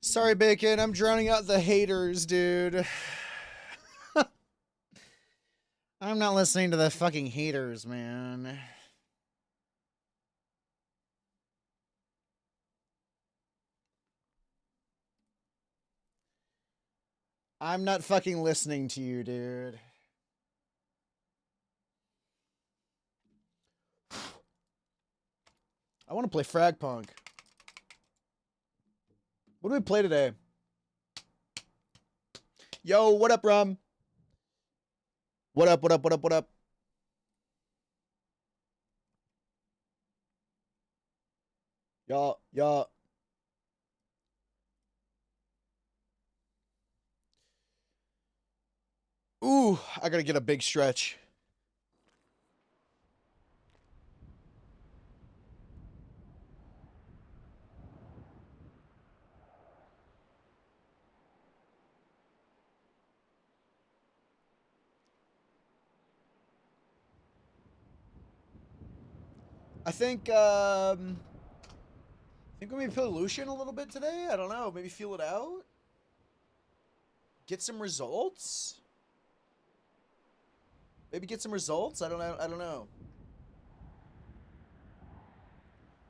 Sorry, Bacon. I'm drowning out the haters, dude. I'm not listening to the fucking haters, man. I'm not fucking listening to you, dude. I want to play Frag Punk. What do we play today? Yo, what up, Rum? What up, what up, what up, what up? Y'all. Ooh, I gotta get a big stretch. I think we maybe play Lucian a little bit today. I don't know. Maybe feel it out. Get some results. Maybe get some results. I don't know. I don't know.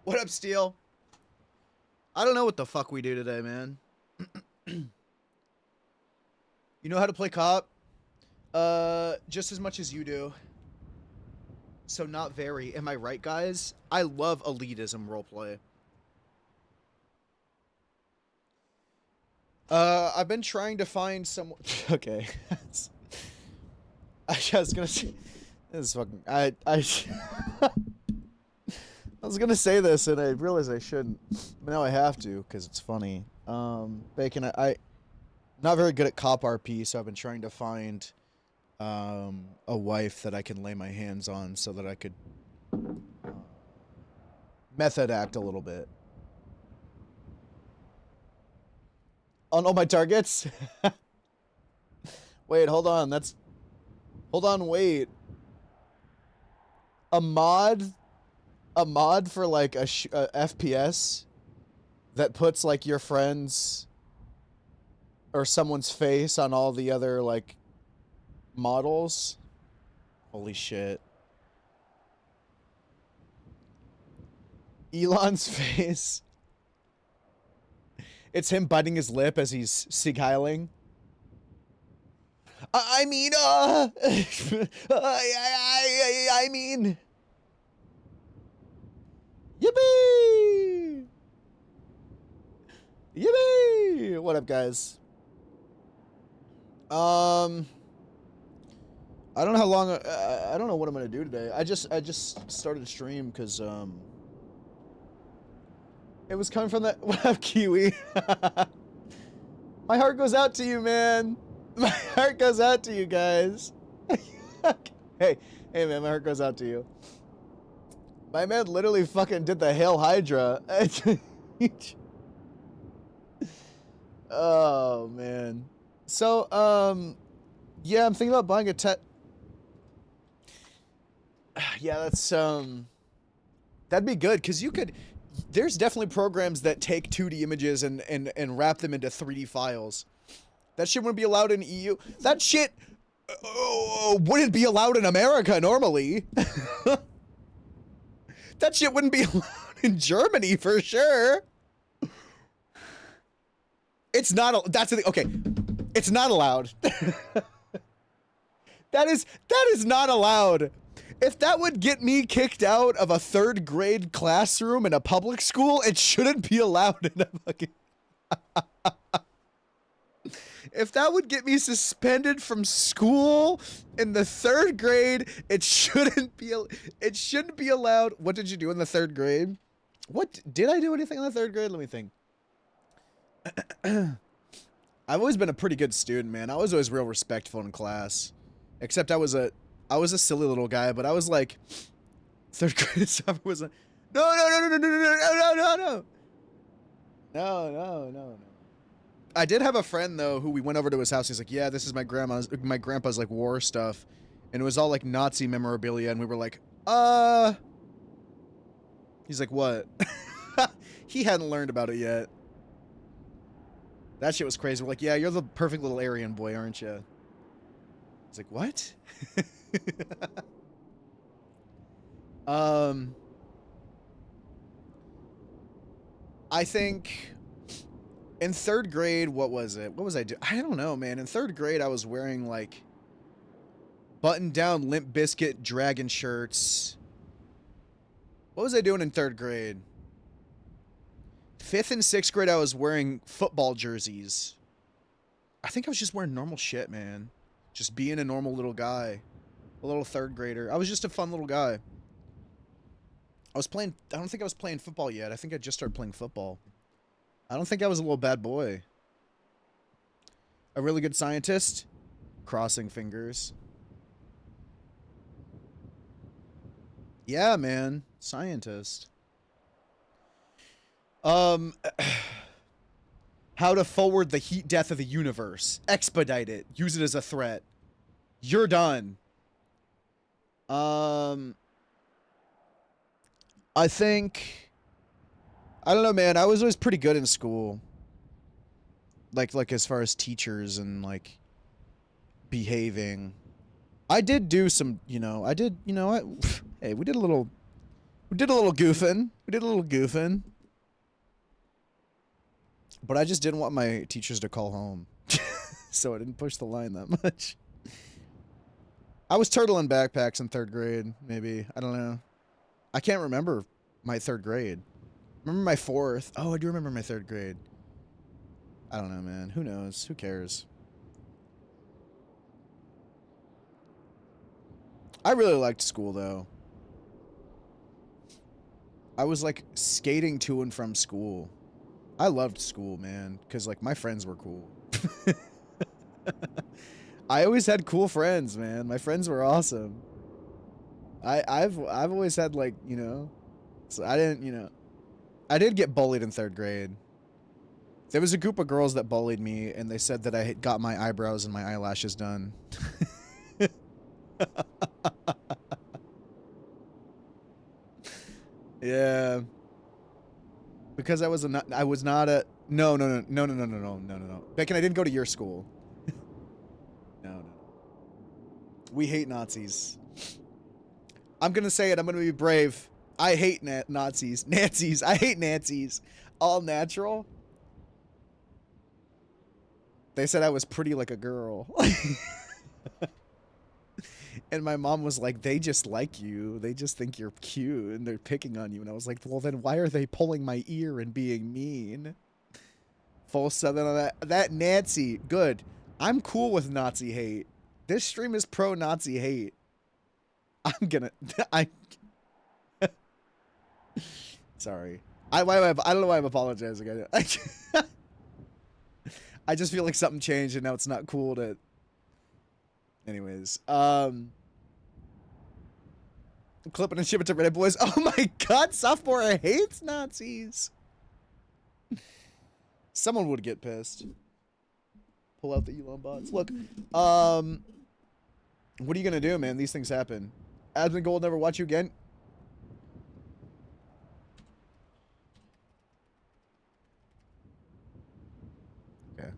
What up, Steel? I don't know what the fuck we do today, man. You know how to play cop? Just as much as you do. So not very. Am I right, guys? I love elitism roleplay. I've been trying to find someone. Okay. I was gonna say. This is fucking. I was gonna say this and I realized I shouldn't. But now I have to because it's funny. Bacon, I not very good at cop RP, so I've been trying to find a wife that I can lay my hands on so that I could method act a little bit. On all my targets? Wait, hold on. Hold on, wait. A mod for like a FPS that puts like your friends or someone's face on all the other like models. Holy shit. Elon's face. It's him biting his lip as he's sig heiling. I mean, I mean, yippee! Yippee! What up, guys? I don't know how long. I don't know what I'm gonna do today. I just started a stream because it was coming from that. What up, Kiwi? My heart goes out to you, man. My heart goes out to you guys. Hey, man, my heart goes out to you. My man literally fucking did the Hail Hydra. Oh, man. So, yeah, I'm thinking about buying a yeah, that's, that'd be good, because you could, there's definitely programs that take 2D images and wrap them into 3D files. That shit wouldn't be allowed in EU. That shit wouldn't be allowed in America normally. That shit wouldn't be allowed in Germany for sure. It's not. That's the thing. Okay, it's not allowed. That is not allowed. If that would get me kicked out of a 3rd grade classroom in a public school, it shouldn't be allowed in a fucking. If that would get me suspended from school in the 3rd grade, it shouldn't be allowed. What did you do in the 3rd grade? What did I do anything in the 3rd grade? Let me think. I've always been a pretty good student, man. I was always real respectful in class. Except I was a silly little guy, but I was like 3rd grade summer was a no. No. I did have a friend though who we went over to his house. He's like, "Yeah, this is my grandpa's like war stuff," and it was all like Nazi memorabilia. And we were like, He's like, "What?" He hadn't learned about it yet. That shit was crazy. We're like, yeah, you're the perfect little Aryan boy, aren't you? It's like, what? um, I think in third grade, what was it? What was I doing? I don't know, man. In third grade, I was wearing like button-down Limp Bizkit dragon shirts. What was I doing in third grade? Fifth and sixth grade, I was wearing football jerseys. I think I was just wearing normal shit, man. Just being a normal little guy. A little third grader. I was just a fun little guy. I was playing... I don't think I was playing football yet. I think I just started playing football. I don't think I was a little bad boy. A really good scientist? Crossing fingers. Yeah, man. Scientist. How to forward the heat death of the universe. Expedite it. Use it as a threat. You're done. I think... I don't know, man. I was always pretty good in school. Like as far as teachers and, like, behaving. I did do some, you know, hey, we did a little goofing. We did a little goofing. But I just didn't want my teachers to call home. So I didn't push the line that much. I was turtling backpacks in third grade, maybe. I don't know. I can't remember my third grade. Remember my fourth? Oh, I do remember my third grade. I don't know, man. Who knows? Who cares? I really liked school, though. I was, like, skating to and from school. I loved school, man, because, like, my friends were cool. I always had cool friends, man. My friends were awesome. I've always had, like, you know... So I didn't, you know... I did get bullied in third grade. There was a group of girls that bullied me, and they said that I had got my eyebrows and my eyelashes done. Yeah. Because I was not a... No. Beacon, I didn't go to your school. No. We hate Nazis. I'm gonna say it. I'm gonna be brave. I hate Nazis. Nazis. I hate Nazis. All natural. They said I was pretty like a girl. And my mom was like, they just like you. They just think you're cute and they're picking on you. And I was like, well, then why are they pulling my ear and being mean? Full southern on that. That Nazi. Good. I'm cool with Nazi hate. This stream is pro-Nazi hate. I'm gonna... Sorry. I don't know why I'm apologizing. I just feel like something changed and now it's not cool to... Anyways, clip it and ship it to Reddit boys. Oh my god, sophomore hates Nazis. Someone would get pissed. Pull out the Elon bots. Look, what are you gonna do, man? These things happen. Admin Gold never watch you again. Okay.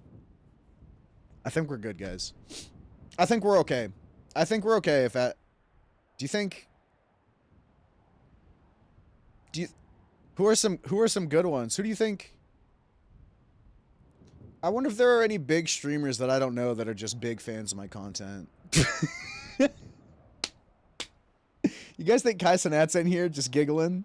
I think we're good, guys. I think we're okay. I think we're okay if that... Do you think... Who are some good ones? Who do you think... I wonder if there are any big streamers that I don't know that are just big fans of my content. You guys think Kai Cenat's in here just giggling?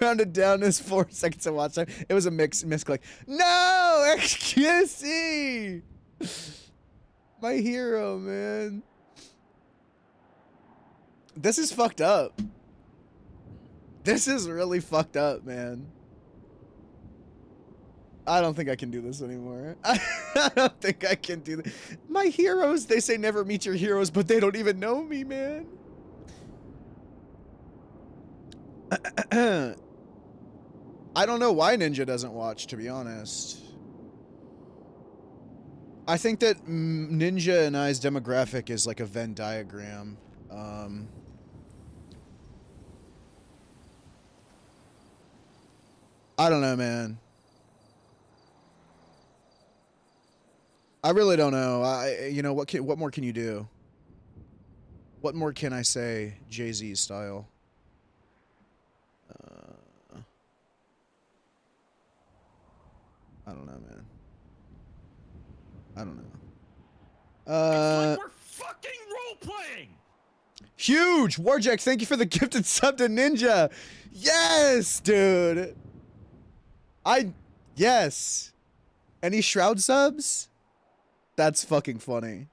Rounded down is 4 seconds of watch time. It was a misclick. No! XQC! My hero, man. This is fucked up. This is really fucked up, man. I don't think I can do this anymore. I don't think I can do this. My heroes, they say never meet your heroes, but they don't even know me, man. I don't know why Ninja doesn't watch, to be honest. I think that Ninja and I's demographic is like a Venn diagram. I don't know, man. I really don't know. You know, what more can you do? What more can I say, Jay-Z style? I don't know, man. I don't know. It's like we're fucking role-playing! Huge! Warjack, thank you for the gifted sub to Ninja! Yes, dude! Yes! Any Shroud subs? That's fucking funny.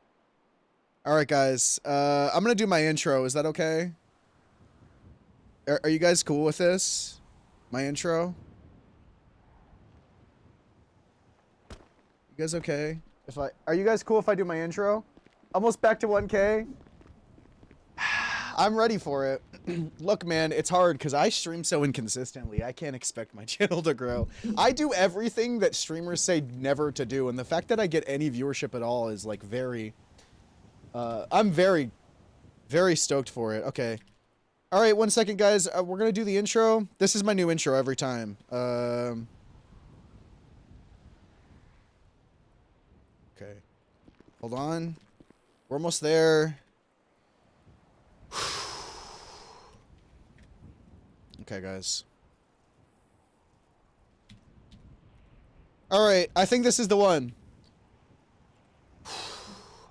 Alright, guys. I'm gonna do my intro. Is that okay? Are you guys cool with this? My intro? You guys okay? Are you guys cool if I do my intro? Almost back to 1K? I'm ready for it. Look, man, it's hard because I stream so inconsistently. I can't expect my channel to grow. I do everything that streamers say never to do, and the fact that I get any viewership at all is like very... I'm very, very stoked for it. Okay. All right, 1 second, guys. We're gonna do the intro. This is my new intro every time. Okay. Hold on. We're almost there. Okay, guys. All right, I think this is the one.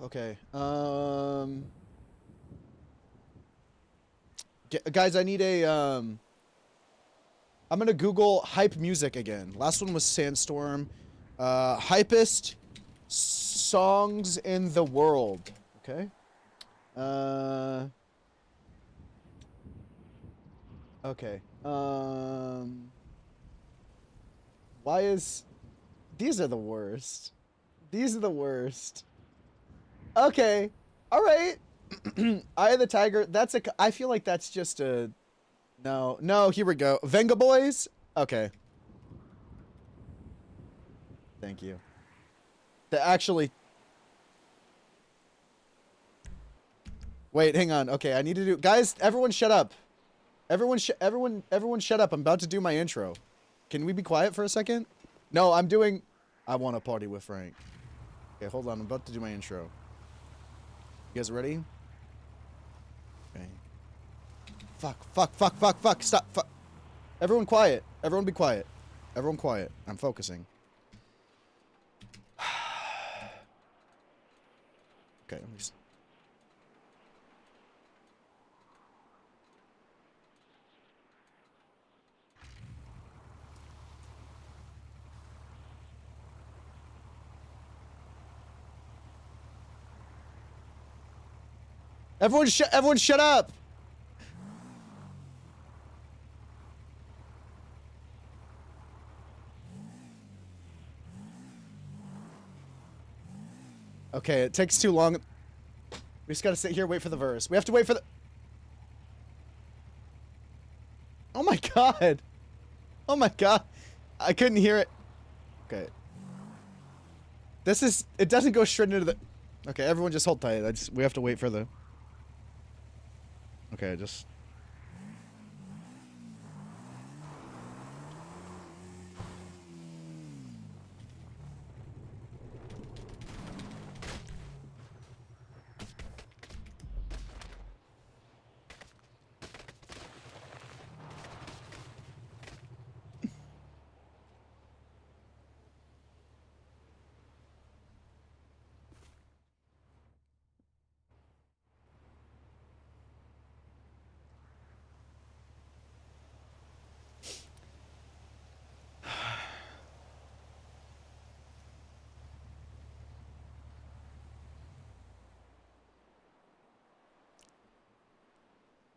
Okay. Guys, I need a I'm gonna Google hype music again. Last one was Sandstorm. Hypest songs in the world. Okay. Okay. Why is... These are the worst. These are the worst. Okay. All right. Eye of the Tiger. That's a... I feel like that's just a... No. No, here we go. Venga Boys? Okay. Thank you. Actually... Wait, hang on. Okay, I need to do... Guys, everyone shut up. Everyone shut up. I'm about to do my intro. Can we be quiet for a second? No, I'm doing... I want to party with Frank. Okay, hold on. I'm about to do my intro. You guys ready? Okay. Fuck. Stop. Fuck. Everyone quiet. Everyone be quiet. Everyone quiet. I'm focusing. Okay, let me... Everyone shut up! Okay, it takes too long. We just gotta sit here, wait for the verse. We have to wait for the... Oh my god! Oh my god! I couldn't hear it. Okay. This is... It doesn't go straight into the... Okay, everyone just hold tight. We have to wait for the... Okay, just...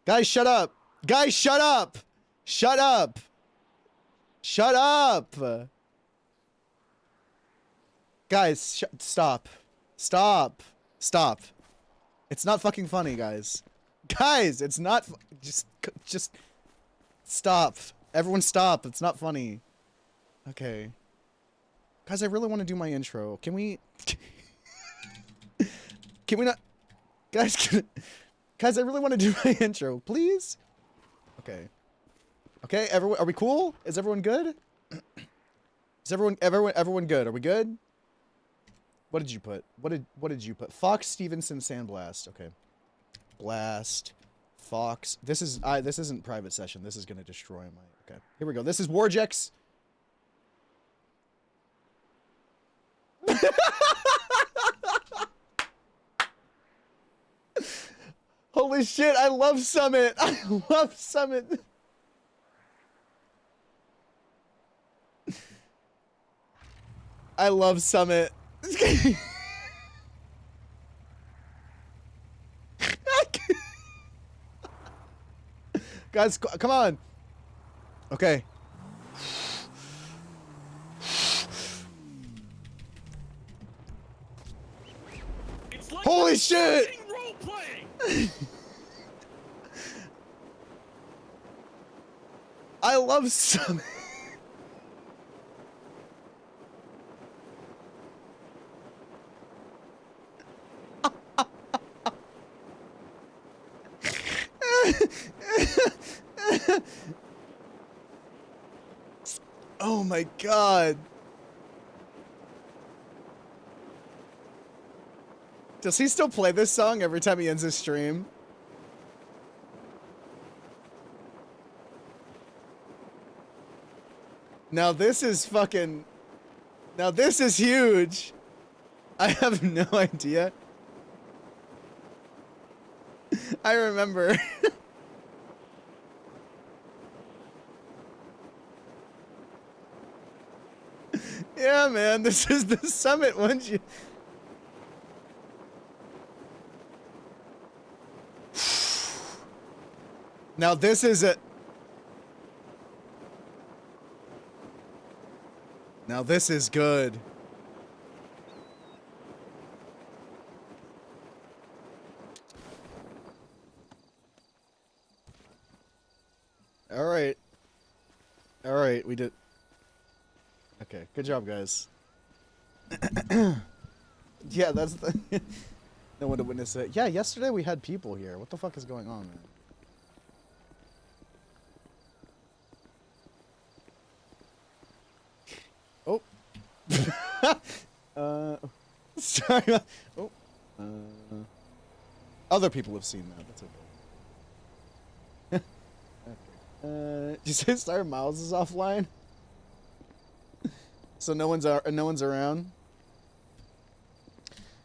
Guys, shut up! Guys, shut up! Shut up! Shut up! Guys, stop. Stop. Stop. It's not fucking funny, guys. Guys, it's not... Just... Stop. Everyone stop. It's not funny. Okay. Guys, I really want to do my intro. Can we... Can we not... Guys, Guys, I really want to do my intro. Please? Okay. Okay, everyone... Are we cool? Is everyone good? Is everyone good? Are we good? What did you put? What did you put? Fox Stevenson Sandblast. Okay. Blast. Fox. This isn't private session. This is gonna destroy my. Okay. Here we go. This is Warjex. Holy shit! I love Summit. I love Summit. I love Summit. Guys, come on. Okay. It's like Holy we're shit! fucking role-playing. I love Summit. Oh my god. Does he still play this song every time he ends his stream? Now this is fucking... Now this is huge. I have no idea. I remember. Yeah, man, this is the Summit, wouldn't you? Now this is a... Now this is good. Alright. Alright, we did... Okay, good job, guys. Yeah, that's the... No one to witness it. Yeah, yesterday we had people here. What the fuck is going on, man? Oh. Sorry. Oh. Other people have seen that. That's okay. Okay. Did you say Star Miles is offline? So no one's around.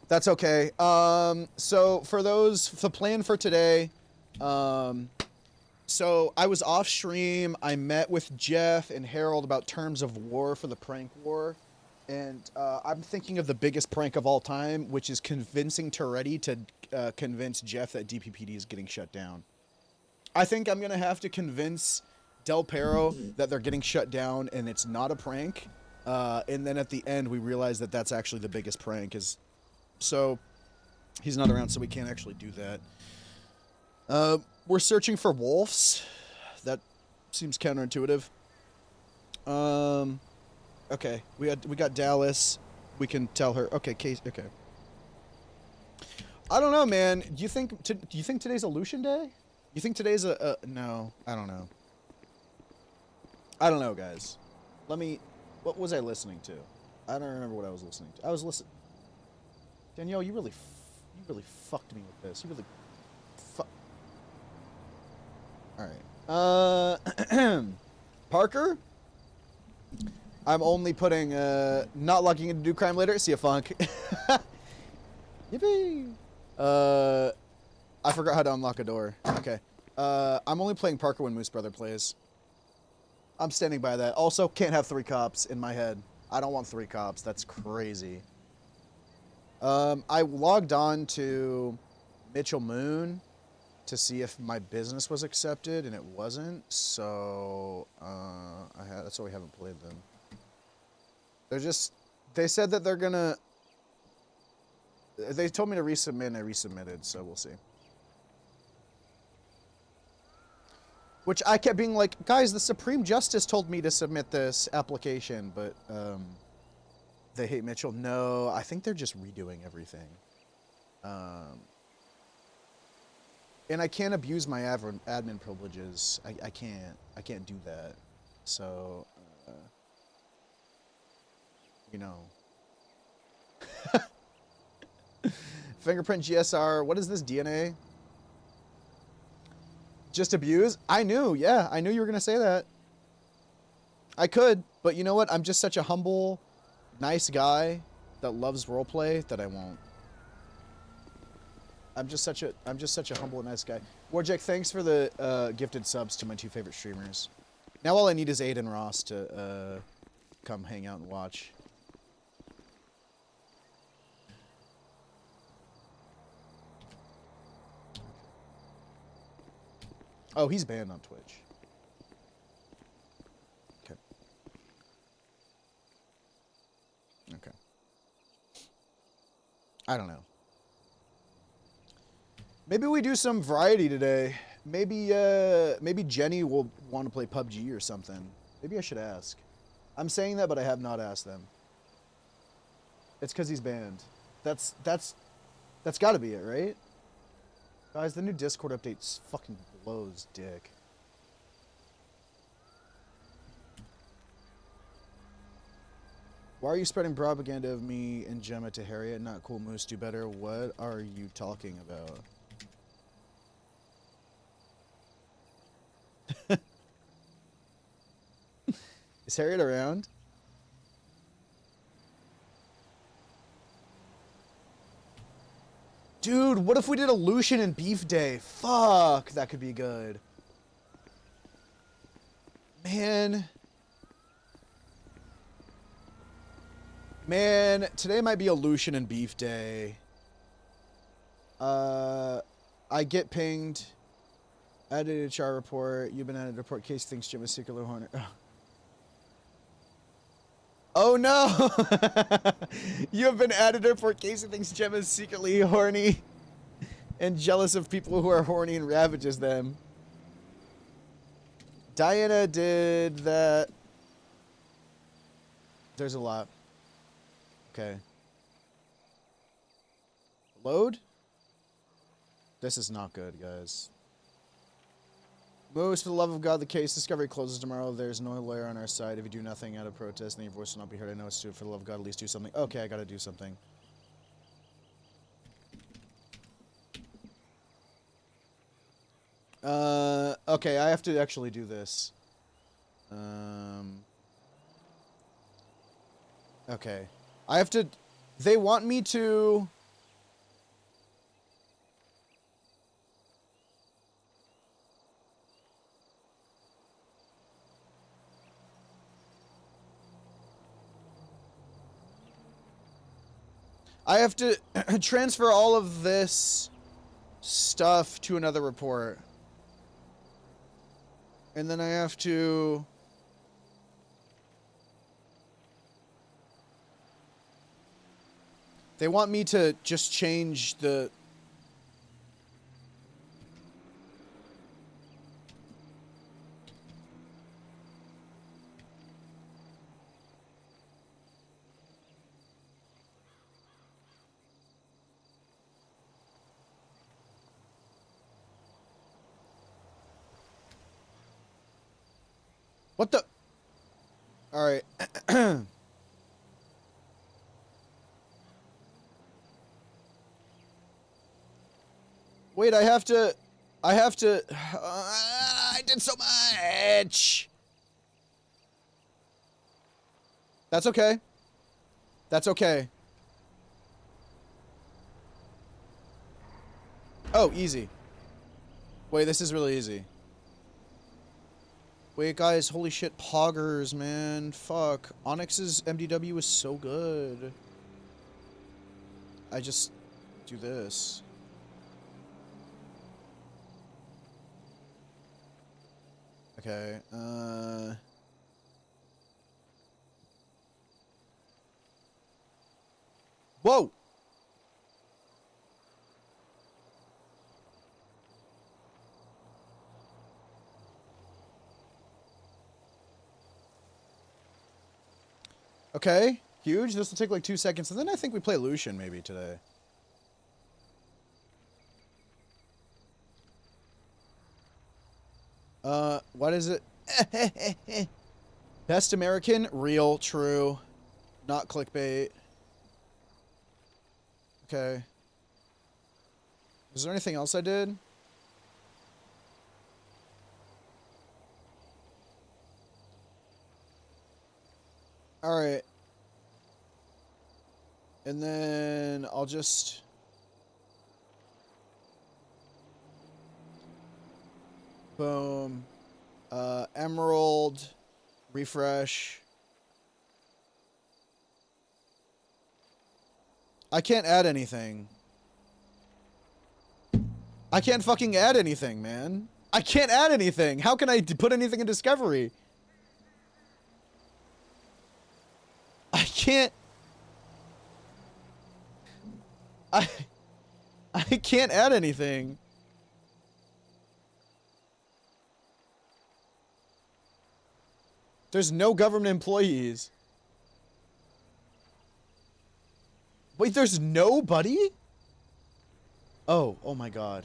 That's okay. So for those, the plan for today, so I was off stream. I met with Jeff and Harold about terms of war for the prank war. And I'm thinking of the biggest prank of all time, which is convincing Toretti to convince Jeff that DPPD is getting shut down. I think I'm going to have to convince Del Perro that they're getting shut down and it's not a prank. And then at the end, we realize that that's actually the biggest prank. So he's not around, so we can't actually do that. We're searching for wolves. That seems counterintuitive. Okay, we got Dallas. We can tell her. Okay, Case. Okay. I don't know, man. Do you think today's Illusion Day? You think today's a no? I don't know. I don't know, guys. What was I listening to? I don't remember what I was listening to. I was listening. Danielle, you really fucked me with this. You really All right. Parker. I'm only putting not logging into do crime later. See ya, Funk. Yippee. I forgot how to unlock a door. Okay. I'm only playing Parker when Moose Brother plays. I'm standing by that. Also, can't have 3 cops in my head. I don't want 3 cops. That's crazy. I logged on to Mitchell Moon to see if my business was accepted, and it wasn't. So that's why we haven't played them. They said that they're gonna. They told me to resubmit, and I resubmitted. So we'll see. Which I kept being like, guys, the Supreme Justice told me to submit this application, but they hate Mitchell. No, I think they're just redoing everything. And I can't abuse my admin privileges. I can't do that. So, you know. Fingerprint GSR. What is this, DNA? Just abuse? I knew, yeah. I knew you were going to say that. I could, but you know what? I'm just such a humble, nice guy that loves roleplay that I won't. I'm just such a humble and nice guy. Warjack, thanks for the gifted subs to my 2 favorite streamers. Now all I need is Aiden Ross to come hang out and watch. Oh, he's banned on Twitch. Okay. Okay. I don't know. Maybe we do some variety today. Maybe Jenny will want to play PUBG or something. Maybe I should ask. I'm saying that, but I have not asked them. It's because he's banned. That's got to be it, right? Guys, the new Discord update fucking blows dick. Why are you spreading propaganda of me and Gemma to Harriet? Not cool, Moose. Do better. What are you talking about? Is Harriet around? Dude, what if we did a Lucian and Beef Day? Fuck, that could be good. Man. Man, today might be a Lucian and Beef Day. I get pinged. Added HR report. You've been added report. Case thinks Jim is secretly horny. Oh no! You have been added report. Casey thinks Jim is secretly horny and jealous of people who are horny and ravages them. Diana did that. There's a lot. Okay. Load? This is not good, guys. Moose, for the love of God, the case discovery closes tomorrow. There's no lawyer on our side. If you do nothing out of protest, then your voice will not be heard. I know it's stupid. For the love of God, at least do something. Okay, I gotta do something. Okay, I have to actually do this. Okay. I have to... They want me to... I have to transfer all of this stuff to another report. And then I have to... They want me to just change the... What the... Alright. Wait, I have to... I did so much! That's okay. That's okay. Oh, easy. Wait, this is really easy. Wait, guys, holy shit, poggers, man. Fuck. ONX's MDW is so good. I just do this. Okay, Whoa! Okay, huge. This will take like 2 seconds, and then I think we play Lucian maybe today. What is it? Best American? Real, true. Not clickbait. Okay. Was there anything else I did? All right. And then I'll just... Boom. Emerald. Refresh. I can't add anything. I can't fucking add anything, man. I can't add anything. How can I put anything in Discovery? I can't... I can't add anything. There's no government employees. Wait, there's nobody? Oh my god.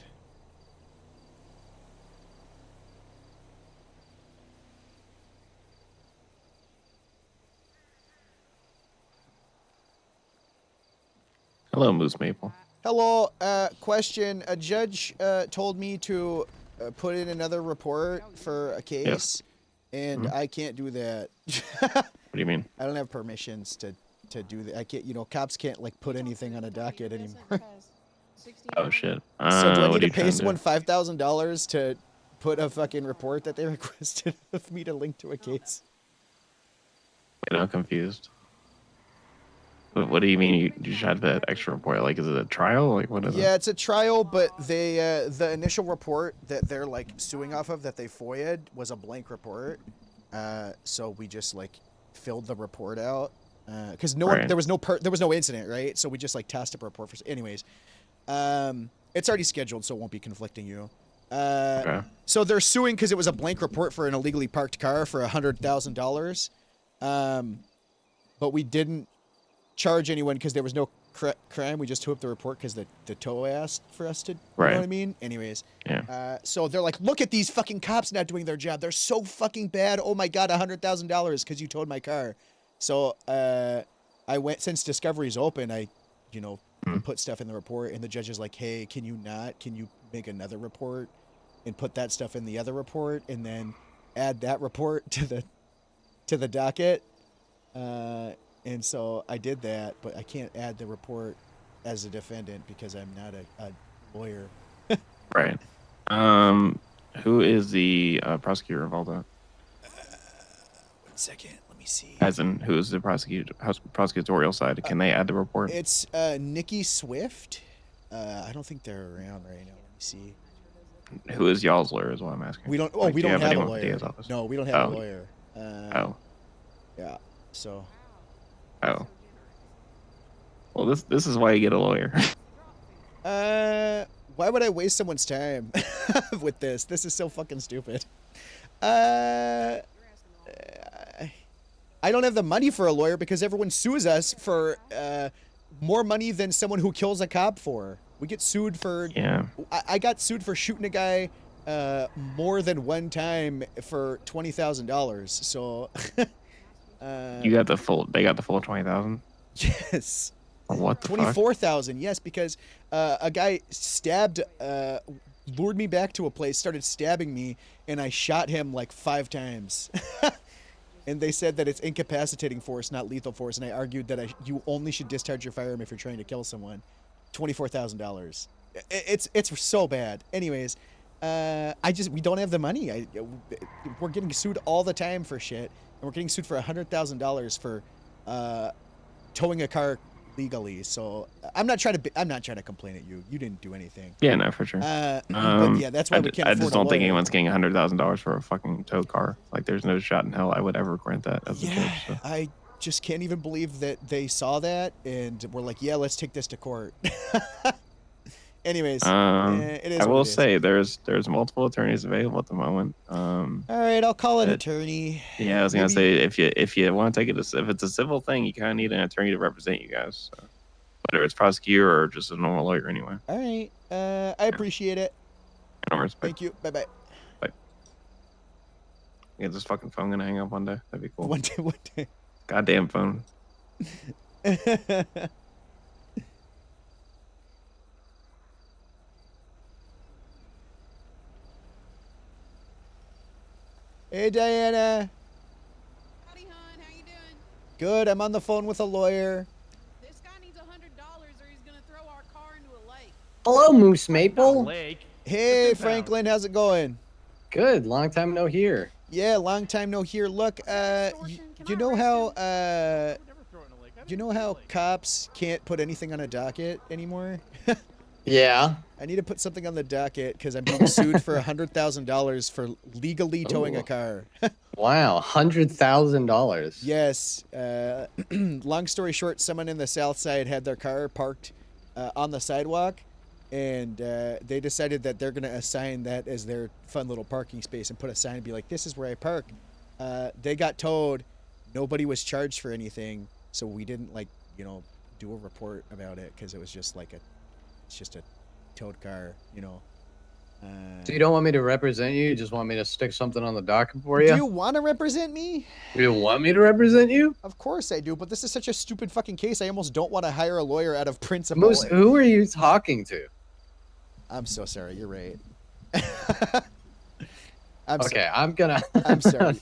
Hello, Moose Maple. Hello, question. A judge told me to put in another report for a case, and I can't do that. What do you mean? I don't have permissions to do that. I can't, you know, cops can't like put anything on a docket anymore. Oh shit. So do I what need are to you pay trying someone $5,000 to put a fucking report that they requested of me to link to a case? Wait, I'm confused. What do you mean you just had that extra report? Like, is it a trial? Like, what is it? Yeah, it's a trial, but they the initial report that they're like suing off of that they FOIA'd was a blank report. So we just like filled the report out because there was no incident, right? So we just like tossed up a report for. Anyways, it's already scheduled, so it won't be conflicting you. Okay. So they're suing because it was a blank report for an illegally parked car for $100,000. But we didn't charge anyone because there was no crime. We just threw up the report because the tow asked for us to, you know what I mean? Anyways. Yeah. So they're like, look at these fucking cops not doing their job. They're so fucking bad. Oh my God, $100,000 because you towed my car. So I went, since Discovery's open, I, you know, put stuff in the report, and the judge is like, hey, can you make another report and put that stuff in the other report and then add that report to the docket? And so I did that, but I can't add the report as a defendant because I'm not a lawyer. Right. Who is the prosecutor involved in it? 1 second, let me see. As in, who is the prosecutorial side? Can they add the report? It's Nikki Swift. I don't think they're around right now. Let me see. Who is y'all's lawyer is what I'm asking. We don't. Oh, Like, we do you don't have a anyone from lawyer. DA's office? No, we don't have Oh. a lawyer. Oh. Yeah. So. Oh. Well, this is why you get a lawyer. Why would I waste someone's time with this? This is so fucking stupid. I don't have the money for a lawyer because everyone sues us for more money than someone who kills a cop for. We get sued for. Yeah. I got sued for shooting a guy more than one time for $20,000. So. You got the full. They got the full 20,000. Yes. What the fuck? 24,000. Yes, because a guy lured me back to a place, started stabbing me, and I shot him like 5 times. And they said that it's incapacitating force, not lethal force. And I argued that you only should discharge your firearm if you're trying to kill someone. $24,000. It's so bad. Anyways, we don't have the money. We're getting sued all the time for shit, and we're getting sued for $100,000 for towing a car legally. So I'm not trying to complain at you. You didn't do anything. Yeah, no, for sure. But yeah, that's why we can't I afford just a don't think lawyer. anyone's getting $100,000 for a fucking tow car. Like, there's no shot in hell I would ever grant that as a judge. So. I just can't even believe that they saw that and were like, yeah, let's take this to court. Anyways, it is. I will say there's multiple attorneys available at the moment. All right, I'll call an attorney. Yeah, I was gonna say if you want to take it, if it's a civil thing, you kind of need an attorney to represent you guys. So. Whether it's prosecutor or just a normal lawyer, anyway. All right, I appreciate it. No worries. Thank you. Bye bye. Bye. Yeah, this fucking phone gonna hang up one day. That'd be cool. One day. Goddamn phone. Hey, Diana. Howdy, hon. How you doing? Good. I'm on the phone with a lawyer. This guy needs $100 or he's gonna throw our car into a lake. Hello, Moose Not Maple. Lake. Hey, It's in town. Franklin. How's it going? Good. Long time no hear. Yeah, long time no hear. Look, extortion? Can you I know arrest how, him? I would never throw it in a lake. I you didn't know throw it in a how lake. cops can't put anything on a docket anymore? Yeah. I need to put something on the docket because I'm being sued for $100,000 for legally towing a Ooh. car. Wow. $100,000. Yes. Long story short, someone in the south side had their car parked on the sidewalk, and they decided that they're going to assign that as their fun little parking space and put a sign and be like, this is where I park. They got towed. Nobody was charged for anything, so we didn't, like, you know, do a report about it because it was just like it's just a towed car, you know. So you don't want me to represent you? You just want me to stick something on the docket for you? Do you want to represent me? Do you want me to represent you? Of course I do, but this is such a stupid fucking case. I almost don't want to hire a lawyer out of principle. Moose, who are you talking to? I'm so sorry. You're right. I'm Okay, I'm gonna. I'm sorry.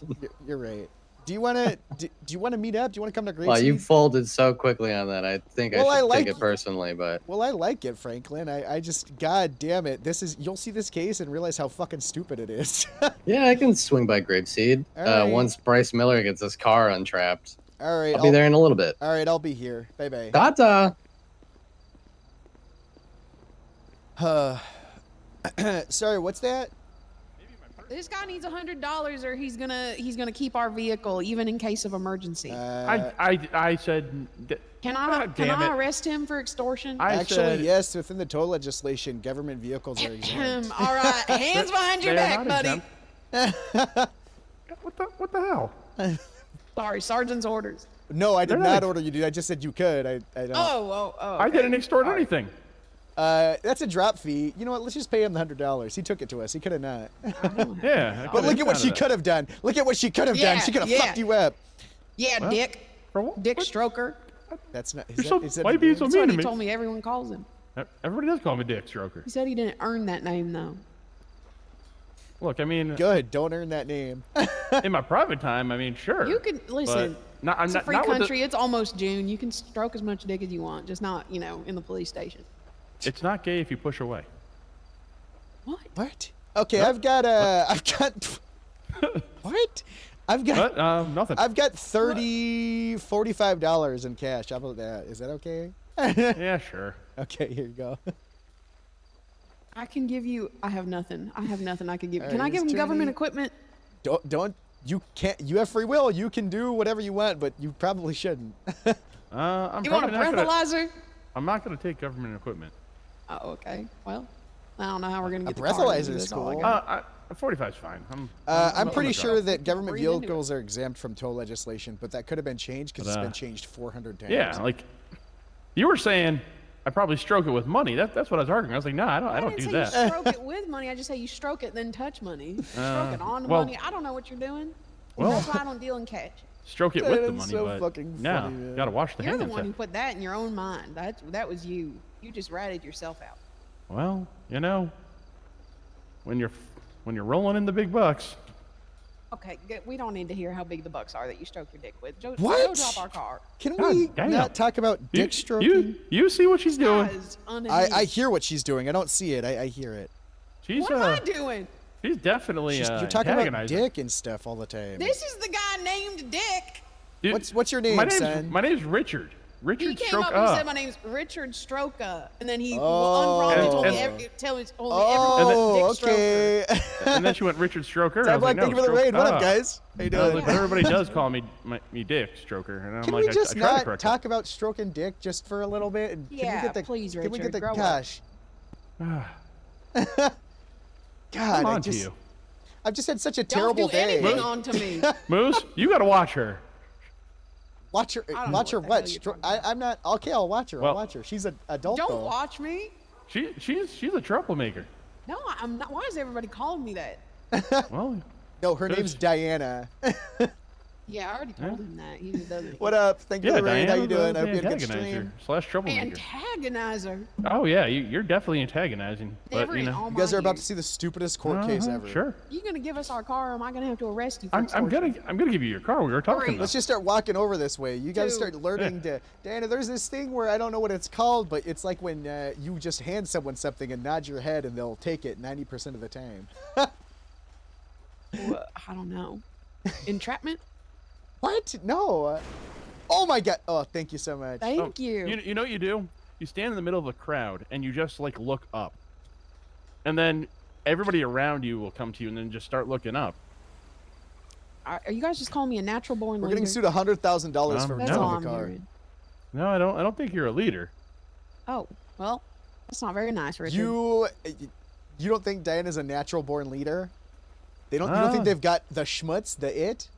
You're right. Do you want to? Do you want to meet up? Do you want to come to Gracie? Well, you folded so quickly on that. I think Well, I I should like- take it personally, but Well, I like it, Franklin. I just, god damn it. This is, you'll see this case and realize how fucking stupid it is. yeah, I can swing by Grapeseed. Alright. Once Bryce Miller gets his car untrapped, All right. I'll be there in a little bit. All right. I'll be here. Bye bye. Ta-ta. Sorry. What's that? This guy needs $100 or he's gonna keep our vehicle even in case of emergency. I said. can I damn it. arrest him for extortion? I Actually, said, yes. Within the toll legislation, government vehicles are exempt. All right, hands behind your they're back, not buddy. exempt. What the hell? Sorry, sergeant's orders. No, I did They're not not- order you to. I just said you could. I don't. Oh. I didn't extort anything. That's a drop fee. You know what? Let's just pay him the $100. He took it to us. He could have not. Yeah. But look at what she could have done. Lould have done. Yeah, She could have yeah. fucked you up. Yeah, Well, Dick. For what? Dick What? Stroker. That's not. You're so- why you being so That's mean what to he me? told me everyone calls him. Everybody does call me Dick Stroker. He said he didn't earn that name though. Look, I mean, Good. Don't earn that name. in my private time, I mean, sure. You can listen. But not, I'm It's a not, free not with country. It's almost June. You can stroke as much dick as you want, just not, in the police station. It's not gay if you push away. What? What? Okay, What? I've got what? I've got But nothing. I've got $45 in cash. How about that? Is that okay? Yeah, sure. Okay, here you go. I can give you. I have nothing. I have nothing I can give. All Can right, I give he's him government turning- equipment? Don't you can't you have free will. You can do whatever you want, but you probably shouldn't. I'm You want a probably not gonna. breathalyzer? I'm not gonna take government equipment. Oh, okay. Well, I don't know how we're gonna A get the car. breathalyzer is That's all I cool. got. 45 is fine. I'm not pretty gonna sure drive. that government Breathe into it. vehicles are exempt from toll legislation, but that could have been changed because it's But, been changed 400 times. Yeah, like you were saying, I probably stroke it with money. That's what I was arguing. I was like, no, I don't didn't do say that. you stroke it with money. I just say you stroke it then touch money. Stroke it on well- money. I don't know what you're doing. Well- That's why I don't deal in cash. Stroke it That with the is money, so but fucking no, funny, man. gotta wash the You're hands. the one who put that in your own mind. That was you. You just ratted yourself out. Well, when you're rolling in the big bucks, Okay, good. We don't need to hear how big the bucks are that you stroke your dick with. Go What? drop our car. Can God we damn. not talk about dick you, stroking? you see what she's doing? Guys, I underneath. hear what she's doing. I don't see it. I hear it. She's What am I doing? she's definitely You're talking about antagonizing. dick and stuff all the time. This is the guy named Dick. Dude, What's your name, my name's, son? My name's Richard. He Richard came Stroke up and said, "My name's Richard Stroker," and then he Oh. unwrongly told me, And- told me Oh, Dick Stroker. okay. And then she went Richard Stroker. So I I'm was like, no, thank you for the Stroke- raid. What up, ah. guys? How you I was doing? like, but everybody does call me Dick Stroker, and I'm Can like, we just I try to not correct talk about stroking dick just for a little bit? And can we Yeah, get the, please, Can we get Richard, the grow up. gosh? him. God, Come I on to just, you, I've just had such a Don't terrible do day. anything on to me. Moose. You got to watch her. Watch her. don't Watch know her. what the hell What? you're talking about. I'm not. Okay, I'll watch her. I'll Well- watch her. She's an adult. Don't though. watch me. She's a troublemaker. No, I'm not. Why is everybody calling me that? Well, No, her Good. name's Diana. Yeah, I already told him that. He doesn't. What up? Thank you Yeah, for the raid. How you Diana, doing? I hope you had a good antagonizer stream. slash troublemaker. Antagonizer. Oh yeah, you're definitely antagonizing. But Never you in know, all You guys my are about to years. see the stupidest court case ever. Sure. You gonna give us our car, or am I gonna have to arrest you? For I'm gonna give you your car. We were talking. Three. About. Let's just start walking over this way. You guys Two. start learning to. Diana, there's this thing where I don't know what it's called, but it's like when you just hand someone something and nod your head and they'll take it 90% of the time. Well, I don't know. Entrapment. What? No. Oh my god. Oh, thank you so much. Thank you. You know what you do? You stand in the middle of a crowd and you just like look up, and then everybody around you will come to you and then just start looking up. Are you guys just calling me a natural born We're leader? getting sued $100,000 for That's No. all towing I'm a car. hearing. No, I don't think you're a leader. Oh, well, that's not very nice, Richard. You don't think Diana's a natural born leader? You don't think they've got the schmutz, the it?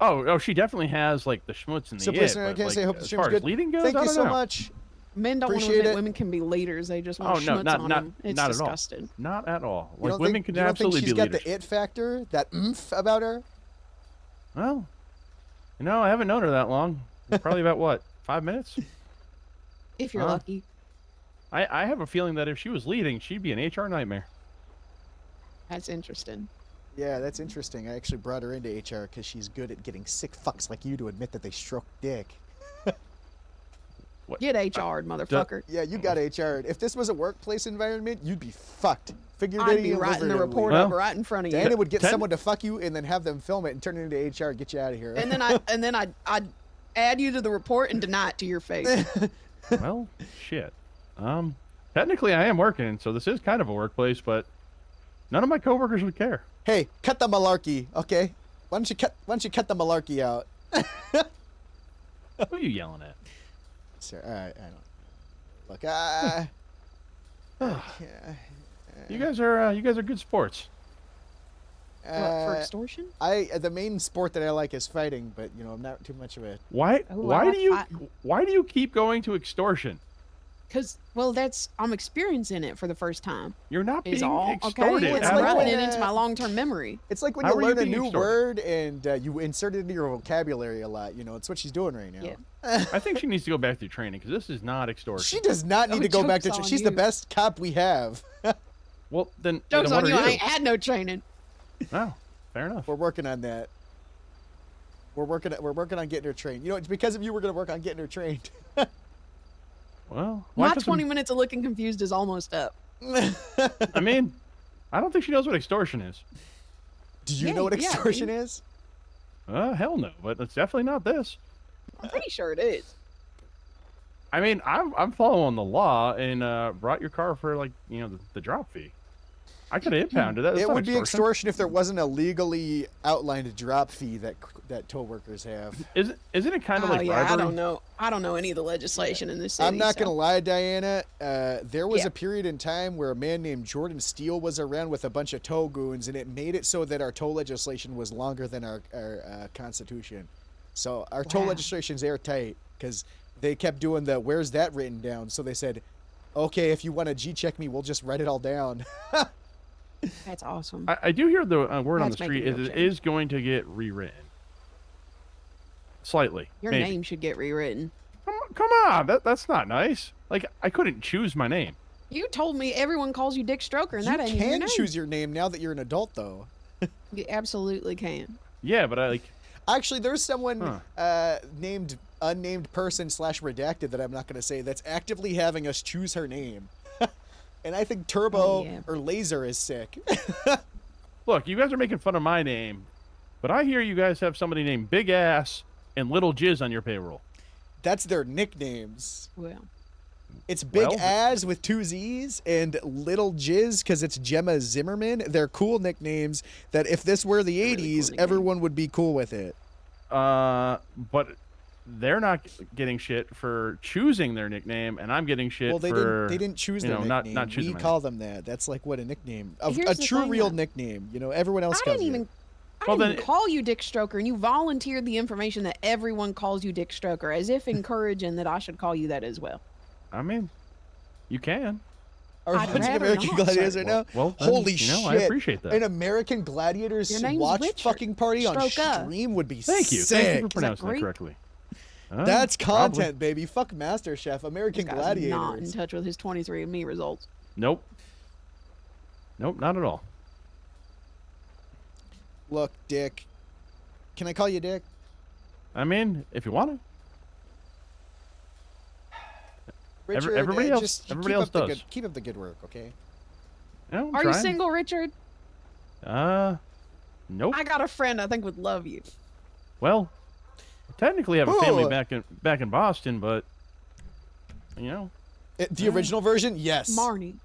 Oh, she definitely has like the schmutz and the So it, please, but, I can't like, say I hope the as stream's far good. as leading goes, Thank I you don't so know. much. Men don't want to Appreciate admit it. women can be leaders. They just want Oh no, schmutz not on not them. It's not disgusting. at all. Not at all. You Like don't women think, can you don't absolutely think she's be got leaders. the it factor, that oomph about her? Well, I haven't known her that long. Probably about what, 5 minutes? If you're Huh? lucky. I have a feeling that if she was leading, she'd be an HR nightmare. That's interesting. Yeah, that's interesting. I actually brought her into HR because she's good at getting sick fucks like you to admit that they stroked dick. Get HR'd, motherfucker. Yeah, you got HR'd. If this was a workplace environment, you'd be fucked. Figuratively I'd be and writing the figuratively. report Well, up right in front of you. Diana would get Ten- someone to fuck you and then have them film it and turn it into HR and get you out of here. And then I'd add you to the report and deny it to your face. Well, shit. Technically I am working, so this is kind of a workplace, but none of my coworkers would care. Hey, cut the malarkey, okay? Why don't you cut the malarkey out? Who are you yelling at? Sir, I don't. Look, You guys are good sports. What, for extortion? The main sport that I like is fighting, but you know I'm not too much of a. Why Oh, I like why do you keep going to extortion? Because, well, I'm experiencing it for the first time. You're not Is being all. extorted Okay, it's at like all. running when, it into my long-term memory. It's like when How you are you learn a being new extorted? word and you insert it into your vocabulary a lot. You know, it's what she's doing right now. Yeah. I think she needs to go back to training because this is not extortion. She does not need Oh, to go back to. joke's on She's the you. best cop we have. Well, then Joke's what on are you, I ain't had no training. Oh, fair enough. We're working on that. We're working on getting her trained. You know, it's because of you we're gonna work on getting her trained. Well, My watch us 20 minutes of looking confused is almost up. I mean, I don't think she knows what extortion is. Do you Yeah, know what yeah, extortion dude. is? Hell no, but it's definitely not this. I'm pretty sure it is. I mean, I'm following the law and brought your car for like the drop fee. I could have impounded that. That's It not would be extortion if there wasn't a legally outlined drop fee that tow workers have. Isn't it kind of Oh, like yeah, bribery? I don't know. I don't know any of the legislation in this city. I'm not so. gonna lie, Diana. There was Yeah. a period in time where a man named Jordan Steele was around with a bunch of tow goons, and it made it so that our tow legislation was longer than our constitution. So our tow Wow. legislation's airtight because they kept doing the "Where's that written down?" So they said, "Okay, if you want to G-check me, we'll just write it all down." That's awesome. I do hear the word on the That's street making is real it is going to get rewritten. Slightly. Your maybe. name should get rewritten. Come on, that's not nice. Like I couldn't choose my name. You told me everyone calls you Dick Stroker, and You that ain't your can name. choose your name now that you're an adult, though. You absolutely can. Yeah, but I like. Actually, there's someone named unnamed person / redacted that I'm not going to say that's actively having us choose her name. And I think Turbo Oh, yeah. or Laser is sick. Look, you guys are making fun of my name, but I hear you guys have somebody named Big Ass and Little Jizz on your payroll. That's their nicknames. Well, It's Big Well- Az with 2 Z's and Little Jizz because it's Gemma Zimmerman. They're cool nicknames that if this were the Really cool 80s, nickname. everyone would be cool with it. But they're not getting shit for choosing their nickname, and I'm getting shit Well, they for didn't choose their not nickname. choosing We my call them that. That's like what a nickname. A Here's the true thing, real though. nickname. You know, everyone else I calls didn't it. even. I Well, didn't then- call you Dick Stroker, and you volunteered the information that everyone calls you Dick Stroker, as if encouraging that I should call you that as well. I mean, you can. Are I'd watching rather American not, Gladiators sir. right now? Well, then, Holy you know, shit! I appreciate that. An American Gladiators Your name's watch Richard. fucking party on Stroke up. stream would be Thank you. sick. Thank you for that pronouncing that Greek? correctly. That's Probably. content, baby. Fuck MasterChef. American This guy's not in Gladiators. touch with his 23andMe results. Nope. Nope, not at all. Look, Dick. Can I call you Dick? I mean, if you want to. Richard, everybody else- just everybody keep else up the does. good, keep up the good work, okay? No, I'm Are you trying. single, Richard? Nope. I got a friend I think would love you. Well, I technically have a family Ooh. back in Boston, but you know, The original version? Yes. Marnie.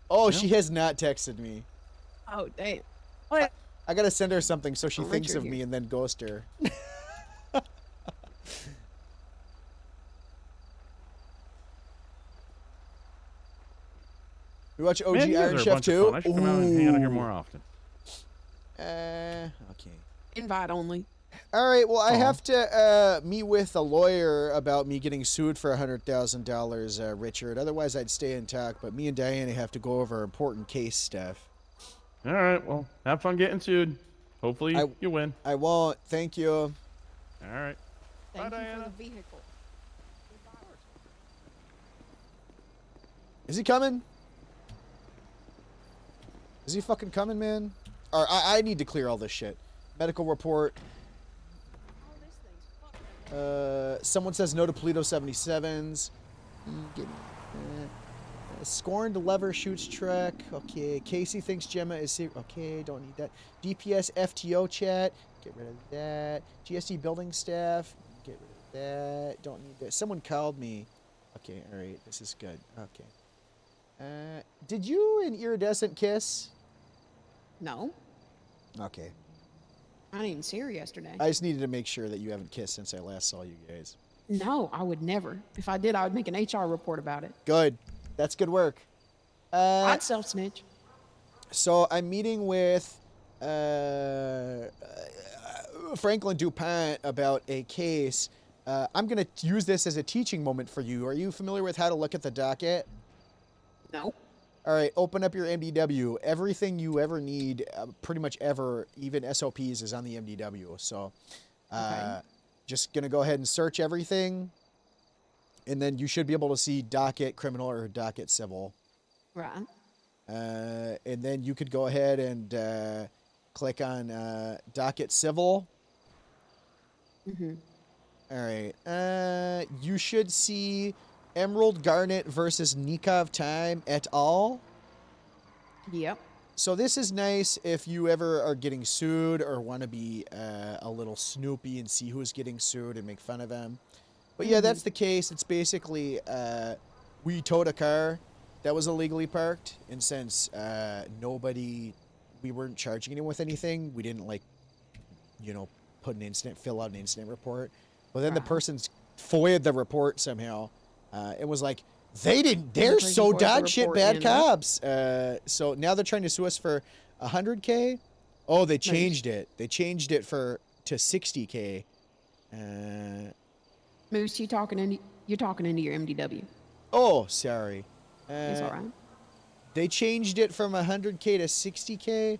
Oh, Yeah. she has not texted me. Oh, damn. What? I gotta send her something so she thinks Richard of here. me and then ghost her. We watch OG man, you guys Iron are a Chef bunch of too? fun. I should come out and hang out here Ooh. more often. Okay. Invite only. All right. Well, I Aw. have to meet with a lawyer about me getting sued for $100,000, Richard. Otherwise, I'd stay in talk. But me and Diana have to go over important case stuff. All right. Well, have fun getting sued. Hopefully, you win. I won't. Thank you. All right. Thank Bye, you Diana. for the vehicle. Is he coming? Is he fucking coming, man? Or I need to clear all this shit. Medical report. Someone says no to Polito 77s. Scorned lever shoots truck. Okay. Casey thinks Gemma is safe. Okay, don't need that. DPS FTO chat. Get rid of that. GSD building staff. Get rid of that. Don't need that. Someone called me. Okay, alright. This is good. Okay. Did you and Iridescent kiss? No, Okay. I didn't even see her yesterday. I just needed to make sure that you haven't kissed since I last saw you guys. No, I would never. If I did, I would make an HR report about it. Good. That's good work. I'd self-snitch. So I'm meeting with Franklin DuPont about a case. I'm going to use this as a teaching moment for you. Are you familiar with how to look at the docket? No. All right, open up your MDW. Everything you ever need, pretty much ever, even SOPs, is on the MDW. So Okay. just going to go ahead and search everything. And then you should be able to see docket criminal or docket civil. Right. And then you could go ahead and click on docket civil. Mm-hmm. All right. You should see Emerald Garnet versus Nikov Time et al. Yep. So this is nice if you ever are getting sued or want to be a little snoopy and see who's getting sued and make fun of them. But yeah, that's the case. It's basically we towed a car that was illegally parked, and since we weren't charging anyone with anything, we didn't fill out an incident report. But then the person's FOIA'd the report somehow. It was like, they're crazy so FOIA'd the dog shit report bad in. cops. So now they're trying to sue us for $100K. Oh, they changed it. They changed it to $60K. Moose, you're talking into your MDW. Oh, sorry. It's all right. They changed it from $100K to $60K,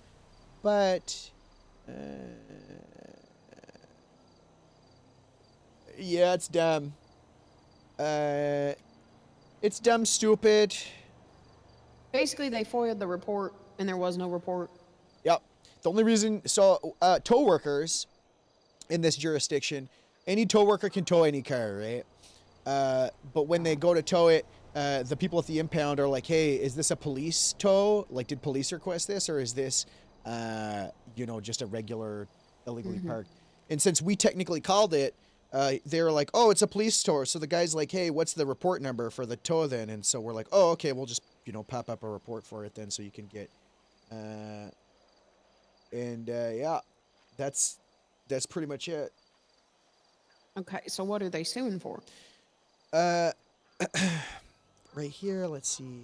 but yeah, it's dumb. It's dumb, stupid. Basically, they FOIA'd the report, and there was no report. Yep. The only reason, tow workers in this jurisdiction, any tow worker can tow any car, right? But when they go to tow it, the people at the impound are like, hey, is this a police tow? Like, did police request this? Or is this, just a regular illegally parked? And since we technically called it, they were like, oh, it's a police tow. So the guy's like, hey, what's the report number for the tow then? And so we're like, oh, okay, we'll just, pop up a report for it then so you can get, yeah, that's pretty much it. Okay, so what are they suing for? Right here, let's see.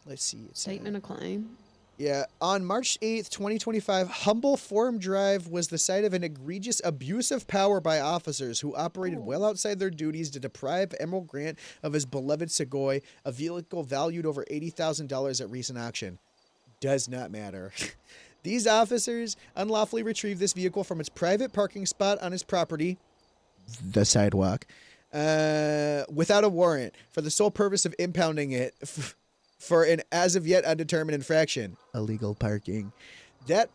It says, Statement of claim. Yeah, on March 8th, 2025, Humble Forum Drive was the site of an egregious abuse of power by officers who operated Oh. well outside their duties to deprive Emerald Grant of his beloved Segoy, a vehicle valued over $80,000 at recent auction. Does not matter. These officers unlawfully retrieved this vehicle from its private parking spot on his property, the sidewalk, without a warrant for the sole purpose of impounding it for an as of yet undetermined infraction, illegal parking. That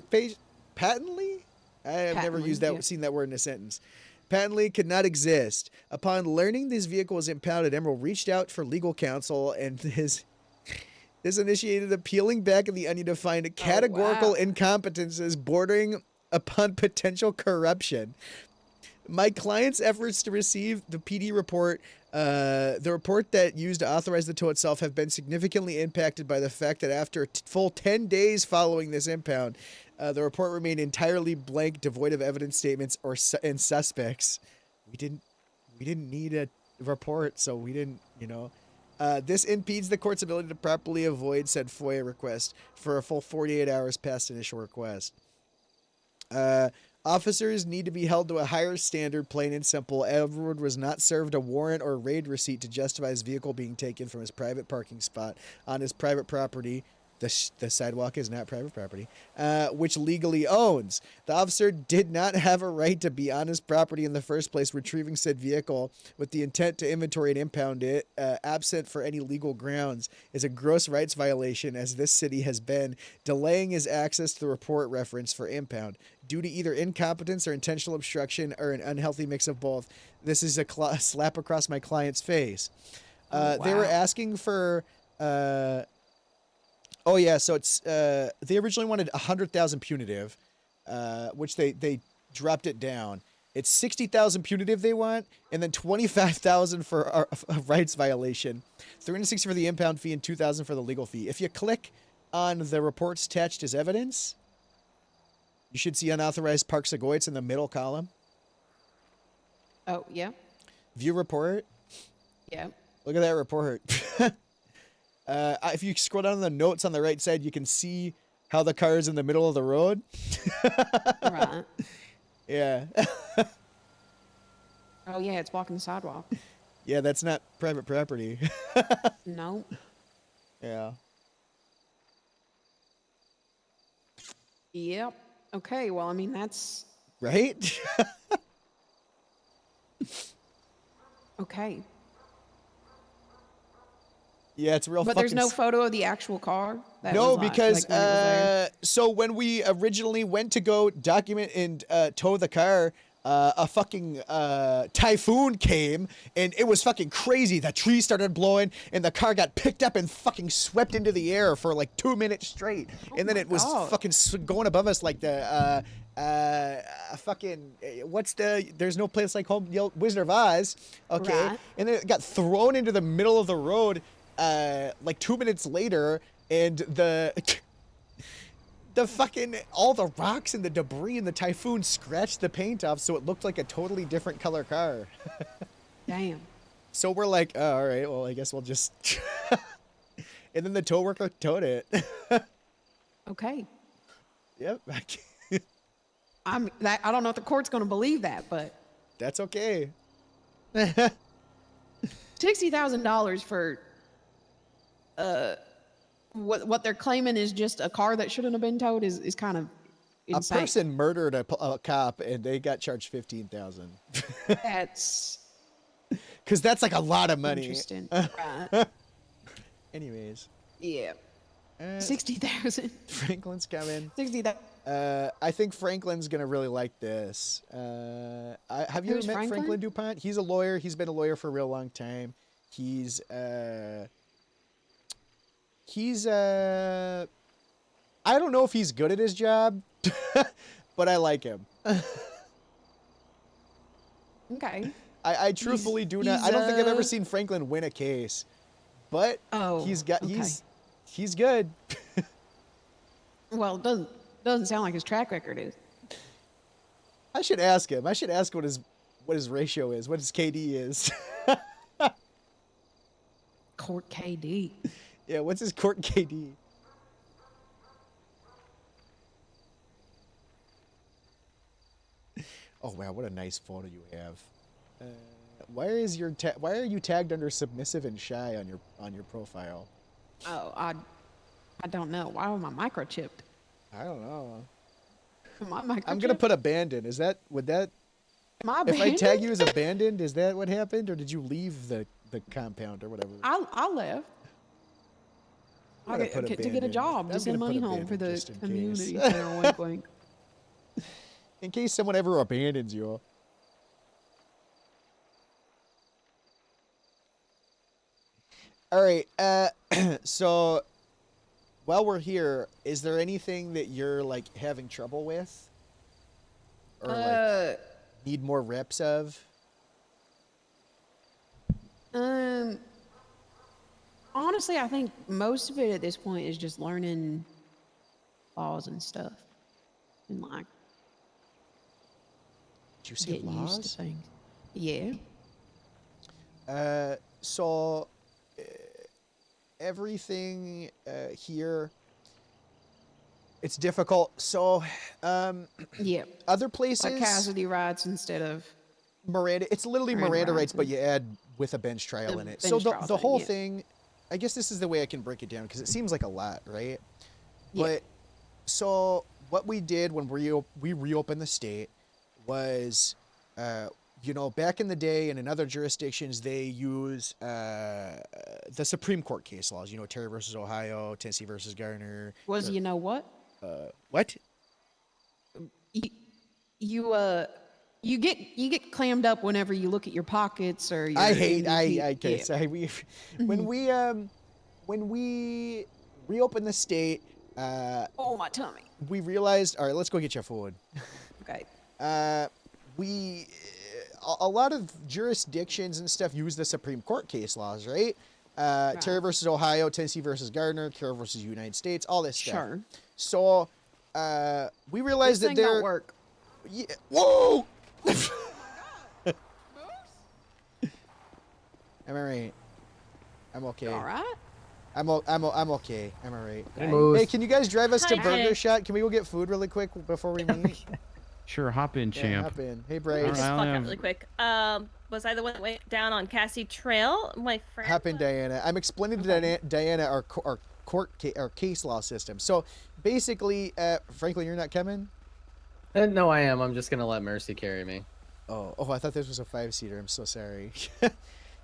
page patently? I have never Patently, used that yeah. seen that word in a sentence. Patently could not exist. Upon learning this vehicle was impounded, Emerald reached out for legal counsel, and this initiated a peeling back of the onion to find categorical wow. incompetences bordering upon potential corruption. My client's efforts to receive the PD report, the report that used to authorize the tow itself, have been significantly impacted by the fact that after a full 10 days following this impound, the report remained entirely blank, devoid of evidence statements and suspects. We didn't need a report, so we didn't, this impedes the court's ability to properly avoid said FOIA request for a full 48 hours past initial request. Officers need to be held to a higher standard, plain and simple. Edward was not served a warrant or raid receipt to justify his vehicle being taken from his private parking spot on his private property. The sidewalk is not private property, which legally owns. The officer did not have a right to be on his property in the first place, retrieving said vehicle with the intent to inventory and impound it, absent for any legal grounds, is a gross rights violation, as this city has been delaying his access to the report reference for impound due to either incompetence or intentional obstruction or an unhealthy mix of both. This is a slap across my client's face. They were Wow. asking for... oh yeah, so it's they originally wanted 100,000 punitive, which they dropped it down. It's 60,000 punitive they want, and then 25,000 for a rights violation, 360 for the impound fee, and 2,000 for the legal fee. If you click on the reports attached as evidence, you should see unauthorized park Segoy in the middle column. Oh, yeah. View report. Yeah. Look at that report. If you scroll down the notes on the right side, you can see how the car is in the middle of the road. Right. Yeah. Oh, yeah, it's blocking the sidewalk. Yeah, that's not private property. No. Yeah. Yep. Okay, well, I mean, that's Right? okay. Yeah, it's real But fucking... there's no photo of the actual car? That No, was like- because like when it was there? so when we originally went to go document and tow the car, a fucking typhoon came and it was fucking crazy. The trees started blowing and the car got picked up and fucking swept into the air for like 2 minutes straight. And then my it was God. fucking going above us like the fucking there's no place like home, Wizard of Oz. Okay, Right. and then it got thrown into the middle of the road like 2 minutes later, and the fucking all the rocks and the debris and the typhoon scratched the paint off, so it looked like a totally different color car. Damn. So we're like, oh, all right, well, I guess we'll just and then the tow worker towed it. Okay. Yep. I don't know if the court's going to believe that, but That's okay. $60,000 for what they're claiming is just a car that shouldn't have been towed is kind of insane. A person murdered a cop and they got charged 15,000. That's Cause that's like a lot of money. interesting. Right. Anyways, Yeah. uh, 60,000. Franklin's coming. 60,000. I think Franklin's gonna really like this. Have you Who's ever met Franklin Franklin? DuPont? He's a lawyer. He's been a lawyer for a real long time. He's I don't know if he's good at his job, but I like him. Okay. I truthfully do not. I don't think I've ever he's, seen Franklin win a case, but Oh, he's got okay. he's good. Well, it doesn't sound like his track record is. I should ask him. I should ask what his ratio is, what his KD is. Court KD. Yeah, what's his court KD? Oh wow, what a nice photo you have. Why are you tagged under submissive and shy on your profile? Oh, I don't know. Why am I microchipped? I don't know. Am I microchipped? I'm gonna put abandoned. Would that Am I if I tag abandoned? you as abandoned, is that what happened, or did you leave the compound or whatever? I left. I'm gonna put To get a abandoned. job to I'm send gonna put money home for abandoned the just in community case. center. Wink, wink. In case someone ever abandons you. All right. So while we're here, is there anything that you're like having trouble with, or like need more reps of? Honestly, I think most of it at this point is just learning laws and stuff, and like Did you say getting used to laws? things. Yeah. So everything here, it's difficult. So Yeah. other places, Like casualty rights instead of Miranda, it's literally Miranda Miranda rights, rights, but you add with a bench trial The in it. bench So the trial thing, whole yeah. thing, I guess this is the way I can break it down because it seems like a lot, right? Yeah. But so what we did when we reopened the state was, you know, back in the day and in other jurisdictions, they use the Supreme Court case laws, you know, Terry versus Ohio, Tennessee versus Garner. was you know what? What? You get clammed up whenever you look at your pockets or your I hate MVP. okay, Yeah. sorry. When we reopened the state, Oh, my tummy. we realized, all right, let's go get your food. Okay. A lot of jurisdictions and stuff use the Supreme Court case laws, right? Terry versus Ohio, Tennessee versus Gardner, Carroll versus United States, all this stuff. Sure. So we This realized that thing there. don't work. Yeah, whoa! Am I right? I'm okay. All right. I'm okay. I'm alright. Hey, Moose. Hey, can you guys drive us to Hi, Burger Jay. Shot? Can we go get food really quick before we meet? Sure, hop in, Yeah, champ. hop in. Hey, Let me Bryce. just Alright, fuck I'll out really quick. Was I the one that went down on Cassie Trail? My friend. Hop in, Diana. I'm explaining to Diana our our case law system. So basically, Franklin, you're not coming. No, I am. I'm just gonna let Mercy carry me. Oh, I thought this was a 5-seater. I'm so sorry.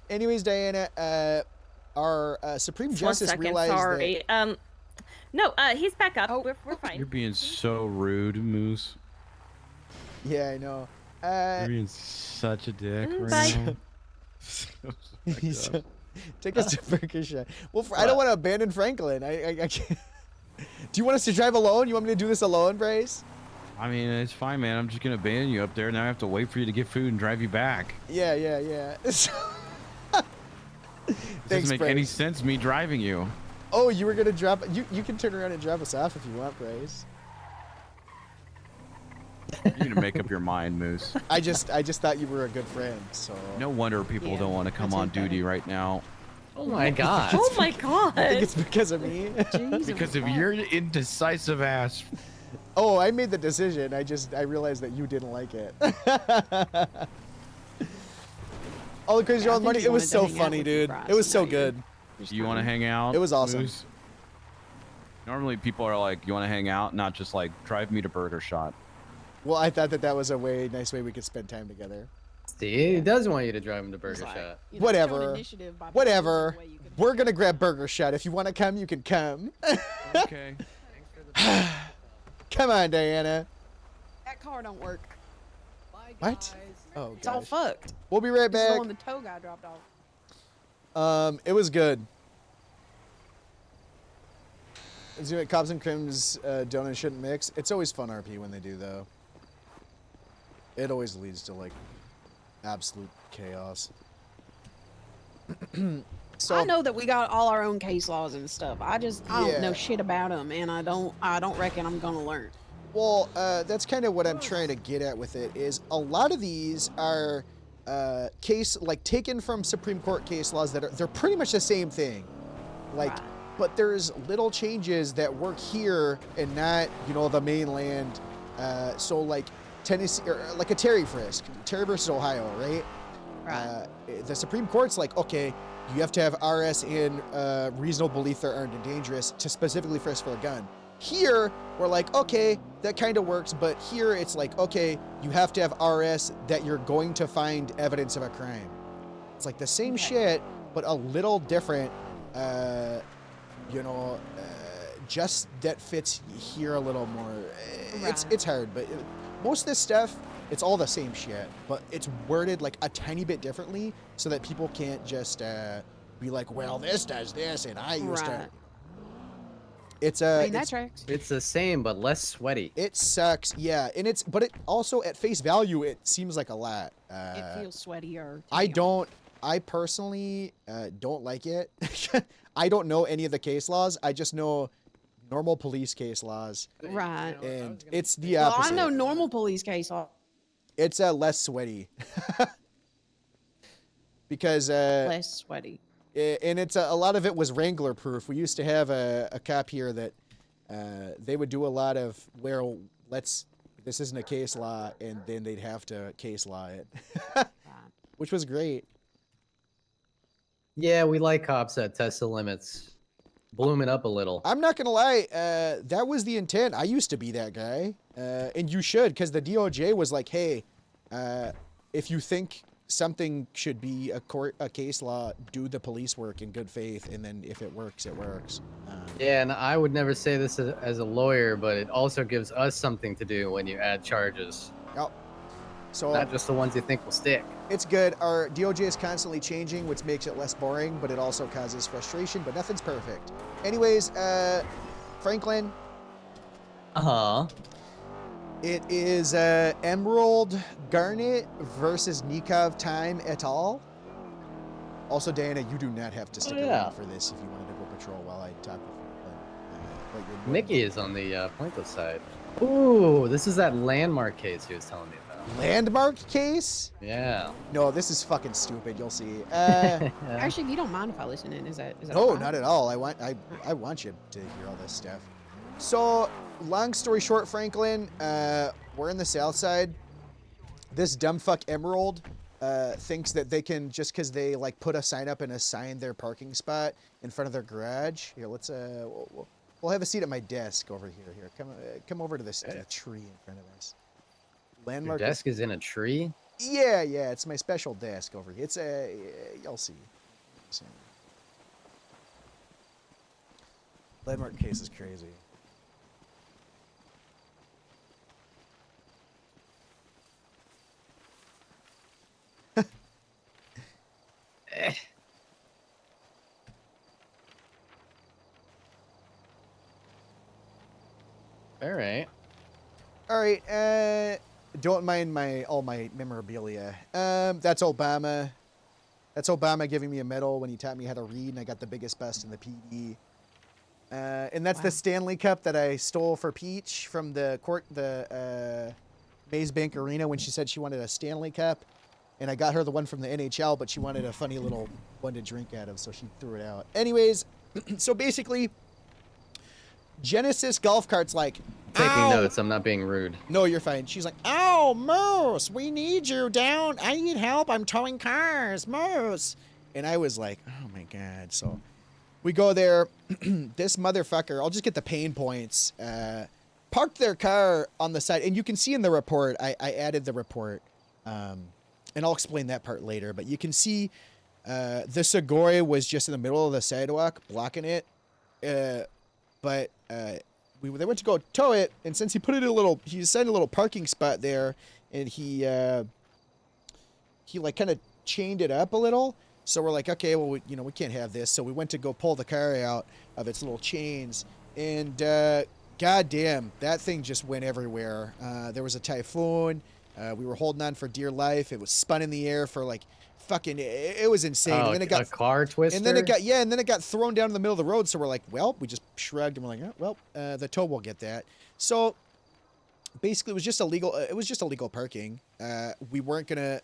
Anyways, Diana, our Supreme Just 1 Justice second, realized sorry. No, he's back up. Oh. We're fine. You're being so rude, Moose. that. Yeah, I know. You're being such a dick Bye. right now. He's- take us to Burger Shot. Well, I don't want to abandon Franklin. I can't. Do you want us to drive alone? You want me to do this alone, Bryce? I mean, it's fine, man. I'm just gonna abandon you up there. Now I have to wait for you to get food and drive you back. Yeah. It Thanks, doesn't make any Bryce. sense me driving you. Oh, you were gonna drop. You can turn around and drop us off if you want, Bryce. You're gonna make up your mind, Moose. I just thought you were a good friend, so. No wonder people Yeah, don't want to come that's on okay. duty right now Oh my god. Oh my god. I think it's because of me. Jeez, because oh of my your indecisive ass. Oh, I made the decision. I realized that you didn't like it. All the crazy Yeah, I old think money. you It was wanted to so hang out funny, with me, dude. Bryce, It was and so now you're good. just You want to kinda- hang out? It was awesome. Moose? Normally people are like, you want to hang out, not just like drive me to Burger Shot. Well, I thought that was a nice way we could spend time together. See, he does want you to drive him to It's Burger like, Shot. you know, Whatever. showing initiative by Whatever. proposing the way you can- We're gonna grab Burger Shot. If you want to come, you can come. Okay. Come on, Diana. That car don't work. What? Oh, It's all gosh. fucked. We'll be right This is the back. one the tow guy dropped off. It was good. Is it Cops and Crims don't and shouldn't mix? It's always fun RP when they do, though. It always leads to like absolute chaos. So I know that we got all our own case laws and stuff. I don't Yeah. know shit about them, and I don't reckon I'm gonna learn. well, that's kind of what I'm trying to get at with it. Is a lot of these are taken from Supreme Court case laws they're pretty much the same thing, like. Right. But there's little changes that work here and not, the mainland. So like Tennessee, or like a Terry frisk, Terry versus Ohio, right? Right. The Supreme Court's like, okay, you have to have RS in reasonable belief they're armed and dangerous to specifically frisk for a gun. Here, we're like, okay, that kind of works, but here it's like, okay, you have to have RS that you're going to find evidence of a crime. It's like the same Okay. shit, but a little different, just that fits here a little more. Right. It's hard, but most of this stuff, it's all the same shit, but it's worded like a tiny bit differently so that people can't just be like, well, this does this, and I used to. Right. It's I mean, that it's, tracks. It's the same, but less sweaty. it sucks, yeah, and but it also at face value it seems like a lot. It feels sweatier. I personally don't like it. I don't know any of the case laws. I just know normal police case laws, Right. and it's the Well, opposite. I know normal police case law. It's less sweaty because Less sweaty. and it's a lot of it was Wrangler proof. We used to have a cop here that they would do a lot of this isn't a case law, and then they'd have to case law it, Right. which was great. Yeah, we like cops that test the limits. Bloom it up a little. I'm not gonna lie, that was the intent. I used to be that guy, and you should, because the DOJ was like, hey, if you think something should be a case law, do the police work in good faith, and then if it works, it works. Yeah, and I would never say this as a lawyer, but it also gives us something to do when you add charges. Oh, so Not just the ones you think will stick. it's good. Our DOJ is constantly changing, which makes it less boring, but it also causes frustration, but nothing's perfect. Anyways, Franklin, Uh-huh. it is Emerald Garnet versus Nikov Time et al. Also, Diana, you do not have to stick yeah. around for this if you wanted to go patrol while I talk with Franklin. But you're more Mickey is on the plaintiff side. Ooh, this is that landmark case he was telling me about. Landmark case? Yeah. No, this is fucking stupid. You'll see. Actually, if you don't mind if I listen in, is that No, fine? not at all. I want you to hear all this stuff. So, long story short, Franklin, we're in the south side. This dumb fuck Emerald thinks that they can, just because they like put a sign up and assign their parking spot in front of their garage. Here, let's we'll have a seat at my desk over here. Here, come over to this tree in front of us. Your Landmark. desk is in a tree? Yeah, it's my special desk over here. It's you'll see. So, Landmark case is crazy. All right. All right, don't mind all my memorabilia. That's Obama. That's Obama giving me a medal when he taught me how to read, and I got the biggest bust in the PD. And that's the Wow. Stanley Cup that I stole for Peach from the Maze Bank Arena when she said she wanted a Stanley Cup. And I got her the one from the NHL, but she wanted a funny little one to drink out of, so she threw it out. Anyways, so basically, Genesis Golf Cart's like, Taking "Ow!" notes. I'm not being rude. No, you're fine. She's like, "Oh, Moose, we need you down. I need help. I'm towing cars, Moose." And I was like, "Oh my god!" So we go there. This motherfucker. I'll just get the pain points. Parked their car on the side, and you can see in the report. I added the report, and I'll explain that part later. But you can see the Segoy was just in the middle of the sidewalk, blocking it. But they went to go tow it, and since he put it in he assigned a little parking spot there, and he like kind of chained it up a little. So we're like, okay, well, we can't have this. So we went to go pull the car out of its little chains, and goddamn, that thing just went everywhere. There was a typhoon. We were holding on for dear life. It was spun in the air for like fucking. It was insane. Oh, and then it got a car twister? and then it got thrown down in the middle of the road. So we're like, well, we just shrugged and we're like, oh, well, the tow will get that. So basically, it was just illegal. It was just illegal parking. We weren't gonna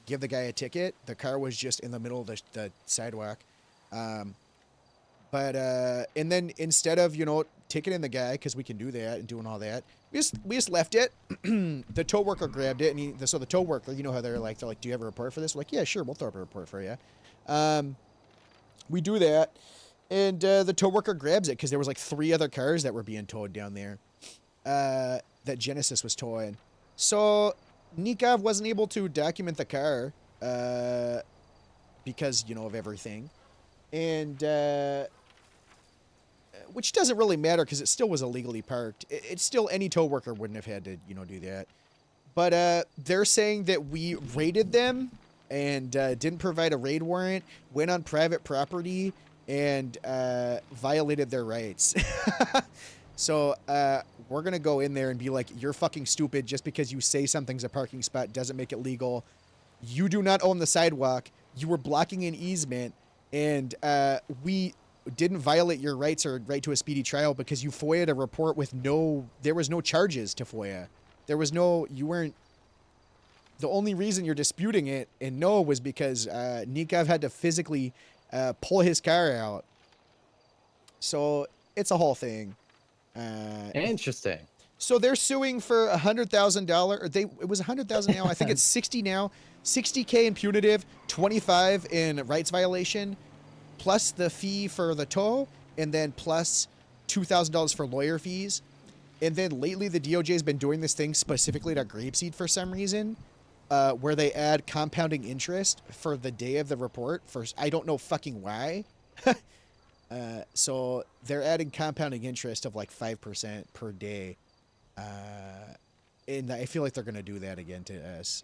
give the guy a ticket. The car was just in the middle of the sidewalk. And then instead of ticketing the guy because we can do that and doing all that. We just left it. The tow worker grabbed it, and so the tow worker, you know how they're like, do you have a report for this? We're like, yeah, sure, we'll throw up a report for you. We do that, and the tow worker grabs it because there was like 3 other cars that were being towed down there that Genesis was towing. So Nikov wasn't able to document the car because, you know, of everything. And which doesn't really matter because it still was illegally parked. It's still, any tow worker wouldn't have had to, you know, do that. But they're saying that we raided them and didn't provide a raid warrant, went on private property, and violated their rights. So we're going to go in there and be like, you're fucking stupid. Just because you say something's a parking spot doesn't make it legal. You do not own the sidewalk. You were blocking an easement. And we didn't violate your rights or right to a speedy trial because you FOIA'd a report with there was no charges to FOIA. There was you weren't, the only reason you're disputing it and was because Nikov had to physically pull his car out. So it's a whole thing. Interesting. So they're suing for $100,000, or it was $100,000 now. I think it's 60 now. 60K in punitive, 25 in rights violation, plus the fee for the tow, and then plus $2,000 for lawyer fees. And then lately the DOJ has been doing this thing specifically to Grapeseed for some reason, where they add compounding interest for the day of the report. I don't know fucking why. So they're adding compounding interest of like 5% per day. And I feel like they're going to do that again to us.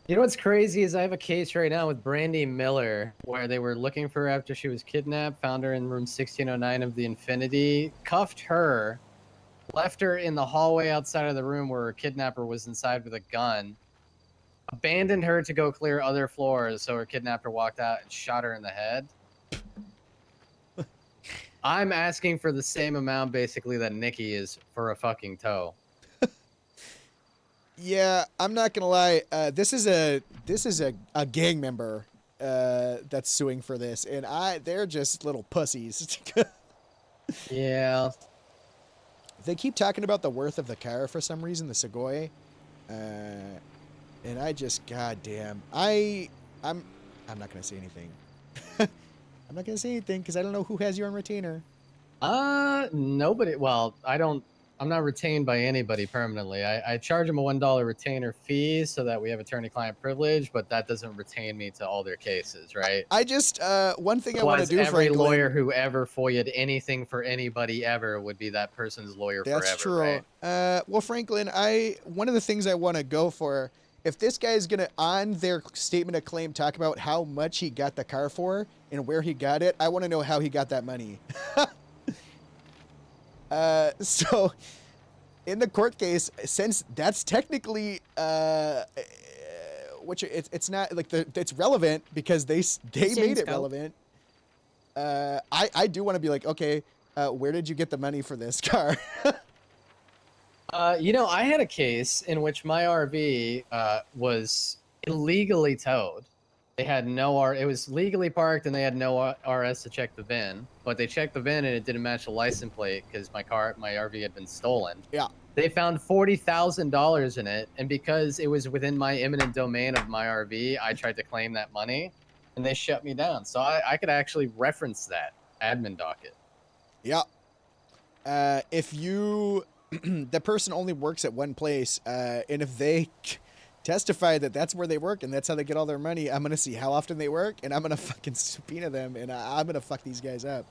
You know what's crazy is I have a case right now with Brandy Miller where they were looking for her after she was kidnapped, found her in room 1609 of the Infinity, cuffed her, left her in the hallway outside of the room where her kidnapper was inside with a gun, abandoned her to go clear other floors so her kidnapper walked out and shot her in the head. I'm asking for the same amount basically that Nikki is for a fucking tow. Yeah, I'm not gonna lie. This is a gang member that's suing for this, and they're just little pussies. Yeah. They keep talking about the worth of the car for some reason, the Segoy, and I just, goddamn, I'm not gonna say anything. I'm not gonna say anything because I don't know who has you on retainer. Nobody. Well, I'm not retained by anybody permanently. I charge them a $1 retainer fee so that we have attorney-client privilege, but that doesn't retain me to all their cases, right? I just, one thing I want to do, every Franklin, lawyer who ever FOIA'd anything for anybody ever would be that person's lawyer forever. That's true. Right? Well, Franklin, one of the things I want to go for, if this guy is gonna, on their statement of claim, talk about how much he got the car for and where he got it, I want to know how he got that money. So in the court case, since that's technically which it's not like it's relevant because they made it relevant. I do want to be like, okay, where did you get the money for this car? You know, I had a case in which my RV was illegally towed. They had it was legally parked and they had no RS to check the VIN, but they checked the VIN and it didn't match the license plate because my RV had been stolen. Yeah. They found $40,000 in it, and because it was within my eminent domain of my RV, I tried to claim that money, and they shut me down. So I could actually reference that admin docket. Yeah. If you, the person only works at one place, and if they testify that that's where they work and that's how they get all their money, I'm gonna see how often they work, and I'm gonna fucking subpoena them, and I'm gonna fuck these guys up.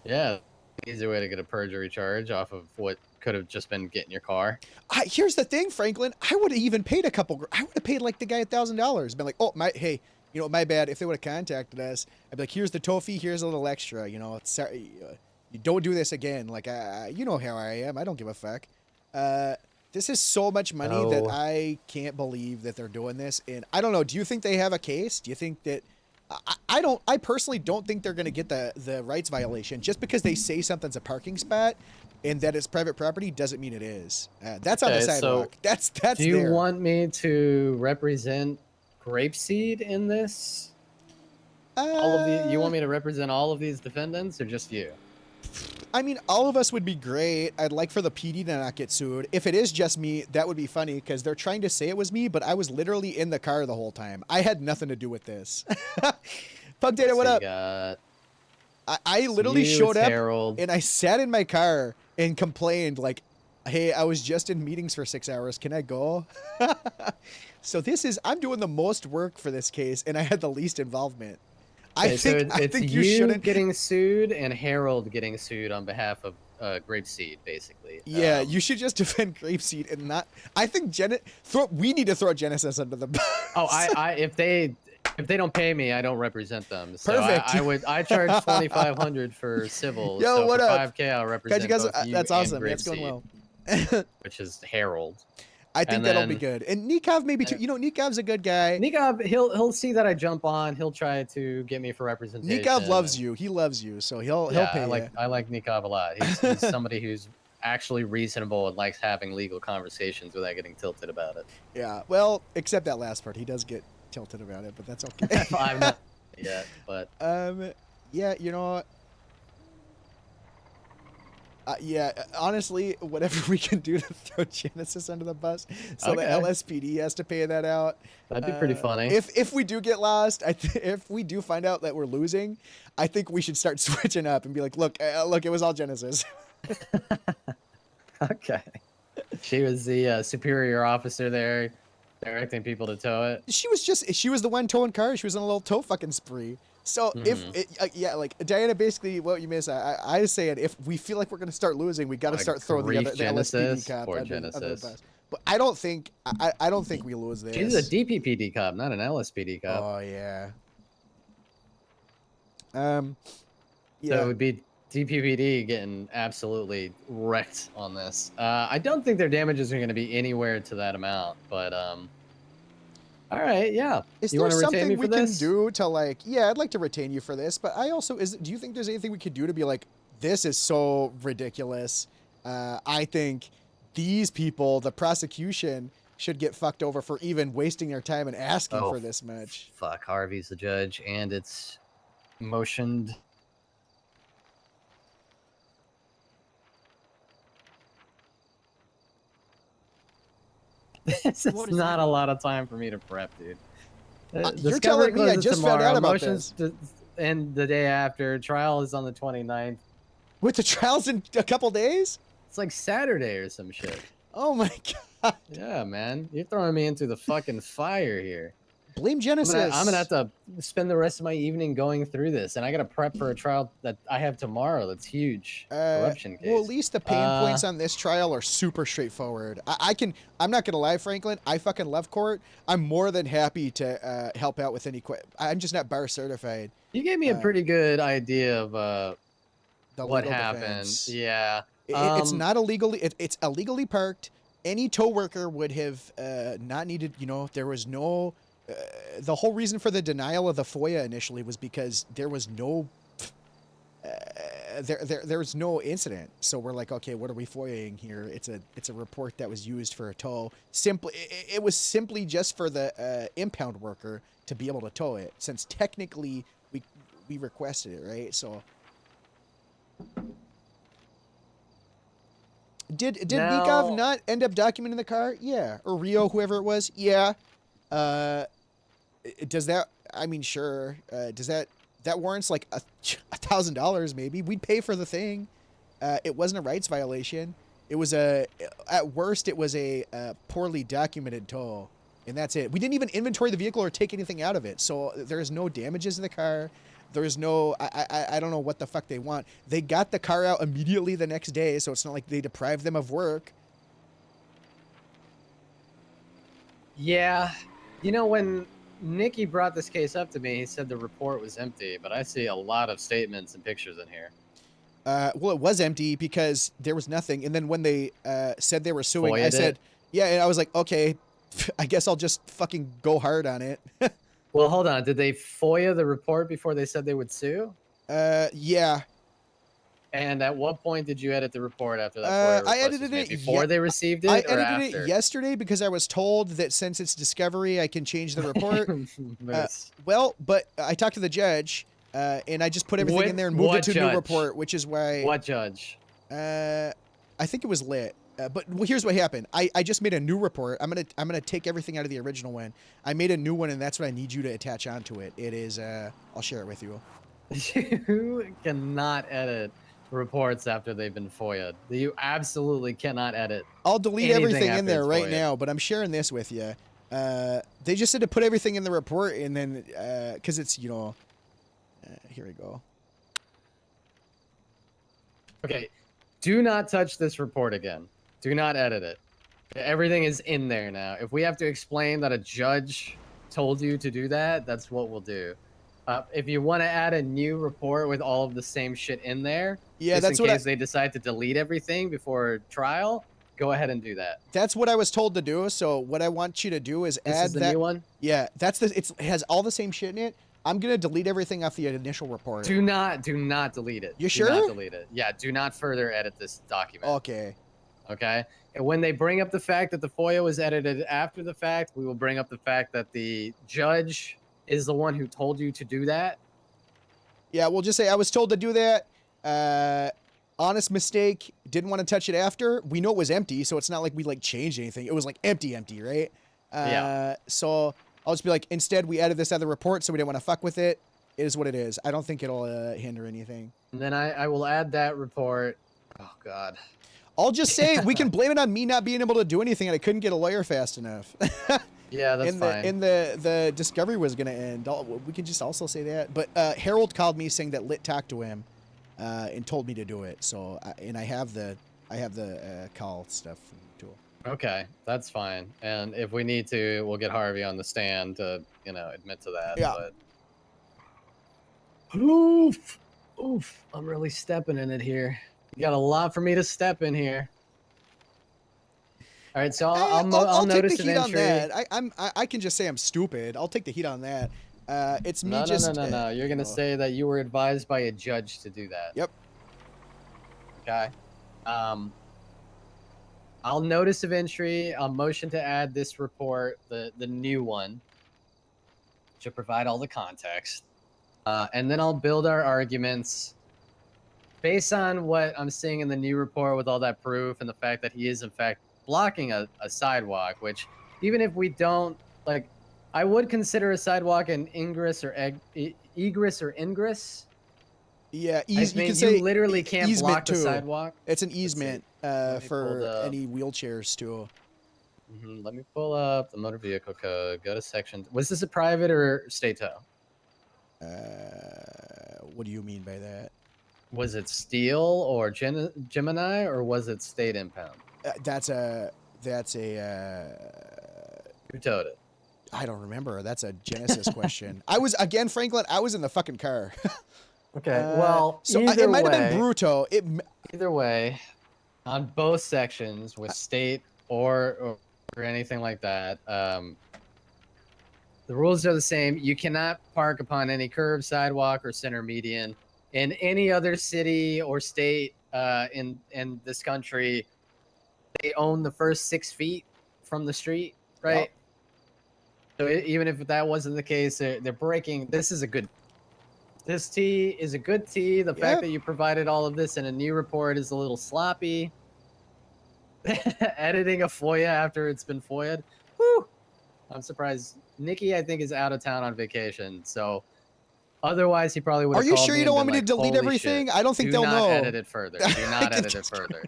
Yeah, easy way to get a perjury charge off of what could have just been getting your car. Here's the thing, Franklin. I would have even paid I would have paid like the guy $1,000. Been like, oh hey, you know, my bad. If they would have contacted us, I'd be like, here's the tow fee. Here's a little extra. You know, sorry, you don't do this again. Like, you know how I am. I don't give a fuck. This is so much money that I can't believe that they're doing this. And I don't know. Do you think they have a case? Do you think that? I personally don't think they're going to get the rights violation. Just because they say something's a parking spot and that it's private property doesn't mean it is. That's on the sidewalk. So that's do you there. want me to represent Grapeseed in this? All of the you want me to represent all of these defendants or just you? I mean, all of us would be great. I'd like for the PD to not get sued. If it is just me, that would be funny because they're trying to say it was me, but I was literally in the car the whole time. I had nothing to do with this. Pug Data, what So you up? got I literally you, showed up Harold. and I sat in my car and complained like, hey, I was just in meetings for 6 hours. Can I go? So I'm doing the most work for this case and I had the least involvement. Okay, so I it's think you shouldn't. getting sued and Harold getting sued on behalf of Grapeseed, basically. Yeah, you should just defend Grapeseed and not. I think we need to throw Genesis under the bus. Oh, I if they don't pay me, I don't represent them. So Perfect. I charge $2,500 for civil. Yo, so what for up? 5K, I'll represent Guys, both you that's and awesome. That's going Grapeseed, well. which is Harold. I think And that'll be then- good. And Nikov maybe too. You know, Nikov's a good guy. Nikov, he'll see that I jump on. He'll try to get me for representation. Nikov loves and- you. He loves you, so he'll Yeah, pay you. I like Nikov a lot. He's somebody who's actually reasonable and likes having legal conversations without getting tilted about it. Yeah. Well, except that last part, he does get tilted about it, but that's okay. I'm not yet, but yeah, you know. Yeah, honestly, whatever we can do to throw Genesis under the bus, so the Okay. LSPD has to pay that out. that'd be pretty funny. If we do get lost, if we do find out that we're losing, I think we should start switching up and be like, look, it was all Genesis. Okay. She was the superior officer there, directing people to tow it. She was the one towing cars. She was on a little tow fucking spree. So yeah, like Diana, basically what you miss, I was saying, if we feel like we're gonna start losing, we got to Like start throwing the Genesis, LSPD cop poor under the Genesis. bus. But I don't think we lose this. She's a DPPD cop, not an LSPD cop. Oh yeah. So Yeah. it would be DPPD getting absolutely wrecked on this. I don't think their damages are going to be anywhere to that amount, but all right, yeah. Is You there wanna retain me something for we can this? do to like? Yeah, I'd like to retain you for this, but I also do you think there's anything we could do to be like, this is so ridiculous? I think these people, the prosecution, should get fucked over for even wasting their time and asking Oh, for this much. Fuck, Harvey's the judge, and it's motioned. This is What is not that? a lot of time for me to prep, dude. You're telling me I just found out about Motions and the day after. Trial is on the 29th. With the trials in a couple days? It's like Saturday or some shit. Oh my god! Yeah, man. You're throwing me into the fucking fire here. Blame Genesis. I'm gonna have to spend the rest of my evening going through this, and I gotta prep for a trial that I have tomorrow. That's huge. Corruption case. Well, at least the pain points on this trial are super straightforward. I'm not gonna lie, Franklin. I fucking love court. I'm more than happy to help out with any. I'm just not bar certified. You gave me a pretty good idea of The what legal happened. defense. Yeah. It's not illegally. It's illegally parked. Any tow worker would have not needed. You know, there was no. The whole reason for the denial of the FOIA initially was because there was no. There was no incident, so we're like, okay, what are we FOIAing here? It's a report that was used for a tow. It was simply just for the impound worker to be able to tow it, since technically we requested it, right? So. Did Nikov not end up documenting the car? Yeah. Or Rio, whoever it was? Yeah. Does that, I mean, sure. Does that warrants like $1,000 maybe? We'd pay for the thing. It wasn't a rights violation. It was at worst, it was a poorly documented tow. And that's it. We didn't even inventory the vehicle or take anything out of it. So there's no damages in the car. There's no, I don't know what the fuck they want. They got the car out immediately the next day, so it's not like they deprived them of work. Yeah. You know, when Nikki brought this case up to me, he said the report was empty, but I see a lot of statements and pictures in here. Well, it was empty because there was nothing. And then when they said they were suing, I FOIA'd said, it? yeah, and I was like, okay, I guess I'll just fucking go hard on it. Well, hold on. Did they FOIA the report before they said they would sue? Yeah. And at what point did you edit the report after that? I FOIA request was edited made? it Before they received it, I or edited after? it yesterday because I was told that since it's discovery, I can change the report. Moose. Well, but I talked to the judge, and I just put everything in there and moved it What to a new judge? report, which is why What judge? I think it was lit. But well, here's what happened. I just made a new report. I'm gonna take everything out of the original one. I made a new one, and that's what I need you to attach onto it. It is I'll share it with you. You cannot edit reports after they've been FOIA'd. You absolutely cannot edit. I'll delete anything everything in after there it's right FOIA'd. now, but I'm sharing this with you. They just said to put everything in the report, and then because it's here we go. Okay, do not touch this report again. Do not edit it. Everything is in there now. If we have to explain that a judge told you to do that, that's what we'll do. If you want to add a new report with all of the same shit in there, Yeah, just that's in what case they decide to delete everything before trial, go ahead and do that. That's what I was told to do. So what I want you to do is This add is the that. new one. Yeah, it has all the same shit in it. I'm gonna delete everything off the initial report. Do not delete it. You Do not sure? delete it. Yeah, do not further edit this document. Okay. Okay. And when they bring up the fact that the FOIA was edited after the fact, we will bring up the fact that the judge is the one who told you to do that. Yeah, we'll just say I was told to do that. Honest mistake. Didn't want to touch it after. We know it was empty, so it's not like we like changed anything. It was like empty, right? Yeah. So I'll just be like, instead we added this other report, so we didn't want to fuck with it. It is what it is. I don't think it'll hinder anything. And then I will add that report. Oh God. I'll just say we can blame it on me not being able to do anything, and I couldn't get a lawyer fast enough. Yeah, that's fine. And the discovery was gonna end. We can just also say that. But Harold called me saying that Lit talked to him, and told me to do it. So I have the call stuff too. Okay, that's fine. And if we need to, we'll get Harvey on the stand to admit to that. Yeah. But... Oof. I'm really stepping in it here. You got a lot for me to step in here. All right, so I'll take notice the an heat on entry. that. I can just say I'm stupid. I'll take the heat on that. It's me No. just. You're gonna say that you were advised by a judge to do that. Yep. Okay. I'll notice of entry. I'll motion to add this report, the new one, to provide all the context, and then I'll build our arguments based on what I'm seeing in the new report with all that proof and the fact that he is in fact blocking a sidewalk. Which, even if we don't like, I would consider a sidewalk an ingress or egress or ingress. Yeah, You can say literally can't easement block the too. sidewalk. It's an easement me pull for the- any wheelchairs too. Let me pull up the motor vehicle code. Go to section. Was this a private or state tow? What do you mean by that? Was it steel or Gemini, or was it state impound? That's a Who towed it? I don't remember. That's a Genesis question. Franklin. I was in the fucking car. Okay. Well, so either it might way, have been Bruto. Either way, on both sections with state or anything like that, the rules are the same. You cannot park upon any curb, sidewalk, or center median in any other city or state in this country. They own the first 6 feet from the street, right? Yep. So even if that wasn't the case, they're breaking. This T is a good T. The fact that you provided all of this in a new report is a little sloppy. Editing a FOIA after it's been FOIA'd. Whew. I'm surprised. Nikki, I think, is out of town on vacation. So otherwise, he probably would have Are you called sure me you and don't want been me to like, delete "Holy everything? shit, I don't think do they'll not know." edit it further. Do not edit it further.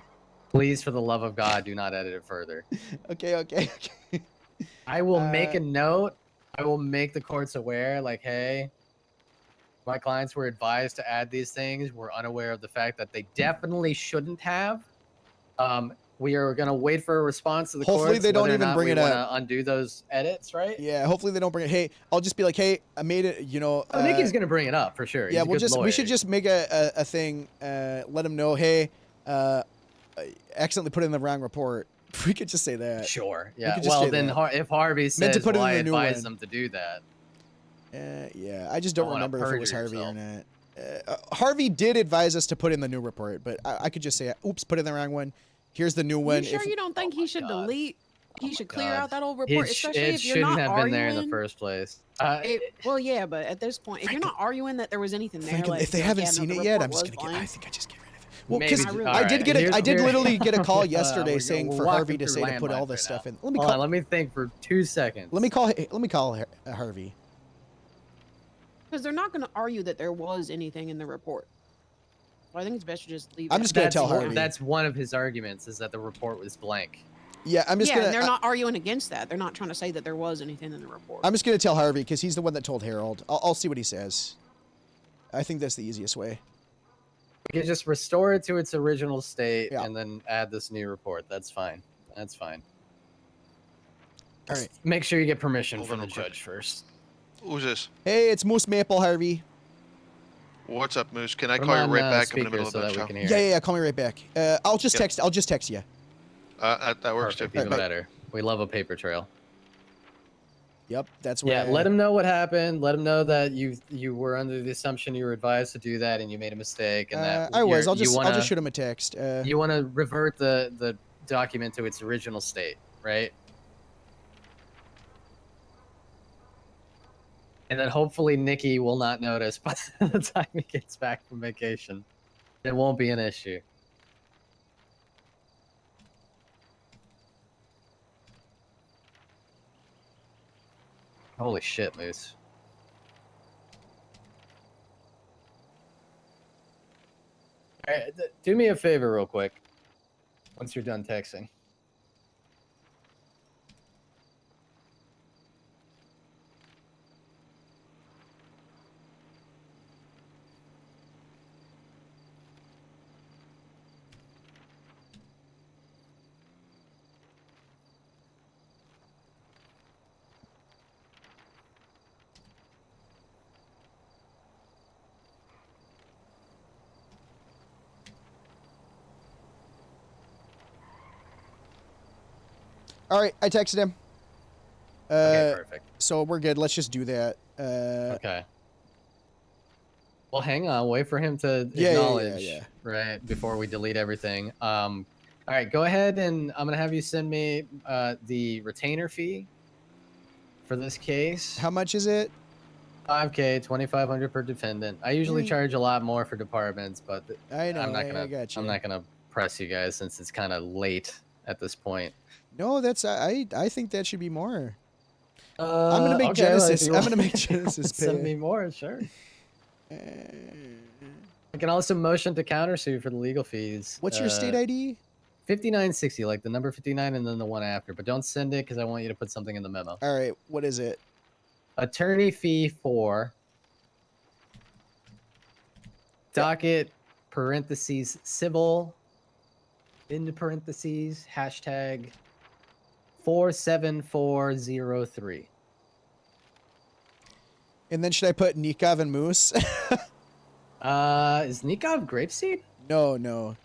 Please, for the love of God, do not edit it further. Okay. I will make a note. I will make the courts aware, like, hey, my clients were advised to add these things. We're unaware of the fact that they definitely shouldn't have. We are going to wait for a response to the Hopefully courts, they don't whether or even not bring we it wanna up. undo those edits, right? Yeah, hopefully they don't bring it. Hey, I'll just be like, hey, I made it. Oh, Nikki's going to bring it up for sure. Yeah, He's a good we lawyer. should just make a thing. Let them know, hey, I accidentally put in the wrong report. We could just say that. Sure. Yeah. could just Well, say then that. If Harvey Meant says, to put it well, in I the new advise one. them to do that. Yeah, I just don't Don't wanna remember if it was perjure Harvey or yourself. not. Harvey did advise us to put in the new report, but I could just say, oops, put in the wrong one. Here's the new one. You sure If- you don't think Oh my he should God. delete? He my should clear God. out that old It, report, sh- especially it if you're shouldn't not have arguing. been there in the first place. Well, yeah, but at this point, if you're not arguing that there was anything there, Franken, like, if they like, haven't yeah, no, seen the it yet, report I'm just was gonna get. blank. I think I just get rid of it. Well, Maybe because I really- I did alright, get a, I did here- literally get a call yesterday We're saying for walking Harvey to through say to put all landmines this right stuff now. in. Let me Hold call. on, let me think for 2 seconds. Let me call Harvey. Because they're not going to argue that there was anything in the report. So I think it's best to just leave. I'm it just at gonna that. tell one- Harvey. That's one of his arguments is that the report was blank. Yeah, I'm just Yeah, gonna. and they're not arguing against that. They're not trying to say that there was anything in the report. I'm just gonna tell Harvey because he's the one that told Harold. I'll see what he says. I think that's the easiest way. We can just restore it to its original state Yeah. and then add this new report. That's fine. That's fine. All right. Just make sure you get permission Hold from on the real quick. judge first. Who's this? Hey, it's Moose Maple, Harvey. What's up, Moose? Can I Put 'em call you on, right back? I'm in speaker the middle of so a that we show. can hear Yeah, it. yeah, yeah. Call me right back. I'll just Yep. text. I'll just text you. That works Perfect, too. even Alright, bye. better. We love a paper trail. Yep, that's what. Yeah, let him know what happened. Let him know that you were under the assumption you were advised to do that and you made a mistake and that I was. you're- I'll just shoot him a text. you want to revert the document to its original state, right? And then hopefully Nikki will not notice by the time he gets back from vacation. It won't be an issue. Holy shit, Moose. All right, do me a favor real quick. Once you're done texting. All right, I texted him. Okay, perfect. So we're good. Let's just do that. Okay. Well, hang on. Wait for him to Yeah, acknowledge, yeah. right, before we delete everything. All right, go ahead and I'm gonna have you send me the retainer fee for this case. How much is it? 5K, 2,500 per defendant. I usually Mm. charge a lot more for departments, but I know. I'm not I gonna. got you. I'm not gonna press you guys since it's kind of late at this point. No, that's I think that should be more. I'm I'm gonna make Genesis. I'm gonna make Genesis Send pay. me more, sure. Uh, I can also motion to countersue for the legal fees. What's your state ID? 5960, like the number 59 and then the one after. But don't send it because I want you to put something in the memo. All right, what is it? Attorney fee for docket parentheses civil into parentheses hashtag 47403. And then should I put Nikov and Moose? Is Nikov grapeseed? No, no.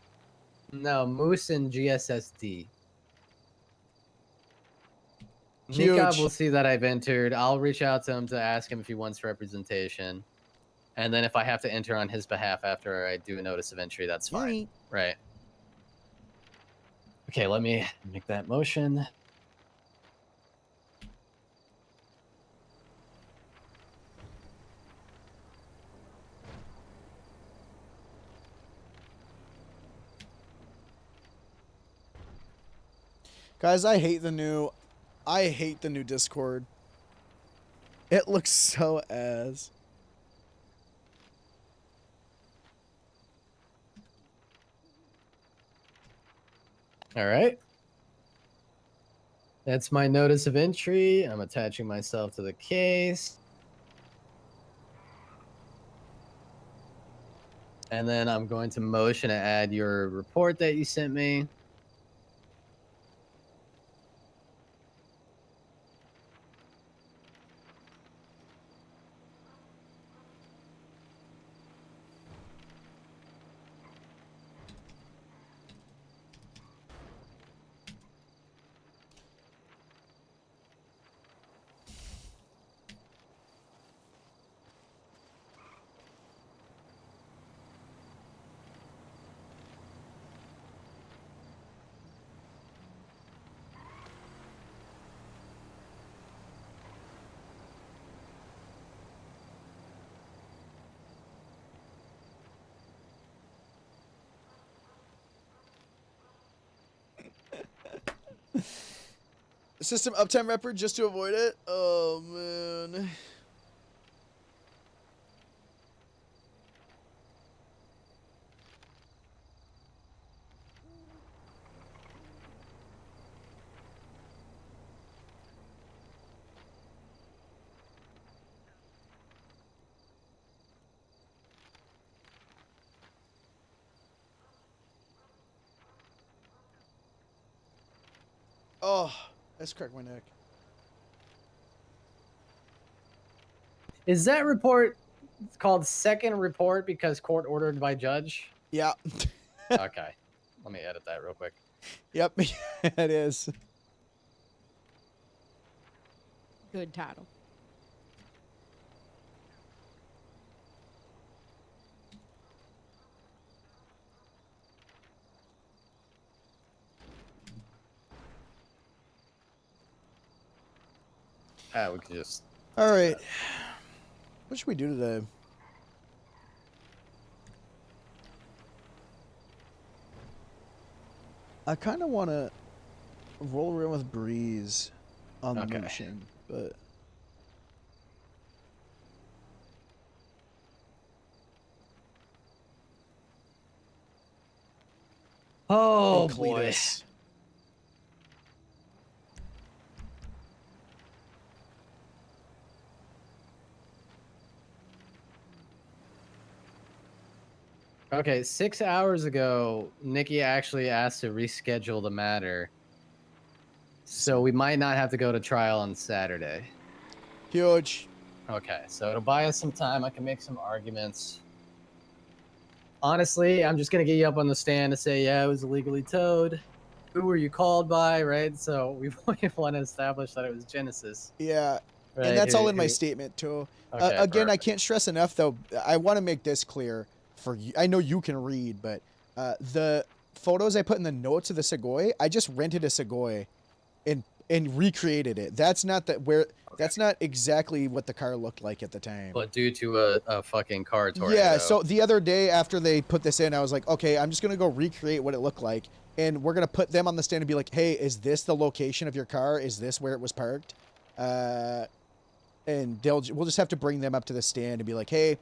No, Moose and GSSD. Huge. Nikov will see that I've entered. I'll reach out to him to ask him if he wants representation. And then if I have to enter on his behalf after I do a notice of entry, that's fine. Right. Okay, let me make that motion. Guys, I hate the new Discord. It looks so ass. All right. That's my notice of entry. I'm attaching myself to the case. And then I'm going to motion to add your report that you sent me. System uptime report just to avoid it. Oh man. Oh, that's cracked my neck. Is that report called second report because court ordered by judge? Yeah. Okay. Let me edit that real quick. Yep, it is. Good title. We could just. All right. What should we do today? I kind of want to roll around with Breeze on the Okay. mission, but Oh and boy. Cletus. Okay, 6 hours ago, Nikki actually asked to reschedule the matter. So we might not have to go to trial on Saturday. Huge. Okay, so it'll buy us some time. I can make some arguments. Honestly, I'm just going to get you up on the stand to say, yeah, it was illegally towed. Who were you called by, right? So we want to establish that it was Genesis. Yeah, Right, and that's all in my here. statement too. Okay, Again, I perfect. can't stress enough though. I want to make this clear for you. I know you can read, but the photos I put in the notes of the Segoy, I just rented a Segoy, and recreated it. That's not That's not exactly what the car looked like at the time. But due to a fucking car tornado. Yeah, so the other day after they put this in, I was like, okay, I'm just going to go recreate what it looked like. And we're going to put them on the stand and be like, hey, is this the location of your car? Is this where it was parked? And we'll just have to bring them up to the stand and be like, hey,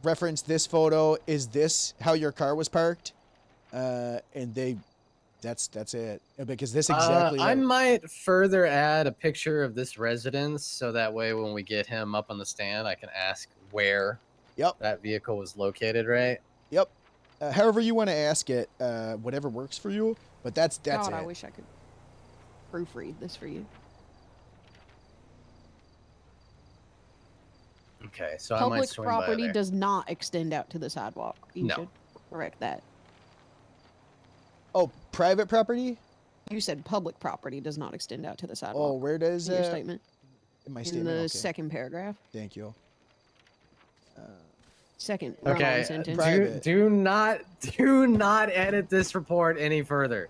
reference this photo. Is this how your car was parked? And that's it. Because this exactly. I might further add a picture of this residence so that way when we get him up on the stand, I can ask where that vehicle was located, right? Yep. However you want to ask it, whatever works for you. But that's God, it. I wish I could proofread this for you. Okay, so I might Public swing by property there. does not extend out to the sidewalk. You No. should correct that. Oh, private property? You said public property does not extend out to the Oh, sidewalk. where does in your statement? in my In statement? the Okay. second paragraph. Thank you. Second Okay, run-on sentence. Private. do not edit this report any further.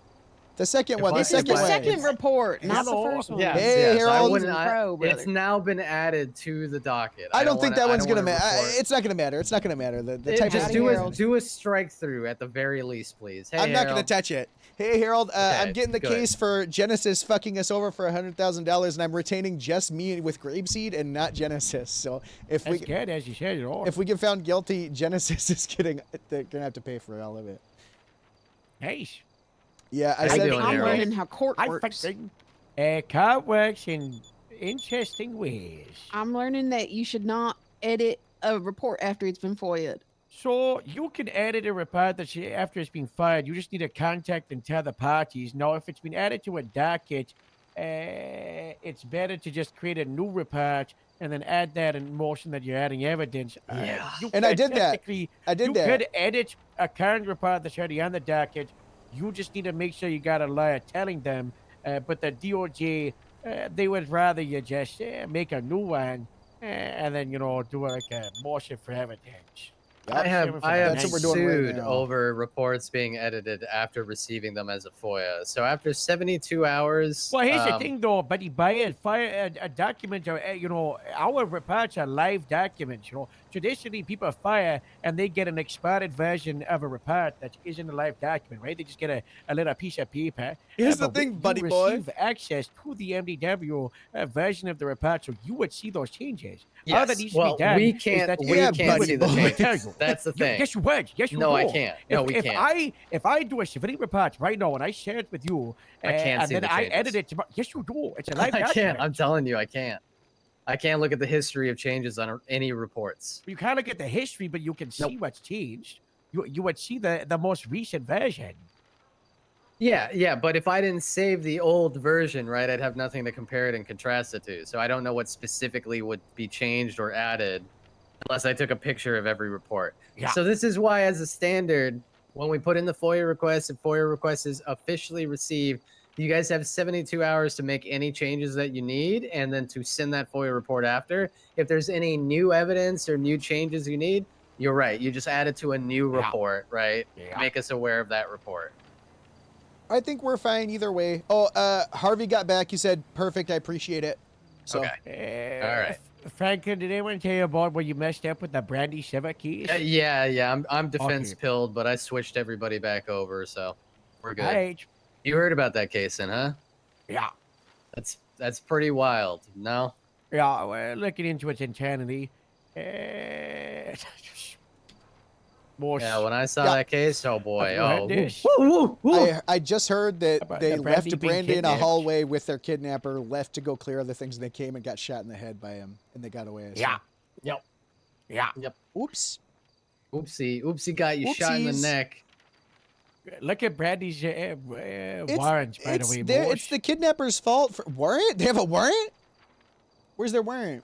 The second one. The This is second the one. second report, not the Hello. first one. Yes, Hey, yes, I Harold. wouldn't. Pro, brother. It's now been added to the docket. I don't think that one's gonna matter. matter. It's not gonna matter. It's not gonna matter. The type Just of. Howdy, do Harold. do a strike through at the very least, please. Hey, I'm not gonna Harold. touch it. Hey Harold, I'm Okay, getting the good. case for Genesis fucking us over for $100,000, and I'm retaining just me with Grapeseed and not Genesis. So if That's we good, as you said. if we get found guilty, Genesis is they're gonna have to pay for all of it. Nice. Yeah, I How you said. doing, I'm Harold? learning how court I works. think car works in interesting ways. I'm learning that you should not edit a report after it's been FOIA'd. So you can edit a report after it's been fired. You just need to contact and tell the parties. Now, if it's been added to a docket, it's better to just create a new report and then add that in motion that you're adding evidence. Yeah. You And I could did that. technically- I did you that. could edit a current report that's already on the docket. You just need to make sure you got a lawyer telling them. But the DOJ, they would rather you just make a new one and then, do like a motion for evidence. I have That's what we're doing right sued now. over reports being edited after receiving them as a FOIA. So after 72 hours, Well, here's the thing, though, buddy. By a document, our reports are live documents. traditionally people fire and they get an expired version of a report that isn't a live document, right? They just get a little piece of paper. Here's the But when thing, you buddy boy. receive access to the MDW version of the report, so you would see those changes. All Yes. that needs Well, to be done we is can't. that We Yeah, can't buddy see the boy. would tell changes. you. That's the thing. Yes, you would. Yes, you No, would. I can't. No, we can't. If I do a civilian report right now and I share it with you, I can't and see then the I changes. edit it tomorrow. Yes, you do. It's a live I document. can't. I'm telling you, I can't. I can't look at the history of changes on any reports. You can't look at the history, but you can see what's changed. You would see the most recent version. Yeah, but if I didn't save the old version, right, I'd have nothing to compare it and contrast it to. So I don't know what specifically would be changed or added unless I took a picture of every report. Yeah. So this is why, as a standard, when we put in the FOIA request, if FOIA request is officially received, you guys have 72 hours to make any changes that you need and then to send that FOIA report after. If there's any new evidence or new changes you need, you're right. You just add it to a new report, right? Yeah. Make us aware of that report. I think we're fine either way. Oh, Harvey got back. You said perfect. I appreciate it. So, Okay. All right. Franklin, did anyone tell you about where you messed up with the Brandy Shiver keys? Yeah. I'm defense Okay. pilled, but I switched everybody back over, so we're good. Right. You heard about that case, then, huh? Yeah. That's pretty wild. No. Yeah, we're looking into it internally. More Yeah. When I saw Yeah. that case, oh boy. I've heard Oh. this. I just heard that About they the left Brandy being Brandy in a kidnapped. hallway with their kidnapper, left to go clear other things, and they came and got shot in the head by him, and they got away. So. Yeah. Yep. Yeah. Oops. Oopsie got you shot in the Oopsies. neck. Look at Brandy's warrants, by the way. It's the kidnapper's fault for warrant. They have a warrant. Where's their warrant?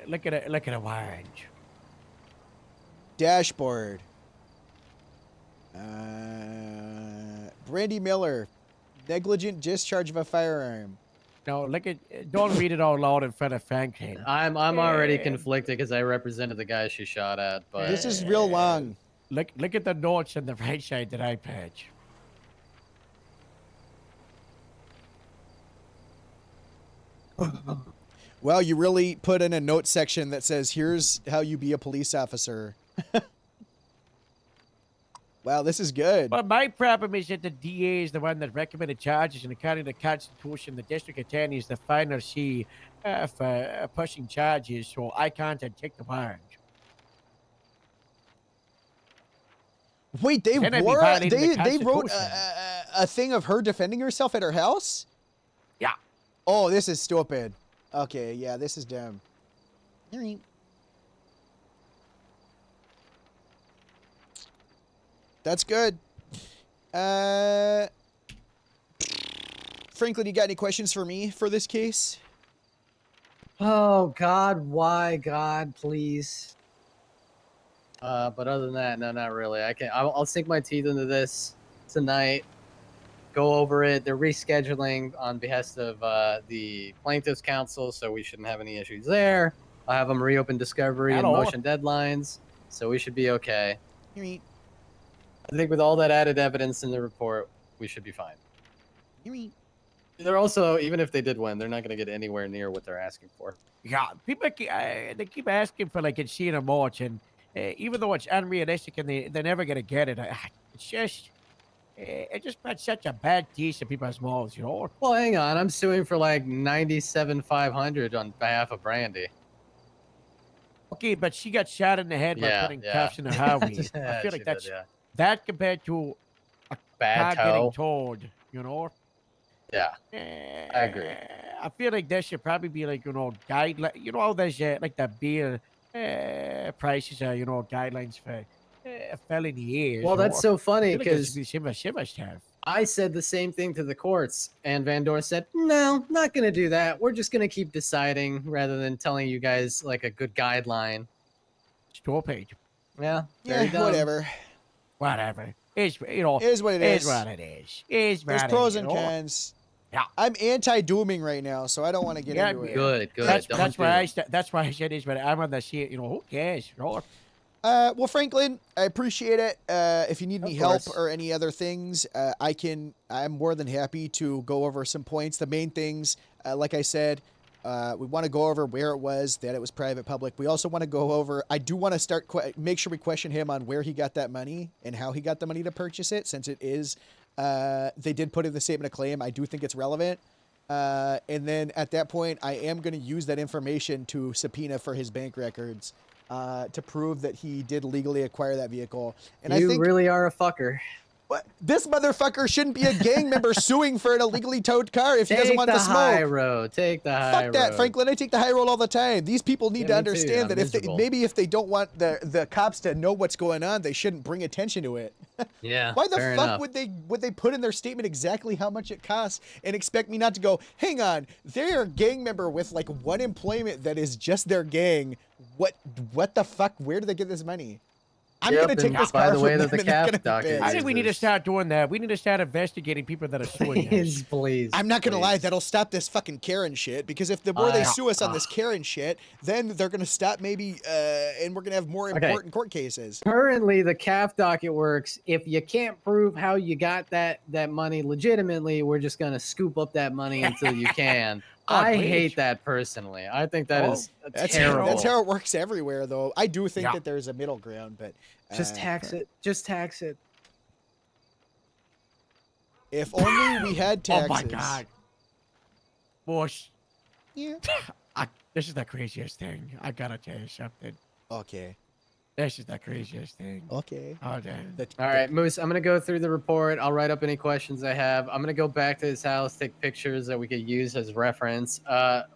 Look at it. Look at a warrant. Dashboard. Brandy Miller, negligent discharge of a firearm. No, look at. Don't read it out loud in front of Franklin. I'm already conflicted because I represented the guy she shot at, but This is real long. Look at the notes on the right side that I patch. Well, you really put in a note section that says, "Here's how you be a police officer." Wow, this is good. But my problem is that the DA is the one that recommended charges, and according to the Constitution, the district attorney is the final C for pushing charges, so I can't take the warrant. Wait, they Then I'd be wore violating the they wrote Constitution. a thing of her defending herself at her house? Yeah. Oh, this is stupid. Okay, yeah, this is dumb. Alright. That's good. Franklin, you got any questions for me for this case? oh God, why God, please. But other than that, no, not really. I'll sink my teeth into this tonight. Go over it. They're rescheduling on behest of the plaintiffs' counsel, so we shouldn't have any issues there. I'll have them reopen discovery and Hello. motion deadlines, so we should be okay. Alright. I think with all that added evidence in the report, we should be fine. Alright. They're also, even if they did win, they're not going to get anywhere near what they're asking for. Yeah, people they keep asking for like Encina March, and even though it's unrealistic and they're never gonna get it, it's just it just puts such a bad taste in people's mouths, you know. Well, hang on. I'm suing for like 97,500 on behalf of Brandy. Okay, but she got shot in the head by Yeah, putting yeah. cuffs in her highway. I Yeah, feel she like that's did, yeah. that compared to Bad car getting toe. towed, you know. Yeah. I agree. I feel like there should probably be like guideline. You know how there's like the beer prices are guidelines for felony is. Well, that's so funny because because similar stuff. I said the same thing to the courts, and Van Dor said, "No, not going to do that. We're just going to keep deciding rather than telling you guys like a good guideline." Stupid. Yeah. Yeah, very dumb. whatever. Whatever. It's It is what it It's is. what it is. It's There's what pros it and is. cons. Yeah. I'm anti-dooming right now, so I don't want to get Yeah, into it. Good. That's Don't do why it. that's why I said this, but I'm on the shit. Who cares? Well, Franklin, I appreciate it. If you need any Of help course. or any other things, I'm more than happy to go over some points. The main things, like I said, We want to go over where it was, that it was private, public. We also want to go over. I do want to make sure we question him on where he got that money and how he got the money to purchase it, since it is. They did put in the statement of claim. I do think it's relevant. And then at that point, I am going to use that information to subpoena for his bank records to prove that he did legally acquire that vehicle. And You I think really are a fucker. what? This motherfucker shouldn't be a gang member suing for an illegally towed car if he doesn't want the the smoke. high road. Take the high road. Fuck that, Franklin. I take the high road all the time. These people need to me too, understand I'm that if they, miserable. maybe if they don't want the cops to know what's going on, they shouldn't bring attention to it. Yeah. Why the fair fuck enough. would they put in their statement exactly how much it costs and expect me not to go, hang on, they're a gang member with like one employment that is just their gang. What the fuck? Where do they get this money? I'm Yep, gonna take and this by car the way from that them the and they're cap gonna be docket pissed. I think we need to start doing that. We need to start investigating people that are suing Please, us. please. I'm not gonna please. lie, that'll stop this fucking Karen shit. Because if the more they I- sue us on this Karen shit, then they're gonna stop maybe, and we're gonna have more Okay. important court cases. Currently, the CAF docket works. If you can't prove how you got that money legitimately, we're just gonna scoop up that money until you can. Oh, I great. hate that personally. I think that Oh, is That's terrible. that's how it works everywhere, though. I do think Yeah. that there's a middle ground, but Just tax it. Just tax it. if only we had Oh taxes. my god. Boss, Yeah. this is the craziest thing. I gotta tell you something. Okay. This is the craziest thing. Okay. Oh, damn. All right, Moose, I'm going to go through the report. I'll write up any questions I have. I'm going to go back to his house, take pictures that we could use as reference.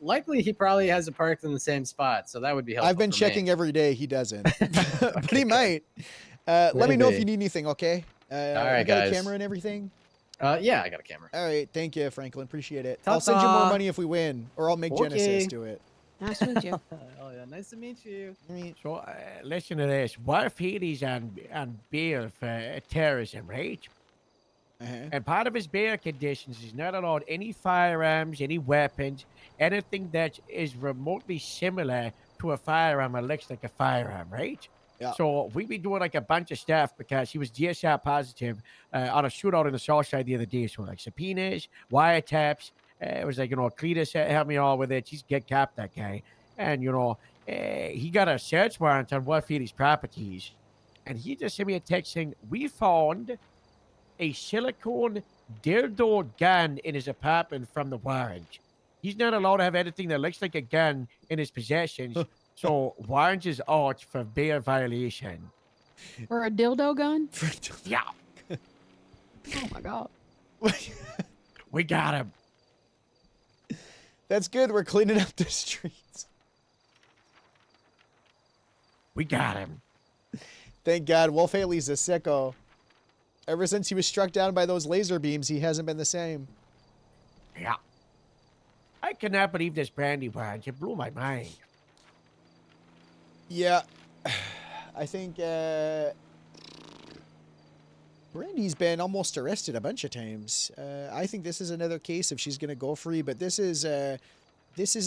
Likely, he probably has it parked in the same spot, so that would be helpful. I've been for checking me. every day. He doesn't, but Okay, he good. might. Let me know if Maybe. you need anything. Okay. All You right, got guys. a camera and everything. Yeah, I got a camera. All right. Thank you, Franklin. Appreciate it. I'll send you Ta-ta. more money if we win, or I'll make Genesis Okay. do it. Nice to meet you. Oh, yeah. Nice to meet you. So, listen to this. What if he's on bail for terrorism, right? Uh-huh. And part of his bail conditions is not allowed any firearms, any weapons, anything that is remotely similar to a firearm or looks like a firearm, right? Yeah. So we be doing like a bunch of stuff because he was DSR positive on a shootout in the South Side the other day. So like subpoenas, wiretaps. It was like, Cletus helped me all with it. She's get capped that guy. And, he got a search warrant on Warfield's properties. And he just sent me a text saying, we found a silicone dildo gun in his apartment from the warrant. He's not allowed to have anything that looks like a gun in his possessions. So warrant is out for bail violation. For a dildo gun? Yeah, Oh my god. we got him. That's good. We're cleaning up the streets. We got him. Thank God. Wolf Haley's a sicko. Ever since he was struck down by those laser beams, he hasn't been the same. Yeah. I cannot believe this brandy warrant. It blew my mind. Yeah. I think Brandy's been almost arrested a bunch of times. I think this is another case if she's going to go free, but this is an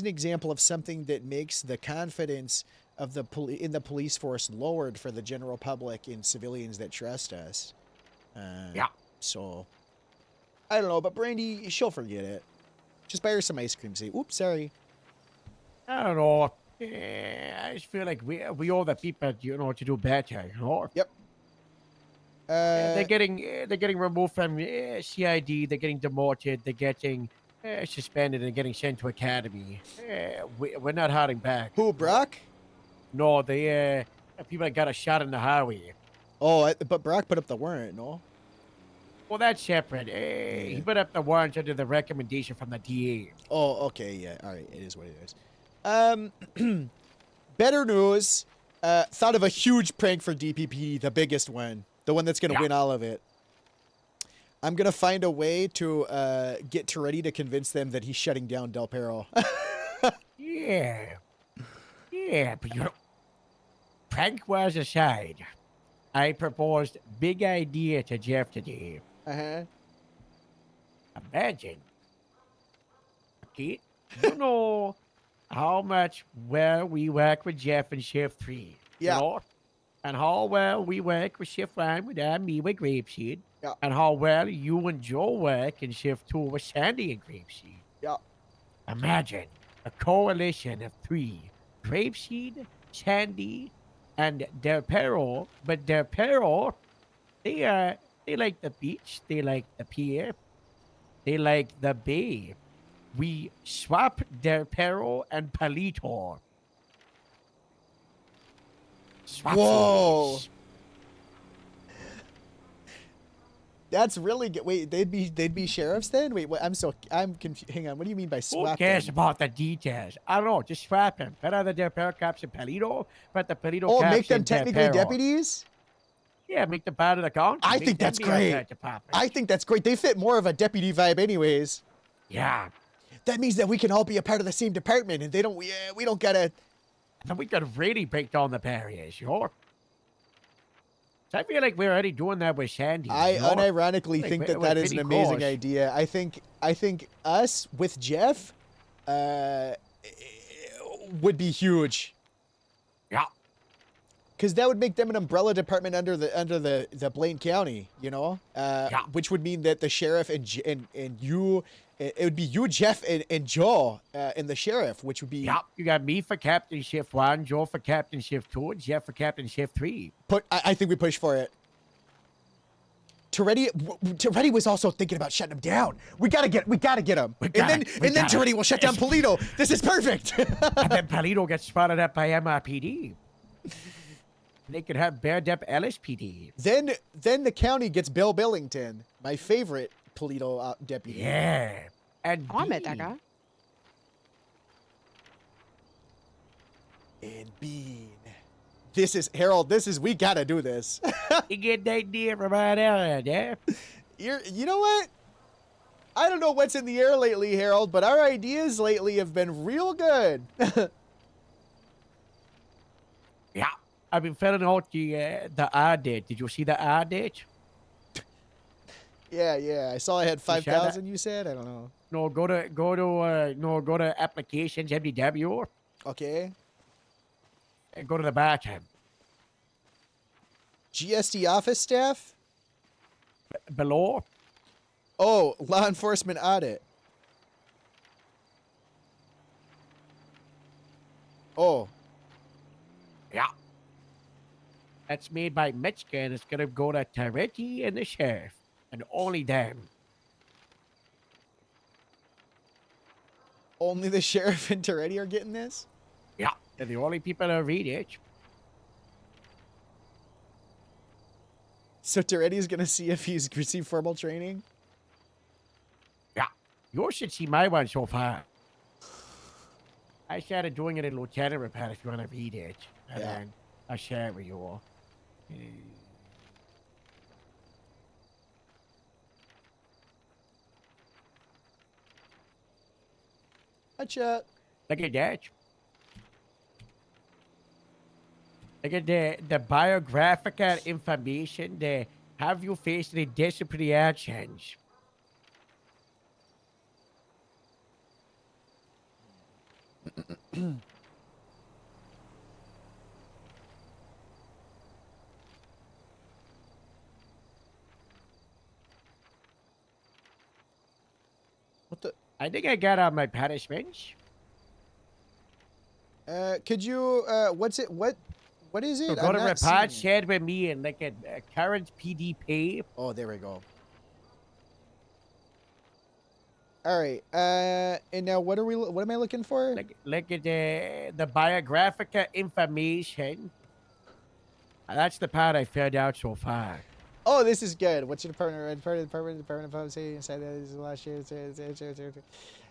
example of something that makes the confidence of the in the police force lowered for the general public and civilians that trust us. Yeah. So, I don't know, but Brandy, she'll forget it. Just buy her some ice cream. Say, oops, sorry. I don't know. I just feel like we owe the people, to do better. Yep. They're getting removed from CID. They're getting demoted. They're getting suspended and getting sent to academy. We're not hiding back. Who, Brock? No, the people that got a shot in the highway. Oh, but Brock put up the warrant, no? Well, that's separate. He put up the warrant under the recommendation from the DA. Oh, okay, yeah. All right, it is what it is. Better news. Thought of a huge prank for DPP, the biggest one. The one that's going to win all of it. I'm going to find a way to get Toretti to convince them that he's shutting down Del Perro. Yeah. Yeah, but prank wars aside, I proposed big idea to Jeff today. Uh-huh. Imagine. Okay, you know how much well we work with Jeff in Shift 3. Yeah. You know? And how well we work with Shift 1 with me with Grapeseed. Yeah. And how well you and Joe work in Shift 2 with Sandy and Grapeseed. Yeah. Imagine a coalition of 3: Grapeseed, Sandy, and Del Perro. But Del Perro, they like the beach, they like the pier, they like the bay. We swap Del Perro and Palito. Whoa. Swapsies. That's really good. Wait, they'd be sheriffs then? Wait, what? I'm confused. Hang on. What do you mean by Who swap? cares them? about the details? I don't know. Just swap him. Better the Del Perro cops in Palito, but the Palito Oh, cops make them in Del technically Perro. deputies? Yeah, make them part of the county. I Make think them that's be great. outside department. I think that's great. They fit more of a deputy vibe anyways. Yeah. That means that we can all be a part of the same department and we don't gotta. And we could really break down the barriers, sure. So I feel like we're already doing that with Sandy. I you know? unironically Like, think that we're that is an pretty amazing close. idea. I think us with Jeff would be huge. Yeah. Because that would make them an umbrella department under the Blaine County, you know? Which would mean that the sheriff and you, it would be you, Jeff, and Joe, and the sheriff, which would be Yeah. You got me for Captain Shift 1, Joe for Captain Shift 2, and Jeff for Captain Shift 3. I think we push for it. Toretti was also thinking about shutting him down. We gotta get him. And then Toretti will shut down Polito. This is perfect. And then Palito gets spotted up by MRPD. They could have Bear Up LSPD. Then the county gets Bill Billington, my favorite Polito deputy. Yeah. And Oh, I met that Bean. guy. And Bean. This is Harold. We gotta do this. You get the idea from out there, yeah? You know what? I don't know what's in the air lately, Harold, but our ideas lately have been real good. Yeah. I've been filling out the audit. Did you see the audit? Yeah. I saw I had You said that? 5,000. You said I don't know. No, go to applications, MDW, Okay. and go to the bottom. GSD office staff. Below. Oh, law enforcement audit. Oh, Yeah. That's made by Metzger, and it's gonna go to Toretti and the sheriff, and only them. only the sheriff and Toretti are getting this? Yeah. They're the only people that read it. So Toretti's gonna see if he's received formal training? Yeah. You should see my one so far. I started doing it in Lieutenant Repair if you want to read it. And Yeah. then I'll share it with you all. Gotcha. Look at that. Look at the biographical information. They have you faced any disciplinary actions. What the? I think I got all my punishments. Could you? What's it? What is it? So go I'm to not report, seeing it. shared with me, and look at current PDP. Oh, there we go. All right. And now what am I looking for? Look at the biographical information. That's the part I filled out so far. Oh, this is good. What's your department? Department of Public Safety. Inside that is the last year.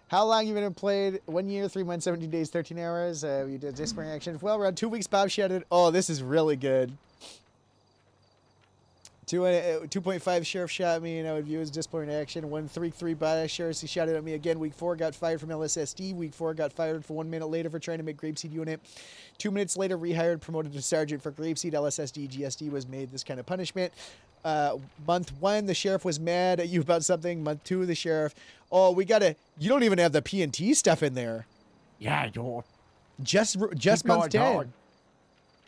How long you been employed? 1 year, 3 months, 17 days, 13 hours. You did disciplinary action. Well, around 2 weeks. Bob shouted. Oh, this is really good. 2.5 sheriff shot me and I would view as disciplinary action. 133 by sheriff, he shouted at me again. Week 4 got fired from LSSD. Week 4 got fired for 1 minute later for trying to make Grapeseed unit. 2 minutes later rehired, promoted to sergeant for Grapeseed. LSSD GSD was made this kind of punishment. Month 1 the sheriff was mad at you about something. Month 2 the sheriff, oh, you don't even have the P&T stuff in there. Yeah, I do. Just Keep month 10. going.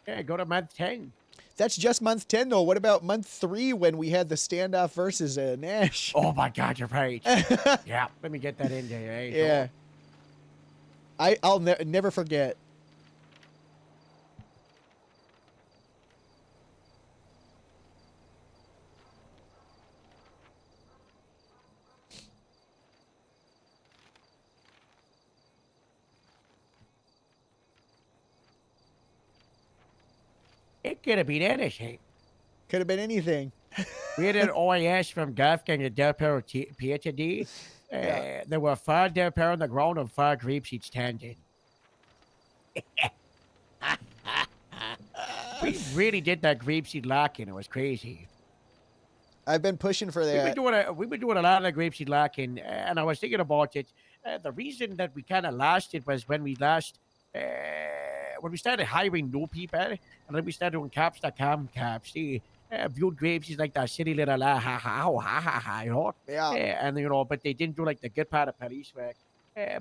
Yeah, go to month 10. That's just month 10 though. What about month 3 when we had the standoff versus Nash? Oh my God, you're right. Yeah, let me get that in there. Eh? Yeah. I'll never forget. It could have been anything. Could have been anything. We had an ONX from Gafgang to Del Perro PhD. Yeah. There were 5 Del Perro on the ground and 5 grapes each standing. We really did that grapeseed locking. It was crazy. I've been pushing for that. We've been doing a lot of the grapeseed locking, and I was thinking about it. The reason that we kind of lost it was when we started hiring new people, and then we started doing cops.com cops. They viewed grapeseed like that silly little you know. Yeah. And you know, but they didn't do like the good part of police work.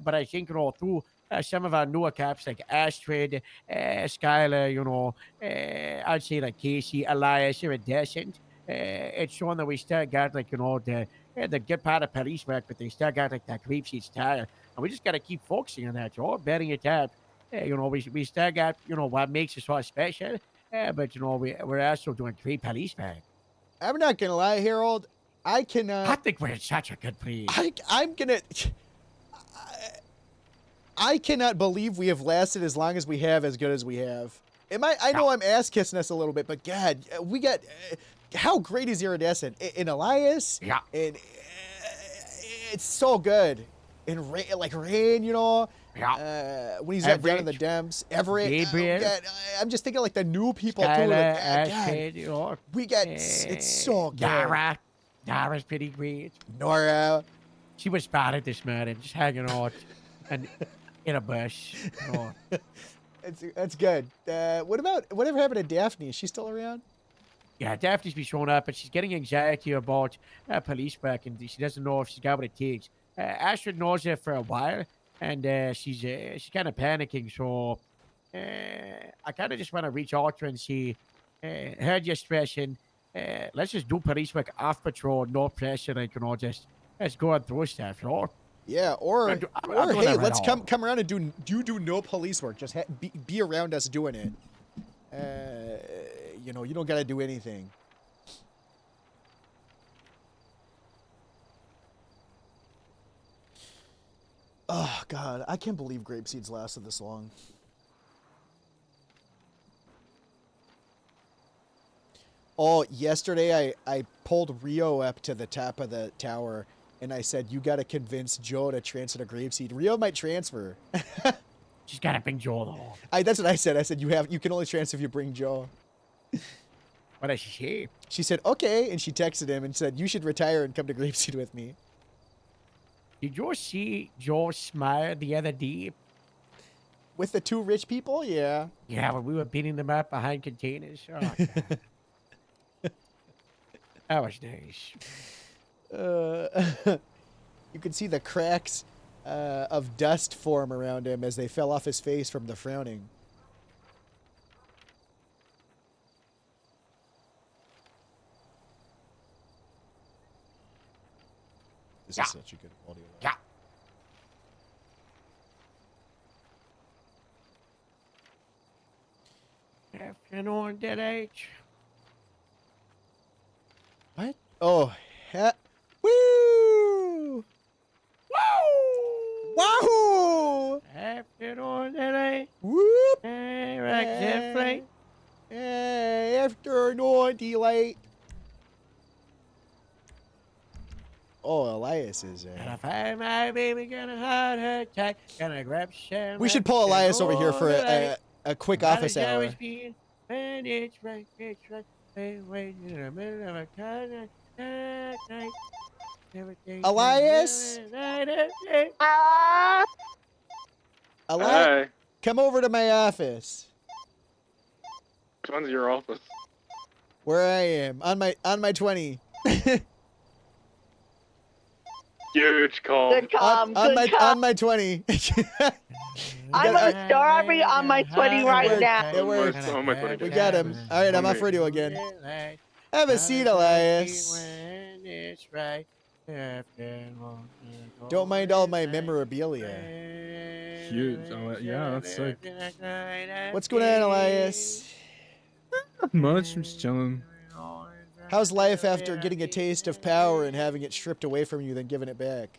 But I think, you know, through some of our newer cops like Astrid, Skylar, you know, I'd say like Casey, Elias, Iridescent. It's showing that we still got like, you know, the good part of police work, but they still got like that grapeseed style. And we just got to keep focusing on that, you know, betting it up. You know, we still got, you know, what makes us so special. But, you know, we're also doing great police work. I'm not gonna lie, Harold. I cannot. I think we're in such a good place. I'm gonna. I cannot believe we have lasted as long as we have, as good as we have. I know I'm ass kissing us a little bit, but God, we got. How great is Iridescent? In Elias? Yeah. And it's so good. And Rain, you know. Yeah. When he's down in the Everett. Dems. Everett. Gabriel. God, I'm just thinking like the new people too. Skylar, Like, God, Astrid, you know. we got. It's so good. Yara's pretty great. Nora. She was spotted this morning, just hanging out and in a bush. You know. That's good. Whatever happened to Daphne? Is she still around? Yeah, Daphne's been showing up, and she's getting anxiety about police work, and she doesn't know if she's got what it takes. Astrid knows her for a while, and she's kind of panicking. So I kind of just want to reach out to her and see, heard your expression. Let's just do police work off patrol, no pressure, like, you know, just let's go and through stuff, you know? Yeah, or I'm doing hey, that right let's now. come around and do no police work. Just be around us doing it. You know, you don't gotta do anything. Oh God, I can't believe grape seeds lasted this long. Oh, yesterday I pulled Rio up to the top of the tower, and I said, "You got to convince Joe to transfer to grapeseed. Rio might transfer." She's got to bring Joel though. That's what I said. I said you can only transfer if you bring Joe. What does she say? She said, "Okay," and she texted him and said, "You should retire and come to grapeseed with me." Did you see Joe smile the other day? With the 2 rich people, yeah. Yeah, when we were beating them up behind containers. Oh, God. That was nice. You could see the cracks of dust form around him as they fell off his face from the frowning. This is such a good audio. Yeah. Afternoon, dead age. What? Oh, woo! Woo! Wahoo! Afternoon, dead age. Whoop! Hey, right, flight. Hey, afternoon, delight. Oh, Elias is Gonna find my baby, gonna hide her tight, gonna grab some. We should pull Elias over here for a quick office hour. And it's right, wait in the middle of a night. Elias? Elias, come over to my office. Which one's your office? Where I am on my 20. Huge call. Good calm. on Good calm. my 20. I'm a Starry on my 20 right now. It worked. Oh, my 20. We got him. All right, I'm off radio again. Have a seat, Elias. Don't mind all my memorabilia. huge. I'm like, yeah, that's sick. What's going on, Elias? Not much. I'm just chilling. How's life after getting a taste of power and having it stripped away from you, then giving it back?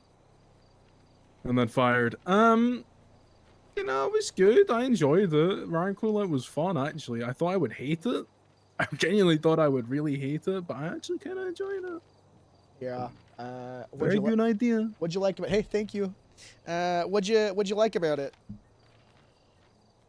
And then fired. You know, it was good. I enjoyed it. Rank roulette was fun, actually. I thought I would hate it. I genuinely thought I would really hate it, but I actually kind of enjoyed it. Yeah. Very good idea. What'd you like about? Hey, thank you. What'd you like about it?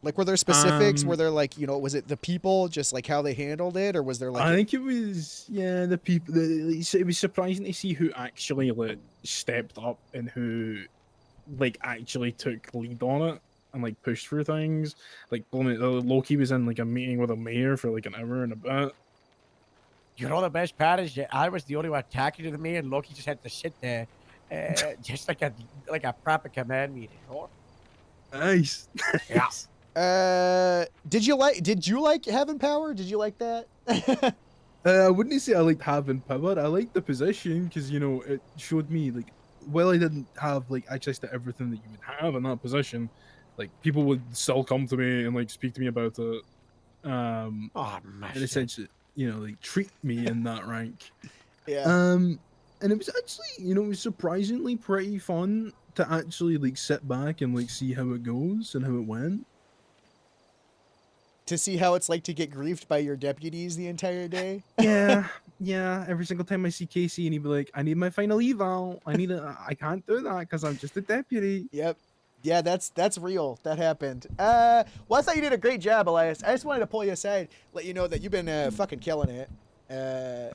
Like, were there specifics? Were there like, you know, was it the people, just like how they handled it, or was there like? I think it was, yeah, the people. It was surprising to see who actually like stepped up and who like actually took lead on it and like pushed for things. Like Loki was in like a meeting with a mayor for like an hour and a bit. You know the best part is that I was the only one talking to the mayor, and Loki just had to sit there, just like a proper command meeting. Nice. Yeah. Did you like having power? Did you like that? I wouldn't say I liked having power. I liked the position because, you know, it showed me like, well, I didn't have like access to everything that you would have in that position. Like people would still come to me and like speak to me about it. And essentially, you know, like treat me in that rank. Yeah. And it was actually, you know, it was surprisingly pretty fun to actually like sit back and like see how it goes and how it went. To see how it's like to get griefed by your deputies the entire day. Yeah. Every single time I see Casey and he'd be like, I need my final eval. I can't do that because I'm just a deputy. Yep. Yeah, that's real. That happened. Well, I thought you did a great job, Elias. I just wanted to pull you aside, let you know that you've been fucking killing it.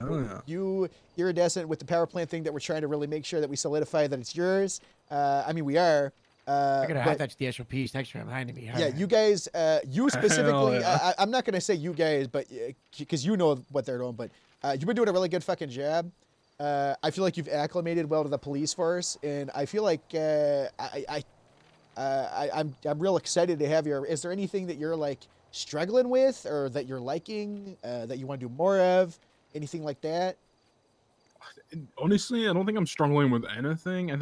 Oh, yeah. Iridescent with the power plant thing that we're trying to really make sure that we solidify that it's yours. I mean, we are. I gotta have that the SOPs. Thanks for reminding me. Yeah, you guys, you specifically, yeah. I'm not going to say you guys, but because you know what they're doing, but you've been doing a really good fucking job. I feel like you've acclimated well to the police force, and I feel like I'm real excited to have your. Is there anything that you're like struggling with, or that you're liking, that you want to do more of, anything like that? Honestly, I don't think I'm struggling with anything.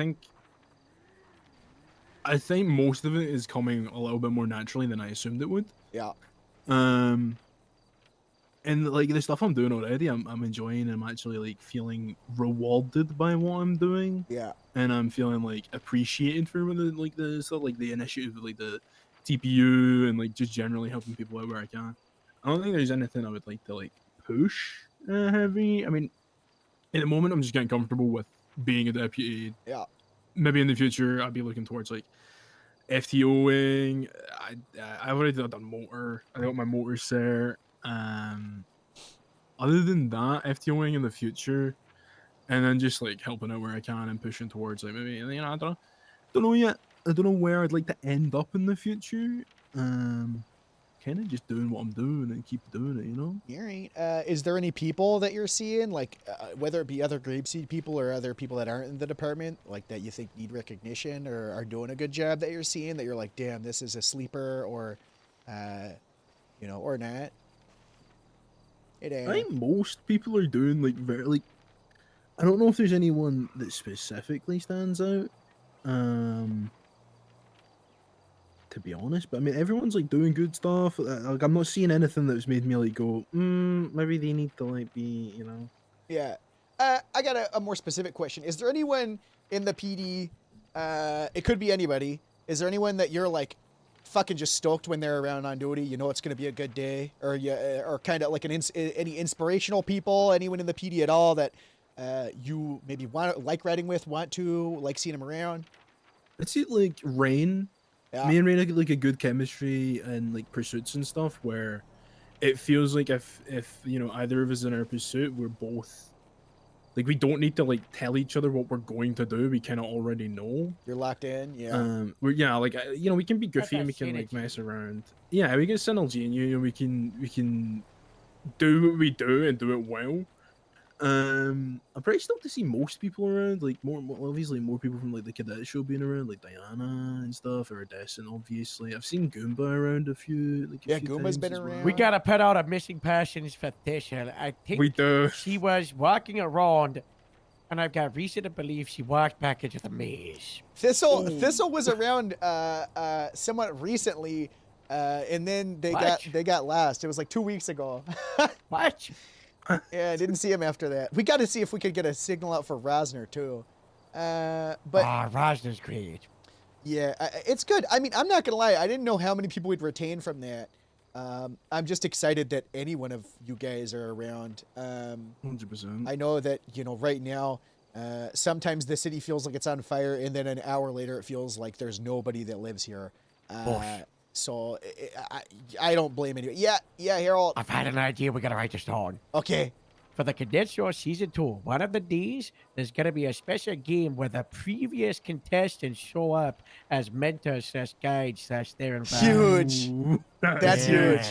I think most of it is coming a little bit more naturally than I assumed it would. Yeah. And like the stuff I'm doing already, I'm enjoying. I'm actually like feeling rewarded by what I'm doing. Yeah. And I'm feeling like appreciated for the stuff, like the initiative, like the TPU, and like just generally helping people out where I can. I don't think there's anything I would like to like push heavy. I mean, at the moment, I'm just getting comfortable with being a deputy. Yeah. Maybe in the future, I'll be looking towards like FTOing. I've already done motor. I got my motor there. Other than that, FTOing in the future, and then just like helping out where I can and pushing towards like maybe, you know, I don't know yet. I don't know where I'd like to end up in the future. Kind of just doing what I'm doing and keep doing it, you know? All right. Is there any people that you're seeing, like whether it be other Grapeseed people or other people that aren't in the department, like that you think need recognition or are doing a good job that you're seeing, that you're like, damn, this is a sleeper, or, you know, or not? I think most people are doing like very like. I don't know if there's anyone that specifically stands out. To be honest, but I mean, everyone's like doing good stuff. Like, I'm not seeing anything that's made me like go, maybe they need to like be, you know. Yeah. I got a more specific question. Is there anyone in the PD, it could be anybody, is there anyone that you're like fucking just stoked when they're around on duty? You know it's going to be a good day? Or or kind of like any inspirational people, anyone in the PD at all that you maybe like riding with, want to, like seeing them around? I see like Rain. Yeah. Me and Rain have like a good chemistry and like pursuits and stuff where it feels like if you know either of us in our pursuit, we're both like we don't need to like tell each other what we're going to do. We kind of already know. You're locked in. Yeah. We're like you know, we can be goofy and we can synergy. like mess around. Yeah, we get synergy, and you know, we can do what we do and do it well. I'm pretty stoked to see most people around, like more obviously more people from like the cadet show being around, like Diana and stuff, or Iridescent, obviously. I've seen Goomba around a few. Like Yeah, few Goomba's times been as well. around. We gotta put out a missing persons petition. I think We do. she was walking around and I've got reason to believe she walked back into the maze. Thistle was around somewhat recently, and then they got last. It was like 2 weeks ago. What? Yeah, I didn't see him after that. We got to see if we could get a signal out for Rosner too. But Rosner's great. Yeah, it's good. I mean, I'm not gonna lie. I didn't know how many people we'd retain from that. I'm just excited that any one of you guys are around. 100%. I know that, you know, right now, sometimes the city feels like it's on fire, and then an hour later it feels like there's nobody that lives here. So I don't blame anyone. Yeah, Harold. I've had an idea. We gotta write this down. Okay. For the Condensed Show Season 2, one of the Ds, there's going to be a special game where the previous contestants show up as mentors / guides / their environment. Huge. That's huge.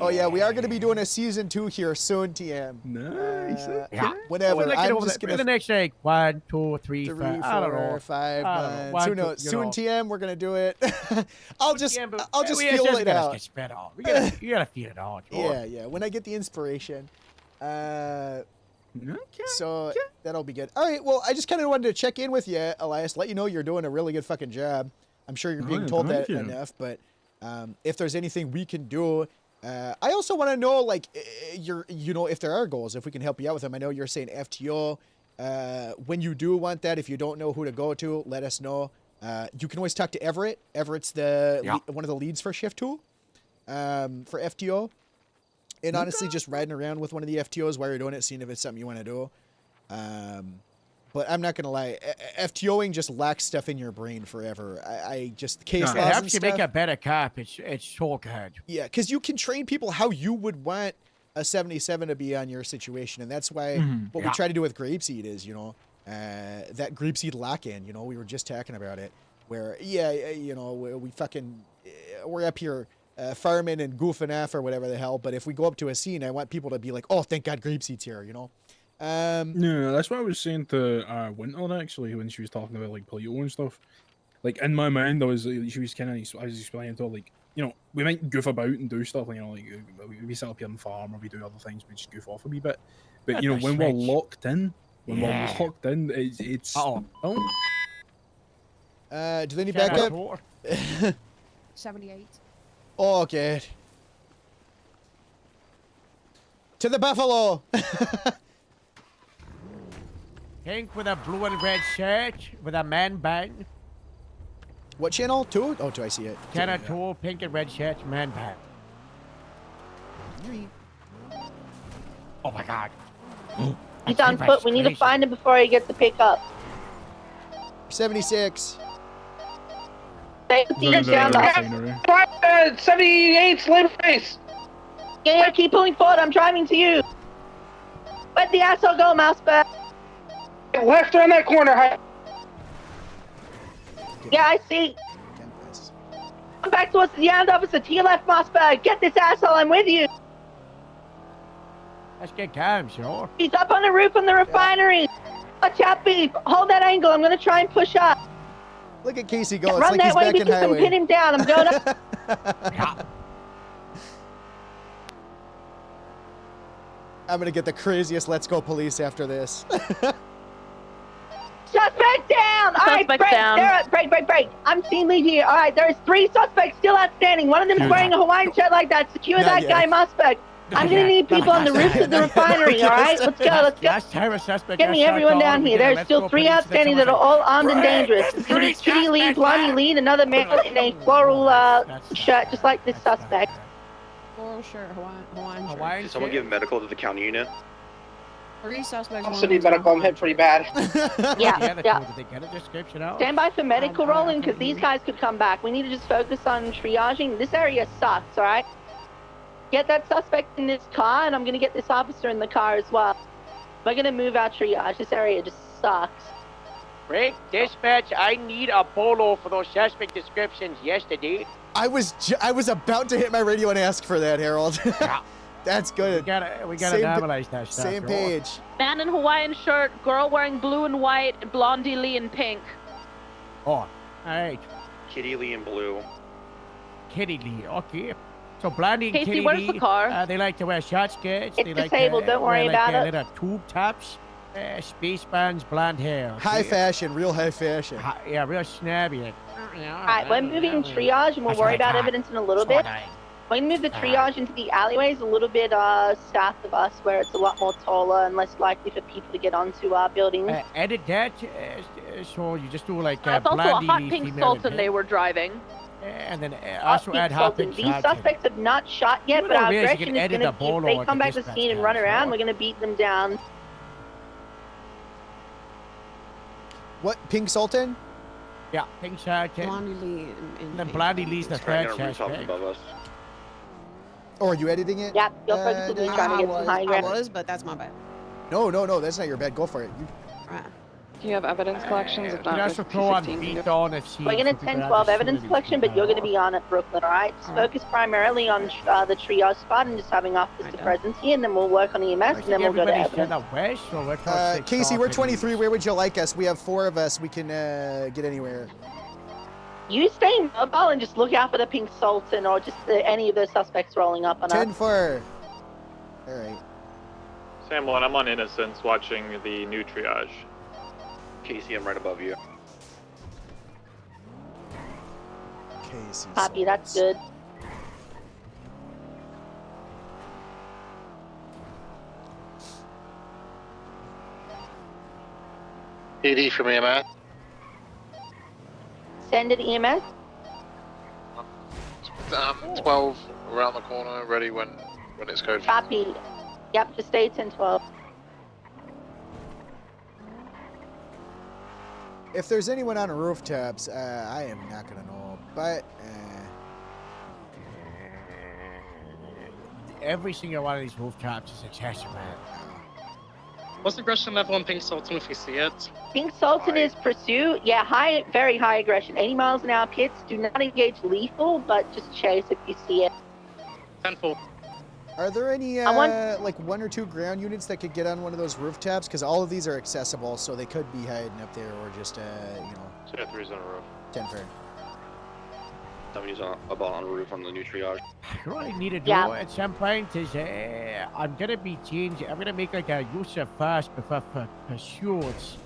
Oh, yeah, we are going to be doing a Season 2 here soon, TM. Nice. Yeah. Whatever. I'm just For going the to... next, like, 1, 2, 3, 3, 5, I don't 4, know. 5 I don't know. months. 1, Who 2, knows? you Soon know. TM, we're going to do it. I'll just Yeah, but we feel just it gotta out. get spread out. You gotta feel it out. Yeah. When I get the inspiration. So that'll be good. All right. Well, I just kind of wanted to check in with you, Elias. Let you know you're doing a really good fucking job. I'm sure you're being told that enough, but if there's anything we can do, I also want to know, like, if there are goals, if we can help you out with them. I know you're saying FTO. When you do want that, if you don't know who to go to, let us know. You can always talk to Everett. Everett's one of the leads for Shift 2 for FTO. And honestly, just riding around with one of the FTOs while you're doing it, seeing if it's something you want to do. But I'm not going to lie. FTOing just lacks stuff in your brain forever. I just... case laws It and helps you stuff. make a better cop. It's so good. Yeah, because you can train people how you would want a 77 to be on your situation. And that's why what we try to do with Grapeseed is, that Grapeseed lock-in, we were just talking about it. Where, we're up here farming and goofing off or whatever the hell. But if we go up to a scene, I want people to be like, oh, thank God Grapeseed's here, No, that's what I was saying to Winter, actually, when she was talking about, like, Polito and stuff. Like, in my mind, I was explaining to her, like, we might goof about and do stuff, like, we set up here on the farm or we do other things, we just goof off a wee bit. But, when we're locked in, it's... Uh-oh. Do they need backup? 78. Oh, okay. To the buffalo! Pink with a blue and red shirt with a man bun. What channel? 2? Oh, 2, I see it. Channel 2, pink and red shirt, man bun. Oh my God. He's on foot. We need to find him before he gets the pickup. 76. Thank you, down the 78's labor face. Yeah, keep pulling forward. I'm driving to you. Where'd the asshole go, Mousebag? Left around that corner. Yeah, I see. Come back towards the end officer. To your left, Mousebag. Get this asshole. I'm with you. Let's get calm, sure. He's up on the roof of the refinery. Watch out, Beef. Hold that angle. I'm gonna try and push up. Look at Casey go. It's Run like that he's way back in because I can highway. pin him down. I'm going up. I'm gonna get the craziest let's go police after this. Suspect down! Alright, break, down. break. I'm team lead here. Alright, there's 3 suspects still outstanding. One of them's wearing a Hawaiian shirt like that. Secure Not that yet. guy, Muspect. I'm gonna need people on the roof of the refinery, alright? Let's go. Last time a suspect Get me everyone down here. There's still 3 outstanding that are all armed and dangerous. It's gonna be Kitty Lee, Blondie Lee, another man in a floral shirt, just like this suspect. Floral shirt, Hawaiian shirt. Hawaiian Did someone shirt. give medical to the county unit? 3 suspects. Also need medical. I'm hit pretty bad. Yeah. Did they get a description out? Stand by for medical rolling, because these guys could come back. We need to just focus on triaging. This area sucks, alright? Get that suspect in this car, and I'm gonna get this officer in the car as well. We're gonna move our triage. This area just sucks. Rick, dispatch, I need a bolo for those suspect descriptions yesterday. I was about to hit my radio and ask for that, Harold. That's good. We gotta Same normalize that stuff. Same page. Man in Hawaiian shirt, girl wearing blue and white, Blondie Lee in pink. Oh, alright. Kitty Lee in blue. Kitty Lee, okay. So Blondie and Casey, Kitty where's Lee, the car? they like to wear short skirts. It's they like disabled, to don't worry wear, like, about it. little tube tops. space bands, blonde hair. High okay? fashion, real high fashion. Yeah, real snabby. Alright, we're moving triage and we'll worry about evidence in a little bit. We're gonna move the triage into the alleyways a little bit south of us where it's a lot more taller and less likely for people to get onto our buildings. Edit that, so you just do like That's also a blondie hot leaf pink female Sultan and they head. were driving. And then Hot also pink add hot Sultan. pink These Sultan. suspects have not shot yet, You but know our where you aggression can is edit gonna a be, if bolo they at come the back to the dispatch scene and run house, around, right? we're gonna beat them down. What, Pink Sultan? Yeah, pink Sultan. Blondie Lee And then Blondie Lee's the third suspect. Or are you editing it? Yeah, you're focusing trying to get some high I ground. was, but that's my bad. No, that's not your bad. Go for it. Do you have evidence collections? If You can not, also there's throw on 216 beat on if she. We're gonna 10-12 evidence collection, but you're gonna be on at Brooklyn, alright? Just focus primarily on the triage spot and just having officer presence here, and then we'll work on EMS, and then we'll go to evidence. Casey, we're 23. Where would you like us? We have 4 of us. We can get anywhere. You stay mobile and just look out for the Pink Sultan or just any of the suspects rolling up on us. 10-4. All right. Sam 1, I'm on Innocence watching the new triage. Casey, I'm right above you. Casey. Copy, that's good. ED from EMS. Send it EMS. 12 around the corner, ready when it's code. Copy. Yep, just stay 10-12. If there's anyone on rooftops, I am not gonna know. But every single one of these rooftops is a chester, man. What's the aggression level on Pink Sultan if you see it? Pink Sultan is pursuit. Yeah, high, very high aggression. 80 miles an hour pits. Do not engage lethal, but just chase if you see it. 10-4. are there any like 1 or 2 ground units that could get on one of those rooftops? Because all of these are accessible, so they could be hiding up there, or just you know. 2-3's on a roof. 10 fair. Somebody's on a roof on the new triage. What I need to do at some point is I'm gonna be changing. I'm gonna make like a use of fast before pursuits.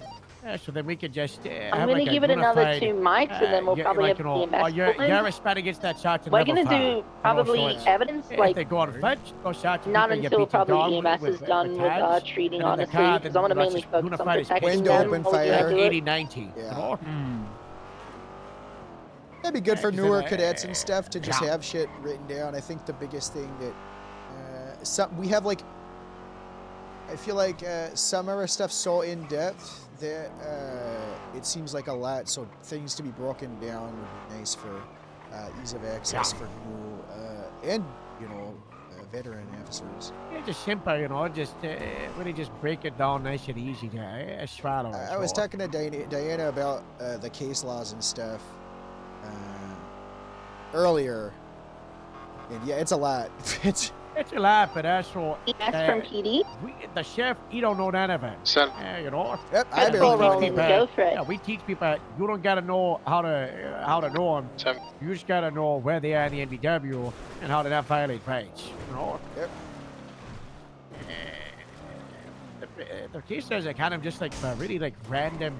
So then we can just I'm going to give it another 2 mics, and then we'll probably have EMS. You're responding against that shot to We're level going to 5. do probably evidence, If like, they go on foot, go shot to not people, you until beat them probably down EMS is done with tags, treating, and in the honestly, car, because then I want to let's mainly just focus on unify this protecting Window them. open while we fire. do it. 80-90. You know? That'd be good for 'cause then, newer cadets and stuff to just have shit written down. I think the biggest thing that we have, like, I feel like some of our stuff's so in depth that it seems like a lot. So things to be broken down would be nice for ease of access for new and veteran officers. Yeah, just simple, you know, just really just break it down nice and easy to swallow. I was talking to Diana about the case laws and stuff earlier, and yeah, it's a lot. It's a lot, but also EMS from PD. The chef, he don't know none of it. You know. Yep, I barely know. Go for it. Yeah, we teach people. You don't gotta know how to know them. You just gotta know where they are in the NBW and how to not violate rights. You know. Yep. The cases are kind of just like really like random,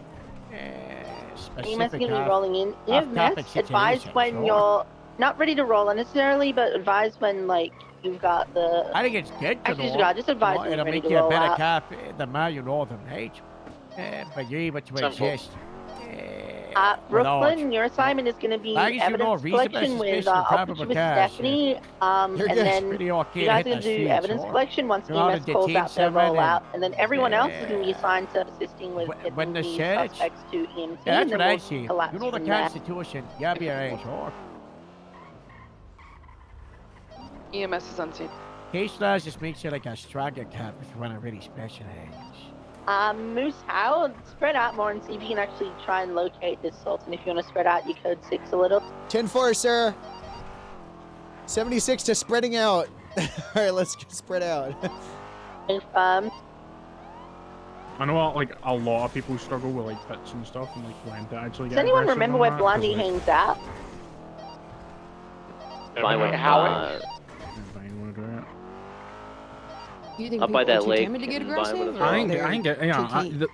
EMS specific. going to be rolling in. off-topic EMS, advise situations, when so- you're not ready to roll necessarily, but advise when, like, you've got the... I think it's good to Actually, know. just advise when It'll you're ready make to you a roll better out. cop the more you know them, right? But you're able to adjust. Brooklyn, your assignment is going to be Long as you know evidence reasonable collection with suspicion of I'll put probable you with cause, Stephanie, and You're then pretty okay you to guys hit are going the to do streets, evidence or collection once you're allowed EMS to calls detain out their someone rollout, and then everyone else is going to be Yeah. assigned to assisting with When getting the the search- suspects to EMT, Yeah, and that's then what I we'll see. collapse You know the from there. Constitution. You'll be alright, sure. EMS is on scene. Case laws just makes you like a stronger cop if you want to really specialize. Moose, how spread out more and see if you can actually try and locate this Sultan. If you want to spread out your code 6 a little. 10-4, sir. 76 to spreading out. All right, let's get spread out. I know like a lot of people struggle with like pits and stuff and like when to actually Does get anyone aggressive remember on where that, 'cause, Blondie like, hangs out? Flyway everyone- Howard. Everybody wanna do it. Do you think Up people by are that too lake timid to get in Vinewood aggressive? as Or well. I ain't they're get, too yeah, timid?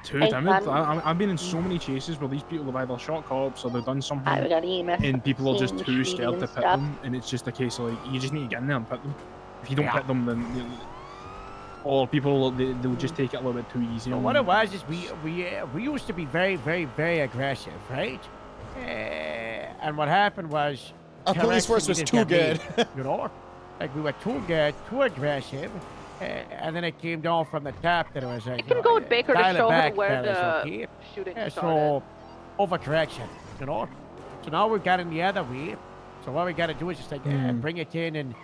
too Hey, timid. son. I've been in so many chases where these people have either shot cops or they've done Alright, something, we got EMS and people are just seeing too Speedy scared and to pit stuff. them, and it's just a case of like you just need to get in there and pit them. If you don't Yeah. pit them, then or people they'll just take it a little bit too easy. So on what them. it was is we used to be very, very, very aggressive, right? And what happened was Our police force was correction too needed to good. get made, you know, like we were too good, too aggressive, and then it came down from the top that it was like, You can go with Baker to dial it show her back, where fellas, the okay? shooting started. So overcorrection, you know. So now we've got it the other way. So what we got to do is just like bring it in and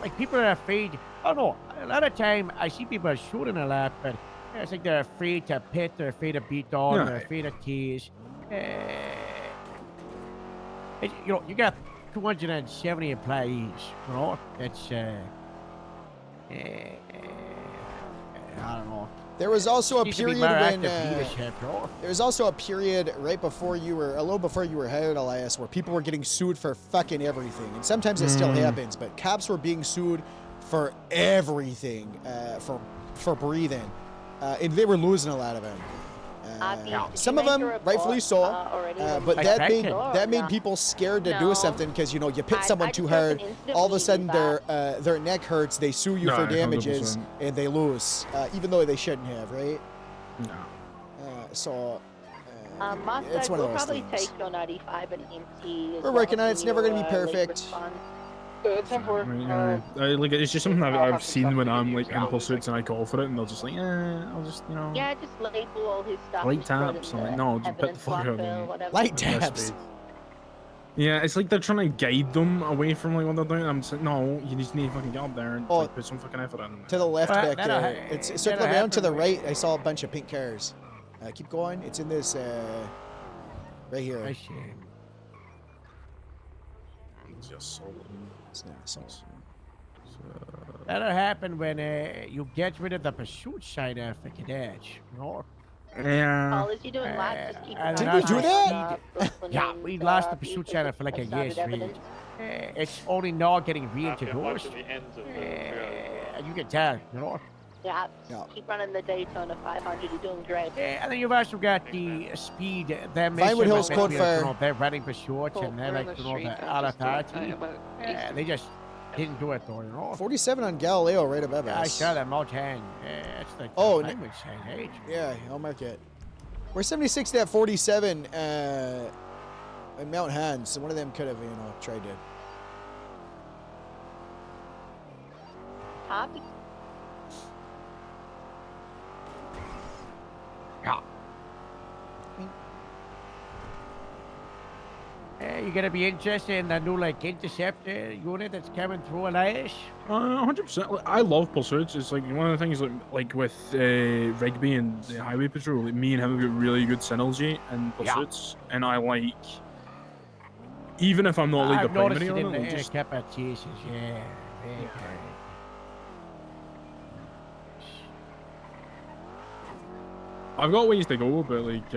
like people are afraid. I don't know. A lot of time I see people shooting a lot, but it's like they're afraid to pit, they're afraid to beat down, Yeah. they're afraid to tease. You know, you got 270 employees. You know, it's I don't know. There was also a Needs to be period more when active leadership, you know? there was also a period right before you were a little before you were hired, Elias, where people were getting sued for fucking everything, and sometimes it still happens. But cops were being sued for everything, for breathing, and they were losing a lot of them. Some of them, rightfully so, but Like that made Beckett? people scared to do No. something because you know you pit someone I too just heard hard, an incident all of a when you sudden did their neck hurts, they sue you No, for damages, 100%. and they lose, even though they shouldn't have, right? No. So Moss it's said one of we'll those probably things. take 95 and EMT. We're working on it. It's never gonna be perfect. Good, 10-4. Like it's just something I've seen when I'm like in pursuits and I call for it, and they'll just like, I'll just Yeah, just label all his stuff. light just throw it taps. in I'm like, the no, just put the evidence fuck out. locker, and whatever. Light press taps. speed. Yeah, it's like they're trying to guide them away from like what they're doing. I'm just like, no, you just need to fucking get up there and like, put some fucking effort in. To the left Well, back that'll there. ha- It's that'll circling around to the happen. right. I saw a bunch of pink cars. Keep going. It's in this right here. I see. Just It's not assault. That'll happen when you get rid of the pursuit side of the cadets, you know? Yeah. All is you doing laps, just keep and Did then we do after that? speed- Yeah, we lost the pursuit channel for like a year straight. It's only now getting I'm reintroduced. watching the ends of the You can tell, you know? Yeah, Yeah. keep running the Daytona 500. You're doing great. And then you've also got the speed. They're Vinewood Hills missing, Code you Fire. know, they're running pursuits Cool, and they're we're in like, the you know, street, the I'm just authority. about They just didn't do it though, you know? 47 on Galileo right above I us. saw that Mount Hand. It's like Oh, the language saying, hey. Yeah, I'll mark it. We're 76 at 47 in Mount Han, so one of them could have, tried to. Copy. You gonna be interested in the new like interceptor unit that's coming through, Elias? 100%. I love pursuits. It's like one of the things like with Rigby and the highway patrol. Like me and him have got really good synergy in pursuits, and I like even if I'm not like I've the noticed primary it on it, in like, a just couple of cases, yeah. Very good. I've got ways to go, but like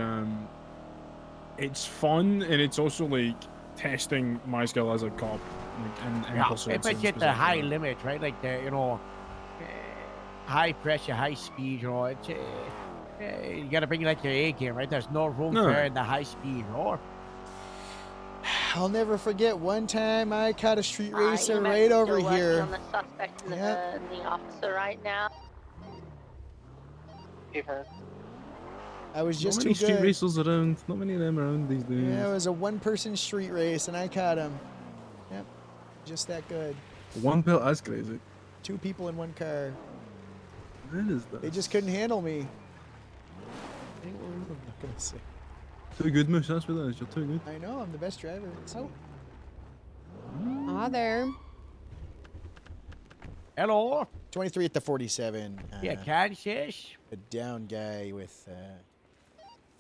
it's fun and it's also like testing my skill as a cop. Like, and Yeah, pursuits if it's in at the high specific. limit, right? Like the, high pressure, high speed, it's you gotta bring like your A game, right? There's no room No. for it in the high speed, or I'll never forget one time I caught a street racer EMS right is over still working here. on the suspect and Yep. the officer right now. You've heard. I was just not too many street good. racers around. Not many of them around these days. Yeah, it was a one-person street race, and I caught him. Yep, just that good. One pill, that's crazy. 2 people in 1 car. That is that. They just couldn't handle me. I'm not gonna say. Too good, Moose. That's what that is. You're too good. I know, I'm the best driver. So, Hi there. hello, 23 at the 47. yeah, Kansas. A down guy with.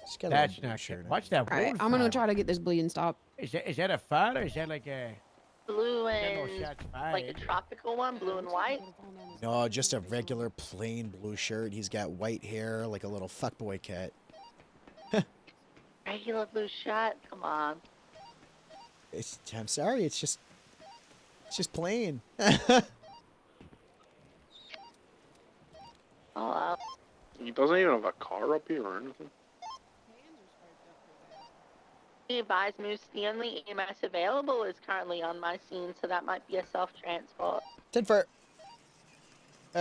Just got a That's little blue not shirt good. on. Watch that. All right, road I'm gonna fire. try to get this bleeding stopped. Is that a fire or is that like a? Blue No and shots like a fired. tropical one, blue and white. No, just a regular plain blue shirt. He's got white hair, like a little fuckboy cat. Regular blue shot. Come on. I'm sorry, it's just plain. All out. He doesn't even have a car up here or anything. Be advised, Moose Stanley EMS available is currently on my scene, so that might be a self-transport. 10 for.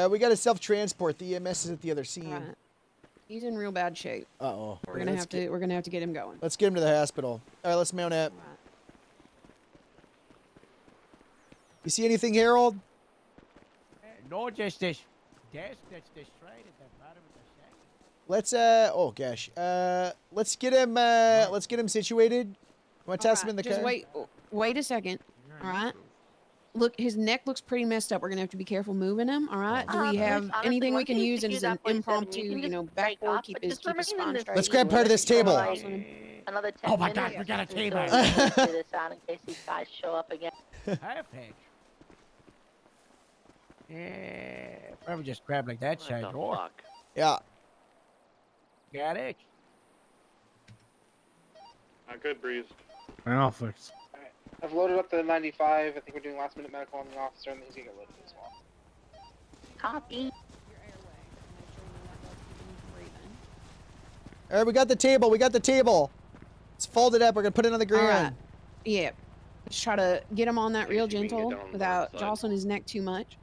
We got a self-transport. The EMS is at the other scene. Right. He's in real bad shape. Uh-oh. We're gonna have to get him going. Let's get him to the hospital. All right, let's mount up. Right. You see anything, Harold? No, just this desk that's destroyed at the bottom of the shack. Let's oh gosh. Let's get him situated. Want to toss him in the Just car? wait a second. All right. Look, his neck looks pretty messed up. We're gonna have to be careful moving him. All right. Do we have Honestly, anything we once can you use secure as an that 47, impromptu, you can you know, just break backboard, off, keep but his just remain in spine this straight? Let's grab part of this table. Like, another 10 Oh my minutes. God, we got a until table. I figure this out in case these guys show up again. Perfect. Yeah, probably just grab like that side door. Yeah. Got it. Good, Breeze. Perfect. I've loaded up the 95. I think we're doing last minute medical on the officer, and he's gonna get loaded as well. Copy. All right, we got the table. We got the table. Let's fold it up. We're gonna put it on the All ground. right. Yeah. Let's try to get him on that real see if we can get gentle down on the without side. jostling his neck too much.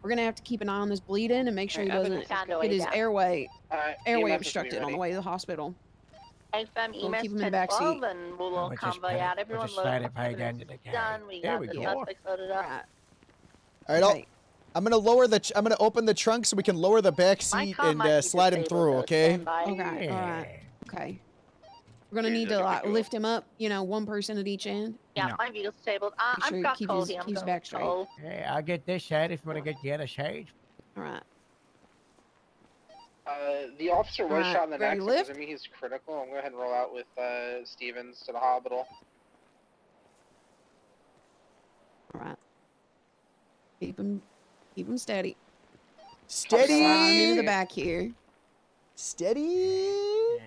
We're gonna have to keep an eye on this bleeding and make sure he Alright, doesn't Found a way get his down. airway EMS is obstructed on the ready. way to the hospital. AFM We'll EMS keep him in the back 1012, seat. and we'll all We'll just convoy put it- out. we'll Everyone just load slide up. it right Evidence under the is guy. done. We There got we the go. suspects loaded up. Right. All right, Okay. I'm gonna lower the. I'm gonna open the trunk so we can lower the back My seat car and might be slide him disabled, through. though. Okay. Stand by. Okay. All right. Okay. We're gonna Okay, need I to think we like go. lift him up. You know, one person at each end. Yeah, my vehicle's disabled. Make sure I've you got keep coal his- here. I'm keep his going back with straight. coal. Hey, I'll get this side if you want to get the other side. All right. The officer was Alright, shot in the neck, ready so to lift? presumably he's critical. I'm going to go ahead and roll out with Stevens to the hospital. All right. Keep him steady. Steady. Slide him into the back here. Steady.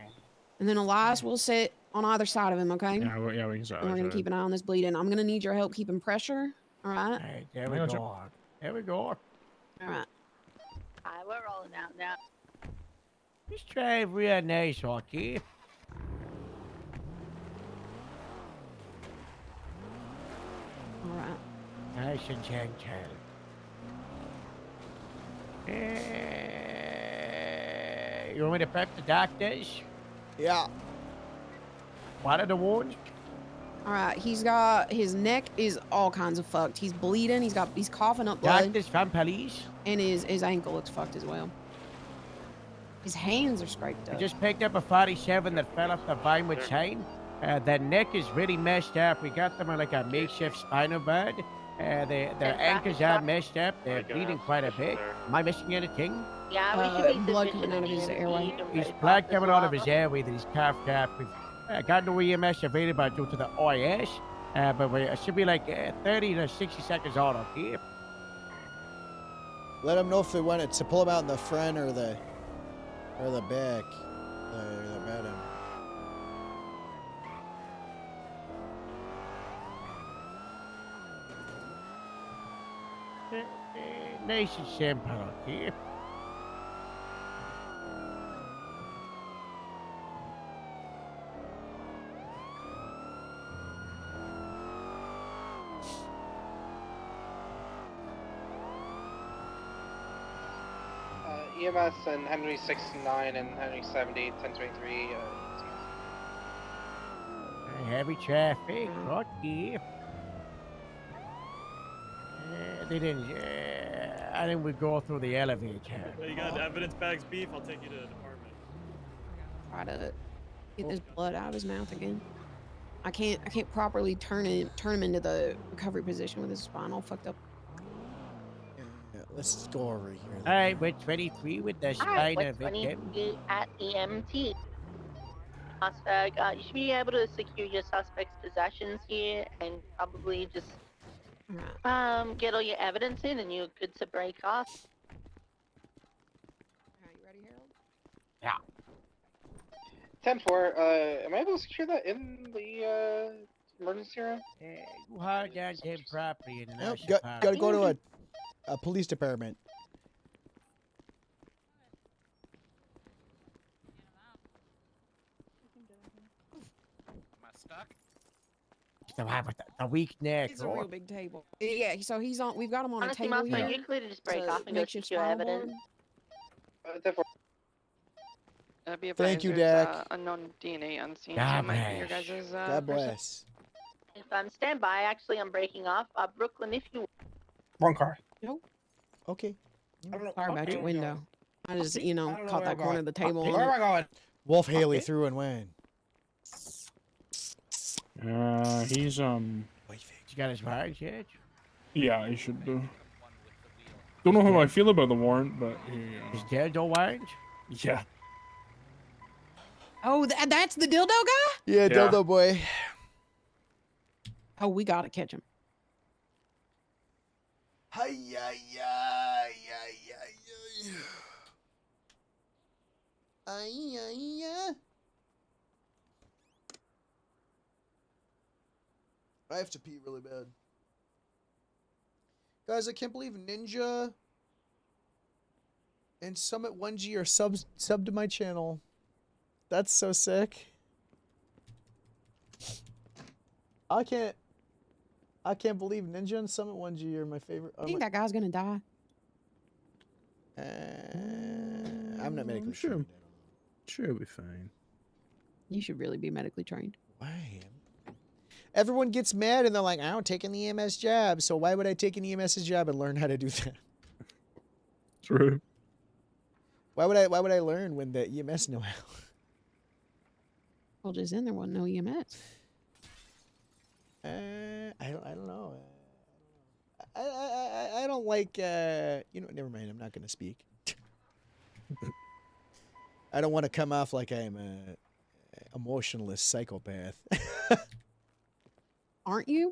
And then Elias will sit on either side of him, okay? Yeah, we can start. And we're gonna keep an eye on this bleeding. I'm gonna need your help keeping pressure. All right. Hey, there we I got go. There we go. All right. Alright, we're rolling out now. Just drive real nice, okay? All right. Nice and gentle. You want me to prep the doctors? Yeah. What are the wounds? All right. He's got his neck is all kinds of fucked. He's bleeding. He's coughing up blood, Doctors from police? and his ankle looks fucked as well. His hands are scraped I up. just picked up a 47 that fell off the Vinewood sign. Their neck is really messed up. We got them on like a makeshift spinal bird. Their ankles are messed up. They're bleeding quite a bit. Am I missing anything? Yeah, we should be blood sufficient coming out of his immunity airway. to He's break blood off coming as out of his well. airway that he's coughed up. We've got no EMS available due to the ONX. But it should be like 30 to 60 seconds out, okay? Let them know if they want it to pull him out in the front or the back. The bottom. Nice and simple, okay? EMS and Henry 69 and Henry 70, 1023. Heavy traffic, okay. They didn't. I think we go through the elevator. You got evidence bags beef? I'll take you to the department. Try to get this blood out of his mouth again. I can't properly turn him into the recovery position with his spine all fucked up. Yeah, let's go over here. All right, we're 23 with the Alright, spina we're victim. 22 at EMT. Suspect, you should be able to secure your suspect's possessions here and probably just get all your evidence in and you're good to break off. Are you ready, Harold? Yeah. 10-4, am I able to secure that in the emergency room? You hard down to him property in the Nope, national gotta go park. to a police department. the one with the weak neck. It's a real big table. Yeah, so he's on. We've got him on a Honestly, table Master, here. you clear to just break It's a off and go makeshift secure spinal evidence. board. Be Thank advised, you, there's, Dak. unknown DNA unseen, so God it might be your bless. guys' God person. bless. If stand by, actually, I'm breaking off. Brooklyn, if you. Wrong car. Nope. Okay. Sorry about your window. I just, I don't know caught where that I'm corner of the table on Where am it. I going? Wolf Haley Okay. through and win. He's You got his badge yet? yeah, he should do. Don't know how I feel about the warrant, but Is dead, no warrant? yeah. Oh, that's the dildo guy? Yeah, dildo boy. Oh, we gotta catch him. I have to pee really bad. Guys, I can't believe Ninja and Summit 1G are sub to my channel. That's so sick. I can't believe Ninja and Summit 1G are my favorite. I think that guy's gonna die. I'm not medically sure. trained. Sure, it'll be fine. You should really be medically trained. Why? Everyone gets mad and they're like, I don't take an EMS job, so why would I take an EMS job and learn how to do that? True. Why would I learn when the EMS know how? Well, just then there wasn't no EMS. I don't know. I don't like never mind, I'm not gonna speak. I don't want to come off like I'm a emotionless psychopath. Aren't you?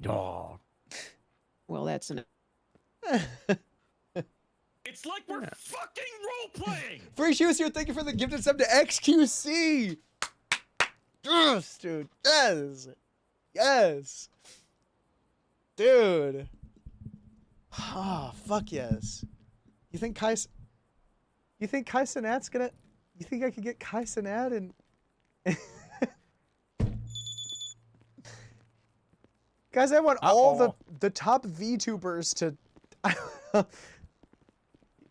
Dog. Well, that's an. It's like we're fucking role playing. Free Shoes here, thank you for the gifted sub to XQC. Yes, dude. Yes. Yes. Dude. Oh, fuck yes. You think Kai Sinat's gonna... You think I could get Kai Sinat and... Guys, I want all the top VTubers to...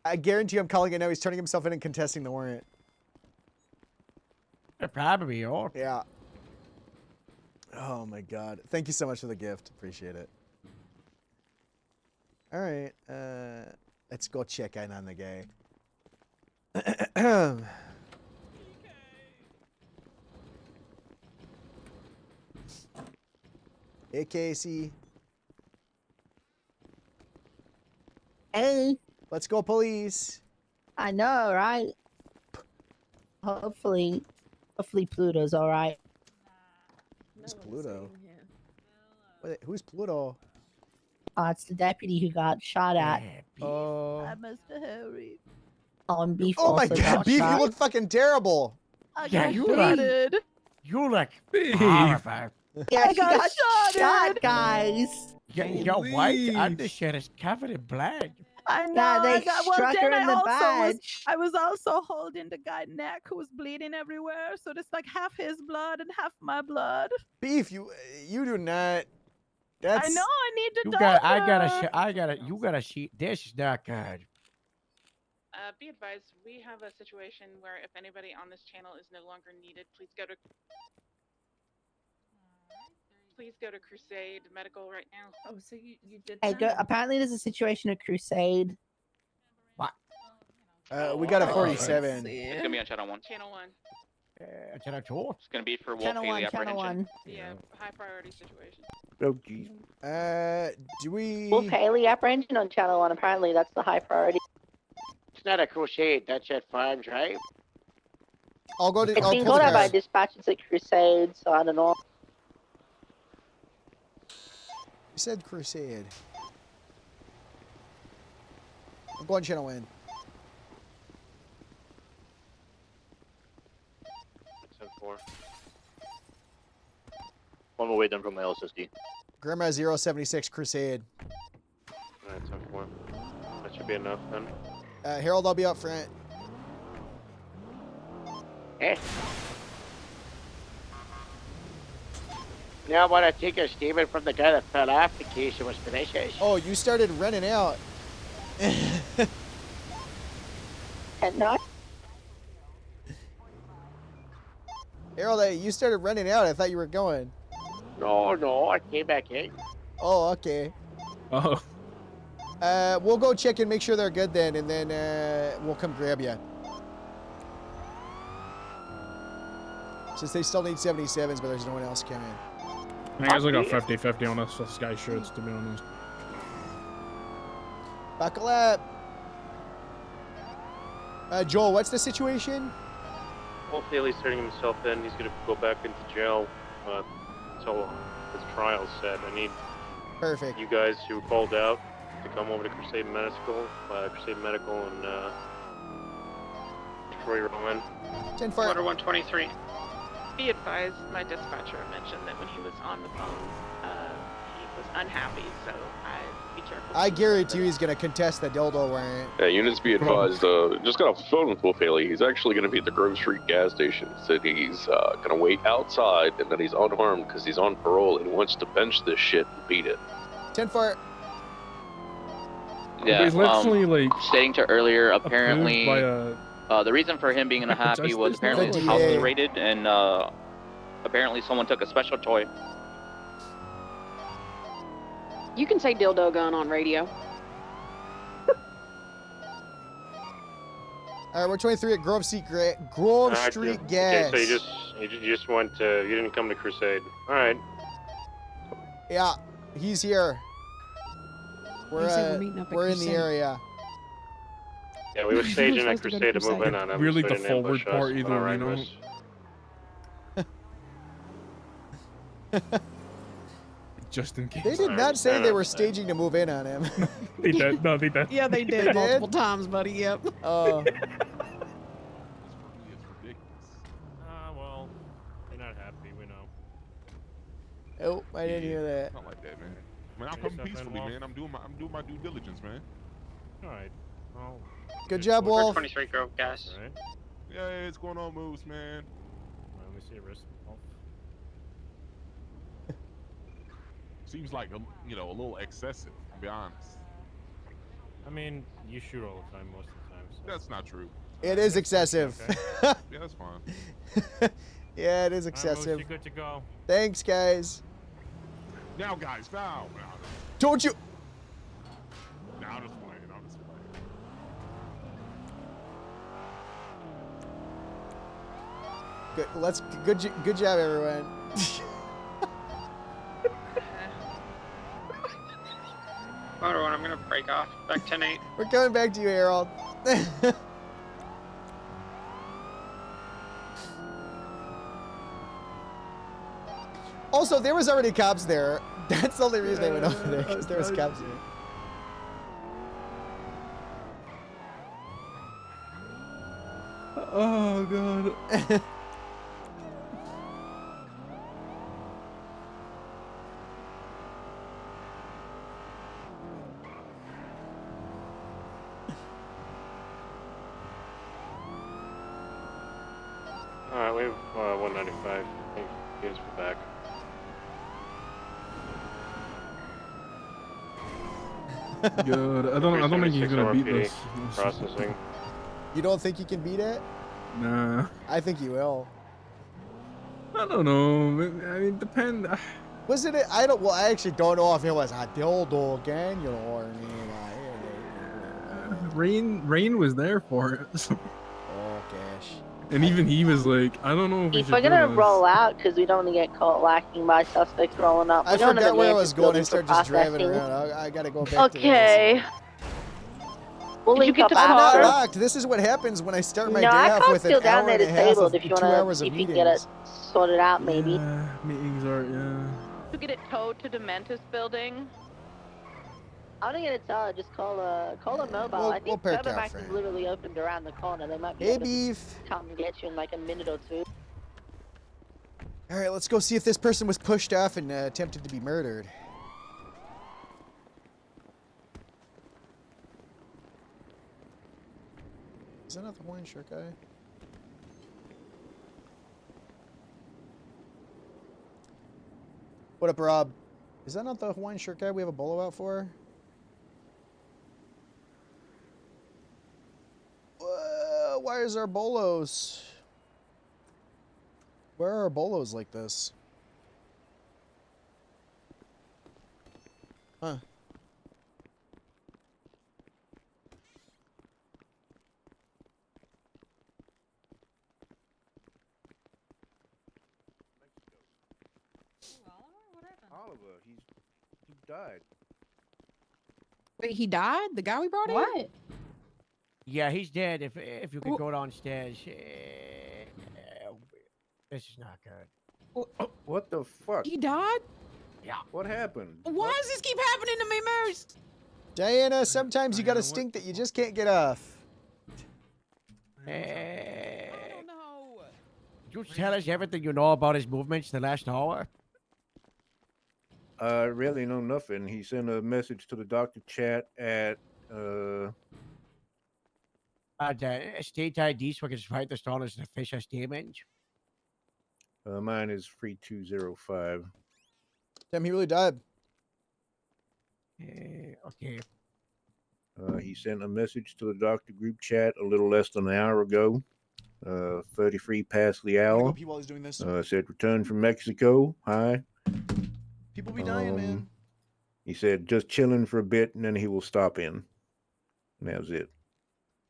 I guarantee I'm calling it now. He's turning himself in and contesting the warrant. Probably, or yeah. Oh my god. Thank you so much for the gift. Appreciate it. Alright, let's go check in on the guy. Hey, Casey. Hey. Let's go, police. I know, right? Hopefully Pluto's all right. Who's Pluto? Wait, who's Pluto? It's the deputy who got shot at. Oh. I must have hurried. Oh, and Beef Oh my also god, got Beef, shot. you look fucking terrible. Yeah, you look horrified. Yeah, I she got got shot, guys. Your white undershirt is covered in blood. I know. Yeah, they I got, well, struck then her in the I was also holding the guy's neck who was bleeding everywhere. So it's like half his blood and half my blood. Beef, you do not. That's... I know. I need the You doctor. you gotta sheet. This is not good. Be advised, we have a situation where if anybody on this channel is no longer needed, please go to Crusade Medical right now. Oh, so you did Hey, that? apparently there's a situation at Crusade. What? We got a 47. It's gonna be on channel 1. Channel 1. Channel 2. It's gonna be for Wolf Channel Haley 1, Channel apprehension. 1. Yeah, high priority situation. Oh, jeez. Do we... Wolf Haley apprehension on Channel 1. Apparently that's the high priority. It's not a Crusade. That's at Farm Drive. I'll go to... It's I'll being pull called the out by car. dispatches at Crusade, so I don't know. You said Crusade. I'm going channel win. It's 4. One more way done from my LSSD. Grandma 076 Crusade. Alright, 4. be enough then. Harold, I'll be up front. Eh. Now I want to take a statement from the guy that fell off the case and was malicious. Oh, you started running out. And not. Harold, you started running out. I thought you were going. No, I came back in. Oh, okay. Oh. We'll go check and make sure they're good then, and then we'll come grab you. Since they still need 77s, but there's no one else coming. I think it's like a 50-50 on this guy's shirts, to be honest. Buckle up. Joel, what's the situation? Well, Haley's turning himself in. He's gonna go back into jail until his trial's set. I need Perfect. you guys who called out to come over to Crusade Medical, and Troy Roman. 10 Order 123. Be advised, my dispatcher mentioned that when he was on the phone, he was unhappy, so be careful. I guarantee you he's going to contest the dildo warrant. Yeah, units be advised, just got off the phone with Wolf Haley. He's actually going to be at the Grove Street gas station. Said he's going to wait outside and that he's unharmed because he's on parole and he wants to bench this shit and beat it. 10 for. Yeah, he's literally like stating to earlier, apparently by a the reason for him being unhappy was Justice apparently his League. house was Yeah. raided, and apparently someone took a special toy. You can say dildo gun on radio. All right, we're 23 at Grove Street Gas. Okay, so you just went to, you didn't come to Crusade. All right. Yeah, he's here. He said we're meeting up at We're in the Crusade. area. Yeah, we were staging at supposed to go to Crusade to move Crusade. in on him. Really so the he didn't ambush forward part us. either, All right, you know? miss. just in case. They did not say they were staging to move in on him. They did. No, they did. Yeah, they They did. Multiple times, buddy. Yep. Oh. Well, you're not happy, we know. Oh, I didn't hear that. Not like that, man. Man, I'll come peacefully, man. I'm doing my due diligence, man. All right. Well, Good job, Wolf. 23 Grove Gas. all right. Yeah, it's going on, moves, man. Let me see your wrist. Seems like a little excessive, to be honest. I mean, you shoot all the time, most of the time. So. That's not true. It is excessive. Yeah, that's fine. Yeah, it is All right, Moose, excessive. you're good to go. Thanks, guys. Now, guys, now. Don't you? Now, I'm just playing. I'm just playing. Good job, everyone. Order 1, I'm gonna break off. Back 10-8. We're coming back to you, Harold. Also, there was already cops there. That's the only reason they went over there, because there was cops there. Oh god. All right, we have 195. Thank you guys for back. God, I don't think he's gonna beat this. Processing. You don't think you can beat it? Nah. I think you will. I don't know. I mean, depend. Was it? Well, I actually don't know if it was a dildo again, you know, or I mean, Rain was there for it. oh gosh. And even he was like, I don't know if we If should we're do gonna this. roll out, because we don't want to get caught lacking by suspects rolling up. I We're going to forgot the where I Mantis was going. I building started for just driving processing. around. I gotta go back to Okay. We'll Did you link get up the I'm car? not after. locked. This is what happens when I start my No, day I off can't with still an down hour there and a half disabled of if you 2 want hours to, of if you can get it meetings. sorted out, maybe. Yeah, meetings are, yeah. To get it towed to the Mantis building. I'm gonna get it towed. Just call a mobile. We'll- I we'll think park out Turbomax front. is literally opened around the corner. They might be Hey, able to beef. come and get you in like a minute or two. All right, let's go see if this person was pushed off and attempted to be murdered. Is that not the Hawaiian shirt guy? What up, Rob? Is that not the Hawaiian shirt guy we have a bolo out for? Why is our bolos? Where are our bolos like this? Huh. Oliver, he died. Wait, he died? The guy we brought in? What? Yeah, he's dead. If you could go downstairs. This is not good. What the fuck? He died? Yeah. What happened? Why does this keep happening to me, Moose? Diana, sometimes you got a stink that you just can't get off. You tell us everything you know about his movements the last hour. Really know nothing. He sent a message to the doctor chat at The state ID so I can write this down as an official statement. Mine is 3205. Damn, he really died. Okay. He sent a message to the doctor group chat a little less than an hour ago. 33 past the I'm hour. gonna go pee while he's doing this. Said return from Mexico. Hi. People be dying, man. He said just chilling for a bit and then he will stop in. And that was it.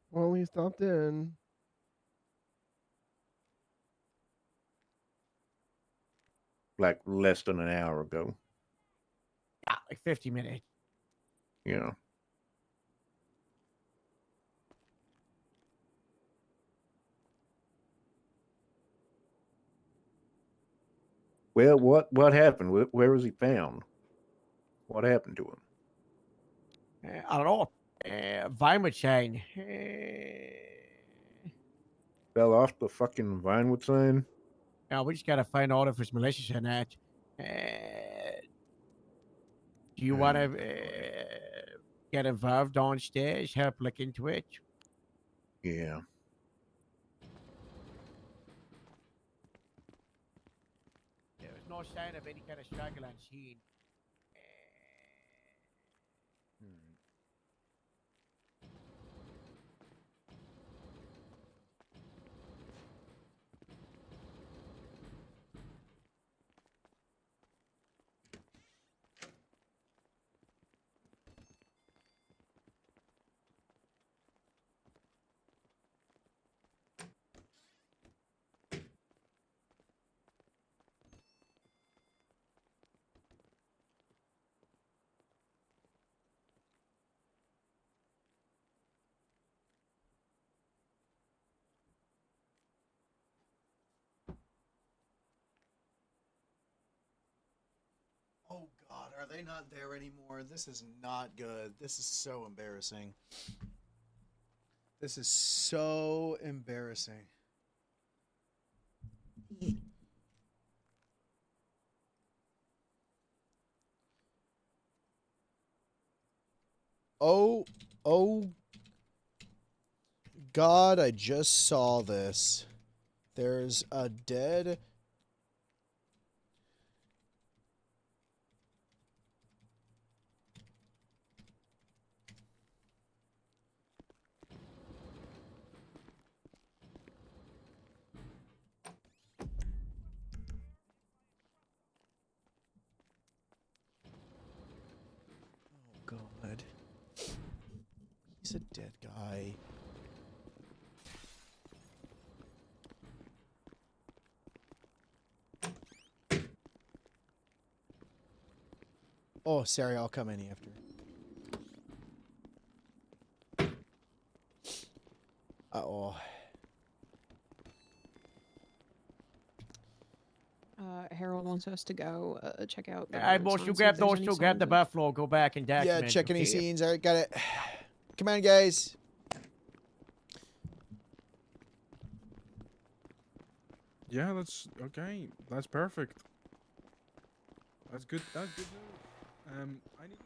Well, he stopped in. Like less than an hour ago. Like 50 minutes. Yeah. Well, what happened? Where was he found? What happened to him? I don't know. Vinewood sign. Fell off the fucking Vinewood sign? Now we just gotta find out if it's malicious or not. Do you want to get involved downstairs? Help look into it? Yeah. There's no sign of any kind of struggle on scene. Oh God, are they not there anymore? This is not good. This is so embarrassing. This is so embarrassing. Oh God, I just saw this. There's a dead... Oh God. He's a dead guy. Oh, sorry, I'll come in after. Uh-oh. Harold wants us to go check out. The I roads most on, you see if grab there's those any two, grab signs the of- buffalo, go back and document. Yeah, check any okay? scenes. All right, got it. Come on, guys. Yeah, that's okay. That's perfect. That's good. That's good news. I need.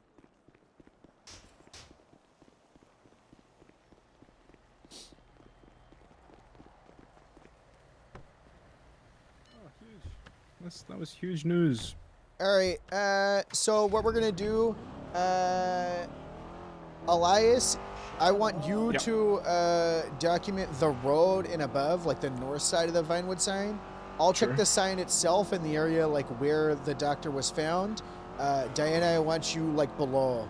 that was huge news. All right. So what we're gonna do, Elias, I want you Yep. to document the road and above, like the north side of the Vinewood sign. I'll check Sure. the sign itself in the area like where the doctor was found. Diana, I want you like below,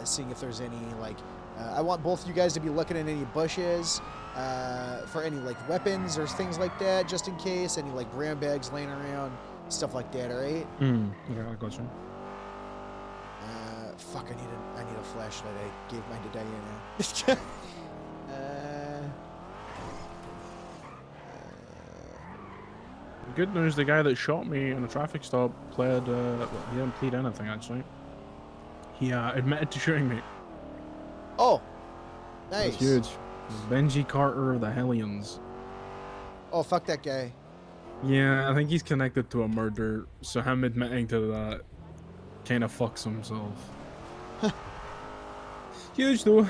seeing if there's any like. I want both you guys to be looking at any bushes, for any like weapons or things like that, just in case. Any like brand bags laying around, stuff like that. All right. Okay, I got you. Fuck, I need a flashlight. I gave mine to Diana. Good news, the guy that shot me in a traffic stop pled, well, he didn't plead anything actually. He admitted to shooting me. Oh, That's nice. huge. Benji Carter of the Hellions. Oh, fuck that guy. Yeah, I think he's connected to a murder, so him admitting to that kind of fucks himself. Huge though.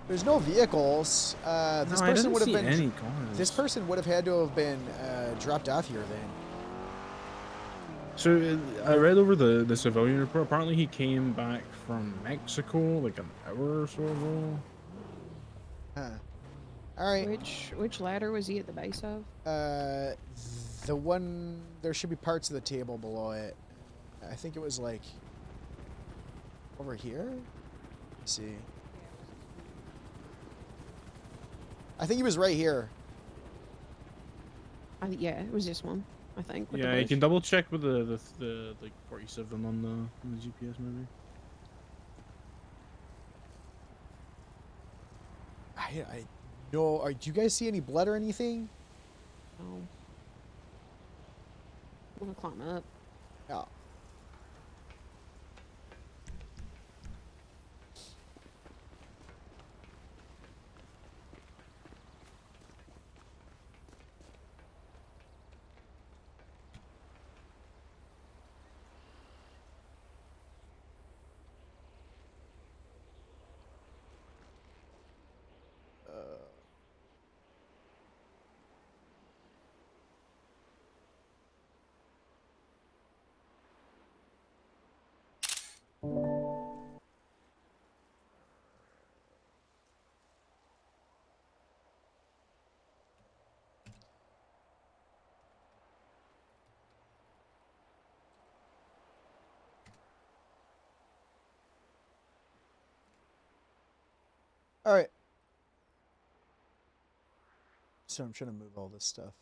There's no vehicles. This No, I person didn't would have see been. any cars. This person would have had to have been dropped off here then. So I read over the civilian report. Apparently he came back from Mexico like an hour or so ago. Huh. All right. Which ladder was he at the base of? The one. There should be parts of the table below it. I think it was like over here. Let's see. I think he was right here. Yeah, it was this one, I think. With the Yeah, you bush. can double check with the like 47 on the GPS maybe. I no. Do you guys see any blood or anything? Oh. I'm gonna climb up. Yeah. All right. So I'm trying to move all this stuff.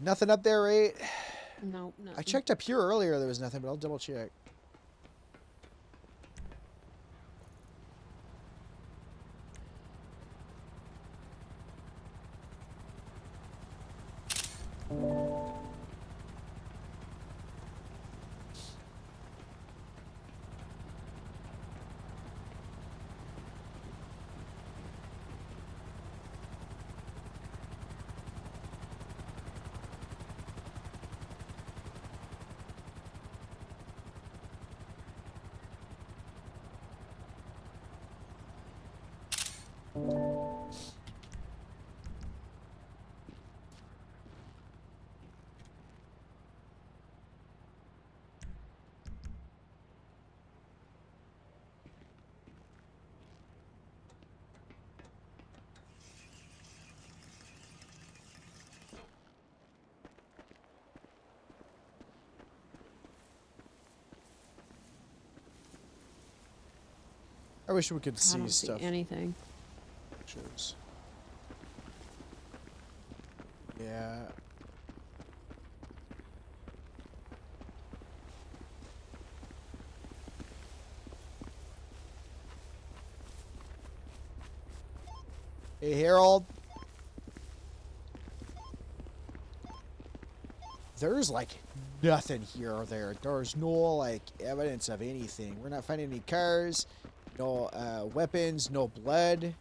Nothing up there, right? No, no. I checked up here earlier. There was nothing, but I'll double check. I wish we could I see don't stuff. see anything. Pictures. Yeah. Hey, Harold. There's like nothing here or there. There's no like evidence of anything. We're not finding any cars, no weapons, no blood.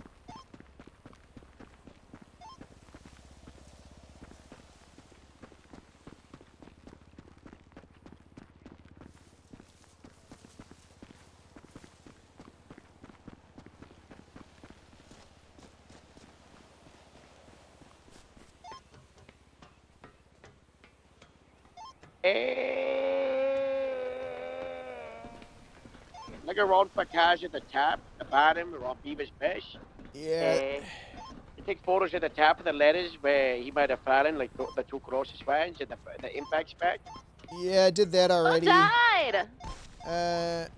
Look around for cars at the top, the bottom, or on Beaver's Bush. Yeah. You take photos at the top of the letters where he might have fallen, like the two closest ones at the impact spot. Yeah, I did that already. Died.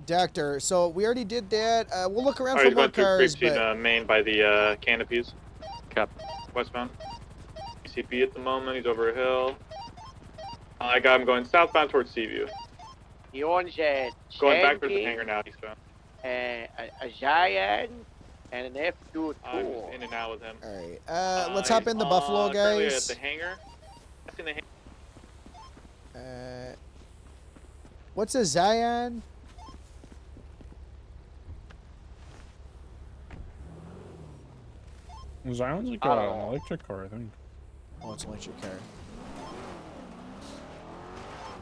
Doctor. So we already did that. We'll look around Alright, for he's more going through cars, Creepside but Main by the canopies. Cap. Westbound. ECP at the moment, he's over a hill. I got him going southbound towards Seaview. He owns a Going back towards the Sand hangar now, eastbound. a Zion, and an F2 I'm just in and out with him. Alright. Let's hop in the Buffalo, Currently guys. at the hangar. That's in the What's a Zion? Zion's like an electric car, I think. Oh, it's an electric car.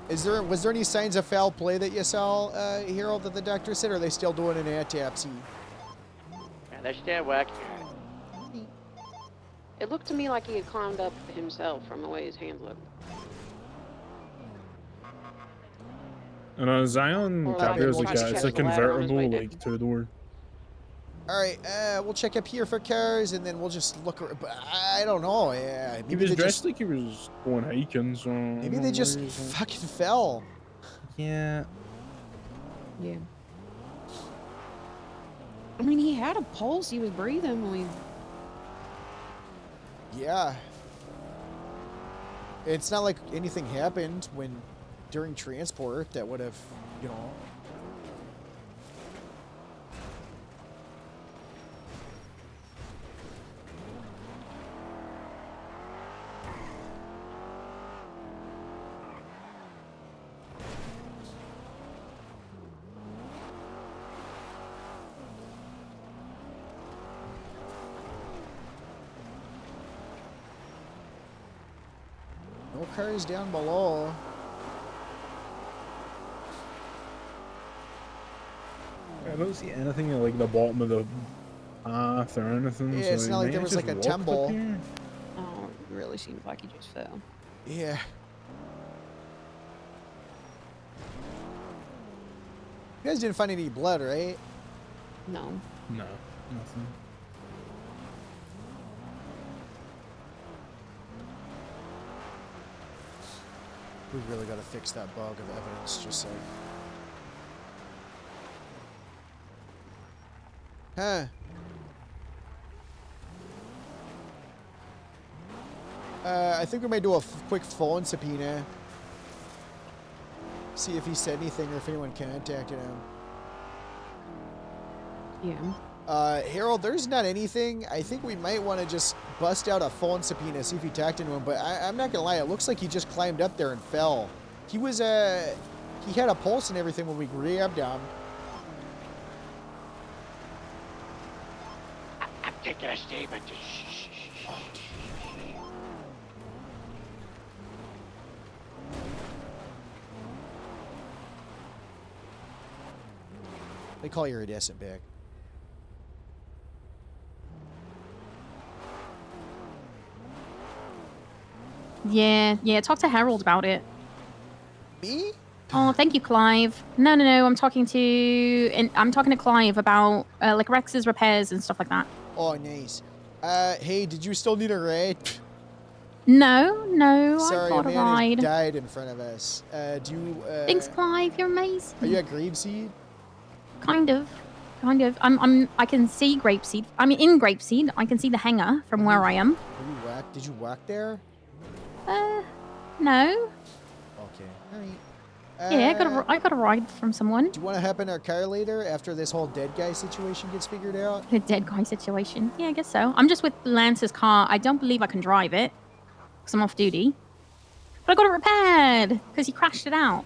Was there any signs of foul play that you saw, Hero, that the doctor said, or are they still doing an autopsy? Yeah, they're still working. It looked to me like he had climbed up himself from the way his hands looked. And Zion Or Caprio is we'll like just it's a check the ladder on his way convertible, down. like 2-door. Alright, we'll check up here for cars, and then we'll just look. But I don't know. Yeah, He was dressed like he was going hiking, so maybe they just fucking fell. Yeah. Yeah. I mean, he had a pulse. He was breathing when we... Yeah. It's not like anything happened during transport that would have, you know. No cars down below. I don't see anything at like the bottom of the path or anything. Yeah, so it's not like he there may was have like a just walked up tumble. here. Oh, it really seems like he just fell. Yeah. You guys didn't find any blood, right? No. No, nothing. We really gotta fix that bug of evidence, just like. Huh. I think we might do a quick phone subpoena. See if he said anything or if anyone contacted him. Yeah. Harold, there's not anything. I think we might want to just bust out a phone subpoena, see if he talked to him. But I'm not gonna lie, it looks like he just climbed up there and fell. He was he had a pulse and everything when we grabbed him. I'm taking a statement. They call your iridescent back. Yeah, talk to Harold about it. Me? Oh, thank you, Clive. No, I'm talking to Clive about like Rex's repairs and stuff like that. Oh, nice. Hey, did you still need a ride? No, Sorry, I a got a man ride. has died in front of us. Do you, Thanks, Clive. You're amazing. Are you at Grapeseed? Kind of. I can see Grapeseed. I'm in Grapeseed. I can see the hangar from where I am. Did you walk there? No. Okay. All right. Yeah, I got a ride from someone. Do you want to hop in our car later after this whole dead guy situation gets figured out? The dead guy situation. Yeah, I guess so. I'm just with Lance's car. I don't believe I can drive it because I'm off duty. But I got it repaired because he crashed it out.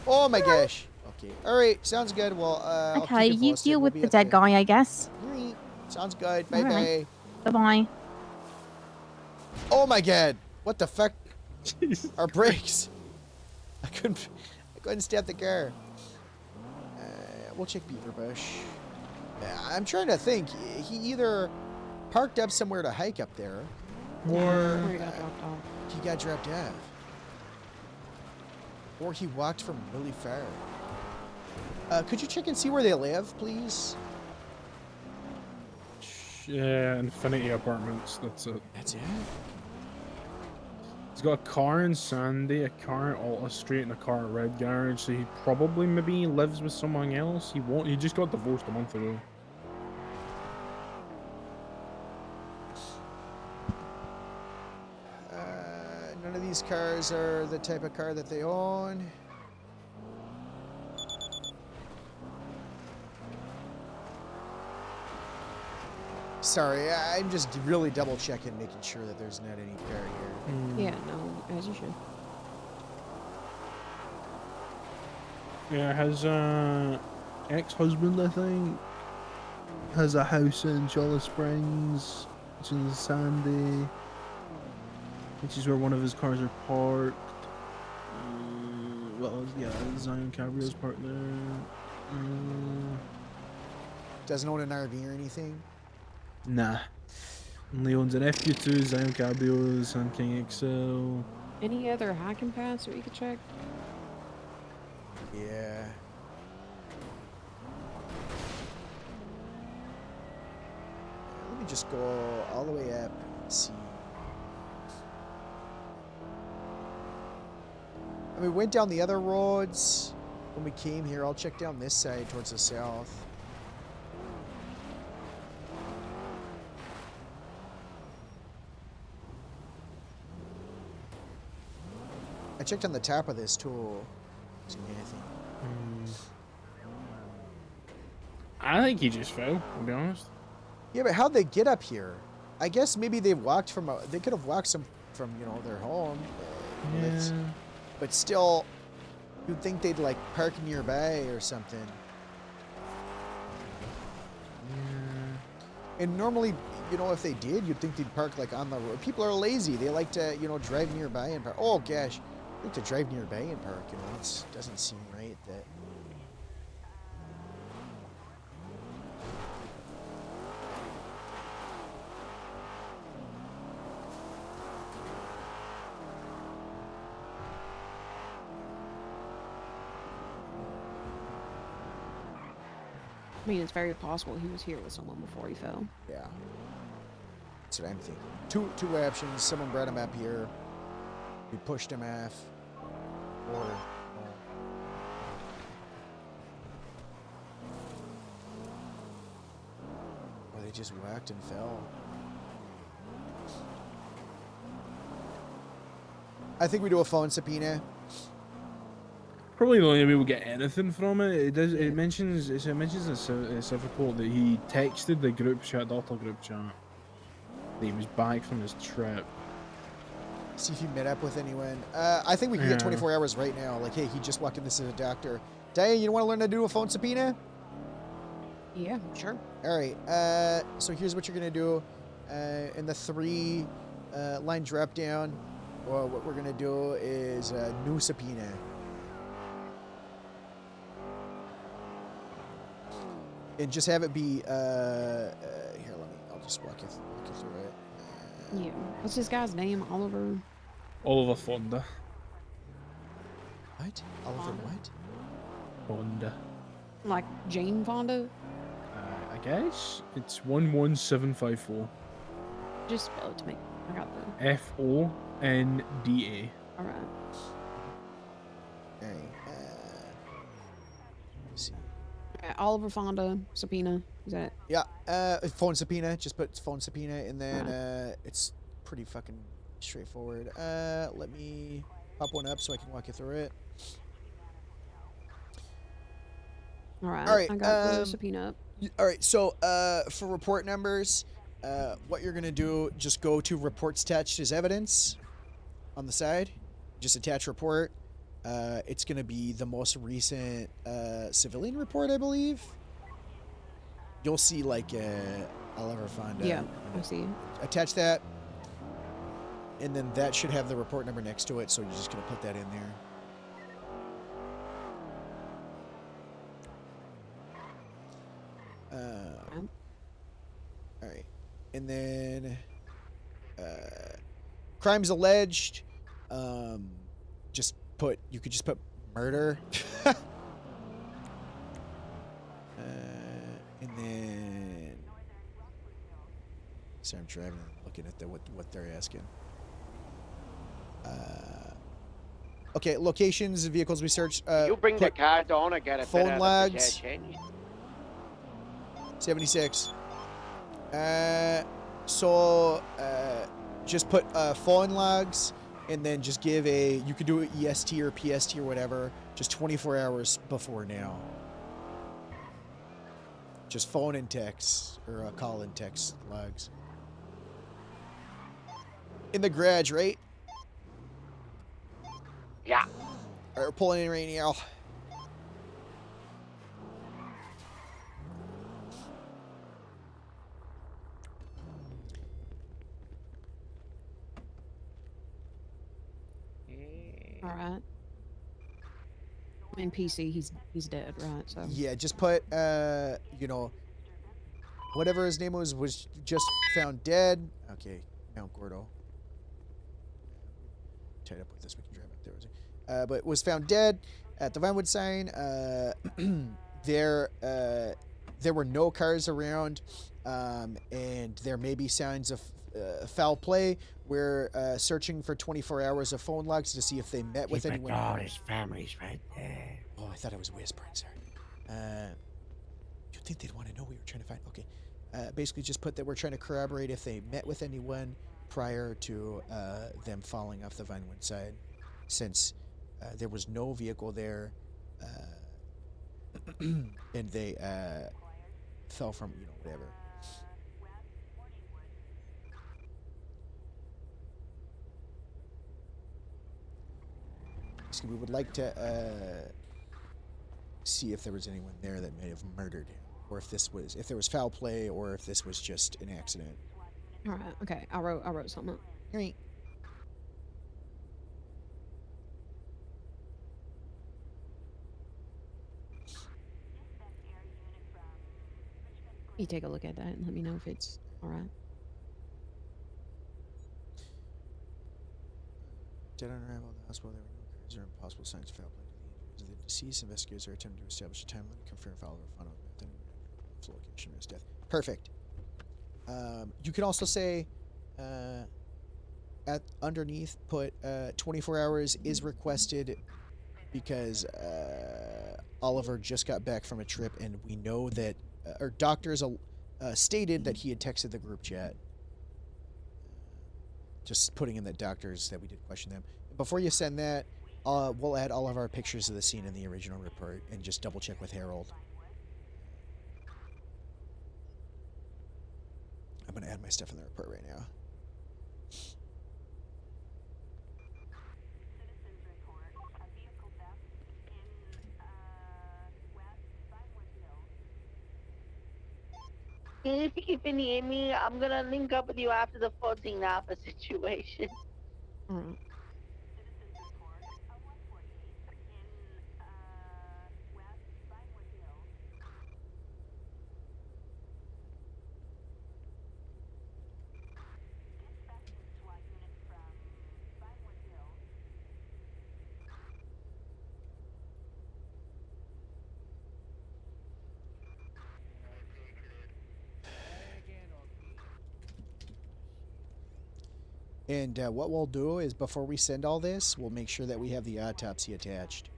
Oh my gosh. Okay. All right. Sounds good. Well, I'll Okay, keep you you posted. deal We'll with be the at dead guy, I guess. All right. Sounds good. Bye All bye. right. Bye-bye. Oh my god. What the fuck? Our brakes. I couldn't stop the car. We'll check Beaver Bush. I'm trying to think. He either parked up somewhere to hike up there, or He got dropped off. he got dropped off. Or he walked from really far. Could you check and see where they live, please? Yeah, Infinity Apartments. That's it. That's it? He's got a car in Sandy, a car at Alta Street, and a car at Red Garage. So he probably maybe lives with someone else. He won't. He just got divorced a month ago. None of these cars are the type of car that they own. Sorry, I'm just really double checking, making sure that there's not any car here. Yeah, no, as you should. Yeah, his ex-husband, I think, has a house in Charlotte Springs, which is Sandy, which is where one of his cars are parked. Well, yeah, Zion Cabrio's parked there. Doesn't own an RV or anything? Nah. Only owns an FQ2, Zion Cabrio, Sun King XL. Any other hiking paths that we could check? Yeah. Let me just go all the way up and see. I mean, we went down the other roads when we came here. I'll check down this side towards the south. I checked on the top of this too. Didn't see anything. I think he just fell, to be honest. Yeah, but how'd they get up here? I guess maybe they walked from they could have walked some from, you know, their home. Yeah. But still, you'd think they'd like park nearby or something. Yeah. And normally, you know, if they did, you'd think they'd park like on the road. People are lazy. They like to, you know, drive nearby and park. Oh gosh, I like to drive nearby and park. You know, it doesn't seem right that. I mean, it's very possible he was here with someone before he fell. Yeah. That's what I'm thinking. Two options. Someone brought him up here. We pushed him off. Or they just whacked and fell. I think we do a phone subpoena. Probably the only way we'll get anything from it. It mentions in a report that he texted the group chat, the auto group chat, that he was back from his trip. See if you met up with anyone. I think we can get 24 hours right now. Like, hey, he just walked in. This is a doctor. Diane, you want to learn to do a phone subpoena? Yeah, sure. All right. So here's what you're gonna do. In the 3 line drop down, what we're gonna do is new subpoena. And just have it be, here, I'll just walk you through it. Yeah. What's this guy's name? Oliver? Oliver Fonda. What? Oliver what? Fonda. Like Jane Fonda? I guess it's 11754. Just spell it to me. I got the. Fonda. All right. All right. Let's see. Oliver Fonda subpoena. Is that? Yeah. Phone subpoena. Just put phone subpoena, and then it's pretty fucking straightforward. Let me pop one up so I can walk you through it. All right. All right. I got the subpoena up. All right. So, for report numbers, what you're gonna do, just go to reports attached as evidence on the side. Just attach report. It's gonna be the most recent civilian report, I believe. You'll see like Oliver Fonda. Yeah, I see. Attach that, and then that should have the report number next to it. So you're just gonna put that in there. All right, and then crimes alleged. Just put. You could just put murder. And then, sorry, I'm driving and looking at what they're asking. Okay, locations and vehicles we searced. You bring the car down and get a phone bit of lags. possession. 76. So just put phone logs, and then just give you could do it EST or PST or whatever, just 24 hours before now. Just phone and text, or call and text logs. In the garage, right? Yeah. Alright, we're pulling in right now. All right. In PC, he's dead, right? So Yeah, just put you know, whatever his name was just found dead. Okay, Mount Gordo. Tied up with this, we can drive up there. But was found dead at the Vinewood sign. There were no cars around, and there may be signs of foul play. We're searching for 24 hours of phone logs to see if they met with anyone. Oh, his family's right there. Oh, I thought I was whispering, sorry. You'd think they'd want to know we were trying to find. Okay. Basically, just put that we're trying to corroborate if they met with anyone prior to them falling off the Vinewood side, since there was no vehicle there, and they fell from, whatever. So we would like to see if there was anyone there that may have murdered him, or if there was foul play, or if this was just an accident. all right, okay. I wrote something up. Great. You take a look at that and let me know if it's all right. Dead on arrival at the hospital, there were no cars or impossible signs of foul play to the injuries of the deceased. Investigators are attempting to establish a timeline and confirm foul or final method and location of his death. Perfect. You can also say, at underneath, put 24 hours is requested because Oliver just got back from a trip, and we know that our doctors stated that he had texted the group chat. Just putting in the doctors that we did question them. Before you send that, we'll add all of our pictures of the scene in the original report and just double check with Harold. I'm going to add my stuff in the report right now. If you need me, I'm gonna link up with you after the 14 Alpha situation. And what we'll do is, before we send all this, we'll make sure that we have the autopsy attached.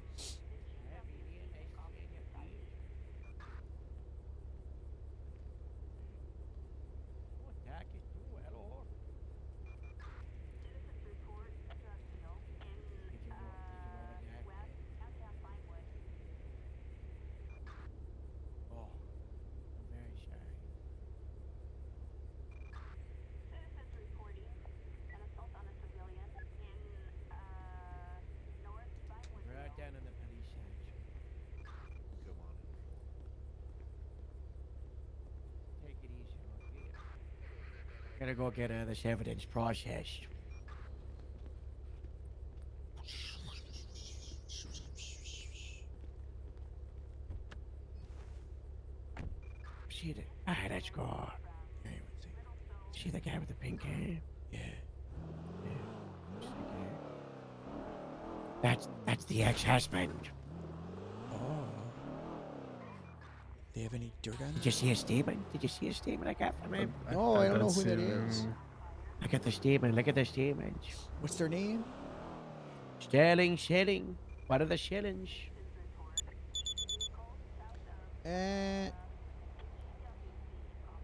Down in the police station. Come on. Take it easy, okay? Gotta go get this evidence processed. See the... Alright, let's go. See the guy with the pink hair? Yeah. That's the ex-husband. Oh. They have any dirt on Did you see a statement? Did you see a statement I got from him? No, I don't know who that is. Look at the statement. Look at the statement. What's their name? Sterling Shilling. What are the shillings?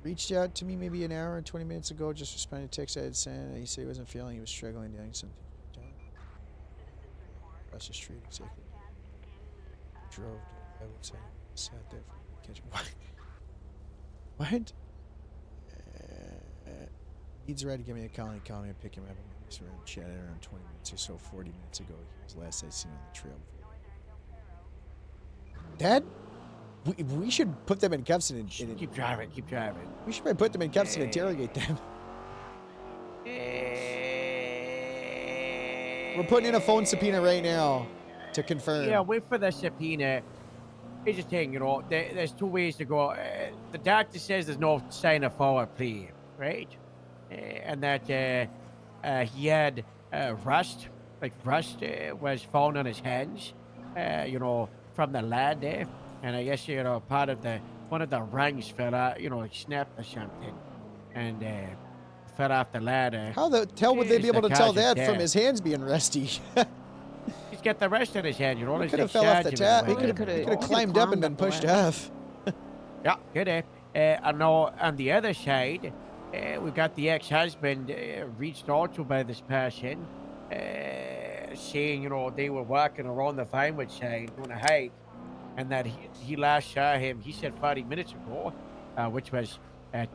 Reached out to me maybe an hour and 20 minutes ago. Just responded to text I had sent. He said he wasn't feeling. He was struggling doing something. Across the street, exactly. Drove to the right side. Sat there for the kitchen. What? Needs a ride to get me a call. Call me and pick him up. We chatted around 20 minutes or so, 40 minutes ago. He was last I seen on the trail. Dad? We should put them in cuffs and keep driving. Keep driving. We should probably put them in cuffs and interrogate them. We're putting in a phone subpoena right now to confirm. Yeah, wait for the subpoena. Here's the thing, you know, there's two ways to go. The doctor says there's no sign of foul play, right? And that he had rust, was found on his hands, you know, from the lad there. And I guess, you know, one of the rungs fell out, you know, like snapped or something. And fell off the ladder. How the hell would they be able to tell that from his his? hands being rusty? He's got the rest in his hand, you know. He could have fell off the tap. He could have climbed up and then pushed off. Yeah, good. And now on the other side, we've got the ex-husband reached out to by this person, saying, you know, they were walking around the Vinewood side doing a hike, and that he last saw him, he said 40 minutes ago, which was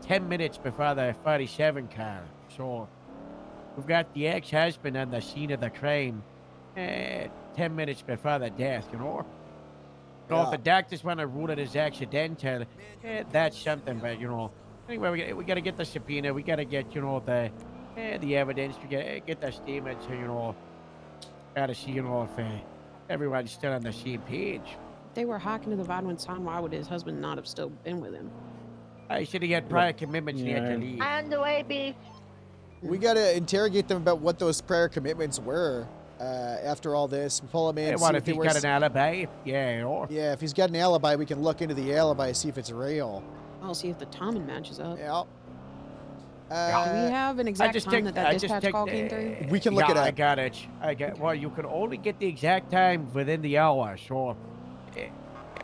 10 minutes before the 47 car. So we've got the ex-husband on the scene of the crime 10 minutes before the death, you know? So if the doctors want to rule it as accidental, that's something, but, you know, anyway, we got to get the subpoena, we got to get, you know, the evidence, we got to get the statement, so, you know, got to see, you know, if everyone's still on the same page. If they were hiking to the Vinewood sign, why would his husband not have still been with him? I should have had prior commitments and he had to leave. On the way, beef. We gotta interrogate them about what those prior commitments were. After all this, pull him in. What if he's got an alibi? Yeah, or yeah, if he's got an alibi, we can look into the alibi, see if it's real. I'll see if the timing matches up. Yeah. Do we have an exact time that dispatch call came through? We can look it up. I got it. Well, you can only get the exact time within the hour. So,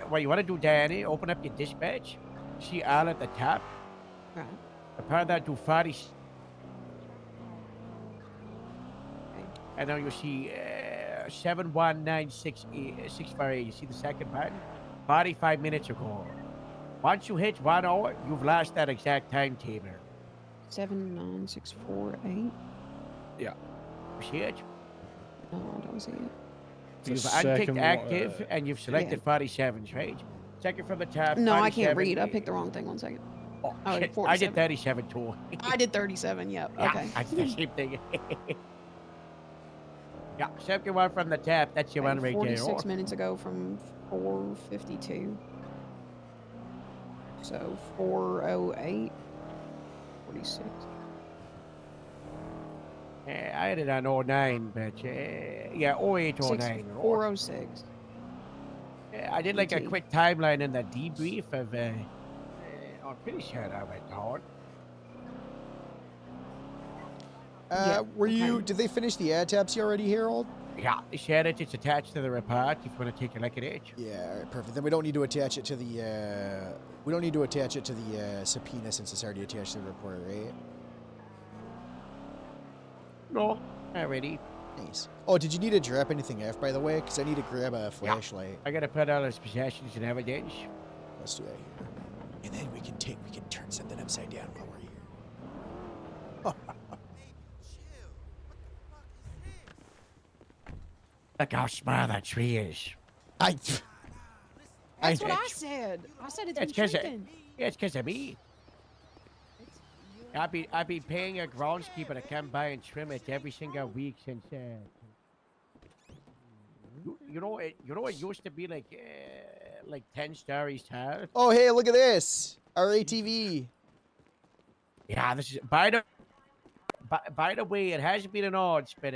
what you want to do, Danny? Open up your dispatch. See all at the top. Right. Compare that to 40. And then you see 71968. You see the second button? 45 minutes ago. Once you hit 1 hour, you've lost that exact timetable. 79648. Yeah. You see it? No, I don't see it. You've unticked active and you've selected 47s, right? Check it from the top. No, I 47. can't read. I picked the wrong thing. 1 second. Oh, I shit. did I did 47. 37 too. I did 37. Yep. Yeah, Okay. that's the same thing. Yeah, second one from the top. That's your one right there. 46 minutes ago from 4:52. So 4:08. 46. I had it on 09, but yeah, 08, 09. 4:06. I did like a quick timeline in the debrief of. I'm pretty sure that went down. Were you? Did they finish the ad tabs already, Harold? Yeah, they shared it. It's attached to the report. If you want to take a look at it. Yeah, all right, perfect. Then we don't need to attach it to the. We don't need to attach it to the subpoena since it's already attached to the report, right? No, already. Nice. Oh, did you need to drop anything off, by the way? Because I need to grab a flashlight. I gotta put all his possessions and evidence. Let's do that here. And then we can turn something upside down while we're here. Look how small that tree is. That's what I said. I said it's been shaken. Yeah, it's because of me. I've been paying a groundskeeper to come by and trim it every single week since. You know it used to be like 10 stories tall. Oh, hey, look at this. Our ATV. Yeah, this is by the way, it hasn't been an odds, but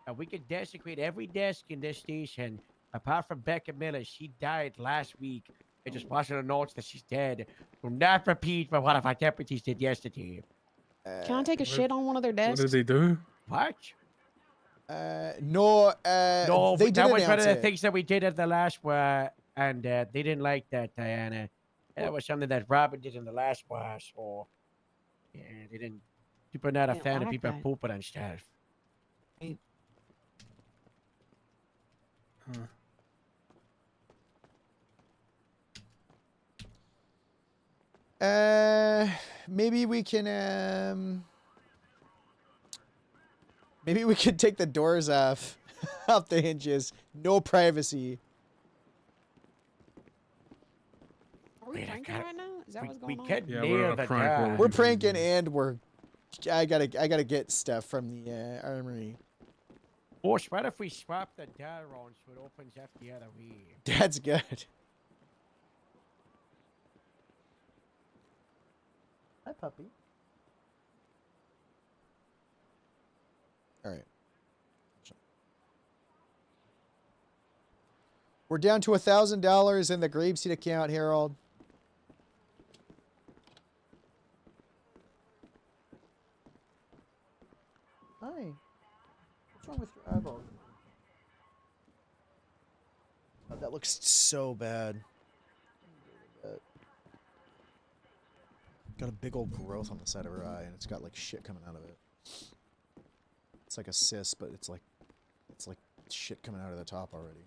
and we can desecrate every desk in this station, apart from Becca Miller. She died last week. I just watching the notes that she's dead. Do not repeat what one of our deputies did yesterday. Can I take a shit on one of their What did desks? they do? What? No, No, they did that was one announce of the it. things that we did at the last war, and they didn't like that, Diana. That was something that Robin did in the last war, so yeah, they didn't. People are not a Didn't fan of like people that. pooping and stuff. Huh. Maybe we can maybe we could take the doors off off the hinges. No privacy. Are we pranking right now? Is that what's going on? could Yeah, nail we're a the prank door. war. We're pranking and I gotta get stuff from the armory. Boss, what if we swap the door on so it opens up the other way? That's good. Hi, puppy. All right. We're down to $1,000 in the Grapeseed account, Harold. Hi. What's wrong with your eyeball? Oh, that looks so bad. Got a big old growth on the side of her eye, and it's got like shit coming out of it. It's like a cyst, but it's like shit coming out of the top already.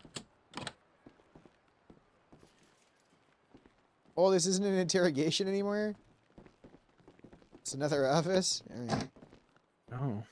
Oh, this isn't an interrogation anymore? It's another office? Alright. Oh.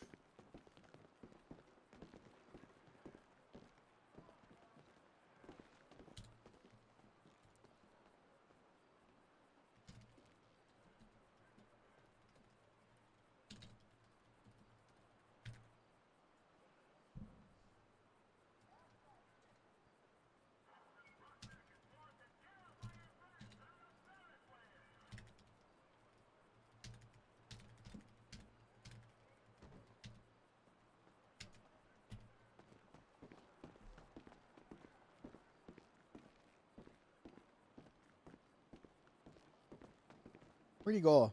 Where'd you go?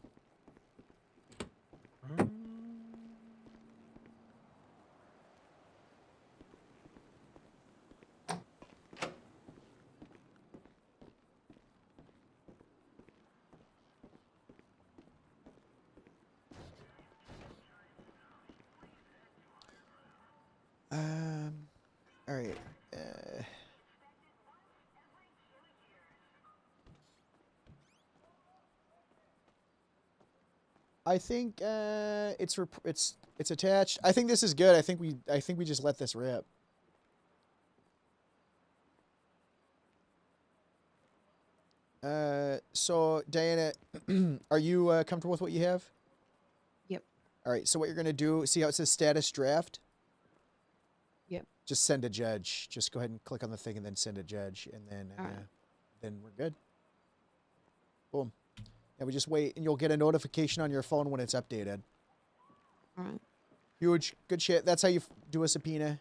Alright. I think it's attached. I think this is good. I think we just let this rip. So Diana, are you comfortable with what you have? Yep. All right. So what you're gonna do? See how it says status draft? Yep. Just send a judge. Just go ahead and click on the thing and then send a judge, and then then we're good. Boom. And we just wait, and you'll get a notification on your phone when it's updated. All right. Huge. Good shit. That's how you do a subpoena.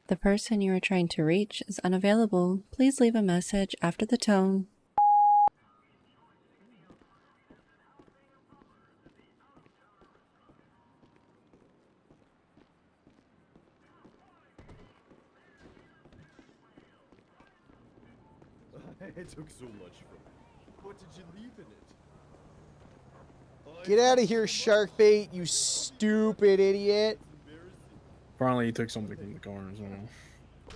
The person you are trying to reach is unavailable. Please leave a message after the tone. It took so much from me. What did you leave in it? Get out of here, shark bait, you stupid idiot. Apparently he took something from the car as well.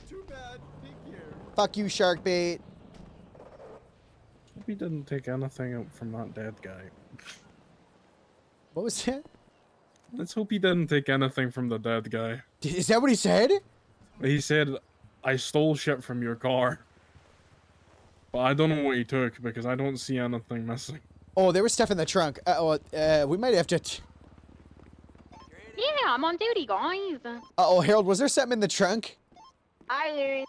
Too bad. Take care. Fuck you, shark bait. Hope he didn't take anything out from that dead guy. What was that? Let's hope he didn't take anything from the dead guy. Is that what he said? He said, I stole shit from your car. But I don't know what he took because I don't see anything missing. Oh, there was stuff in the trunk. We might have to... Yeah, I'm on duty, guys. Uh-oh, Harold, was there something in the trunk? Hi, Larry.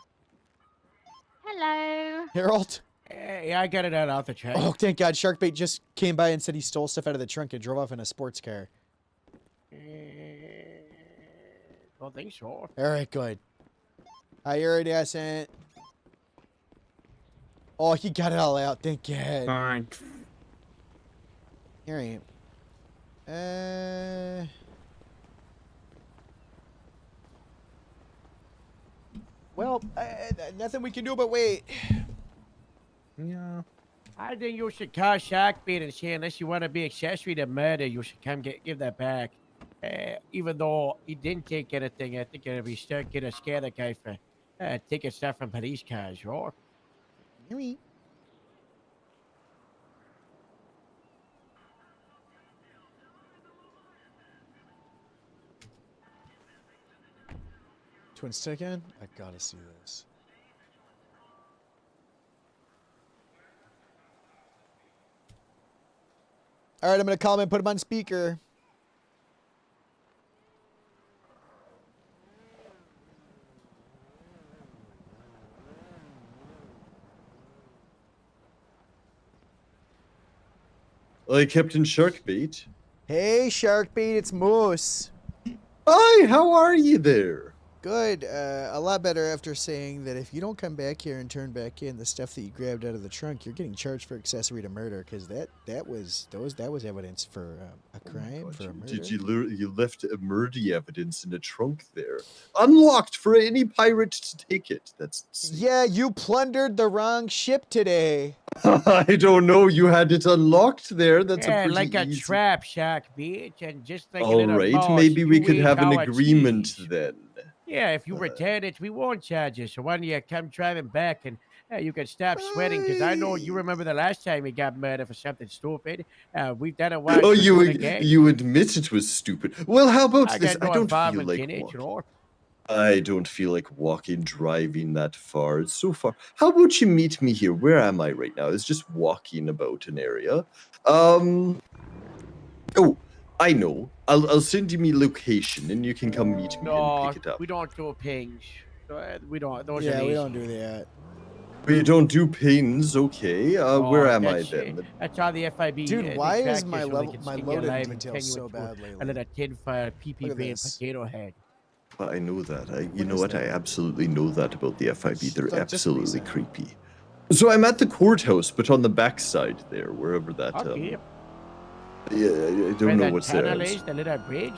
Hello. Harold? Yeah, I got it out the trunk. Oh, thank God. Sharkbait just came by and said he stole stuff out of the trunk and drove off in a sports car. Don't think so. All right, good. Iridescent. Oh, he got it all out. Thank God. Thanks. Here I am. Well, nothing we can do but wait. Yeah. I think you should call Sharkbait and say, unless you want to be accessory to murder, you should come give that back. Even though he didn't take anything, I think it'd be still gonna scare the guy for taking stuff from police cars, right? Me. Twin stick again? I gotta see this. All right, I'm gonna call him and put him on speaker. Hi, Captain Sharkbait. Hey, Sharkbait, it's Moose. Hi, how are you there? Good. A lot better after saying that if you don't come back here and turn back in the stuff that you grabbed out of the trunk, you're getting charged for accessory to murder, because that was evidence for a crime, for a murder. Did you left a murder evidence in the trunk there, unlocked for any pirate to take it? That's Yeah, you plundered the wrong ship today. I don't know. You had it unlocked there. That's Yeah, a pretty like a easy. trap, Sharkbait, and just like a All little right, boss, maybe we you could ain't have an our agreement cheese. then. Yeah, if you return it, we won't charge you. So why don't you come driving back and you can stop sweating? Because I know you remember the last time we got murdered for something stupid. We've done it once. Oh, we'll do it again. you admit it was stupid. Well, how about I this? got no I don't feel involvement like in it, you know. I don't feel like driving that far. It's so far. How about you meet me here? Where am I right now? It's just walking about an area. Oh, I know. I'll send you me location, and you can come meet me No, and pick it up. we don't do pings. We don't. Those are Yeah, we lazy. don't do that. We don't do pins, okay. Where am I then? That's how the FIB. Dude, why is my level, loaded detail so bad lately? A little tinfoil Look PP at brain this. potato head. Well, I know that. You know is what? that? I absolutely know that about the FIB. They're Just absolutely reset. creepy. So I'm at the courthouse, but on the backside there, wherever that. Okay. Yeah, I don't know what's there. The little bridge.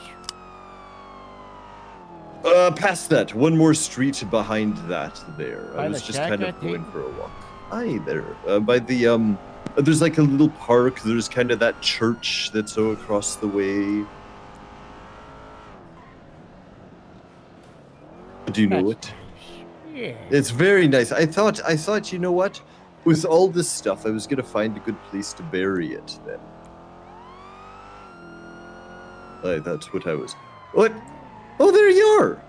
Past that, one more street behind that there. I By was the just kind of Shaka going thing? for a walk. Hi there. By the there's like a little park. There's kind of that church that's across the way. Do you know it? Yeah. It's very nice. I thought, you know what? With all this stuff, I was gonna find a good place to bury it then. That's what I was. What? Oh, there you are.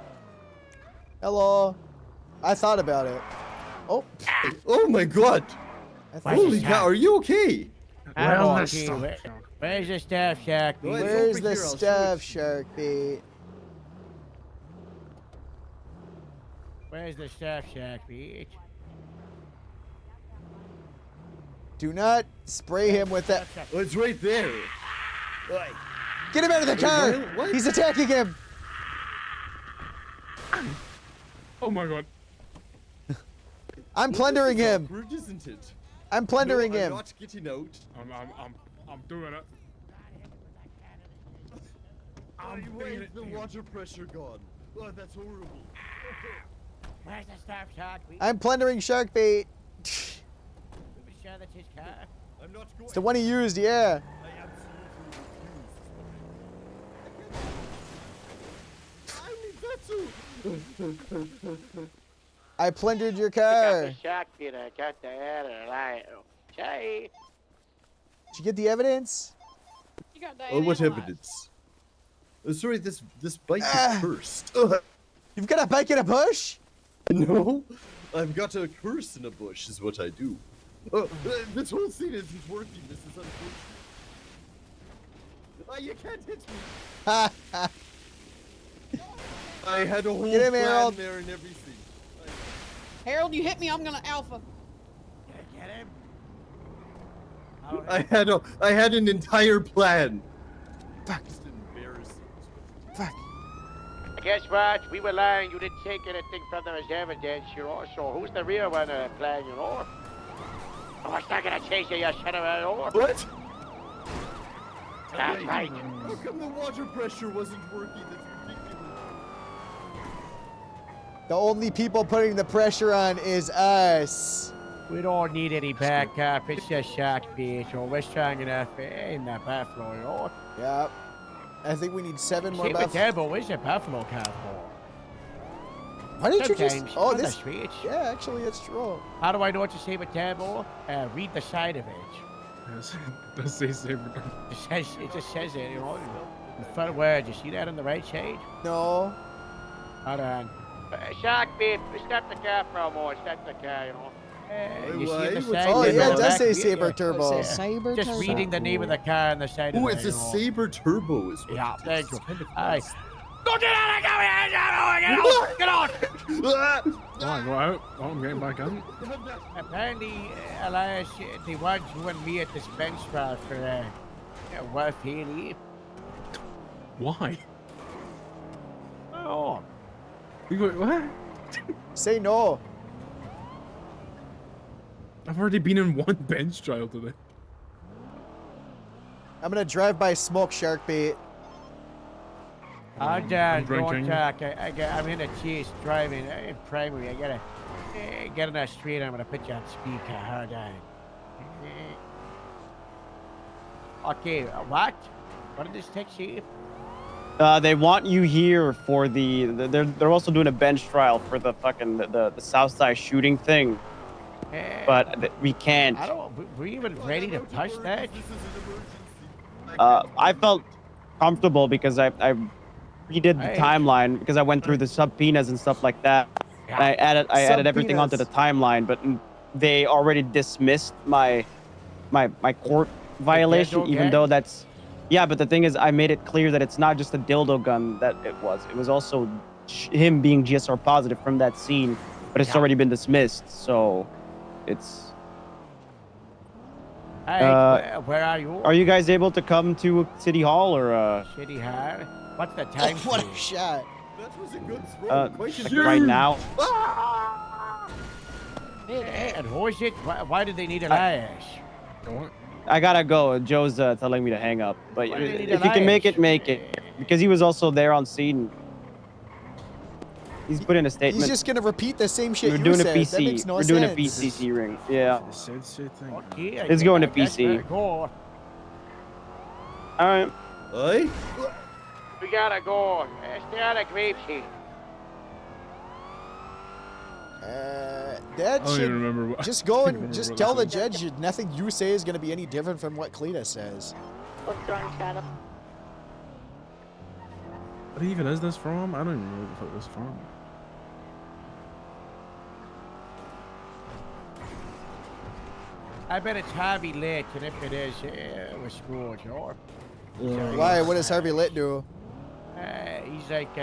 Hello. I thought about it. Oh. Oh my God. Holy cow! Are you okay? I'm okay. Where's the staff, Shark? Where's the stuff, Sharkbait? Where's the staff, Shark? Bitch? Do not spray him with that. Oh, it's right there. Get him out of the car! What? He's attacking him! Oh my God. I'm plundering him! Awkward, isn't it? I'm plundering no, him! I'm not getting out. I'm doing it. Where's the water pressure gone? Oh, that's horrible. Where's the staff, Shark? I'm plundering Sharkbait! Sure that's his car. I'm not going. It's the one he used, yeah. I absolutely refuse. I plundered your car. Shark, Peter. Got the other line. Okay. Did you get the evidence? You got Oh, what analyzed. evidence? Oh, sorry, this bike Ah. is cursed. Ugh. You've got a bike in a bush? No, I've got a curse in a bush, is what I do. This whole scene isn't working. This is unfortunate. You can't hit me. I had a whole Get him, plan Harold. there and everything. Harold, you hit me, I'm gonna alpha. Get him. I had an entire plan. Fuck. Just embarrassing. Fuck. Guess what? We were lying. You didn't take anything from them as evidence, you know. So who's the real one of the plan, you know? Oh, it's not gonna chase you, you son of a whore. What? That's right. How come the water pressure wasn't working? That's ridiculous. The only people putting the pressure on is us. We don't need any backup. It's just shark bait. So we're strong enough in the buffalo, you know. Yep. I think we need 7 more Saber buff. Turbo is a buffalo cowboy. Why didn't you Sometimes just... Oh, on the this... streets. Yeah, actually, it's true. How do I know it's a saber turbo? Read the side of it. Does say saber. It just says it, you know. The front word. You see that on the right side? No. Hold on. Shark bait. Stop the car for a moment. Stop the car, you know. You see the side? Oh, there yeah, on it the does back say wheel? Saber Yeah. Turbo. It says Saber Just Turbo. reading the name of the car on the side of Oh, it. it's a Saber Turbo, is what Yeah, it is. thank you. Alright. Don't get out of the Get out! Go on, go out. Oh, I'm getting back in. Apparently, Elias, they want you and me at this bench trial for wife Haley. Why? Oh. We go, what? Say no. I've already been in one bench trial today. I'm gonna drive by smoke shark bait. I'm drinking. don't talk. I'm in a chase driving in primary. I gotta get on that street. I'm gonna put you on speaker. Hold on. Okay, what? What did this text you? They want you here for they're also doing a bench trial for the fucking the Southside shooting thing, but we can't. I don't. Were you even ready to push that? I felt comfortable because I redid the Hey. timeline because I went through the subpoenas and stuff like that. And I added everything onto the timeline, but they already dismissed my court violation, dildo even gang? though that's. Yeah, but the thing is, I made it clear that it's not just a dildo gun that it was. It was also him being GSR positive from that scene, but it's already been dismissed. So, it's. Hey, where are you? Are you guys able to come to City Hall or? City Hall? What's the Oh, time? what a please? shot. That was a good throw. Like right now? And who is it? Why did they need Elias? I gotta go. Joe's telling me to hang up. But Why do they need if you can make Elias? it, make it. Because he was also there on scene. He's put in a statement. He's just gonna repeat the same shit We're you doing said. a PC. That makes no We're sense. doing a PCC ring. Yeah. Okay, It's going to I guess PC. better go. All right. Hey? We gotta go. Stay out of grape seed. That I don't should even remember what. just I go don't and remember just what tell I the said. judge nothing you say is gonna be any different from what Cleta says. What's wrong, Shadow? What even is this from? I don't even know what the fuck this is from. I bet it's Harvey Lit, and if it is, we're screwed, you know. Why? What does Harvey Lit do? He's like,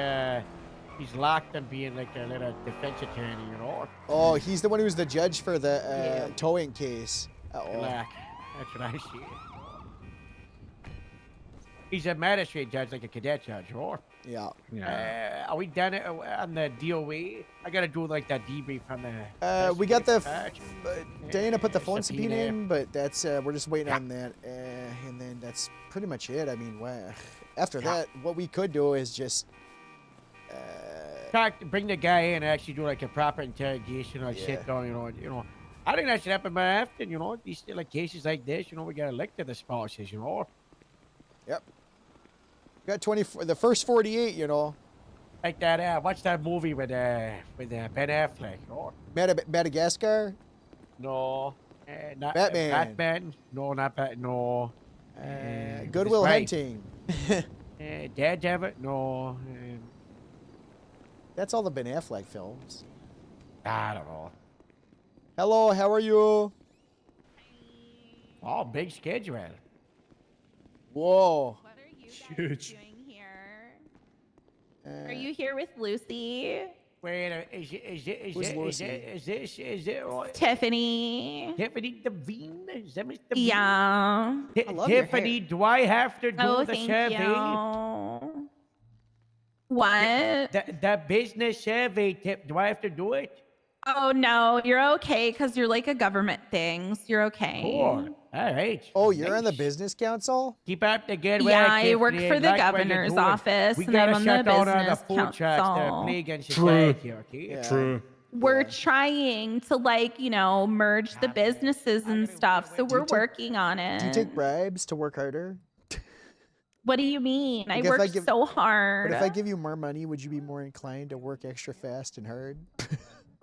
he's locked on being like a little defense attorney, you know. Oh, he's the one who's the judge for the towing case. Uh-oh. Black. That's what I see. He's a magistrate judge, like a cadet judge, or? Yeah. Are we done on the DOA? I gotta do like that debrief on the. We got the dispatch. Dana put the phone subpoena subpoena. in, but that's we're just waiting on that, and then that's pretty much it. I mean, after that, what we could do is just Bring the guy in and actually do like a proper interrogation or sit down, you know. I think that should happen more often, you know. These like cases like this, you know, we gotta look to the spouses, you know. Yep. Got 24, the first 48, you know. Like that, what's that movie with Ben Affleck, or? Madagascar? No. Not Batman. Batman? No, not Bat. No. Goodwill his wife. Hunting. Daredevil? No. That's all the Ben Affleck films. I don't know. Hello, how are you? Oh, big schedule. Whoa. What are you guys Huge. doing here? Uh, Are you here with Lucy? Wait, Who's Lucy? is it Tiffany. Tiffany Devine? Is that Miss Devine? Yeah. Ti- I love your Tiffany, hair. do I have to do Oh, the thank survey? you. What? The business survey tip, do I have to do it? Oh no, you're okay because you're like a government thing. So you're okay. Cool. All right. Oh, you're on the Nice. business council? Keep up the good work, Yeah, I work Tiffany. for the Like what you're governor's doing. office, We and gotta I'm on shut the down all the business food trucks that are council. plaguing True. society, okay? Yeah. True. We're trying to merge the businesses and stuff. So we're working on it. Do you take bribes to work harder? What do you mean? Like I if I work give- so hard. But if I give you more money, would you be more inclined to work extra fast and hard?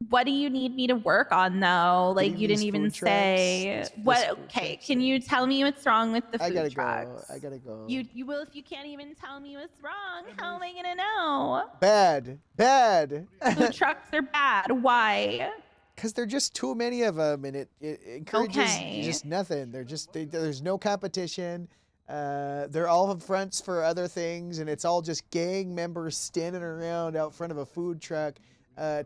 What do you need me to work on though? Like Getting you didn't these even food trucks, say these what. food Okay, trucks can you tell me what's wrong with the I food gotta trucks? go. I gotta go. You will if you can't even tell me what's wrong. How am I gonna know? Bad. Bad. Food trucks are bad. Why? Because they're just too many of them, and it encourages Okay. just nothing. There's no competition. They're all fronts for other things, and it's all just gang members standing around out front of a food truck,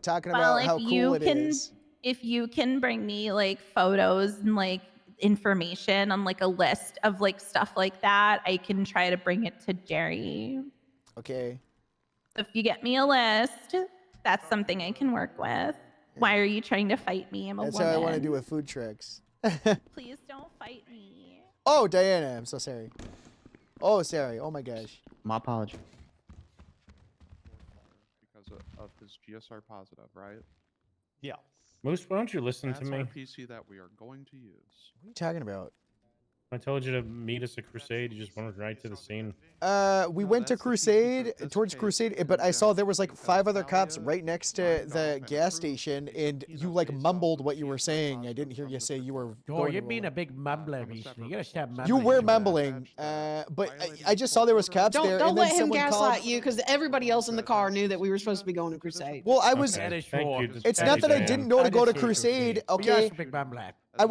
talking Well, about if how you cool it can, is. if you can bring me like photos and like information on like a list of like stuff like that, I can try to bring it to Jerry. Okay. If you get me a list, that's something I can work with. Why are you trying to fight me? I'm a That's woman. how I want to do with food trucks. Please don't fight me. Oh, Diana, I'm so sorry. Oh, sorry. Oh my gosh. My apology. Because of his GSR positive, right? Yeah. Moose, why don't you listen That's to me? our PC that we are going to use. What are you talking about? I told you to meet us at Crusade. You just went right to the scene. We went to Crusade, towards Crusade, but I saw there was like 5 other cops right next to the gas station, and you like mumbled what you were saying. I didn't hear you say you were. Oh, going you're to being roll. a big mumbler recently. You gotta stop mumbling. You were Joel. mumbling, but I just saw there was cops there, Don't and then let him someone gaslight called. you because everybody else in the car knew that we were supposed to be going to Crusade. Well, I was. That is Thank true. you. It's Thank not you, that I Diane. didn't know to I go to did see Crusade. But you're Okay. also a big mumbler. I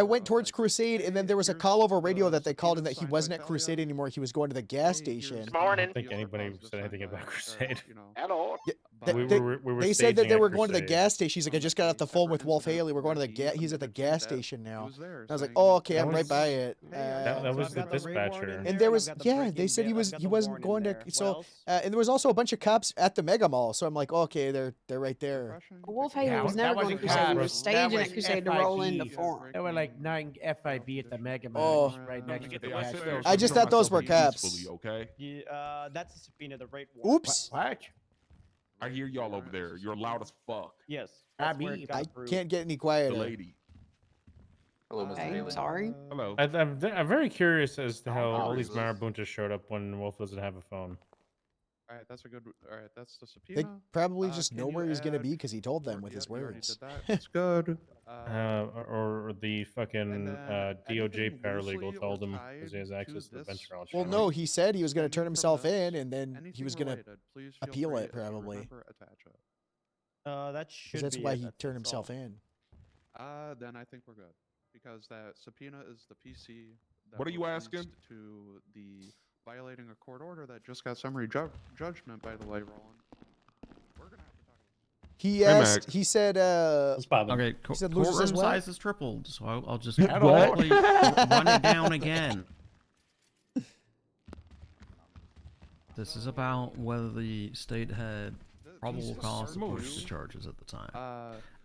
went towards Crusade, and then there was a call over radio that they called in that he wasn't at Crusade anymore. He was going to the gas station. I don't think anybody said anything about Crusade. Hello. We were They said that staging they at were going to the Crusade. gas station. He's like, I just got off the phone with Wolf Haley. We're going to the gas. He's at the gas station now. And I was like, oh, okay, That I'm right was- by it. That was the dispatcher. And there was, yeah, they said he wasn't going to. So, and there was also a bunch of cops at the Mega Mall. So I'm like, okay, they're right there. Wolf Haley Yeah, was that never going to wasn't Crusade. We were cops. staging That at was Crusade to roll FIB. into Forum. There were like 9 FIB at the Mega Mall, Oh. just right next to the Hey, I gas said I station. was I just control thought those were myself cops. peacefully, okay? Yeah, that's a subpoena. The right one. Oops. What? I hear y'all over there. You're loud as fuck. Yes. I That's where it mean, got I approved. can't get any The quieter. lady. Hello, Mr. Okay, Haley. sorry. Hello. I'm very curious as to how Oh, all these Jesus. marabuntas showed up when Wolf doesn't have a phone. All right, that's a good. All right, that's the They subpoena. probably just Can know you where he's going to add be because he told them with Yep, his you already words. did that. That's good. Or the fucking DOJ anything paralegal loosely told him tied because he has access to the this bench trial. Well, channel. no, he said he was going to turn Stemming himself from in, this, and then he anything was going to related, please feel appeal free, it, if you probably. remember, attach it. That should because that's be why it. he That's turned all. himself in. Then I think we're good because that subpoena is the PC. That What are you was asking? used To the violating a court order that just got summary judgment, by the way, Roland. We're gonna have to talk. He Hey, asked. Mac. He said. Okay, He said losers courtroom as well? size has tripled, so I'll just What? quickly run it down again. This is about whether the state had probable Jesus, cause to sir, push the dude. charges at the time.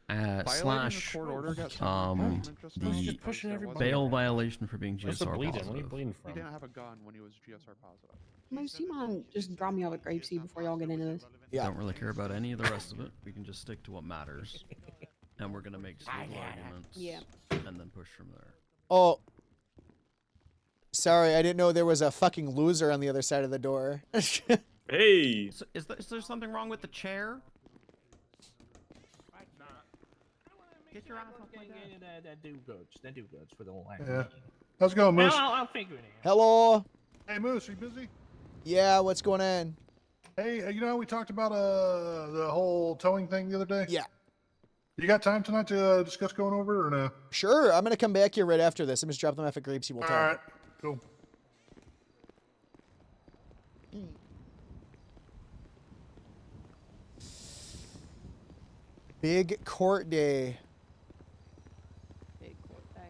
Violating a Slash court order got summary judgment just now the because pushing there everybody wasn't- bail violation for being Where's the GSR bleeding? What are you positive. bleeding He from? didn't have a gun when he was GSR positive. Moose, you mind just drop me off at Grapeseed before y'all get into this? Yeah. Don't really care about any of the rest of it. We can just stick to what matters. And we're gonna make some arguments. Yeah. And then push from there. Oh. Sorry, I didn't know there was a fucking loser on the other side of the door. Hey. So is there something wrong with the chair? Get your ass off my dad. That do goods. That do goods for the whole Yeah. How's it going, Moose? I'll figure it out. Hello. Hey, Moose, are you busy? Yeah, what's going on? Hey, you know, we talked about the whole towing thing the other day? Yeah. You got time tonight to discuss going over or no? Sure, I'm gonna come back here right after this. I'm just dropping them off at Grapesy. We'll talk. All right, cool. Big court day. Big court day.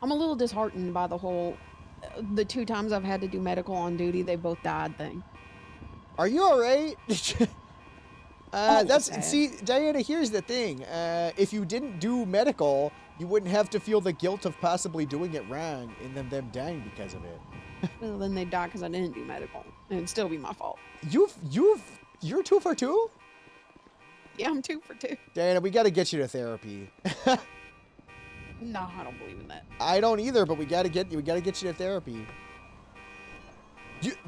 I'm a little disheartened by the whole, the 2 times I've had to do medical on duty, they both died thing. Are you all right? That's sad. see, Diana. Here's the thing. If you didn't do medical, you wouldn't have to feel the guilt of possibly doing it wrong and then them dying because of it. Well, then they die because I didn't do medical, and it'd still be my fault. You're 2 for 2. Yeah, I'm 2 for 2. Diana, we got to get you to therapy. No, I don't believe in that. I don't either, but we got to get you to therapy.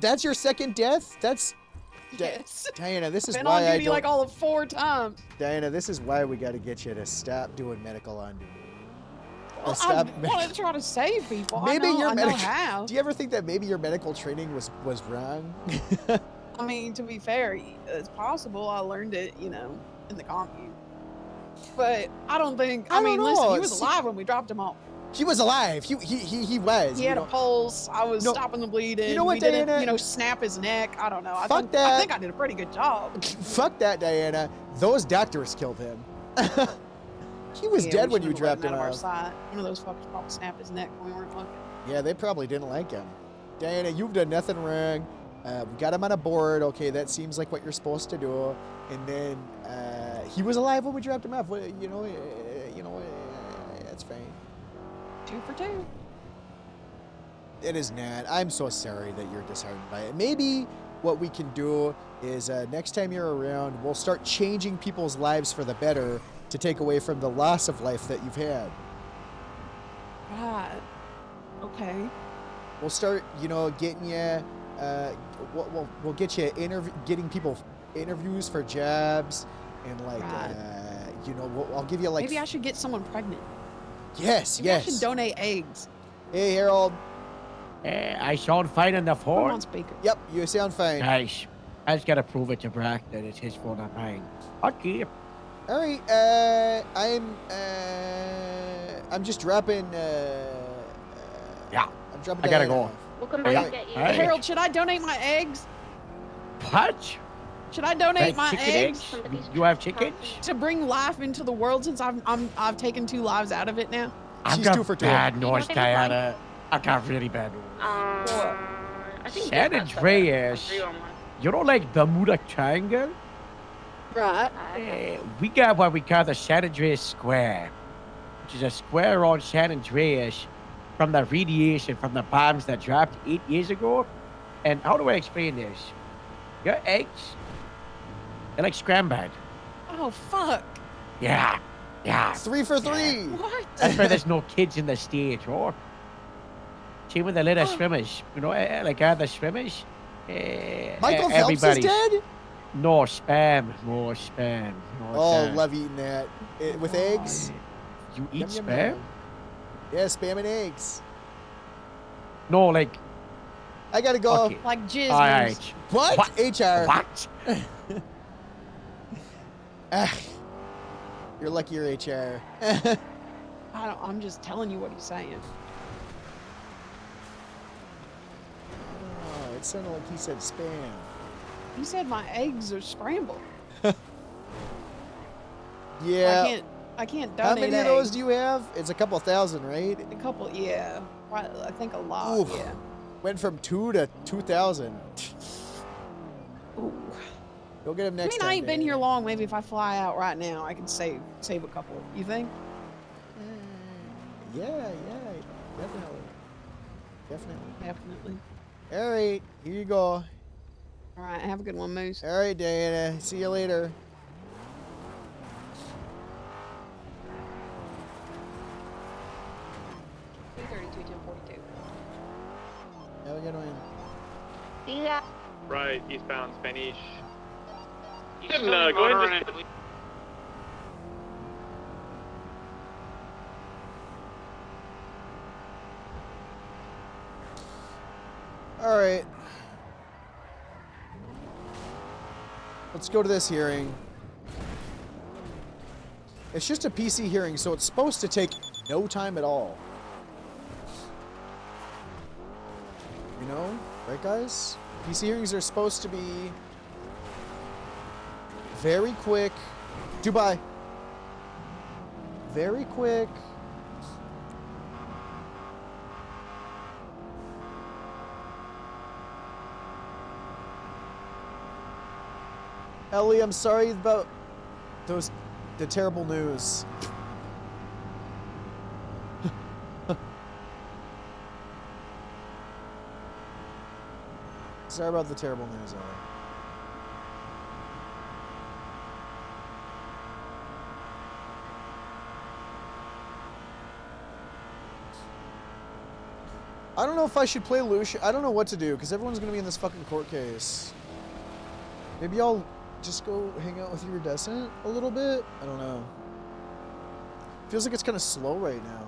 That's your second death? That's Yes. Diana, this is Been why on I duty don't. like all of 4 times. Diana, this is why we got to get you to stop doing medical on duty. Or Well, I stop want to try to save people. Maybe I know, your I know medical. how. Do you ever think that maybe your medical training was wrong? I mean, to be fair, it's possible. I learned it, you know, in the commune. But I don't think. I mean, don't listen, know. he was alive when we dropped him off. He was alive. He was. He you had a know. pulse. I was No. stopping the bleeding. You know what, we didn't, Diana? you know, snap his neck. I don't know. I Fuck think, that. I think I did a pretty good job. Fuck that, Diana. Those doctors killed him. He was Yeah, dead we when you shouldn't have dropped let him out of our off. sight. One of those fuckers probably snapped his neck when we weren't looking. Yeah, they probably didn't like him. Diana, you've done nothing wrong. We got him on a board. Okay, that seems like what you're supposed to do. And then he was alive when we dropped him off. That's fine. 2 for 2. It is not. I'm so sorry that you're disheartened by it. Maybe what we can do is next time you're around, we'll start changing people's lives for the better to take away from the loss of life that you've had. Right. Okay. We'll start, getting you. We'll get you getting people interviews for jobs, and like, I'll give you like. Maybe I should get someone pregnant. Yes, Maybe I yes. should donate eggs. Hey, Harold. I sound fine on the Put 'em phone. on speaker. Yep, you sound fine. Nice. I just gotta prove it to Brock that it's his phone, not mine. Okay. All right. I'm just dropping. Yeah. I'm dropping. I gotta Diana go. off. We'll come Oh, back yeah. and get you. All right. Harold, should I donate my eggs? What? Should I donate Like my chicken eggs You have chickens? to bring life into the world since I've taken 2 lives out of it now? I've She's got 2 for 2. bad You news, want them to Diana. I got really bad news. I think San Jeff has the Andreas, 311. you know, like Bermuda Triangle? Right. We got what we call the San Andreas Square, which is a square around San Andreas from the radiation from the bombs that dropped 8 years ago. And how do I explain this? Your eggs, they're like scrambled. Oh, fuck. Yeah, yeah. 3 for 3. What? That's why there's no kids in the stage, or see with the little swimmers, like the swimmers. Michael Phelps is everybody's- dead? No spam, more spam. No Oh, spam. love eating that. With eggs? You eat Yum, yum, spam? yum. Yeah, spam and eggs. No, like. I gotta go. Okay. Like jizz. All right. What? HR. What? Ah, you're lucky you're HR. I'm just telling you what he's saying. Oh, it sounded like he said spam. He said my eggs are scrambled. Yeah. I can't How donate many of those eggs. do you have? It's a couple thousand, right? A couple, yeah. I think a lot, Oof. yeah. Went from 2 to 2,000. Ooh. Go get him I next mean, time. I ain't been man. here long. Maybe if I fly out right now, I can save a couple. You think? Yeah, definitely. Definitely. All right, here you go. All right, have a good one, Moose. All right, Diana. See you later. Have a good one. See ya. Right, eastbound Spanish. You Then, still go ahead motor and just... in. All right. Let's go to this hearing. It's just a PC hearing, so it's supposed to take no time at all. You know? Right, guys? PC hearings are supposed to be very quick. Dubai. Very quick. Ellie, I'm sorry about the terrible news. Sorry about the terrible news, Ellie. I don't know if I should play Lucia. I don't know what to do, because everyone's going to be in this fucking court case. Maybe I'll just go hang out with your Iridescent a little bit? I don't know. Feels like it's kind of slow right now.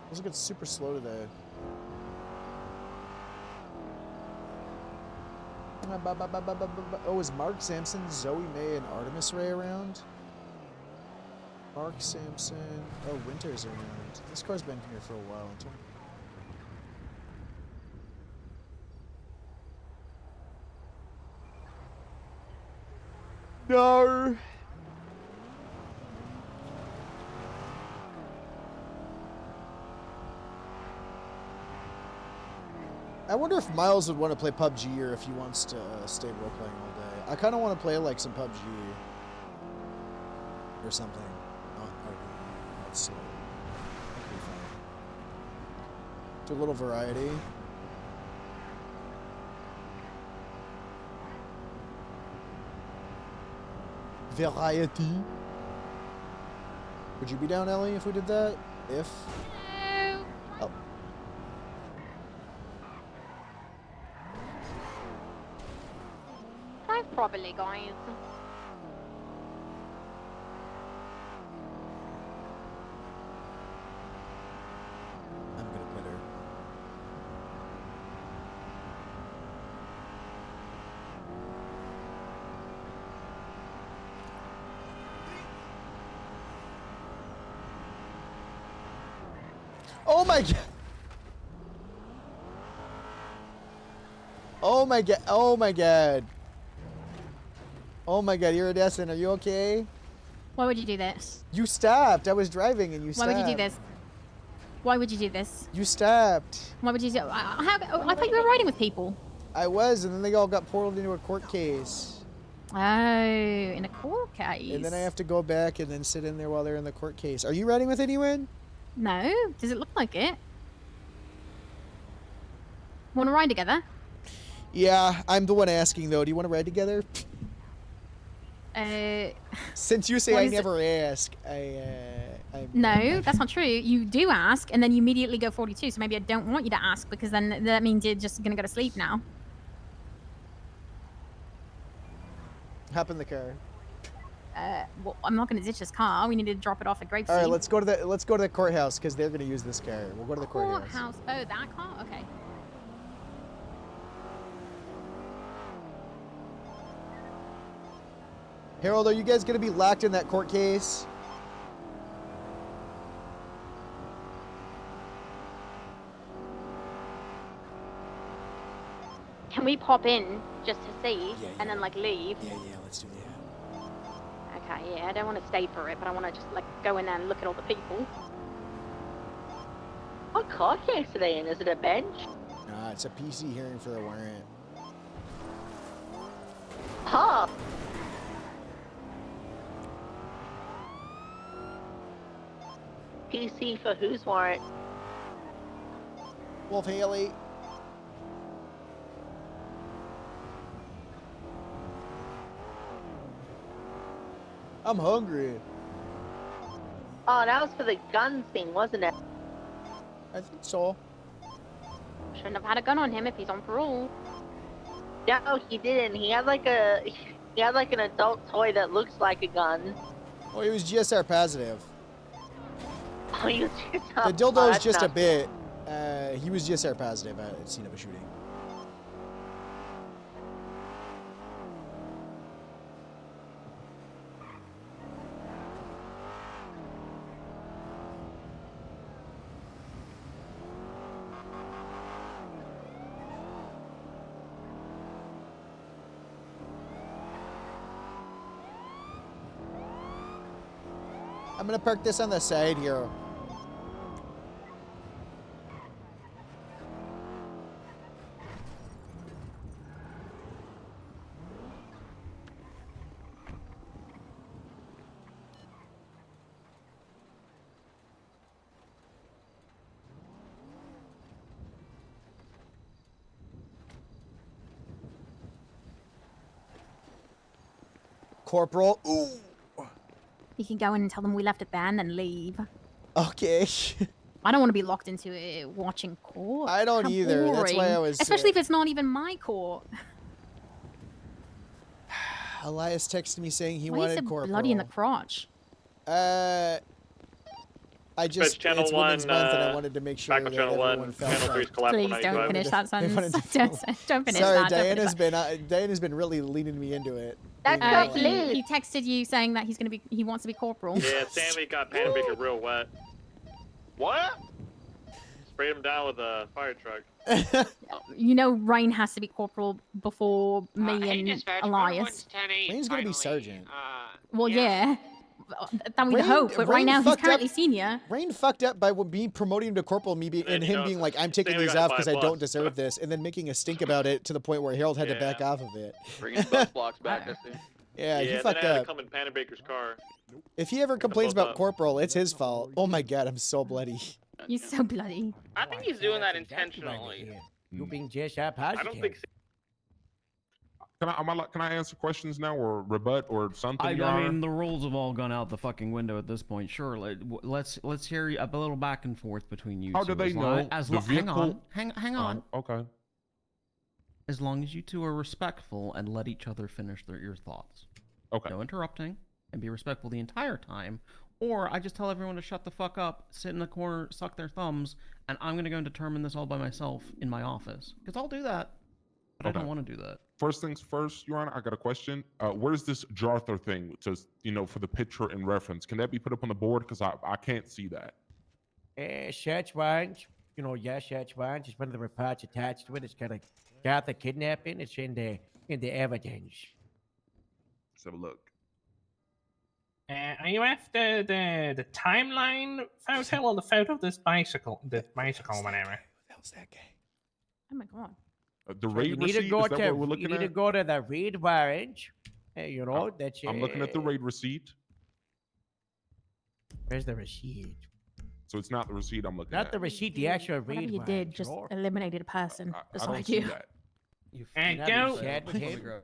Feels like it's super slow today. Oh, is Mark Sampson, Zoe May, and Artemis Ray around? Mark Sampson. Oh, Winter's around. This car's been here for a while. No. I wonder if Miles would want to play PUBG or if he wants to stay role playing all day. I kind of want to play like some PUBG or something. Oh, okay. That's slow. That'd be fun. Do a little variety. Variety. Would you be down, Ellie, if we did that? If? Oh. Drive properly, guys. I'm gonna put her. Oh my god! Oh my god! Oh my god! Oh my god, Iridescent, are you okay? Why would you do this? You stopped. I was driving and you stopped. Why would you do this? Why would you do this? You stopped. Why would you do? I thought you were riding with people. I was, and then they all got portaled into a court case. Oh, in a court case. And then I have to go back and then sit in there while they're in the court case. Are you riding with anyone? No. Does it look like it? Want to ride together? Yeah, I'm the one asking though. Do you want to ride together? Since you say I never ask, No, that's not true. You do ask, and then you immediately go 42. So maybe I don't want you to ask, because then that means you're just gonna go to sleep now. Hop in the car. Well, I'm not gonna ditch this car. We need to drop it off at Grapeseed. All right, let's go to the courthouse because they're gonna use this car. We'll go to the courthouse. Oh, that car. Okay. Harold, are you guys gonna be locked in that court case? Can we pop in just to see and then like leave? Yeah, let's do that. Okay, yeah, I don't want to stay for it, but I want to just like go in there and look at all the people. What court case are they in? Is it a bench? Nah, it's a PC hearing for a warrant. Huh. PC for whose warrant? Wolf Haley. I'm hungry. Oh, that was for the guns thing, wasn't it? I think so. Shouldn't have had a gun on him if he's on parole. No, he didn't. He had like an adult toy that looks like a gun. Oh, he was GSR positive. Oh, you The dildo is just a bit. He was GSR positive at scene of a shooting. I'm gonna park this on the side here. Corporal. Ooh. You can go in and tell them we left it there and then leave. Okay. I don't want to be locked into it watching court. I don't How either. That's why I boring. was. Especially if it's not even my court. Elias texted me saying he Why is wanted it corporal. bloody in the crotch? I just Channel it's Women's 1, Month and I wanted to make sure back on that Channel everyone 1, felt Channel that. 3's collapsed Please when I don't drive. finish that They sentence. wanted to Don't finish Sorry, that. Don't Diana's finish that. been really leading me into it. That's He texted you saying that he wants to be corporal. Yeah, Stanley got Panabaker real wet. What? Sprayed him down with a fire truck. You know Rain has to be corporal before me and Elias. Rain's gonna be sergeant. Well, yeah. That we'd Rain- hope, but right Rain now he's fucked currently up- senior. Rain fucked up by being promoting him to corporal, and him being like, "I'm taking Stanley these got off hit because by I a don't bus. deserve this," and then making a stink about it to the point where Harold had to back off of it. Bringing bus blocks back, I see. Yeah, he then fucked I had up. to come in Panabaker's car. If he ever complains both about up. corporal, it's his fault. Oh my god, I'm so bloody. You're so bloody. I think he's doing that intentionally. You being just positive. I don't think so. Can I answer questions now or rebut or something? I Your Honor? mean, the rules have all gone out the fucking window at this point. Sure, let's hear a little back and forth between you How two. do they As long- know As the lo- hang on, vehicle- hang on. Okay. As long as you two are respectful and let each other finish your thoughts. Okay. No interrupting, and be respectful the entire time. Or I just tell everyone to shut the fuck up, sit in the corner, suck their thumbs, and I'm gonna go and determine this all by myself in my office. Because I'll do that, but I Okay. don't want to do that. First things first, Your Honor, I got a question. Where's this Jarther thing to, for the picture and reference? Can that be put up on the board? Because I can't see that. Search warrant. Search warrant. Just one of the reports attached to it. It's kind of got the kidnapping. It's in the evidence. Let's have a look. Are you after the timeline photo or the photo of this bicycle? The bicycle, whatever. How's that guy? Oh my god. The So raid you need receipt, to go is that to what we're looking you need to at? go to the raid warrant. That's I'm looking at the raid receipt. Where's the receipt? So it's not the receipt I'm looking Not at. the receipt, the actual raid Whatever you warrant. did, just eliminated a person I beside don't see you. that. And Not go, even chat with him.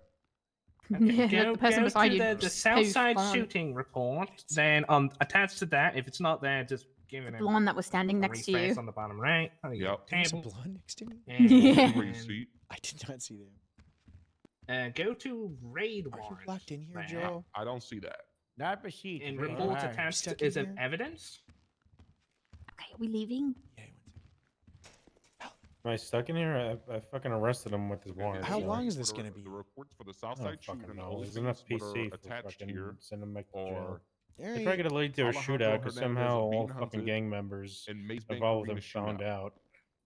Yeah, the person beside to you. the Southside blonde. shooting report. Then attached to that, if it's not there, just give it a Blonde that was standing next to refresh you. on the bottom right. Yep. There's a Table. blonde next to me. Yeah. Receipt. I did not see that. Go to raid Are you warrant. locked in here, there. Joe? I don't see that. Not receipt. And raid report warrant. attached Stuck is in it here? evidence? Okay, are we leaving? Am I stuck in here? I fucking arrested him with his warrant. How so- long is this gonna be? The reports for the I Southside don't shooting fucking and know. all There's the enough things that PC are for attached fucking here send him back to or jail. It's Alright. probably gonna lead to a Alejandro shootout because Hernandez somehow of all being fucking hunted gang members and Maze Bank involved with Arena him found shootout. out.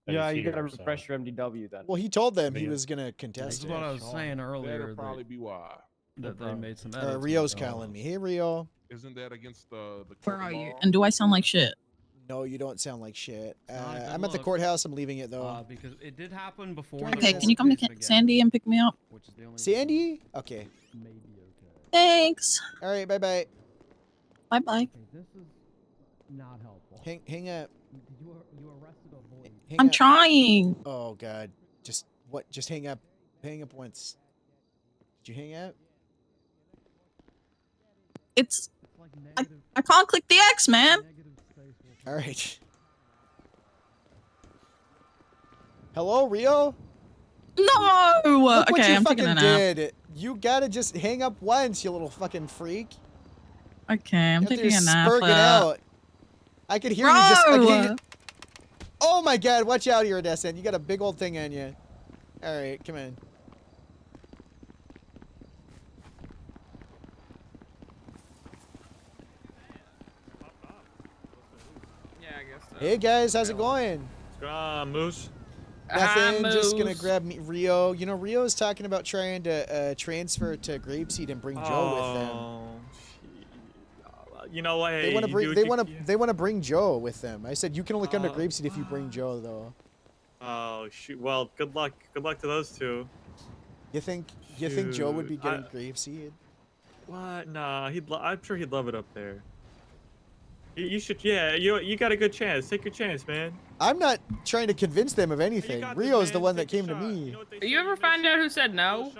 that Yeah, he's you gotta here, so- refresh your MDW then. Well, he told them he Yeah. was gonna This contest is it. what I was saying earlier. That'll probably be why. That they made some edits. Rio's but, calling me. Hey, Rio. Isn't that against the Where court are you? law? And do I sound like shit? No, you don't sound like shit. not a good I'm at the look. courthouse. I'm leaving it though. because it did happen before. Can I the Okay, get can you come to court case Sandy and pick me up? Which is the only Sandy? Okay. Thanks. All right. Bye bye. Bye bye. This is not helpful. Hang up. You arrested a boy. Hang I'm up. trying. Oh God. Just what? Just hang up. Hang up once. Did you hang up? It's I can't click the X, man. All right. Hello, Rio? No! Look what Okay, you I'm taking fucking a nap. did. You gotta just hang up once, you little fucking freak. Okay, I'm You're out there taking a nap. spurging out. I could hear you just. I could hear you. Oh my god, watch out, iridescent. You got a big old thing on you. Alright, come in. Yeah, I guess so. Hey guys, how's it going? What's going on, Moose? Nothing, just gonna Moose. grab me Rio. You know, Rio's talking about trying to transfer to Grapeseed and bring Joe with them. You know what? They Hey, want to you bring. do They what want to. They want to bring Joe with them. I said you can only come to Grapeseed if you bring Joe, though. Oh shoot! Well, good luck. Good luck to those two. You think? You think Joe would be Shoot, getting Grapeseed? What? Nah, I'm sure he'd love it up there. You should. Yeah, you got a good chance. Take your chance, man. I'm not trying to convince them of anything. Rio's the one that came to me. You ever find out who said no?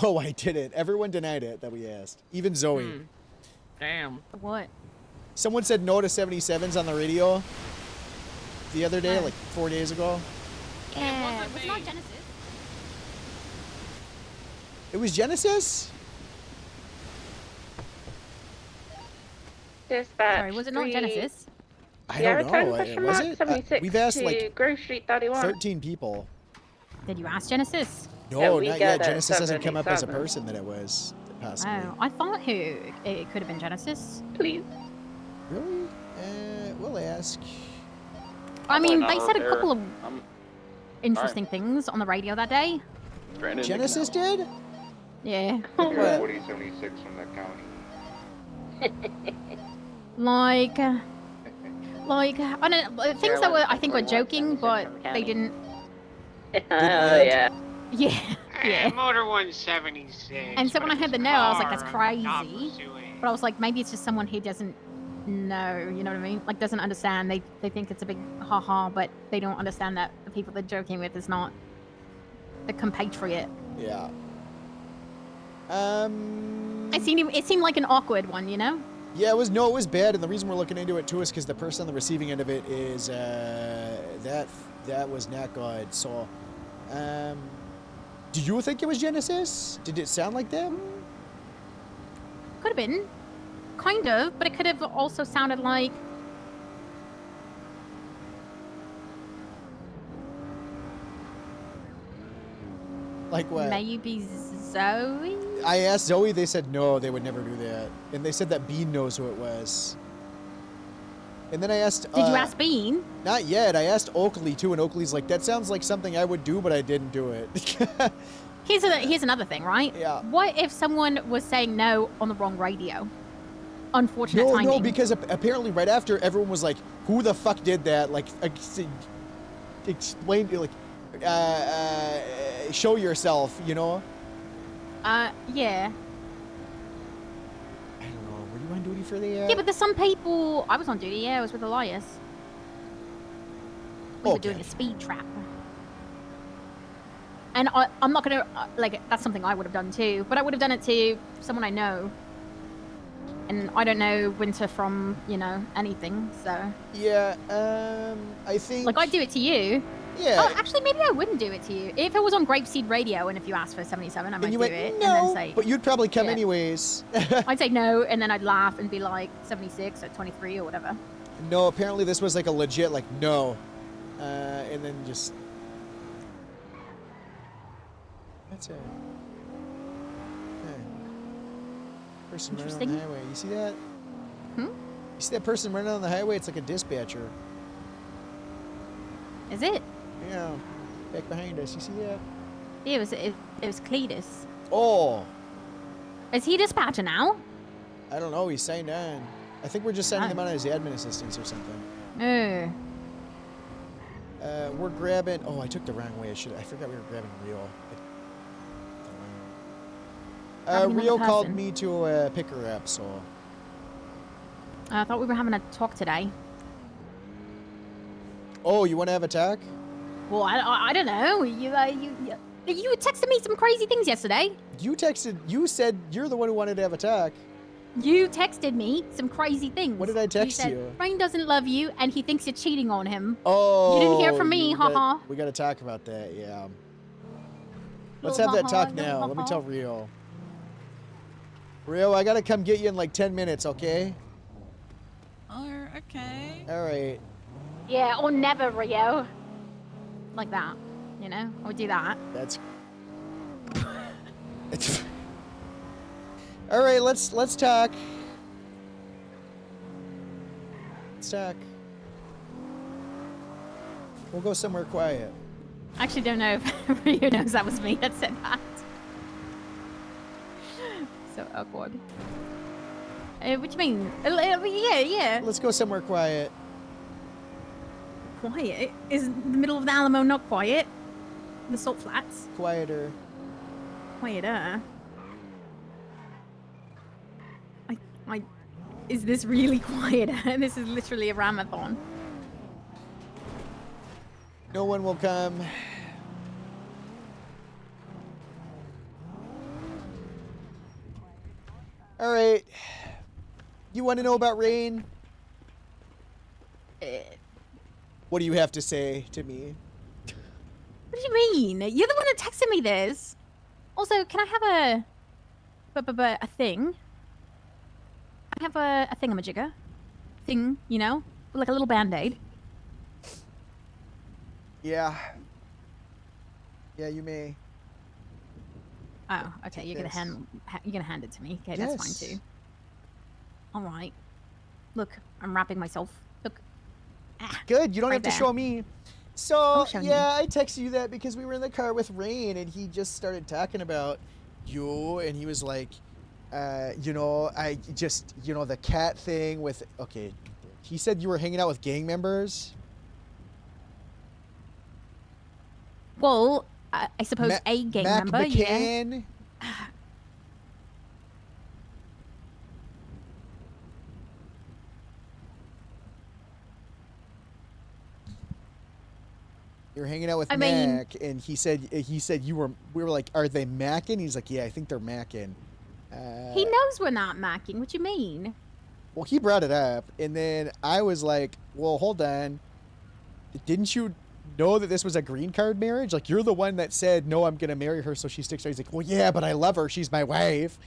No, I didn't. Everyone denied it that we asked. Even Zoe. Damn. What? Someone said no to 77s on the radio the other day, like 4 days ago. Yeah, was it not Genesis? It was Genesis? Dispatch. Sorry, was it not Genesis? I don't know. Was it? 76 We've asked to like Grove Street 31. 13 people. Did you ask Genesis? No, we not got yet. a Genesis hasn't come up as a 77. person that it was, possibly. Oh, I thought it could have been Genesis. Please. Really? We'll ask. I mean, they not said a there. couple of I'm interesting things on the radio that day. Genesis did? Yeah. What? 4076 from that county. Like, I don't know, things that were, I think, were joking, but they didn't. Oh, yeah. Yeah, yeah. Motor 176. And so when I heard the no, I was like, that's car, not crazy. pursuing. But I was like, maybe it's just someone who doesn't know, you know what I mean? Like, doesn't understand. They think it's a big ha-ha, but they don't understand that the people they're joking with is not the compatriot. Yeah. It seemed like an awkward one, you know? Yeah, it was bad, and the reason we're looking into it too is because the person on the receiving end of it is that was not good. So, do you think it was Genesis? Did it sound like them? Could have been, kind of, but it could have also sounded like. Like what? Maybe Zoe? I asked Zoe, they said no, they would never do that. And they said that Bean knows who it was. And then I asked... Did you ask Bean? Not yet. I asked Oakley, too, and Oakley's like, that sounds like something I would do, but I didn't do it. Here's another thing, right? Yeah. What if someone was saying no on the wrong radio? Unfortunate timing. No, because apparently right after, everyone was like, who the fuck did that? Like, explain, like, show yourself, you know? Yeah. I don't know. Were you on duty for the... Yeah, but there's some people... I was on duty, yeah. I was with Elias. We were doing a speed trap. And I'm not going to... like, that's something I would have done too. But I would have done it to someone I know. And I don't know Winter from, you know, anything, so... Yeah, I think... Like, I'd do it to you. Yeah. Oh, actually, maybe I wouldn't do it to you. If it was on Grapeseed Radio and if you asked for 77, I might And you do went, it. no, And then say... but you'd probably come Yeah. anyways. I'd say no, and then I'd laugh and be like 76 or 23 or whatever. No, apparently this was like a legit, like, no. And then just... That's it. Okay. Person running on the Interesting. highway. You see that? Hmm? You see that person running on the highway? It's like a dispatcher. Is it? Yeah. Back behind us. You see that? Yeah, it was Cletus. Oh! Is he dispatcher now? I don't know. He's signed on. I think we're just signing him on as admin assistants or something. Oh. We're grabbing... Oh, I took the wrong way. I forgot we were grabbing Rio. Grabbing another Rio called person. me to pick her up, so... I thought we were having a talk today. Oh, you want to have a talk? Well, I don't know. You texted me some crazy things yesterday. You said you're the one who wanted to have a talk. You texted me some crazy things. What did I text said, you? Rain doesn't love you, and he thinks you're cheating on him. Oh, You didn't hear from me, haha. We gotta talk about that, yeah. Let's Little have that haha, talk little now. Let me haha. tell Rio. Rio, I gotta come get you in like 10 minutes, okay? Oh, okay. All right. Yeah, or never, Rio. Like that, you know? I would do that. That's. All right, let's talk. Let's talk. We'll go somewhere quiet. I actually don't know if Rio knows that was me that said that. So awkward. What do you mean? Yeah. Let's go somewhere quiet. Quiet? Is the middle of the Alamo not quiet? The salt flats? Quieter. Quieter. Is this really quieter? This is literally a ramathon. No one will come. All right. You want to know about Rain? What do you have to say to me? What do you mean? You're the one that texted me this. Also, can I have a thing? I have a thingamajigger. Thing, you know? Like a little band-aid. Yeah. Yeah, you may. Oh, okay. You're gonna hand it to me. Okay, that's fine too. All right. Look, I'm wrapping myself. Look. Good. You don't Right have to there. show me. So I'll show yeah, I texted you that because we were in the car with Rain, and he just started talking about you, and he was like, you know, I just, you know, the cat thing with. Okay, he said you were hanging out with gang members. Well, I suppose a gang Mac member, McCann. yeah. You're hanging out with I mean- Mac, and he said you were. We were like, are they macking? He's like, yeah, I think they're macking. He knows we're not macking. What you mean? Well, he brought it up, and then I was like, well, hold on. Didn't you know that this was a green card marriage? Like, you're the one that said, no, I'm going to marry her, so she sticks around. He's like, well, yeah, but I love her. She's my wife.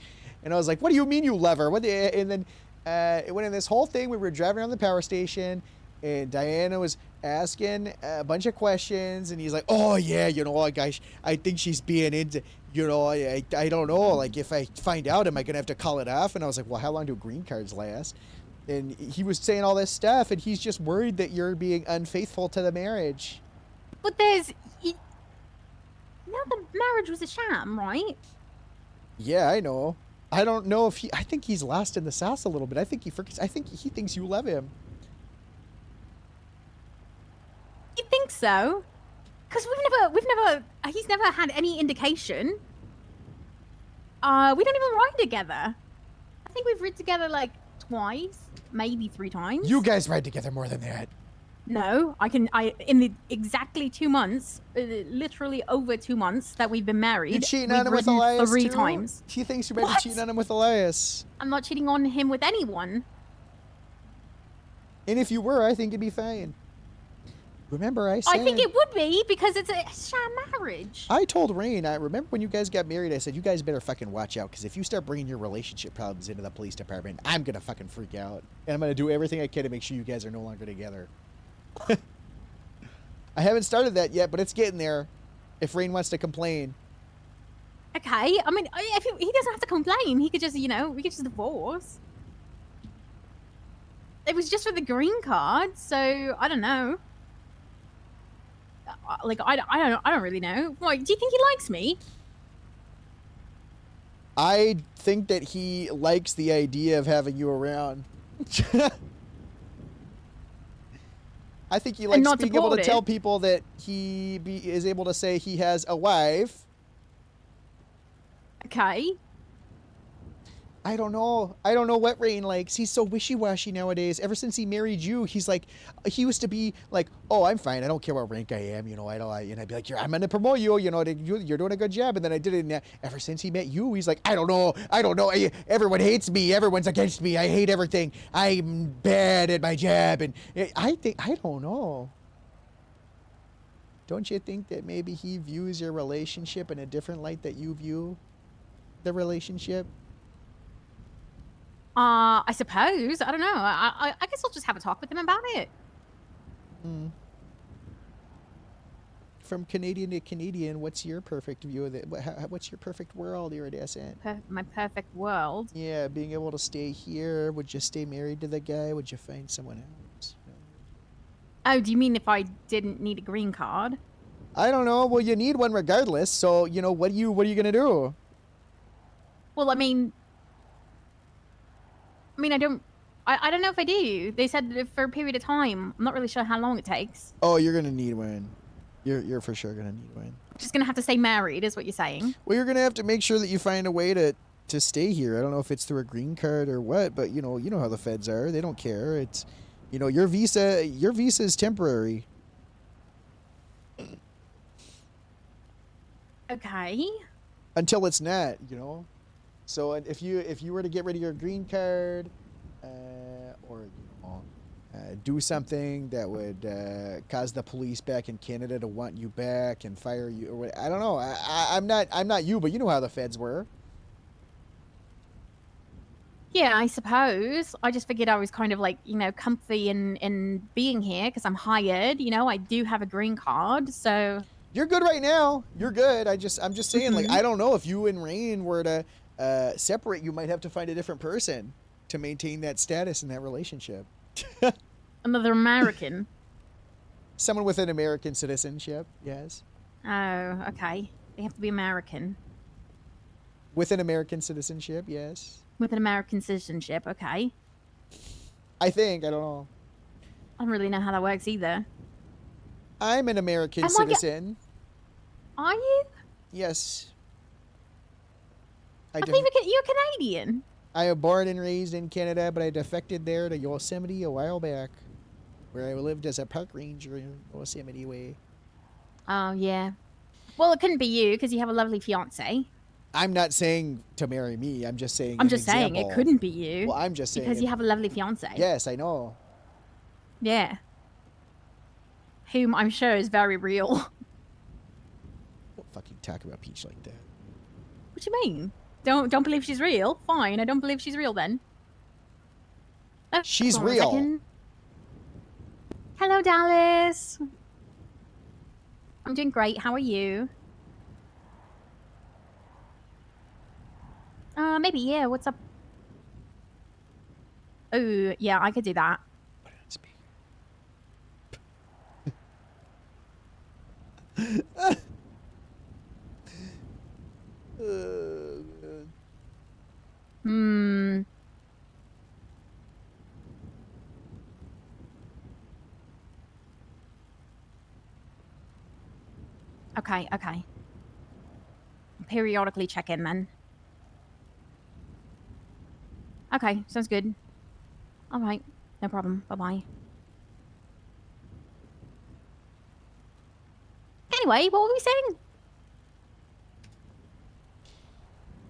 And I was like, what do you mean you love her? And then it went in this whole thing. We were driving around the power station, and Diana was asking a bunch of questions, and he's like, oh, yeah, you know, guys, I think she's being into, you know, I don't know. Like, if I find out, am I going to have to call it off? And I was like, well, how long do green cards last? And he was saying all this stuff, and he's just worried that you're being unfaithful to the marriage. But there's... No, the marriage was a sham, right? Yeah, I know. I don't know if he... I think he's lost in the sauce a little bit. I think he thinks you love him. You think so? Because he's never had any indication. We don't even ride together. I think we've ridden together like twice, maybe 3 times. You guys ride together more than that. No, in the exactly 2 months, literally over 2 months that we've been married. You cheating we've on him with ridden Elias 3 too? times. He thinks you might be What? cheating on him with Elias. I'm not cheating on him with anyone. And if you were, I think it'd be fine. Remember, I said... I think it would be because it's a sham marriage. I told Rain, I remember when you guys got married, I said, you guys better fucking watch out, because if you start bringing your relationship problems into the police department, I'm going to fucking freak out. And I'm going to do everything I can to make sure you guys are no longer together. I haven't started that yet, but it's getting there. If Rain wants to complain. Okay, I mean, if he doesn't have to complain. He could just, you know, we could just divorce. It was just for the green card, so I don't know. Like, I don't really know. Why, do you think he likes me? I think that he likes the idea of having you around. I think he likes not being able to deported. tell people that he is able to say he has a wife. Okay. I don't know. I don't know what Rain likes. He's so wishy-washy nowadays. Ever since he married you, he's like, he used to be like, oh, I'm fine. I don't care what rank I am. You know, I don't. And I'd be like, I'm gonna promote you. You know, you're doing a good job. And then I did it. And ever since he met you, he's like, I don't know. Everyone hates me. Everyone's against me. I hate everything. I'm bad at my job. And I don't know. Don't you think that maybe he views your relationship in a different light that you view the relationship? I suppose. I don't know. I guess I'll just have a talk with him about it. From Canadian to Canadian, what's your perfect view of it? What's your perfect world, Iridescent? My perfect world? Yeah, being able to stay here. Would you stay married to the guy? Would you find someone else? Oh, do you mean if I didn't need a green card? I don't know. Well, you need one regardless. So, you know, what are you gonna do? Well, I mean, I don't know if I do. They said that for a period of time. I'm not really sure how long it takes. Oh, you're gonna need one. You're for sure gonna need one. Just gonna have to stay married, is what you're saying. Well, you're gonna have to make sure that you find a way to stay here. I don't know if it's through a green card or what, but you know how the feds are. They don't care. It's, you know, your visa is temporary. Okay. Until it's not, you know. So if you were to get rid of your green card, or you know, do something that would cause the police back in Canada to want you back and fire you, or what, I don't know. I'm not you, but you know how the feds were. Yeah, I suppose. I just figured I was kind of like, you know, comfy in being here because I'm hired. You know, I do have a green card, so. You're good right now. You're good. I'm just saying, like, I don't know if you and Rain were to separate, you might have to find a different person to maintain that status in that relationship. Another American. Someone with an American citizenship, yes. Oh, okay. They have to be American. With an American citizenship, yes. With an American citizenship, okay. I think, I don't know. I don't really know how that works either. I'm an American citizen. Are you? Yes. I believe you're Canadian. I am born and raised in Canada, but I defected there to Yosemite a while back, where I lived as a park ranger in Yosemite Way. Oh, yeah. Well, it couldn't be you because you have a lovely fiance. I'm not saying to marry me. I'm just saying. I'm just saying it couldn't be you. Well, I'm just saying because you have a lovely fiance. Yes, I know. Yeah. Whom I'm sure is very real. Don't fucking talk about Peach like that. What do you mean? Don't believe she's real? Fine, I don't believe she's real then. Oh, she's hold on a real. second. Hello, Dallas. I'm doing great. How are you? Maybe, yeah. What's up? Oh, yeah, I could do that. Hmm. Okay. Periodically check in then. Okay, sounds good. All right, no problem. Bye-bye. Anyway, what were we saying?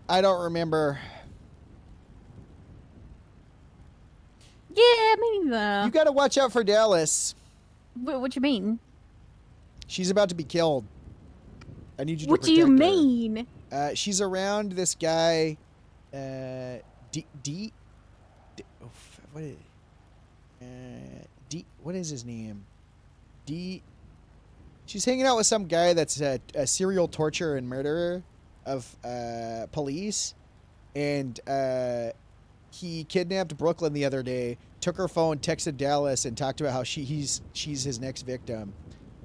I don't remember. Yeah, me neither. You gotta watch out for Dallas. What you mean? She's about to be killed. I need you to What do you protect her. mean? She's around this guy, what is his name? She's hanging out with some guy that's a serial torturer and murderer of police, and he kidnapped Brooklyn the other day, took her phone, texted Dallas, and talked about how she's his next victim.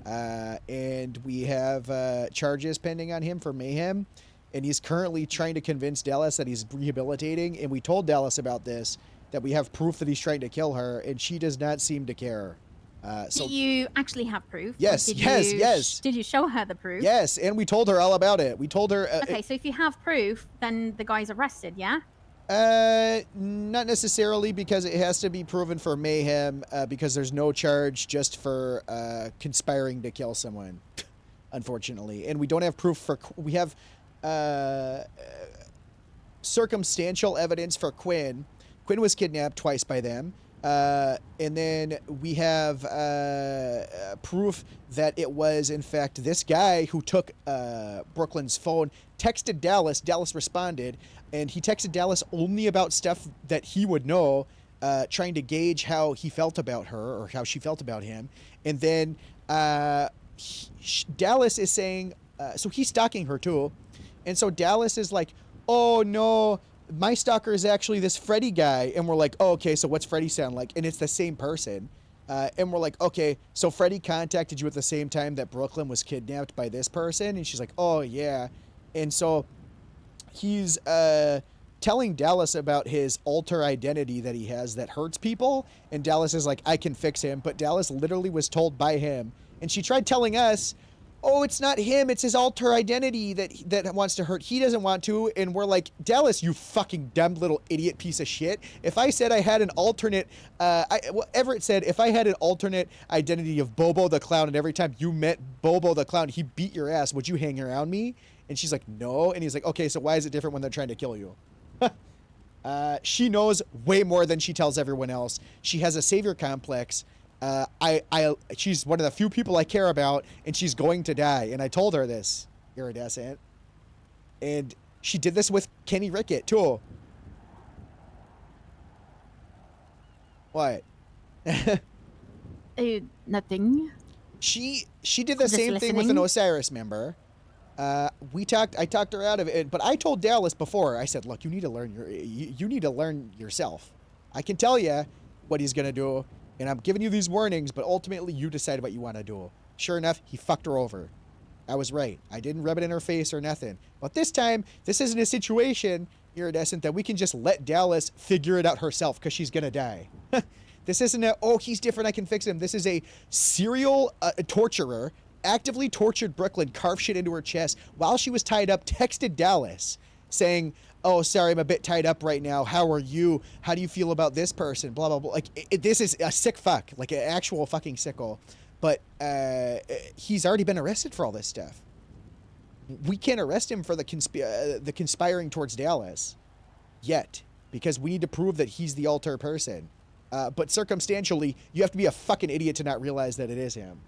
And we have charges pending on him for mayhem, and he's currently trying to convince Dallas that he's rehabilitating, and we told Dallas about this, that we have proof that he's trying to kill her, and she does not seem to care. So Do you actually have proof? Yes, Did yes. Did you show her the proof? Yes, and we told her all about it. We told her... Okay, so if you have proof, then the guy's arrested, yeah? Not necessarily, because it has to be proven for mayhem, because there's no charge just for conspiring to kill someone, unfortunately. And we don't have proof for, we have circumstantial evidence for Quinn. Quinn was kidnapped twice by them. And then we have proof that it was, in fact, this guy who took Brooklyn's phone, texted Dallas. Dallas responded, and he texted Dallas only about stuff that he would know, trying to gauge how he felt about her or how she felt about him. And then Dallas is saying, so he's stalking her too. And so Dallas is like, oh no, my stalker is actually this Freddy guy. And we're like, oh, okay, so what's Freddy sound like? And it's the same person. And we're like, okay, so Freddy contacted you at the same time that Brooklyn was kidnapped by this person? And she's like, oh, yeah. And so he's telling Dallas about his alter identity that he has that hurts people. And Dallas is like, I can fix him. But Dallas literally was told by him. And she tried telling us, oh, it's not him, it's his alter identity that wants to hurt. He doesn't want to. And we're like, Dallas, you fucking dumb little idiot piece of shit. If I said I had an alternate, Everett said, if I had an alternate identity of Bobo the Clown, and every time you met Bobo the Clown, he beat your ass, would you hang around me? And she's like, no. And he's like, okay, so why is it different when they're trying to kill you? She knows way more than she tells everyone else. She has a savior complex. She's one of the few people I care about, and she's going to die. And I told her this, iridescent. And she did this with Kenny Rickett, too. What? Nothing. She did the Just same thing with an listening. Osiris member. I talked her out of it, but I told Dallas before, I said, look, you need to learn you need to learn yourself. I can tell you what he's going to do, and I'm giving you these warnings, but ultimately you decide what you want to do. Sure enough, he fucked her over. I was right. I didn't rub it in her face or nothing. But this time, this isn't a situation, iridescent, that we can just let Dallas figure it out herself because she's going to die. This isn't a, oh, he's different, I can fix him. This is a serial torturer, actively tortured Brooklyn, carved shit into her chest while she was tied up, texted Dallas saying, oh, sorry, I'm a bit tied up right now. How are you? How do you feel about this person? Blah, blah, blah. Like, this is a sick fuck, like an actual fucking sicko. But he's already been arrested for all this stuff. We can't arrest him for the conspiring towards Dallas yet, because we need to prove that he's the alter person. But circumstantially, you have to be a fucking idiot to not realize that it is him.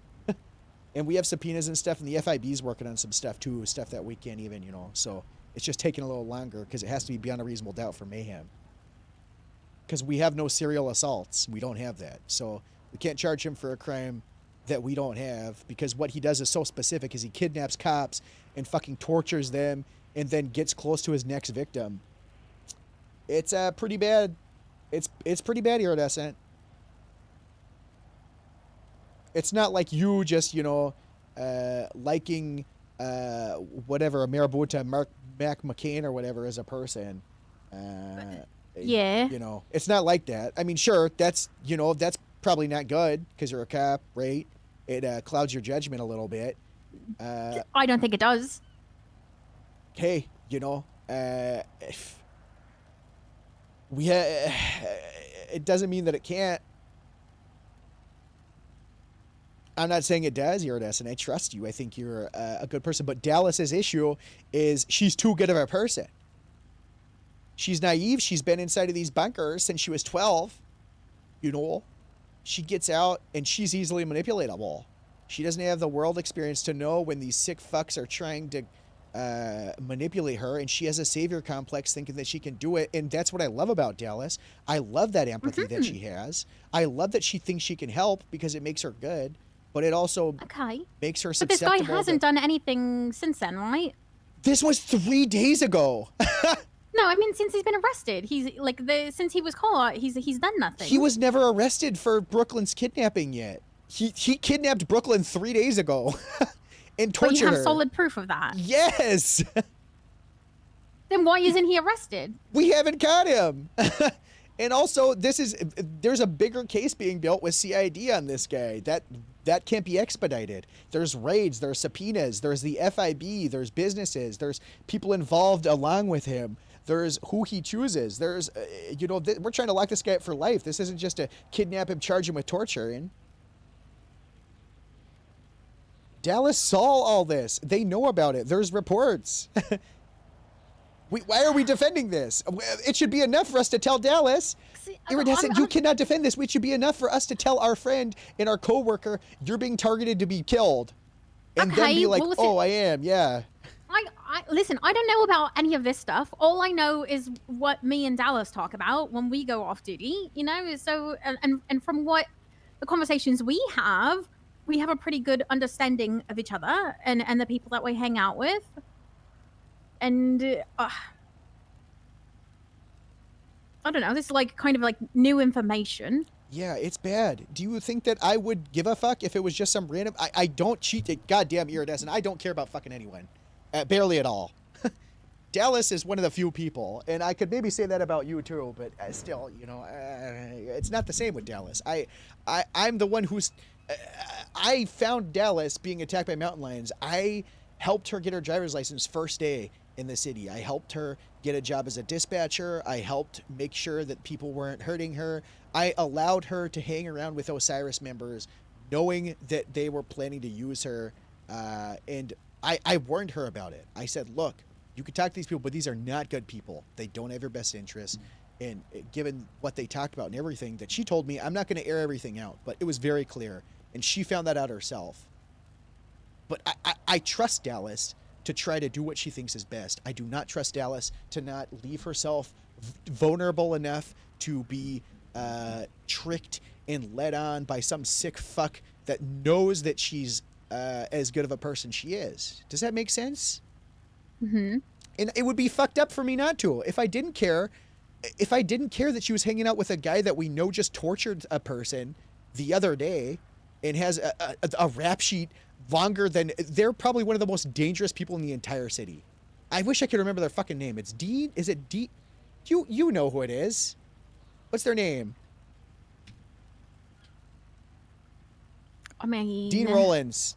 And we have subpoenas and stuff, and the FIB's working on some stuff too, stuff that we can't even, so it's just taking a little longer because it has to be beyond a reasonable doubt for mayhem. Because we have no serial assaults. We don't have that. So we can't charge him for a crime that we don't have, because what he does is so specific, is he kidnaps cops and fucking tortures them and then gets close to his next victim. It's pretty bad. It's pretty bad, iridescent. It's not like you just, liking whatever, a Marabunta, Mac McCain or whatever as a person. Yeah. It's not like that. I mean, sure, that's probably not good because you're a cop, right? It clouds your judgment a little bit. I don't think it does. Hey, if it doesn't mean that it can't. I'm not saying it does, iridescent. I trust you. I think you're a good person. But Dallas's issue is she's too good of a person. She's naive. She's been inside of these bunkers since she was 12. She gets out and she's easily manipulatable. She doesn't have the world experience to know when these sick fucks are trying to manipulate her, and she has a savior complex thinking that she can do it. And that's what I love about Dallas. I love that empathy that she has. I love that she thinks she can help because it makes her good. But it also makes her But this susceptible. guy hasn't done anything since then, right? This was 3 days ago. No, I mean since he's been arrested. He's like since he was caught, he's done nothing. He was never arrested for Brooklyn's kidnapping yet. He kidnapped Brooklyn 3 days ago and tortured But you have her. solid proof of that. Yes. Then why isn't he arrested? We haven't caught him. And also, there's a bigger case being built with CID on this guy. That can't be expedited. There's raids, there's subpoenas, there's the FIB, there's businesses, there's people involved along with him. There's who he chooses. There's, you know, we're trying to lock this guy up for life. This isn't just to kidnap him, charge him with torturing. Dallas saw all this. They know about it. There's reports. Why are we defending this? It should be enough for us to tell Dallas. Iridescent, you cannot defend this. It should be enough for us to tell our friend and our coworker, you're being targeted to be killed. And then be like, oh, I am, yeah. Listen, I don't know about any of this stuff. All I know is what me and Dallas talk about when we go off duty, you know? So, and from what the conversations we have a pretty good understanding of each other and the people that we hang out with. And, I don't know, this is like kind of like new information. Yeah, it's bad. Do you think that I would give a fuck if it was just some random... I don't cheat. Goddamn iridescent. I don't care about fucking anyone. Barely at all. Dallas is one of the few people, and I could maybe say that about you too, but still, you know, it's not the same with Dallas. I'm the one who's... I found Dallas being attacked by mountain lions. I helped her get her driver's license first day in the city. I helped her get a job as a dispatcher. I helped make sure that people weren't hurting her. I allowed her to hang around with Osiris members, knowing that they were planning to use her, and I warned her about it. I said, look, you can talk to these people, but these are not good people. They don't have your best interests. And given what they talked about and everything that she told me, I'm not going to air everything out, but it was very clear. And she found that out herself. But I trust Dallas to try to do what she thinks is best. I do not trust Dallas to not leave herself vulnerable enough to be tricked and led on by some sick fuck that knows that she's as good of a person she is. Does that make sense? Mm-hmm. And it would be fucked up for me not to. If I didn't care that she was hanging out with a guy that we know just tortured a person the other day and has a rap sheet longer than... They're probably one of the most dangerous people in the entire city. I wish I could remember their fucking name. It's Dean? Is it Dean? You know who it is. What's their name? I mean... Dean Rollins.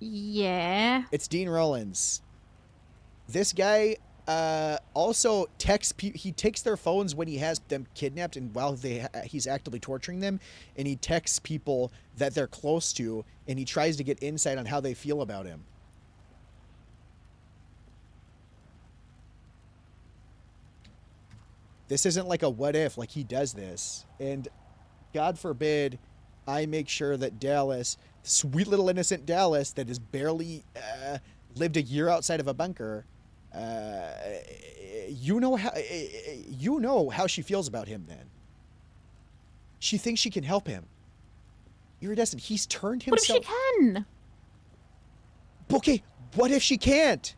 Yeah. It's Dean Rollins. This guy also texts people. He takes their phones when he has them kidnapped and while he's actively torturing them, and he texts people that they're close to, and he tries to get insight on how they feel about him. This isn't like a what if, like he does this. And God forbid I make sure that Dallas, sweet little innocent Dallas that has barely lived a year outside of a bunker, you know how she feels about him then. She thinks she can help him. Iridescent, he's turned himself... What if she can? Okay, what if she can't?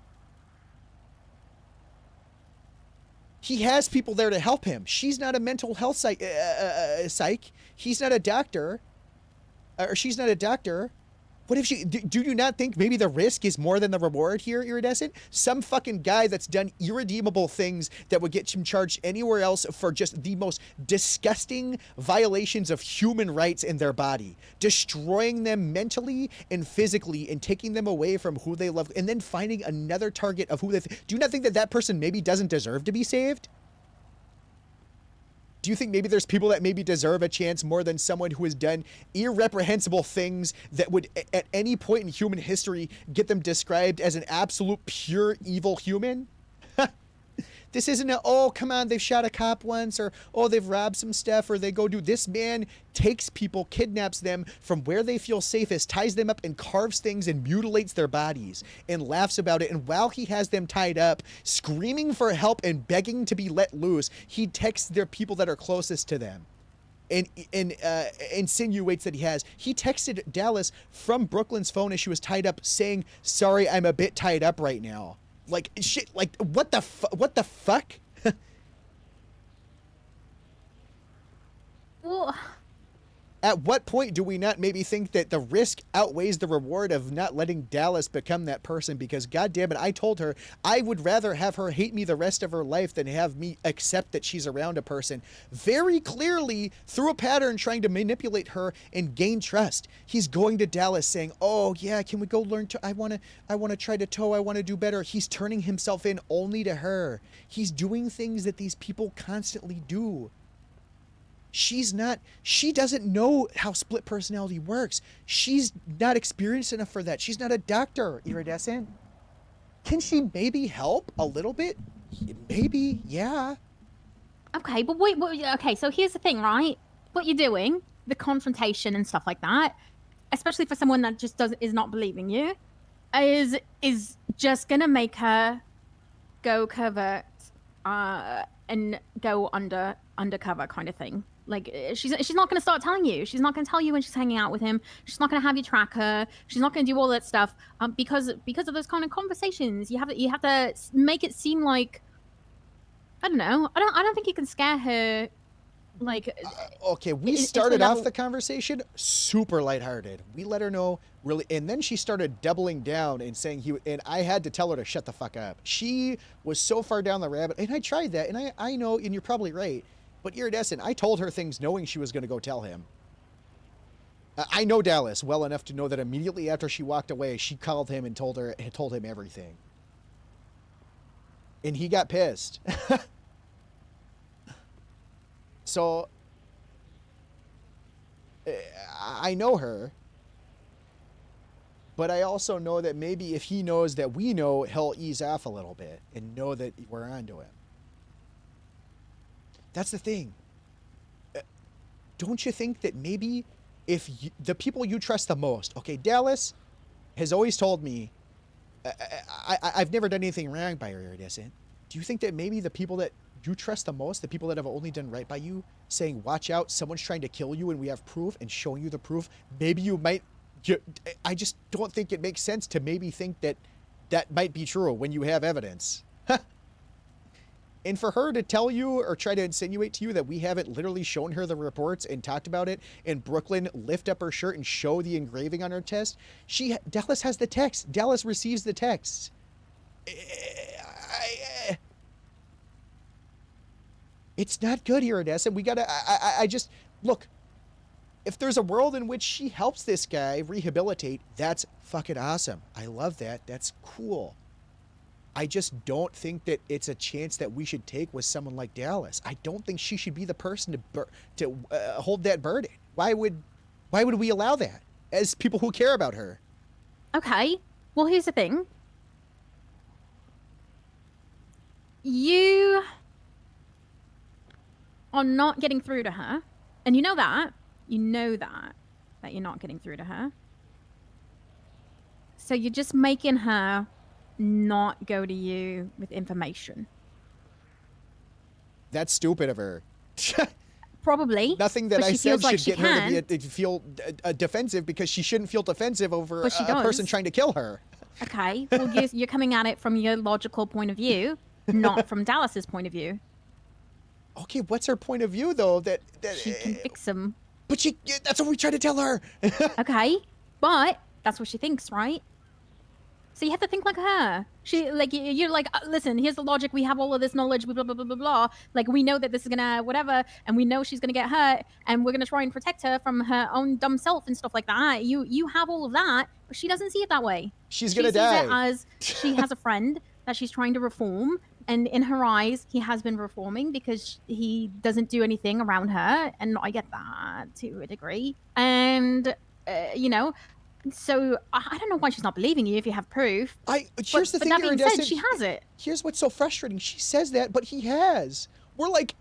He has people there to help him. She's not a mental health psych. He's not a doctor. Or she's not a doctor. What if she... Do you not think maybe the risk is more than the reward here, Iridescent? Some fucking guy that's done irredeemable things that would get him charged anywhere else for just the most disgusting violations of human rights in their body. Destroying them mentally and physically and taking them away from who they love. And then finding another target of who they... Do you not think that that person maybe doesn't deserve to be saved? Do you think maybe there's people that maybe deserve a chance more than someone who has done irreprehensible things that would at any point in human history get them described as an absolute pure evil human? This isn't a, oh, come on, they've shot a cop once, or, oh, they've robbed some stuff, or they go do... This man takes people, kidnaps them from where they feel safest, ties them up and carves things and mutilates their bodies and laughs about it. And while he has them tied up, screaming for help and begging to be let loose, he texts their people that are closest to them and insinuates that he has. He texted Dallas from Brooklyn's phone as she was tied up saying, sorry, I'm a bit tied up right now. Like, shit, like, what the fuck? Well, At what point do we not maybe think that the risk outweighs the reward of not letting Dallas become that person? Because goddamn it, I told her I would rather have her hate me the rest of her life than have me accept that she's around a person very clearly through a pattern trying to manipulate her and gain trust. He's going to Dallas saying, "Oh yeah, can we go learn to? I want to try to tow. I want to do better." He's turning himself in only to her. He's doing things that these people constantly do. She doesn't know how split personality works. She's not experienced enough for that. She's not a doctor, Iridescent. Can she maybe help a little bit? Maybe, yeah. Okay, but wait, okay, so here's the thing, right? What you're doing, the confrontation and stuff like that, especially for someone that just is not believing you, is just gonna make her go covert, and go undercover kind of thing. Like, she's not going to start telling you. She's not going to tell you when she's hanging out with him. She's not going to have you track her. She's not going to do all that stuff because of those kind of conversations. You have to make it seem like, I don't know. I don't think you can scare her. Like, okay, we started off the conversation super lighthearted. We let her know really, and then she started doubling down and saying and I had to tell her to shut the fuck up. She was so far down the rabbit, and I tried that, and I know, and you're probably right. But Iridescent, I told her things knowing she was going to go tell him. I know Dallas well enough to know that immediately after she walked away, she called him and told him everything. And he got pissed. So, I know her. But I also know that maybe if he knows that we know, he'll ease off a little bit and know that we're onto him. That's the thing. Don't you think that maybe if the people you trust the most, okay, Dallas has always told me, I've never done anything wrong by her, Iridescent. Do you think that maybe the people that you trust the most, the people that have only done right by you, saying, watch out, someone's trying to kill you and we have proof, and showing you the proof, maybe you might, I just don't think it makes sense to maybe think that that might be true when you have evidence. And for her to tell you or try to insinuate to you that we haven't literally shown her the reports and talked about it, and Brooklyn lift up her shirt and show the engraving on her chest, Dallas has the text. Dallas receives the text. It's not good, Iridescent. We gotta, I just, look, if there's a world in which she helps this guy rehabilitate, that's fucking awesome. I love that. That's cool. I just don't think that it's a chance that we should take with someone like Dallas. I don't think she should be the person to hold that burden. Why would we allow that as people who care about her? Okay, well, here's the thing. You are not getting through to her, and you know that. You know that you're not getting through to her. So you're just making her not go to you with information. That's stupid of her. Probably. Nothing that I said like should get her to feel defensive, because she shouldn't feel defensive over a person trying to kill her. Okay, well, you're coming at it from your logical point of view, not from Dallas's point of view. Okay, what's her point of view, though? That she can fix him. But that's what we try to tell her. Okay, but that's what she thinks, right? So you have to think like her. You're like, listen, here's the logic. We have all of this knowledge, blah, blah, blah, blah, blah. Like, we know that this is gonna whatever, and we know she's gonna get hurt, and we're gonna try and protect her from her own dumb self and stuff like that. You have all of that, but she doesn't see it that way. She's gonna die. She sees it as she has a friend that she's trying to reform, and in her eyes, he has been reforming because he doesn't do anything around her, and I get that to a degree. And so I don't know why she's not believing you if you have proof. Here's the thing, that being said, she has it. Here's what's so frustrating. She says that, but he has. We're like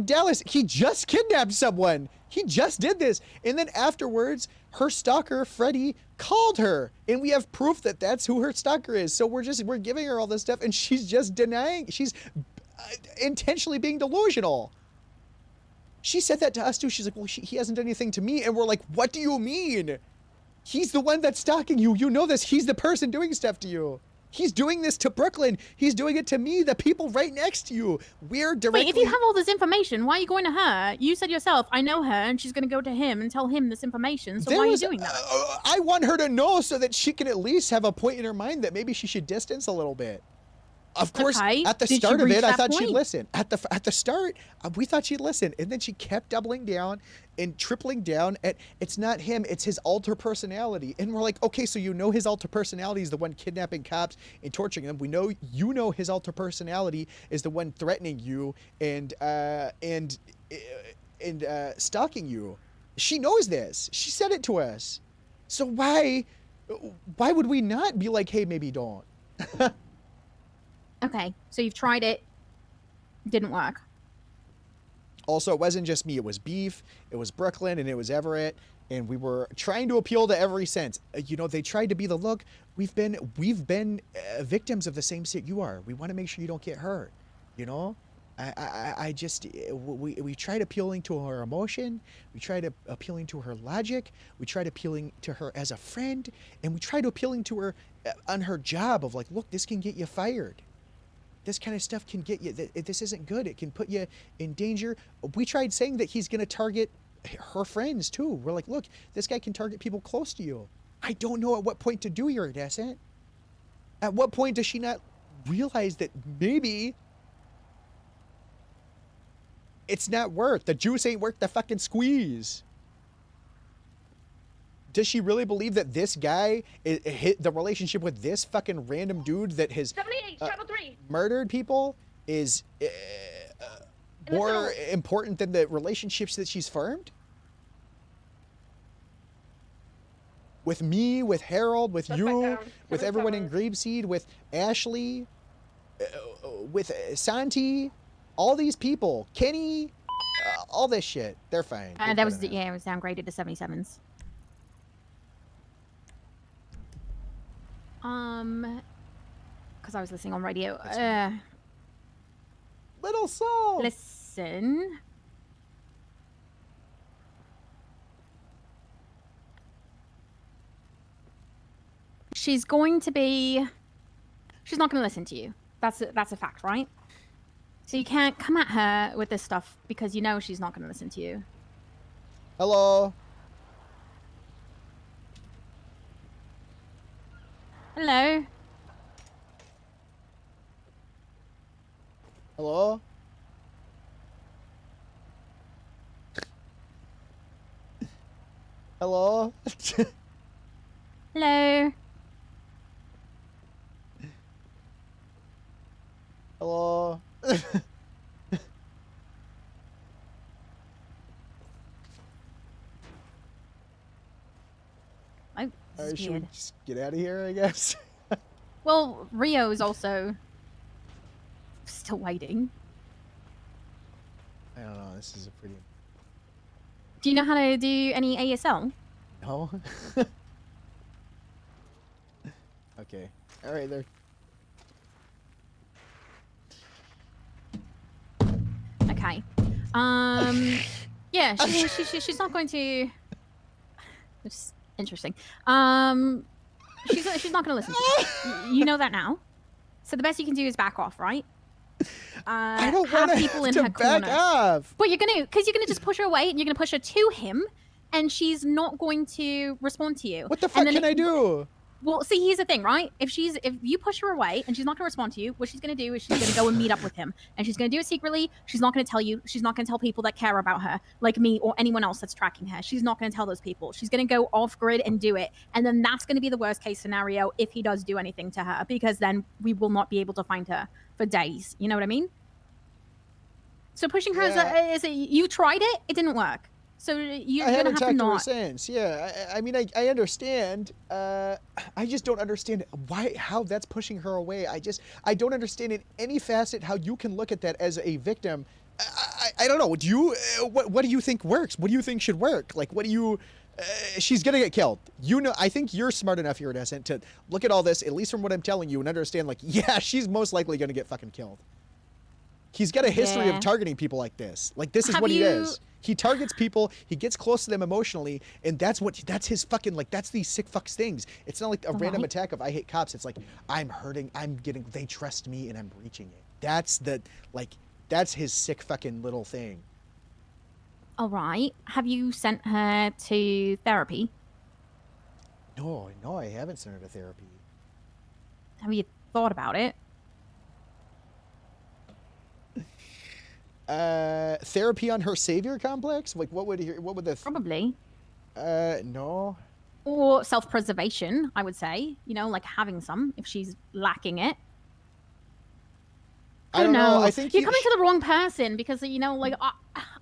Dallas. He just kidnapped someone. He just did this, and then afterwards, her stalker Freddie called her, and we have proof that that's who her stalker is. So we're giving her all this stuff, and she's just denying. She's intentionally being delusional. She said that to us too. She's like, well, he hasn't done anything to me. And we're like, what do you mean? He's the one that's stalking you. You know this. He's the person doing stuff to you. He's doing this to Brooklyn. He's doing it to me, the people right next to you. We're directly... Wait, if you have all this information, why are you going to her? You said yourself, I know her, and she's going to go to him and tell him this information. So why are you doing that? I want her to know so that she can at least have a point in her mind that maybe she should distance a little bit. Of course, at the start of it, I thought she'd listen. At the start, we thought she'd listen, and then she kept doubling down and tripling down at it's not him, it's his alter personality. And we're like, okay, so you know his alter personality is the one kidnapping cops and torturing them. We know you know his alter personality is the one threatening you and stalking you. She knows this. She said it to us. So why would we not be like, hey, maybe don't? Okay, so you've tried it. Didn't work. Also, it wasn't just me. It was Beef, it was Brooklyn, and it was Everett. And we were trying to appeal to every sense. You know, they tried to be the look. We've been victims of the same shit you are. We want to make sure you don't get hurt. You know, we tried appealing to her emotion. We tried appealing to her logic. We tried appealing to her as a friend, and we tried appealing to her on her job of like, look, this can get you fired. This kind of stuff can get you, this isn't good. It can put you in danger. We tried saying that he's going to target her friends too. We're like, look, this guy can target people close to you. I don't know at what point to do your iridescent. At what point does she not realize that maybe it's not worth, the juice ain't worth the fucking squeeze? Does she really believe that this guy hit the relationship with this fucking random dude that has murdered people is more important than the relationships that she's formed? With me, with Harold, with you, with everyone in Grapeseed, with Ashley, with Santi, all these people, Kenny, all this shit, they're fine. That was, yeah, it was downgraded to 77s. Because I was listening on radio. Little soul. Listen. She's going to be. She's not going to listen to you. That's a fact, right? So you can't come at her with this stuff because you know she's not going to listen to you. Hello. Hello. Hello? Hello? Hello. Hello? Alright, should we just get out of here, I guess? Well, Rio is also still waiting. I don't know, this is a pretty... Do you know how to do any ASL? No? Okay. Alright, there. Okay. Yeah, she's not going to... It's interesting. She's not going to listen to you. You know that now. So the best you can do is back off, right? I don't want people in her back off. But you're gonna, because you're gonna just push her away, and you're gonna push her to him, and she's not going to respond to you. What the fuck can I do? Well, see, here's the thing, right? If you push her away and she's not gonna respond to you, what she's gonna do is she's gonna go and meet up with him, and she's gonna do it secretly. She's not gonna tell you. She's not gonna tell people that care about her, like me or anyone else that's tracking her. She's not gonna tell those people. She's gonna go off grid and do it, and then that's gonna be the worst case scenario if he does do anything to her, because then we will not be able to find her for days. You know what I mean? So pushing her is you tried it, it didn't work. So you're I gonna haven't have to talked to her not. since. Yeah, I mean, I understand. I just don't understand how that's pushing her away. I don't understand in any facet how you can look at that as a victim. I don't know. Do you? What do you think works? What do you think should work? Like, what do you? She's gonna get killed. You know, I think you're smart enough, Iridescent, to look at all this, at least from what I'm telling you, and understand. Like, yeah, she's most likely gonna get fucking killed. He's got a history of targeting people like this. Like, this is what he is. He targets people. He gets close to them emotionally, and that's his fucking like. That's these sick fucks things. It's not like a random attack of I hate cops. It's like I'm hurting. They trust me, and I'm breaching it. That's his sick fucking little thing. All right. Have you sent her to therapy? No, I haven't sent her to therapy. Have you thought about it? Therapy on her savior complex? Like what would the Probably. No. Or self-preservation, I would say. You know, like having some if she's lacking it. I don't know. I think you're coming to the wrong person because you know, like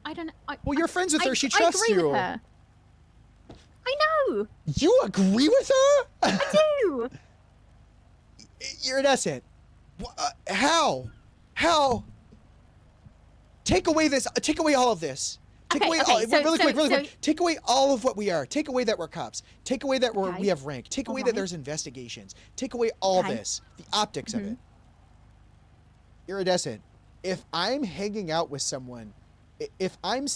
I don't know. Well, you're friends with her. She I trusts agree you. with her. I know. You agree with her? I do. Iridescent. How? Take away all of this. Take away really quick. Take away all of what we are. Take away that we're cops. Take away that we have rank. Take away that there's investigations. Take away all this. The optics of it. Iridescent. If I'm hanging out with someone, if I'm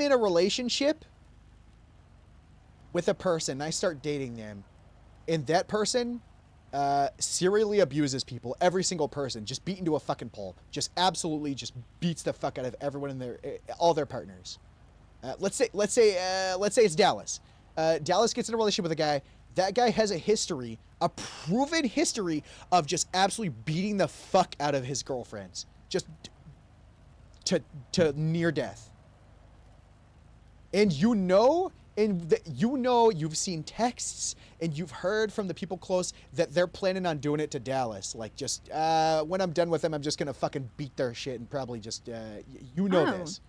in a relationship with a person, I start dating them, and that person serially abuses people, every single person, just beaten to a fucking pulp, just absolutely just beats the fuck out of everyone in their all their partners. Let's say it's Dallas. Dallas gets in a relationship with a guy. That guy has a proven history of just absolutely beating the fuck out of his girlfriends, just to near death. And you've seen texts and you've heard from the people close that they're planning on doing it to Dallas. Like, just when I'm done with them, I'm just gonna fucking beat their shit and probably just this.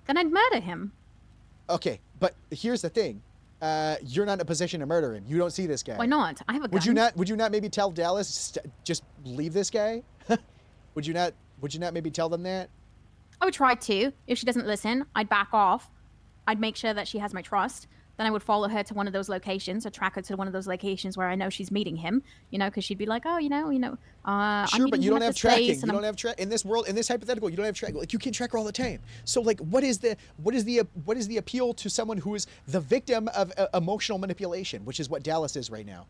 Then I'd murder him. Okay, but here's the thing. You're not in a position to murder him. You don't see this guy. Why not? I have a gun. Would you not maybe tell Dallas just leave this guy? Would you not maybe tell them that? I would try to. If she doesn't listen, I'd back off. I'd make sure that she has my trust. Then I would follow her to one of those locations, or track her to one of those locations where I know she's meeting him. You know, because she'd be like, oh, Sure, but you don't have tracking. You don't have in this world, in this hypothetical, you don't have tracking. Like, you can't track her all the time. So, like, what is the appeal to someone who is the victim of emotional manipulation, which is what Dallas is right now?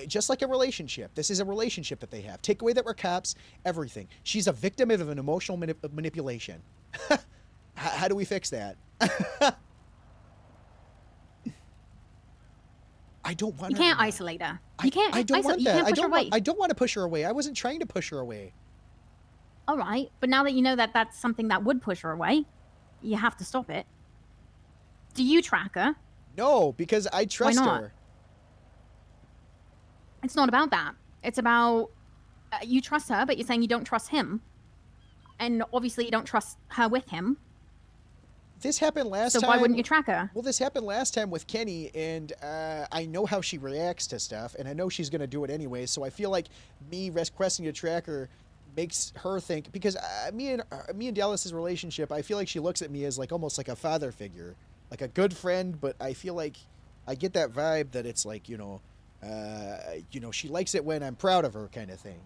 Just like a relationship. This is a relationship that they have. Take away that we're cops, everything. She's a victim of an emotional manipulation. How do we fix that? I don't want You her. can't isolate her. You can't. I don't want You that. can't push her away. I don't want to push her away. I wasn't trying to push her away. All right, but now that you know that that's something that would push her away, you have to stop it. Do you track her? No, because I trust Why not? her. It's not about that. It's about you trust her, but you're saying you don't trust him, and obviously you don't trust her with him. This happened last time. So why wouldn't you track her? Well, this happened last time with Kenny, and I know how she reacts to stuff, and I know she's going to do it anyway, so I feel like me requesting to track her makes her think, because me and Dallas's relationship, I feel like she looks at me as like almost like a father figure, like a good friend, but I feel like I get that vibe that it's like, she likes it when I'm proud of her kind of thing,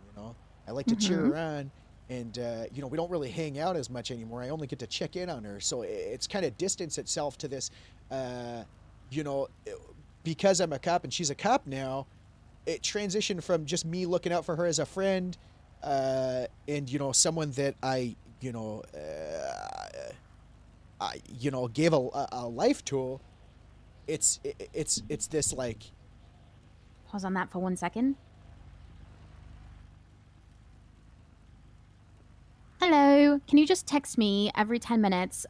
I like to cheer her on. And, we don't really hang out as much anymore. I only get to check in on her. So it's kind of distanced itself to this, because I'm a cop and she's a cop now, it transitioned from just me looking out for her as a friend, and, someone that I gave a life to. It's this like... Pause on that for 1 second. Hello, can you just text me every 10 minutes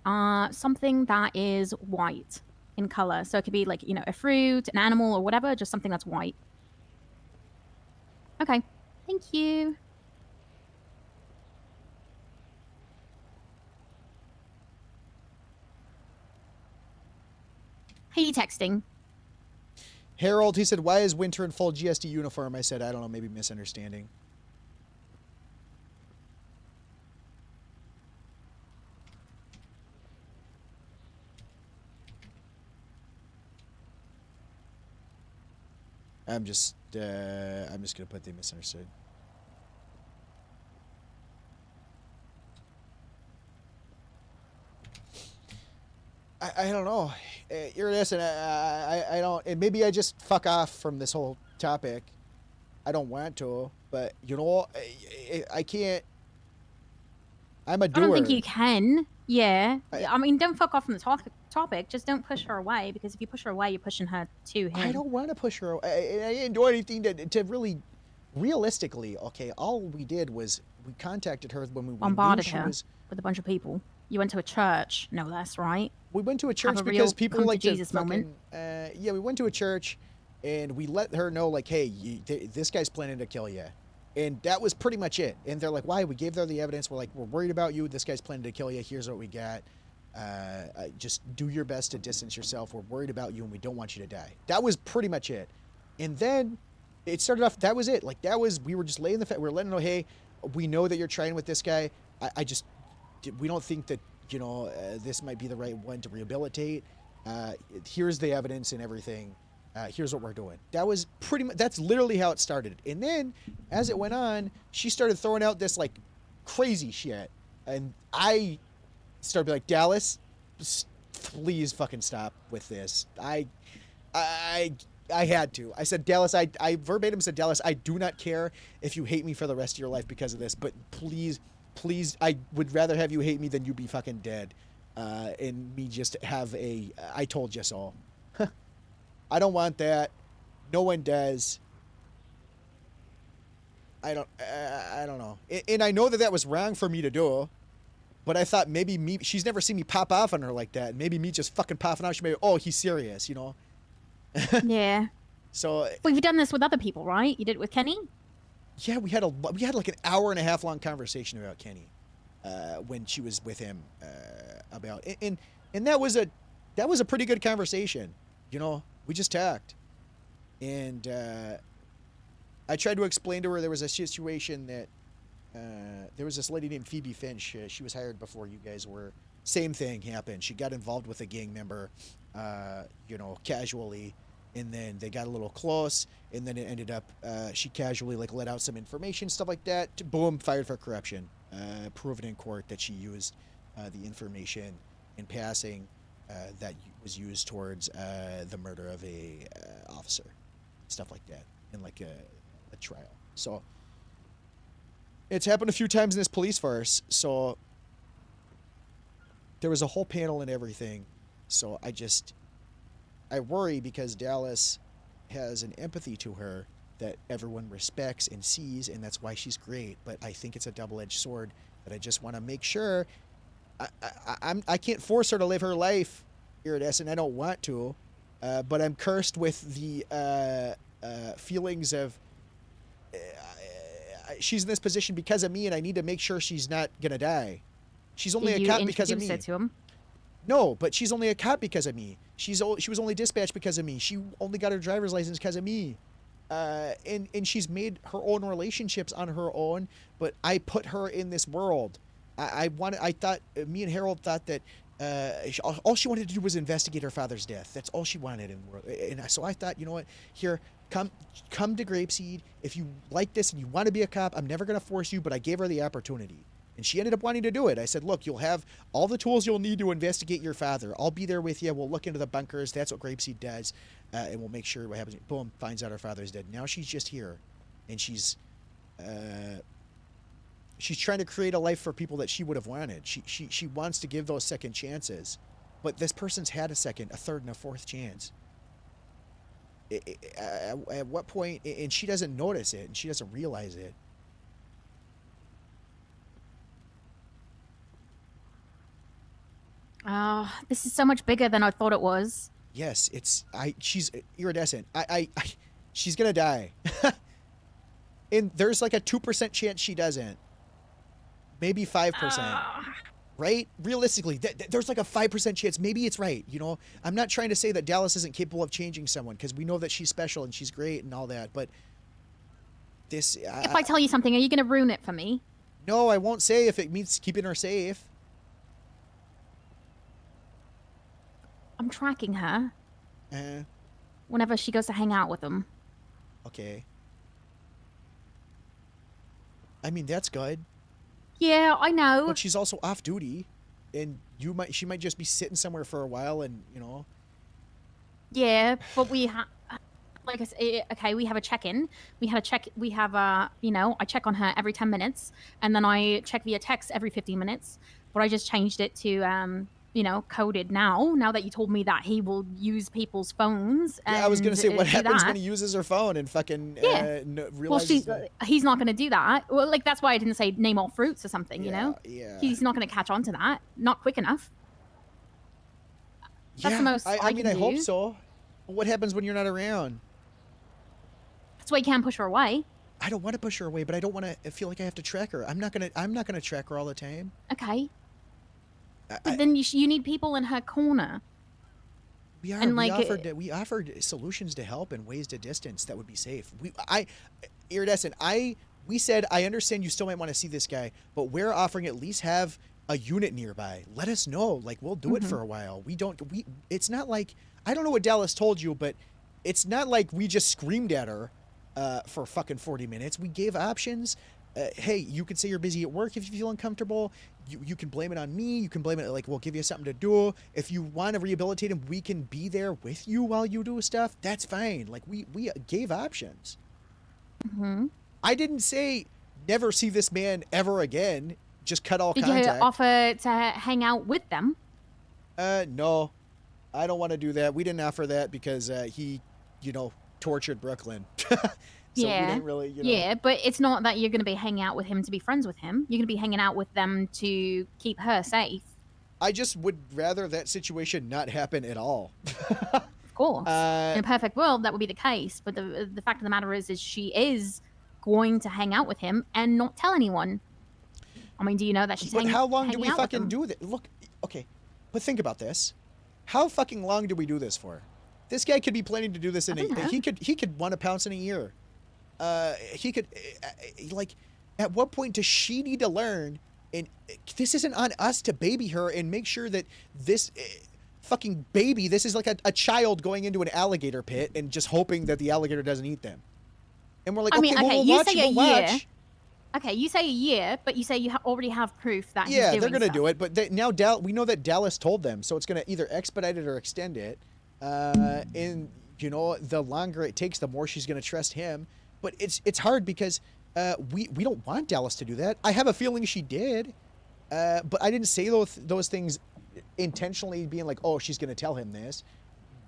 something that is white in color? So it could be like, a fruit, an animal, or whatever, just something that's white. Okay, thank you. Who are you texting? Harold, he said, why is Winter in full GSD uniform? I said, I don't know, maybe misunderstanding. I'm just gonna put they misunderstood. I don't know. Iridescent, I don't, and maybe I just fuck off from this whole topic. I don't want to, but you know, I can't. I'm a doer. I don't think you can. Yeah. I mean, don't fuck off from the topic. Just don't push her away, because if you push her away, you're pushing her to him. I don't want to push her. I didn't do anything to really, realistically. Okay, all we did was we contacted her when we Bombarded knew she her was. with a bunch of people. You went to a church, no less, right? We went to a church Have a because real people come like to to Jesus fucking. moment. Yeah, we went to a church, and we let her know like, hey, this guy's planning to kill you, and that was pretty much it. And they're like, why? We gave her the evidence. We're like, we're worried about you. This guy's planning to kill you. Here's what we got. Just do your best to distance yourself. We're worried about you, and we don't want you to die. That was pretty much it. And then it started off. That was it. Like that was. We were just laying the. We were letting her know, hey, we know that you're trying with this guy. We don't think that. This might be the right one to rehabilitate. Here's the evidence and everything. Here's what we're doing. That was pretty much, that's literally how it started. And then as it went on, she started throwing out this like crazy shit. And I started being like, Dallas, please fucking stop with this. I had to. I said, Dallas, I verbatim said, Dallas, I do not care if you hate me for the rest of your life because of this, but please, I would rather have you hate me than you be fucking dead. And me just have I told you so. I don't want that. No one does. I don't know. And I know that was wrong for me to do, but I thought maybe she's never seen me pop off on her like that. Maybe me just fucking popping off, she may, oh, he's serious, Yeah. So. Well, you've done this with other people, right? You did it with Kenny? Yeah, we had like an hour and a half long conversation about Kenny, when she was with him, about and that was a pretty good conversation. We just talked, and I tried to explain to her there was a situation that there was this lady named Phoebe Finch. She was hired before you guys were. Same thing happened. She got involved with a gang member, casually. And then they got a little close, and then it ended up she casually like let out some information, stuff like that. Boom, fired for corruption. Proven in court that she used the information in passing that was used towards the murder of a officer, stuff like that, in like a trial. So it's happened a few times in this police force. So there was a whole panel and everything. So I worry because Dallas has an empathy to her that everyone respects and sees, and that's why she's great. But I think it's a double-edged sword that I just want to make sure. I can't force her to live her life, Iridescent. I don't want to, but I'm cursed with the feelings of she's in this position because of me, and I need to make sure she's not gonna die. She's only a cop because of me. It to him? No, but she's only a cop because of me. She was only dispatched because of me. She only got her driver's license because of me. And she's made her own relationships on her own, but I put her in this world. I thought, me and Harold thought that all she wanted to do was investigate her father's death. That's all she wanted in the world. And so I thought, you know what, here, come to Grapeseed. If you like this and you want to be a cop, I'm never going to force you, but I gave her the opportunity. And she ended up wanting to do it. I said, look, you'll have all the tools you'll need to investigate your father. I'll be there with you. We'll look into the bunkers. That's what Grapeseed does. And we'll make sure what happens. Boom, finds out her father's dead. Now she's just here. And she's trying to create a life for people that she would have wanted. She wants to give those second chances. But this person's had a second, a third, and a fourth chance. At what point, and she doesn't notice it, and she doesn't realize it. This is so much bigger than I thought it was. Yes, she's iridescent. She's gonna die. And there's like a 2% chance she doesn't. Maybe 5%. Right? Realistically, there's like a 5% chance. Maybe it's right. I'm not trying to say that Dallas isn't capable of changing someone, because we know that she's special and she's great and all that, but this... If I tell you something, are you going to ruin it for me? No, I won't say if it means keeping her safe. I'm tracking her. Uh-huh. Whenever she goes to hang out with them. Okay. I mean, that's good. Yeah, I know. But she's also off duty. and she might just be sitting somewhere for a while, and Yeah, but we have, like I said, okay, we have a check-in. We have I check on her every 10 minutes, and then I check via text every 15 minutes. But I just changed it to, coded now that you told me that he will use people's phones. Yeah, I was gonna and, say, what do happens that. when he uses her phone and fucking Yeah. realizes? He's not going to do that. Well, like that's why I didn't say name all fruits or something. Yeah. He's not going to catch on to that. Not quick enough. That's the most I mean, can I hope do. so. What happens when you're not around? That's why you can't push her away. I don't want to push her away, but I don't want to feel like I have to track her. I'm not gonna track her all the time. Okay. But then you need people in her corner. We are. And We offered solutions to help and ways to distance that would be safe. Iridescent. We said, I understand you still might want to see this guy, but we're offering at least have a unit nearby. Let us know. Like, we'll do it for a while. It's not like, I don't know what Dallas told you, but it's not like we just screamed at her for fucking 40 minutes. We gave options. Hey, you could say you're busy at work if you feel uncomfortable. You can blame it on me. You can blame it, like, we'll give you something to do. If you want to rehabilitate him, we can be there with you while you do stuff. That's fine. Like, we gave options. Mm-hmm. I didn't say never see this man ever again. Just cut all Did contact. you offer to hang out with them? No. I don't want to do that. We didn't offer that because he, tortured Brooklyn. So we didn't really, Yeah, but it's not that you're going to be hanging out with him to be friends with him. You're going to be hanging out with them to keep her safe. I just would rather that situation not happen at all. Of course. In a perfect world, that would be the case. But the fact of the matter is she is going to hang out with him and not tell anyone. I mean, do you know that she's hanging out with him? How long do we fucking do this? Look, okay, but think about this. How fucking long do we do this for? This guy could be planning to do this he could want to pounce in a year. He could, at what point does she need to learn? And this isn't on us to baby her and make sure that this fucking baby, this is like a child going into an alligator pit and just hoping that the alligator doesn't eat them. And we're like, you say a year. watch. Okay, you say a year, but you say you already have proof that he's doing they're gonna stuff. do it, but now we know that Dallas told them, so it's gonna either expedite it or extend it. And the longer it takes, the more she's gonna trust him. But it's hard because we don't want Dallas to do that. I have a feeling she did, but I didn't say those things intentionally, being like, oh, she's gonna tell him this.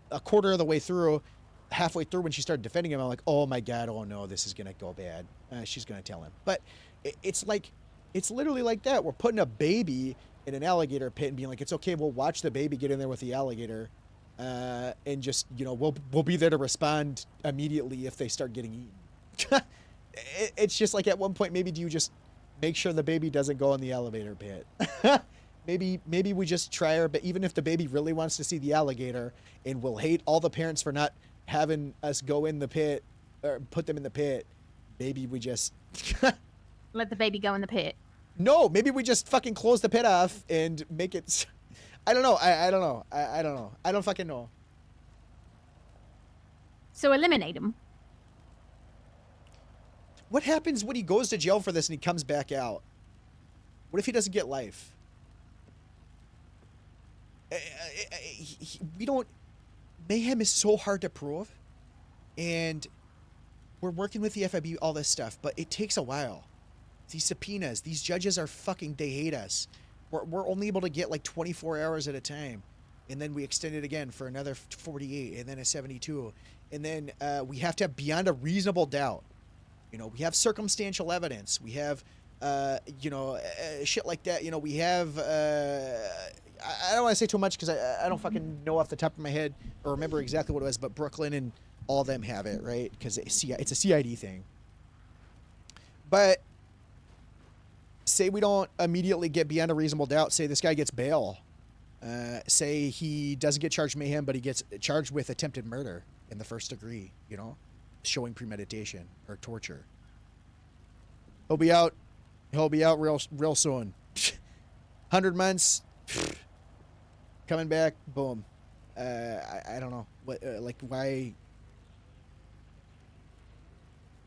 A quarter of the way through, halfway through, when she started defending him, I'm like, oh my god, oh no, this is gonna go bad. She's gonna tell him. But it's literally like that. We're putting a baby in an alligator pit and being like, it's okay, we'll watch the baby get in there with the alligator, and just we'll be there to respond immediately if they start getting eaten. It's just like, at one point, maybe do you just make sure the baby doesn't go in the elevator pit? Maybe we just try her, but even if the baby really wants to see the alligator and will hate all the parents for not having us go in the pit or put them in the pit, maybe we just Let the baby go in the pit. No, maybe we just fucking close the pit off and make it. I don't know. I don't know. I don't know. I don't fucking know. So eliminate him. What happens when he goes to jail for this and he comes back out? What if he doesn't get life? We don't. Mayhem is so hard to prove, and we're working with the FIB, all this stuff, but it takes a while. These subpoenas, these judges are fucking, they hate us. We're only able to get like 24 hours at a time, and then we extend it again for another 48, and then a 72, and then we have to have beyond a reasonable doubt. We have circumstantial evidence. We have, shit like that. We have. I don't want to say too much because I don't fucking know off the top of my head or remember exactly what it was, but Brooklyn and all them have it, right? Because it's a CID thing. But say we don't immediately get beyond a reasonable doubt. Say this guy gets bail. Say he doesn't get charged mayhem, but he gets charged with attempted murder in the first degree, showing premeditation or torture. He'll be out real soon. 100 months. Coming back, boom. I don't know what,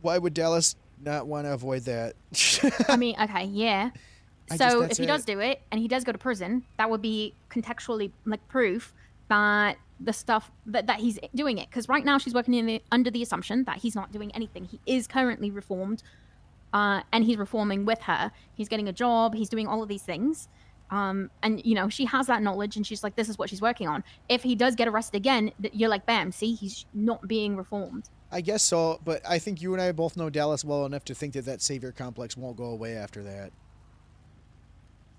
why would Dallas not want to avoid that? I mean, okay, yeah, So if he does do it and he does go to prison, that would be contextually like proof that the stuff that he's doing it. Because right now she's working under the assumption that he's not doing anything. He is currently reformed, and he's reforming with her. He's getting a job. He's doing all of these things. And she has that knowledge, and she's like, this is what she's working on. If he does get arrested again, you're like, bam, see, he's not being reformed. I guess so, but I think you and I both know Dallas well enough to think that savior complex won't go away after that.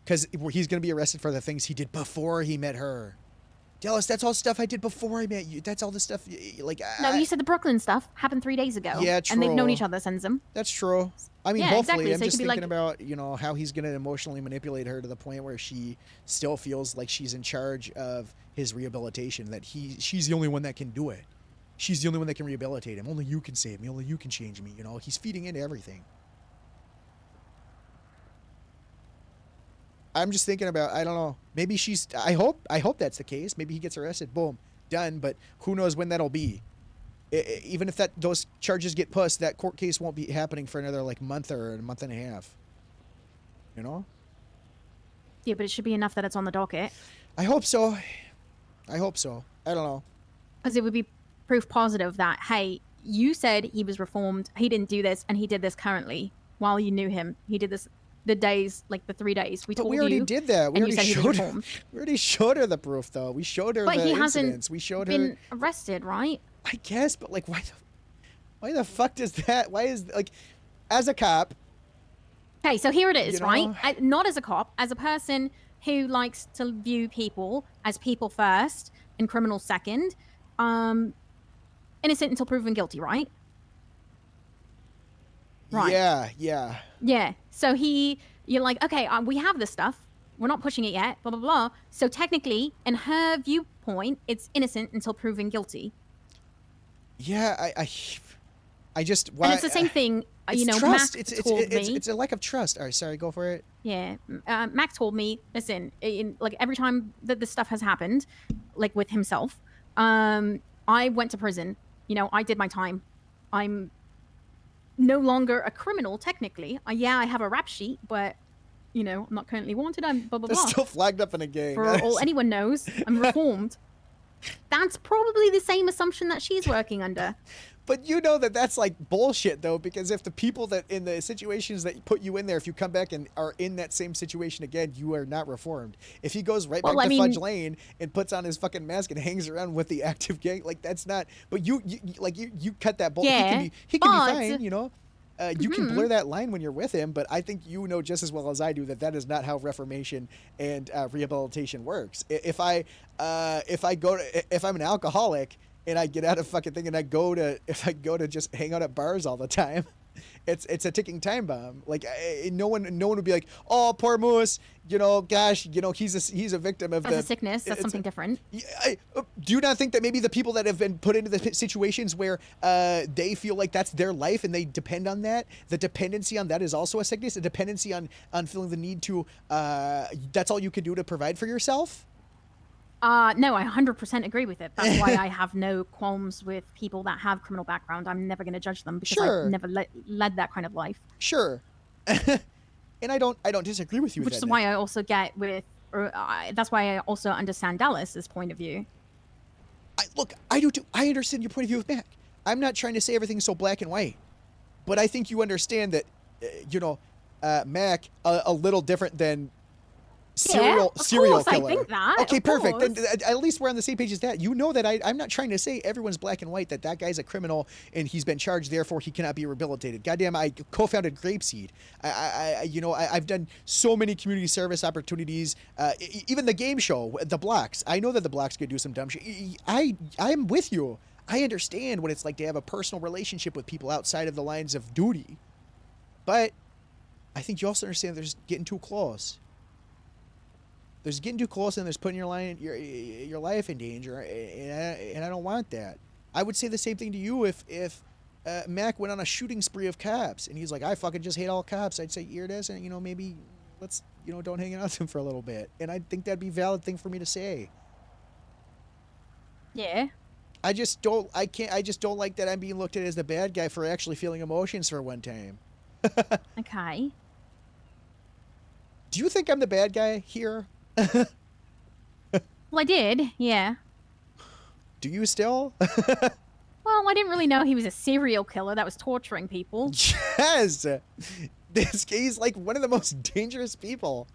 Because he's going to be arrested for the things he did before he met her. Dallas, that's all stuff I did before I met you. That's all the stuff, like... No, you said the Brooklyn stuff happened 3 days ago. Yeah, true. And they've known each other since them. That's true. I mean, Yeah, hopefully. exactly. I'm So just it could be thinking about, how he's going to emotionally manipulate her to the point where she still feels like she's in charge of his rehabilitation, that she's the only one that can do it. She's the only one that can rehabilitate him. Only you can save me. Only you can change me. He's feeding into everything. I'm just thinking about, I don't know, maybe I hope that's the case. Maybe he gets arrested, boom, done, but who knows when that'll be. Even if those charges get pushed, that court case won't be happening for another month or a month and a half. Yeah, but it should be enough that it's on the docket. I hope so. I don't know. Because it would be proof positive that, hey, you said he was reformed, he didn't do this, and he did this currently while you knew him. He did this the 3 days. We already did that. We already showed her. Reformed. We already showed her the proof, though. We showed her but the he incidents. hasn't We showed been her. arrested, right? I guess, but why the fuck does that? Why is as a cop? Okay, so here it is, right? Not as a cop, as a person who likes to view people as people first and criminals second. Innocent until proven guilty, right? Right. Yeah. Yeah. So you're like, okay, we have this stuff. We're not pushing it yet, blah, blah, blah. So technically, in her viewpoint, it's innocent until proven guilty. Yeah, I just... Why, and it's the same thing, trust. Mac told me. It's a lack of trust. All right, sorry, go for it. Yeah. Mac told me, listen, every time that this stuff has happened, with himself, I went to prison. I did my time. I'm no longer a criminal, technically. I have a rap sheet, but, I'm not currently wanted. I'm blah, blah, blah. They're still flagged up in a gang. For all anyone knows, I'm reformed. That's probably the same assumption that she's working under. But you know that's bullshit, though, because if the people that in the situations that put you in there, if you come back and are in that same situation again, you are not reformed. If he goes back to Fudge Lane and puts on his fucking mask and hangs around with the active gang, that's not. But you cut that bull. Yeah, he can be fine, you can blur that line when you're with him, but I think you know just as well as I do that is not how reformation and rehabilitation works. If I'm an alcoholic and I get out of fucking thing and if I go to just hang out at bars all the time, it's a ticking time bomb. No one would be like, oh, poor Moose, gosh, he's a victim of That's a sickness. That's something different. Do you not think that maybe the people that have been put into the situations where they feel like that's their life and they depend on that, the dependency on that is also a sickness, a dependency on feeling the need to, that's all you can do to provide for yourself? No, I 100% agree with it. That's why I have no qualms with people that have criminal background. I'm never going to judge them because I've never led that kind of life. Sure. And I don't disagree with you. Which is why I also get with, that's why I also understand Dallas's point of view. Look, I do too. I understand your point of view with Mac. I'm not trying to say everything's so black and white, but I think you understand that, Mac a little different than serial killer. I think that. Okay, perfect. Then at least we're on the same page as that. You know that I'm not trying to say everyone's black and white, that guy's a criminal and he's been charged, therefore he cannot be rehabilitated. Goddamn, I co-founded Grapeseed. I've done so many community service opportunities, even the game show, The Blocks. I know that The Blocks could do some dumb shit. I'm with you. I understand what it's like to have a personal relationship with people outside of the lines of duty. But I think you also understand there's getting too close. There's getting too close, and there's putting your life in danger, and I don't want that. I would say the same thing to you if Mac went on a shooting spree of cops, and he's like, I fucking just hate all cops. I'd say, here it is, and maybe let's don't hang out with him for a little bit. And I think that'd be a valid thing for me to say. Yeah. I just don't like that I'm being looked at as the bad guy for actually feeling emotions for one time. Okay. Do you think I'm the bad guy here? Well, I did, yeah. Do you still? Well, I didn't really know he was a serial killer that was torturing people. Yes! He's like one of the most dangerous people.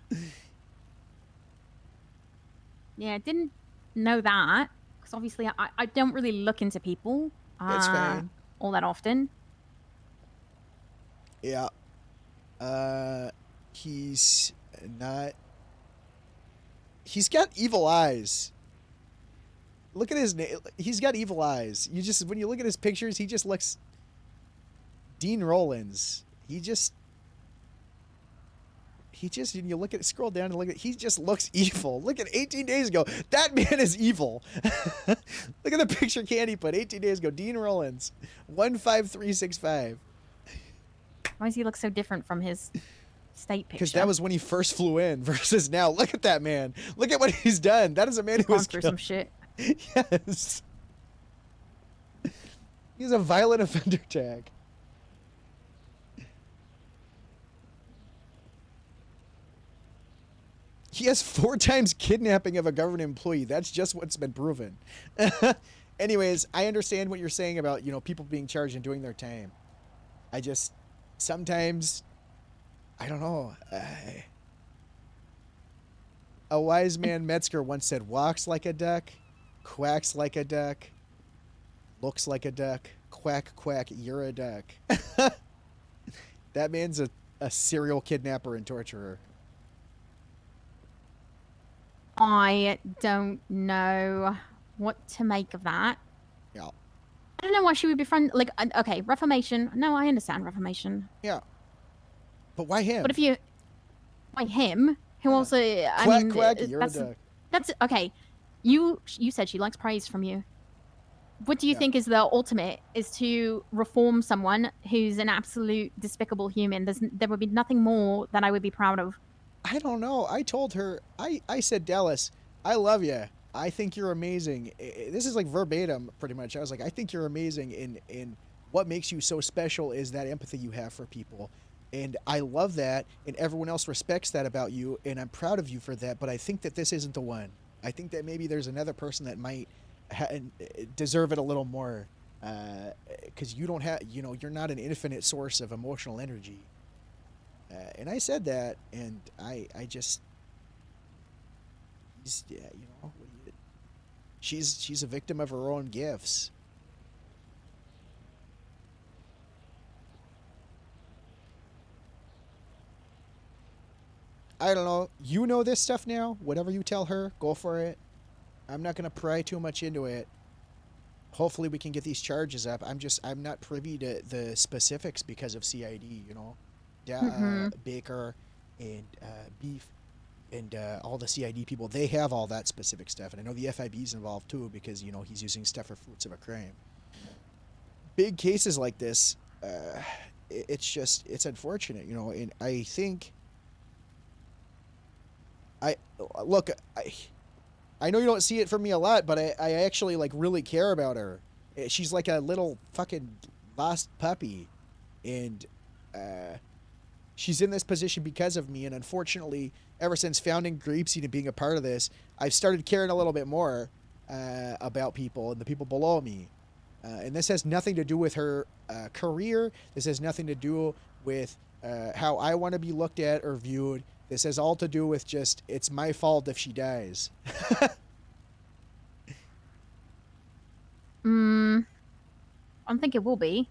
Yeah, I didn't know that. Because obviously I don't really look into people. It's fine. All that often. Yeah. He's not... He's got evil eyes. Look at his name. He's got evil eyes. You just... When you look at his pictures, he just looks... Dean Rollins. He just, and you look at, scroll down and look at, he just looks evil. Look at 18 days ago. That man is evil. Look at the picture Candy put 18 days ago. Dean Rollins, 15365. Why does he look so different from his state picture? Because that was when he first flew in versus now. Look at that man. Look at what he's done. That is a man who has gone through some shit. Yes. He's a violent offender tag. He has 4 times kidnapping of a government employee. That's just what's been proven. Anyways, I understand what you're saying about, you know, people being charged and doing their time. I just, sometimes, I don't know. A wise man Metzger once said, walks like a duck, quacks like a duck, looks like a duck, quack, quack, you're a duck. That man's a serial kidnapper and torturer. I don't know what to make of that. Yeah. I don't know why she would be friend. Like, okay, Reformation. No, I understand Reformation. Yeah. But why him? But if you, why him? Who also? I Quack, mean, quack, you're a that's duck. that's okay. You said she likes praise from you. What do you think is the ultimate? Is to reform someone who's an absolute despicable human. There would be nothing more that I would be proud of. I don't know. I told her, I said, Dallas, I love you. I think you're amazing. This is like verbatim, pretty much. I was like, I think you're amazing. In what makes you so special is that empathy you have for people. And I love that. And everyone else respects that about you. And I'm proud of you for that. But I think that this isn't the one. I think that maybe there's another person that might deserve it a little more. Because you don't have, you know, you're not an infinite source of emotional energy. And I said that, and I just, yeah, you know, she's a victim of her own gifts. I don't know. You know this stuff now. Whatever you tell her, go for it. I'm not gonna pry too much into it. Hopefully we can get these charges up. I'm not privy to the specifics because of CID, you know. Baker and Beef and all the CID people, they have all that specific stuff. And I know the FIB's involved too because, you know, he's using stuff for fruits of a crime. Big cases like this, it's unfortunate, you know, and I think... I know you don't see it from me a lot, but I actually, like, really care about her. She's like a little fucking lost puppy. And, she's in this position because of me, and unfortunately, ever since founding Grapeseed and being a part of this, I've started caring a little bit more about people and the people below me. And this has nothing to do with her career. This has nothing to do with how I want to be looked at or viewed. This has all to do with just, it's my fault if she dies. I don't think it will be.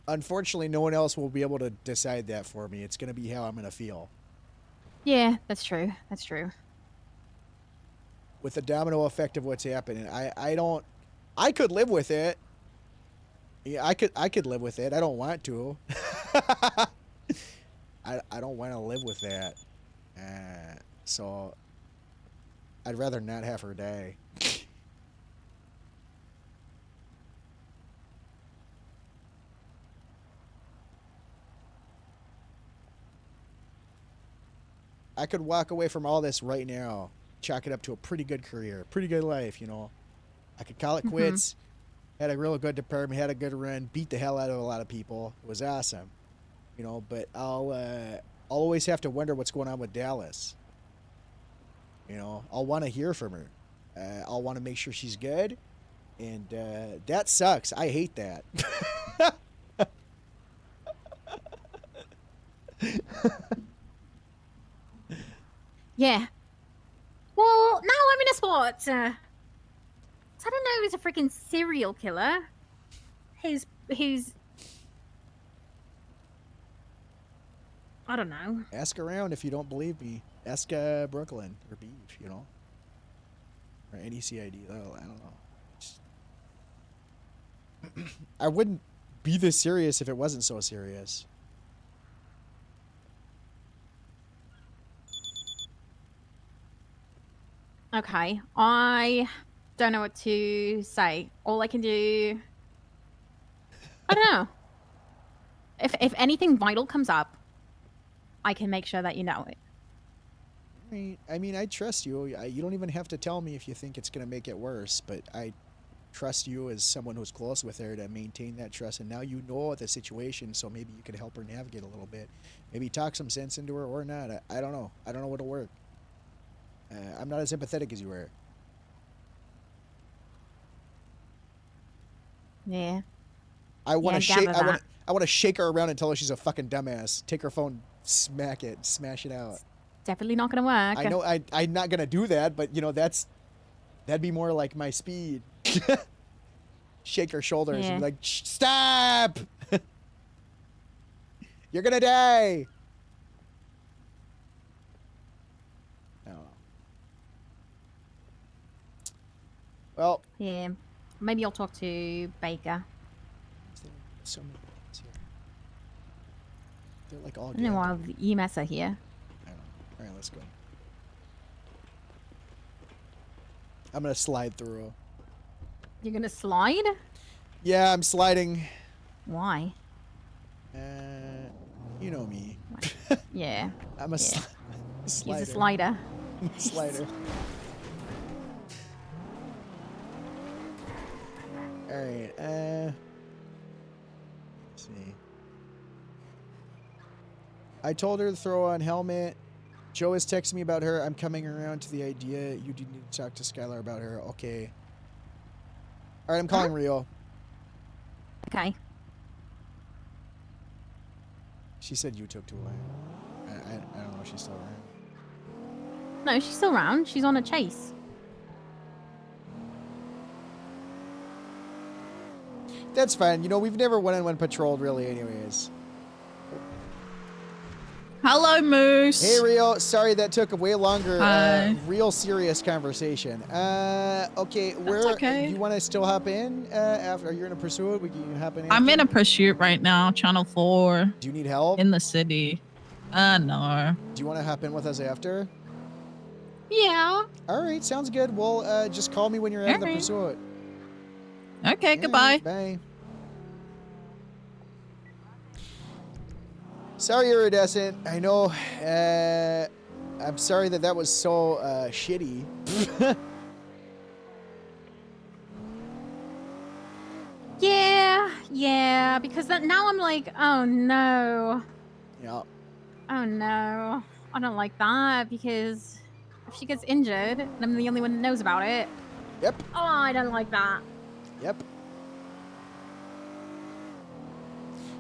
Unfortunately, no one else will be able to decide that for me. It's going to be how I'm going to feel. Yeah, that's true. That's true. With the domino effect of what's happening, I could live with it. Yeah, I could live with it. I don't want to. I don't want to live with that. So I'd rather not have her die. I could walk away from all this right now, chalk it up to a pretty good career, pretty good life, you know. I could call it quits, had a real good department, had a good run, beat the hell out of a lot of people. It was awesome, you know, but I'll always have to wonder what's going on with Dallas. You know, I'll want to hear from her. I'll want to make sure she's good. And that sucks. I hate that. Yeah. Well, now I'm in a spot. So I don't know who's a freaking serial killer. Who's I don't know. Ask around if you don't believe me. Ask Brooklyn or Beef, you know. Or any CID. Oh, I don't know. I wouldn't be this serious if it wasn't so serious. Okay, I don't know what to say. All I can do, I don't know. If anything vital comes up, I can make sure that you know it. I mean, I trust you. You don't even have to tell me if you think it's going to make it worse, but I trust you as someone who's close with her to maintain that trust. And now you know the situation, so maybe you can help her navigate a little bit. Maybe talk some sense into her or not. I don't know. I don't know what'll work. I'm not as empathetic as you are. Yeah. I want to Yeah, shake. gather that. I want to shake her around and tell her she's a fucking dumbass. Take her phone, smack it, smash it out. Definitely not gonna work. I know. I'm not gonna do that, but you know that'd be more like my speed. Shake her shoulders and Yeah. be like, stop! You're gonna die. I don't know. Well, Yeah. Maybe I'll talk to Baker. so many ones here. They're like all. I don't know why the EMS are here. I don't know. All right, let's go. I'm gonna slide through. You're gonna slide? Yeah, I'm sliding. Why? You know me. Yeah. I'm a yeah. slider. He's a slider. Slider. All right. Let's see. I told her to throw on helmet. Joe is texting me about her. I'm coming around to the idea. You do need to talk to Skylar about her. Okay. All right, I'm calling Rio. Okay. She said you took too long. I don't know if she's still around. No, she's still around. She's on a chase. That's fine. You know, we've never one-on-one patrolled really anyways. Hello, Moose. Hey, Rio. Sorry that took way longer. Hi. Real serious conversation. Okay, where okay. you want to still hop in after you're in a pursuit? We can hop in. I'm after? in a pursuit right now, Channel 4. Do you need help? In the city. No. Do you want to hop in with us after? Yeah. All right, sounds good. Well, just call me when you're out of the Alright. pursuit. Okay, goodbye. Bye. Sorry, Iridescent. I know. I'm sorry that was so shitty. Yeah, because now I'm like, oh no. Yeah. Oh no. I don't like that because if she gets injured and I'm the only one that knows about it. Yep. Oh, I don't like that. Yep.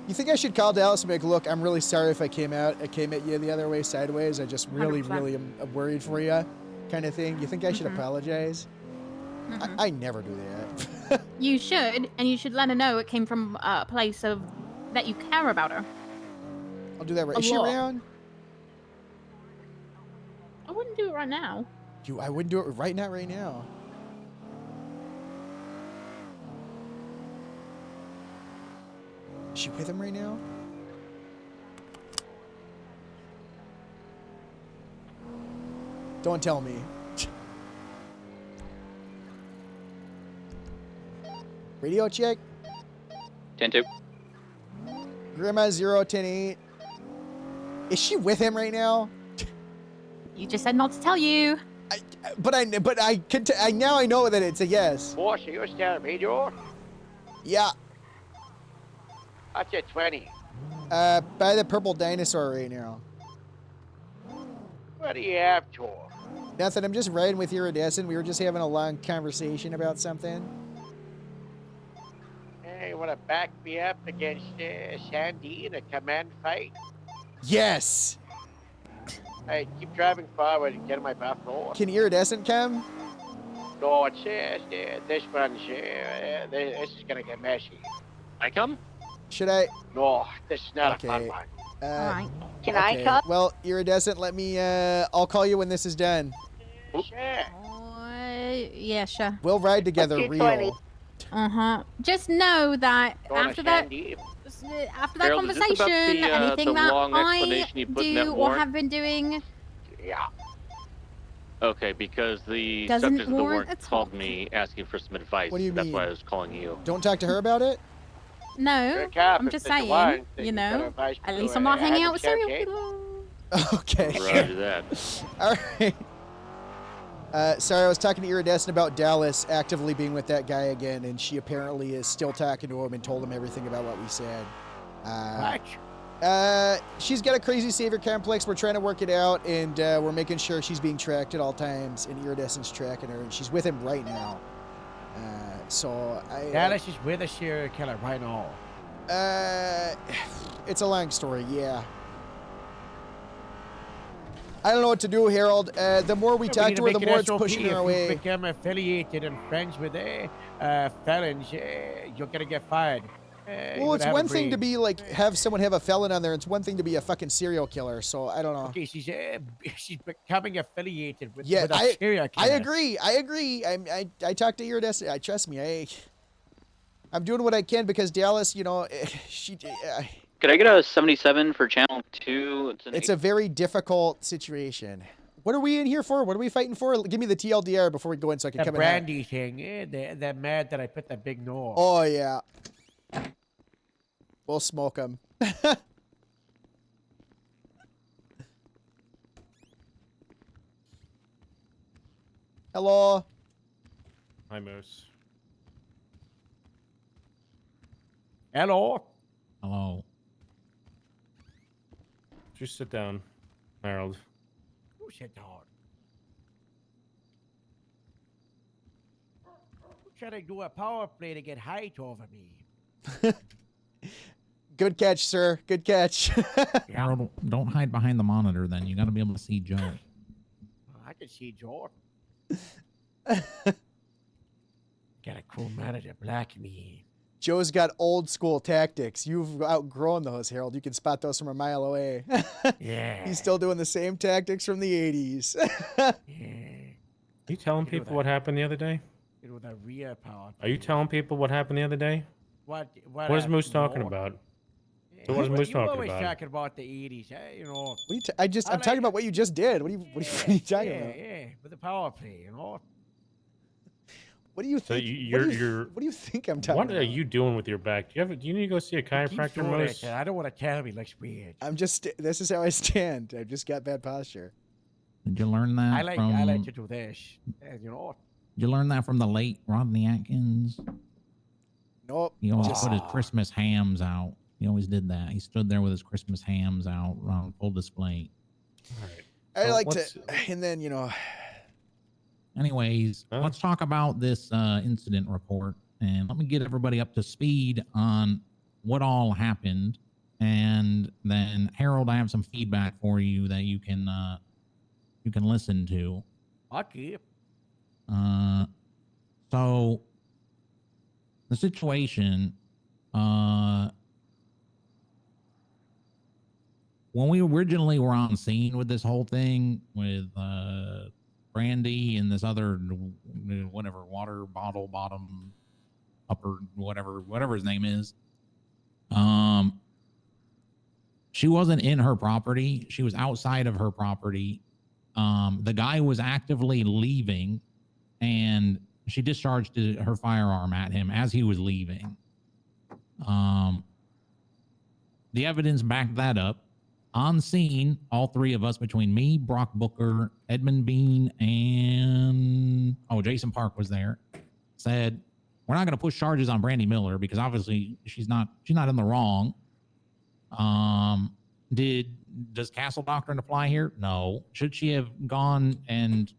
You think I should call Dallas and be like, look, I'm really sorry if I came at you the other way sideways. I just really, 100%. really am worried for you, kind of thing. You think I should apologize? I never do that. You should, and you should let her know it came from a place of that you care about her. I'll do that right. A Is she lot. around? I wouldn't do it right now. I wouldn't do it right now. Is she with him right now? Don't tell me. Radio check. 10-2. Grandma 010-8. Is she with him right now? You just said not to tell you. But I now I know that it's a yes. Boss, are you still radio? Yeah. That's a 20. By the purple dinosaur right now. What do you have to? Nothing. I'm just riding with Iridescent. We were just having a long conversation about something. Hey, you want to back me up against Sandy in a command fight? Yes. Hey, keep driving forward and get on my path forward. Can Iridescent come? No, it says this one's this is gonna get messy. I come? Should I? No, this is not Okay. a fun one. Alright. Can I come? Well, Iridescent, let me. I'll call you when this is done. Sure. Yeah, sure. We'll ride together, real. Just know that Going after to that, Sandy. after that Harold, is this about conversation, the, anything the that long I explanation you put in that do or warrant? have been doing Yeah. Okay, because the Doesn't subject of the warrant warrant a called me asking for some advice. What do you That's mean? why I was calling you. Don't talk to her about it. No, Cap, I'm if just there's a saying, warrant, you then gotta know, advise at me least to, I'm not hanging have out with them serial champagne. killers. Okay. Roger that. All right. Sorry, I was talking to Iridescent about Dallas actively being with that guy again, and she apparently is still talking to him and told him everything about what we said. She's got a crazy savior complex. We're trying to work it out, and we're making sure she's being tracked at all times, and Iridescent's tracking her, and she's with him right now. So I. Dallas is with a serial killer right now. It's a long story, yeah. I don't know what to do, Harold. The more we talk to her, the more it's pushing her away. If you become affiliated and friends with felons, you're gonna get fired. Well, it's one thing to be like have someone have a felon on there. It's one thing to be a fucking serial killer. So I don't know. Okay, she's becoming affiliated with, Yeah, with a serial I killer. agree. I agree. I talked to Iridescent. Trust me. I'm doing what I can because Dallas, you know, she. Could I get a 77 for channel 2? It's a very difficult situation. What are we in here for? What are we fighting for? Give me the TLDR before we go in so I can The come in. brandy thing. They're mad that I put that big no. Oh yeah. We'll smoke them. Hello. Hi, Moose. Hello. Hello. Just sit down, Harold. Who said that? Who tried to do a power play to get height over me? Good catch, sir. Good catch. Harold, don't hide behind the monitor then. You got to be able to see Joe. I can see George. Got a cool monitor blocking me. Joe's got old school tactics. You've outgrown those, Harold. You can spot those from a mile away. Yeah. He's still doing the same tactics from the 80s. Are you telling people what happened the other day? You know, the rear power. Are you telling people what happened the other day? What is Moose happened, talking Lord? about? So what is Moose You talking always about? talking about the 80s, you know. I'm talking about what you just did. What are you talking about? Yeah, with the power play, you know. What do you So think? you're. What do you think I'm talking What about? are you doing with your back? Do you need to go see a chiropractor, doing Moose? that. I don't want to tell him he looks weird. I'm just. This is how I stand. I've just got bad posture. Did you learn that I like from? to do this, you know. Did you learn that from the late Rodney Atkins? Nope. He always put his Christmas hams out. He always did that. He stood there with his Christmas hams out on full display. All right. I So like let's- to, and then you know. Anyways, let's talk about this incident report and let me get everybody up to speed on what all happened. And then Harold, I have some feedback for you that you can listen to. Okay. So the situation, when we originally were on scene with this whole thing with Brandy and this other whatever water bottle bottom upper whatever his name is, she wasn't in her property. She was outside of her property. The guy was actively leaving, and she discharged her firearm at him as he was leaving. The evidence backed that up. On scene, all three of us, between me, Brock Booker, Edmund Bean, and Jason Park was there, said, we're not going to push charges on Brandy Miller because obviously she's not in the wrong. Did does castle doctrine apply here? No. Should she have gone and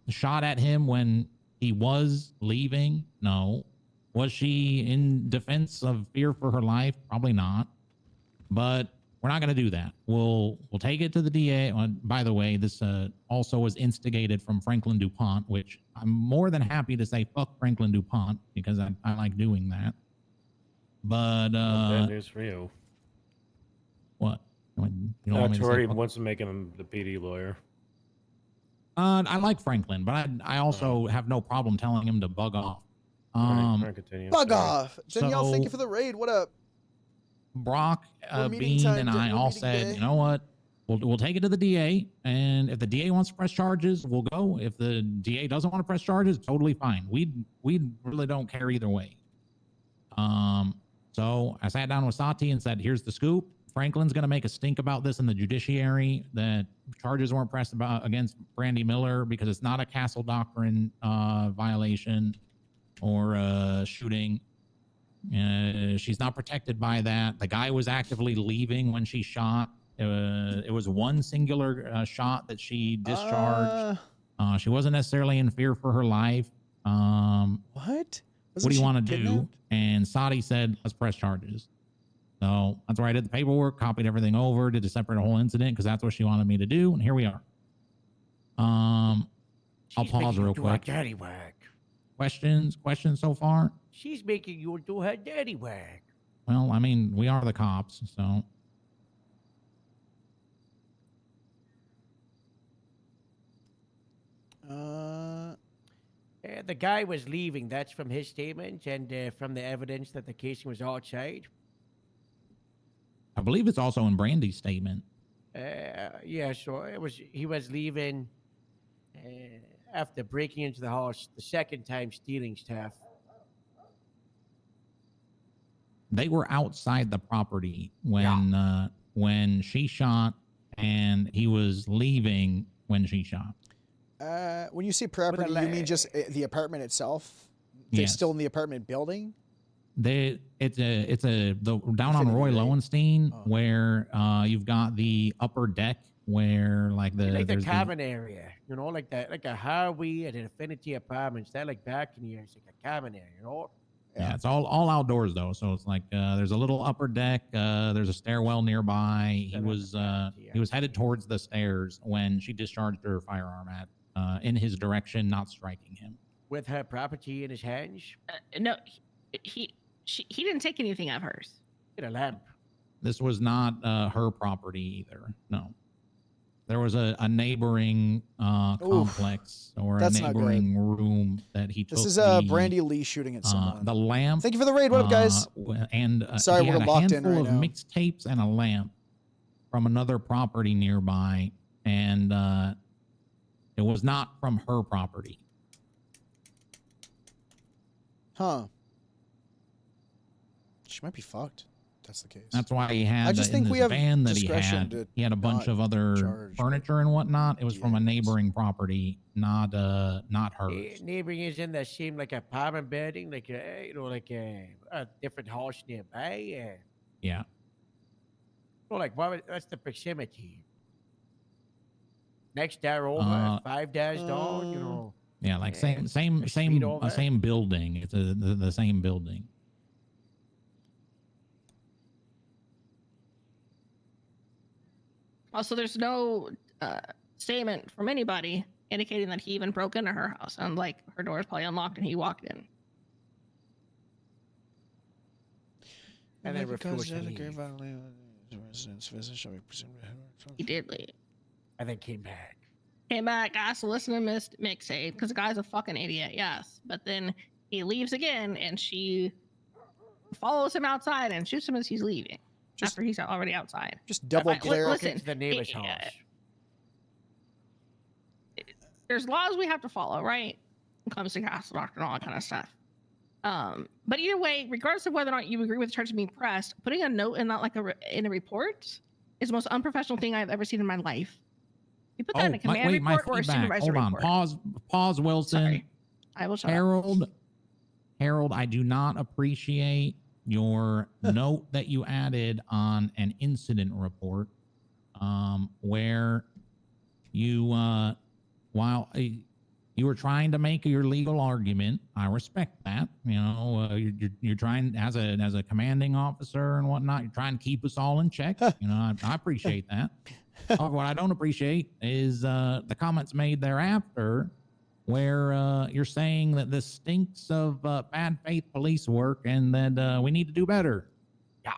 shot at him when he was leaving? No. Was she in defense of fear for her life? Probably not. But we're not going to do that. We'll take it to the DA. By the way, this also was instigated from Franklin DuPont, which I'm more than happy to say fuck Franklin DuPont because I like doing that. But Bad news for you. what? You don't want me to say Tori fuck? wants to make him the PD lawyer. I like Franklin, but I also have no problem telling him to bug off. Bug off. Danielle, thank you for the raid. What up? Brock, We're meeting Bean, time and to- I we're all meeting said, today. you know what? We'll take it to the DA, and if the DA wants to press charges, we'll go. If the DA doesn't want to press charges, totally fine. We really don't care either way. So I sat down with Sati and said, here's the scoop. Franklin's going to make a stink about this in the judiciary that charges weren't pressed against Brandy Miller because it's not a castle doctrine violation or shooting. She's not protected by that. The guy was actively leaving when she shot. It was one singular shot that she discharged. She wasn't necessarily in fear for her life. What? What do you want to do? And Sadi said, let's press charges. So that's where I did the paperwork, copied everything over, did a separate whole incident because that's what she wanted me to do. And here we are. I'll pause real quick. Daddy work. Questions so far? She's making you do her dirty work. Well, I mean, we are the cops, so. The guy was leaving. That's from his statement and from the evidence that the casing was outside. I believe it's also in Brandy's statement. Yeah, so he was leaving after breaking into the house the second time, stealing stuff. They were outside the property when she shot, and he was leaving when she shot. When you say property, you mean just the apartment itself? They're Yes. still in the apartment building? It's down on Roy Lowenstein where you've got the upper deck where like Like the there's cabin area, you know, like a Harvey and an Infinity Apartments. They're like back in here. It's like a cabin area, you know. Yeah, it's all outdoors though. So it's like there's a little upper deck. There's a stairwell nearby. He was headed towards the stairs when she discharged her firearm in his direction, not striking him. With her property in his hands. No, he didn't take anything of hers. Get a lamp. This was not her property either. No, there was a neighboring complex or a that's not good. neighboring room that he took. This is Brandy Lee shooting at someone. The lamp. Thank you for the raid. What up, guys? And Sorry, he we're had a locked in handful right of now. mixtapes and a lamp from another property nearby, and it was not from her property. Huh. She might be fucked. If that's the case. That's why he had I just in think this we have van that discretion to he had a bunch not of other charge. furniture and whatnot. It was from a neighboring property, not hers. Neighboring is in that same like apartment building, like a different house nearby. Yeah. Well, like what's the proximity? Next door over, 5 days down, you know. Yeah, like same over. same building. It's the same building. Also, there's no statement from anybody indicating that he even broke into her house. And like her door is probably unlocked and he walked in. And then refused to leave. He did leave. And then came back. Came back, asked to listen to Miss Mixtape because the guy's a fucking idiot, yes. But then he leaves again and she follows him outside and shoots him as he's leaving. After he's already outside. Just double glare. Listen, to the neighbor's house. There's laws we have to follow, right? When it comes to castle doctrine and all that kind of stuff. But either way, regardless of whether or not you agree with the charge being pressed, putting a note in that in a report is the most unprofessional thing I've ever seen in my life. You put that in a command report or a supervisor report. Pause, Wilson. Sorry. I will shut up. Harold, I do not appreciate your note that you added on an incident report, where you, while you were trying to make your legal argument. I respect that. You know, you're trying as a commanding officer and whatnot. You're trying to keep us all in check. You know, I appreciate that. What I don't appreciate is the comments made thereafter, where you're saying that this stinks of bad faith police work and that we need to do better. Yeah.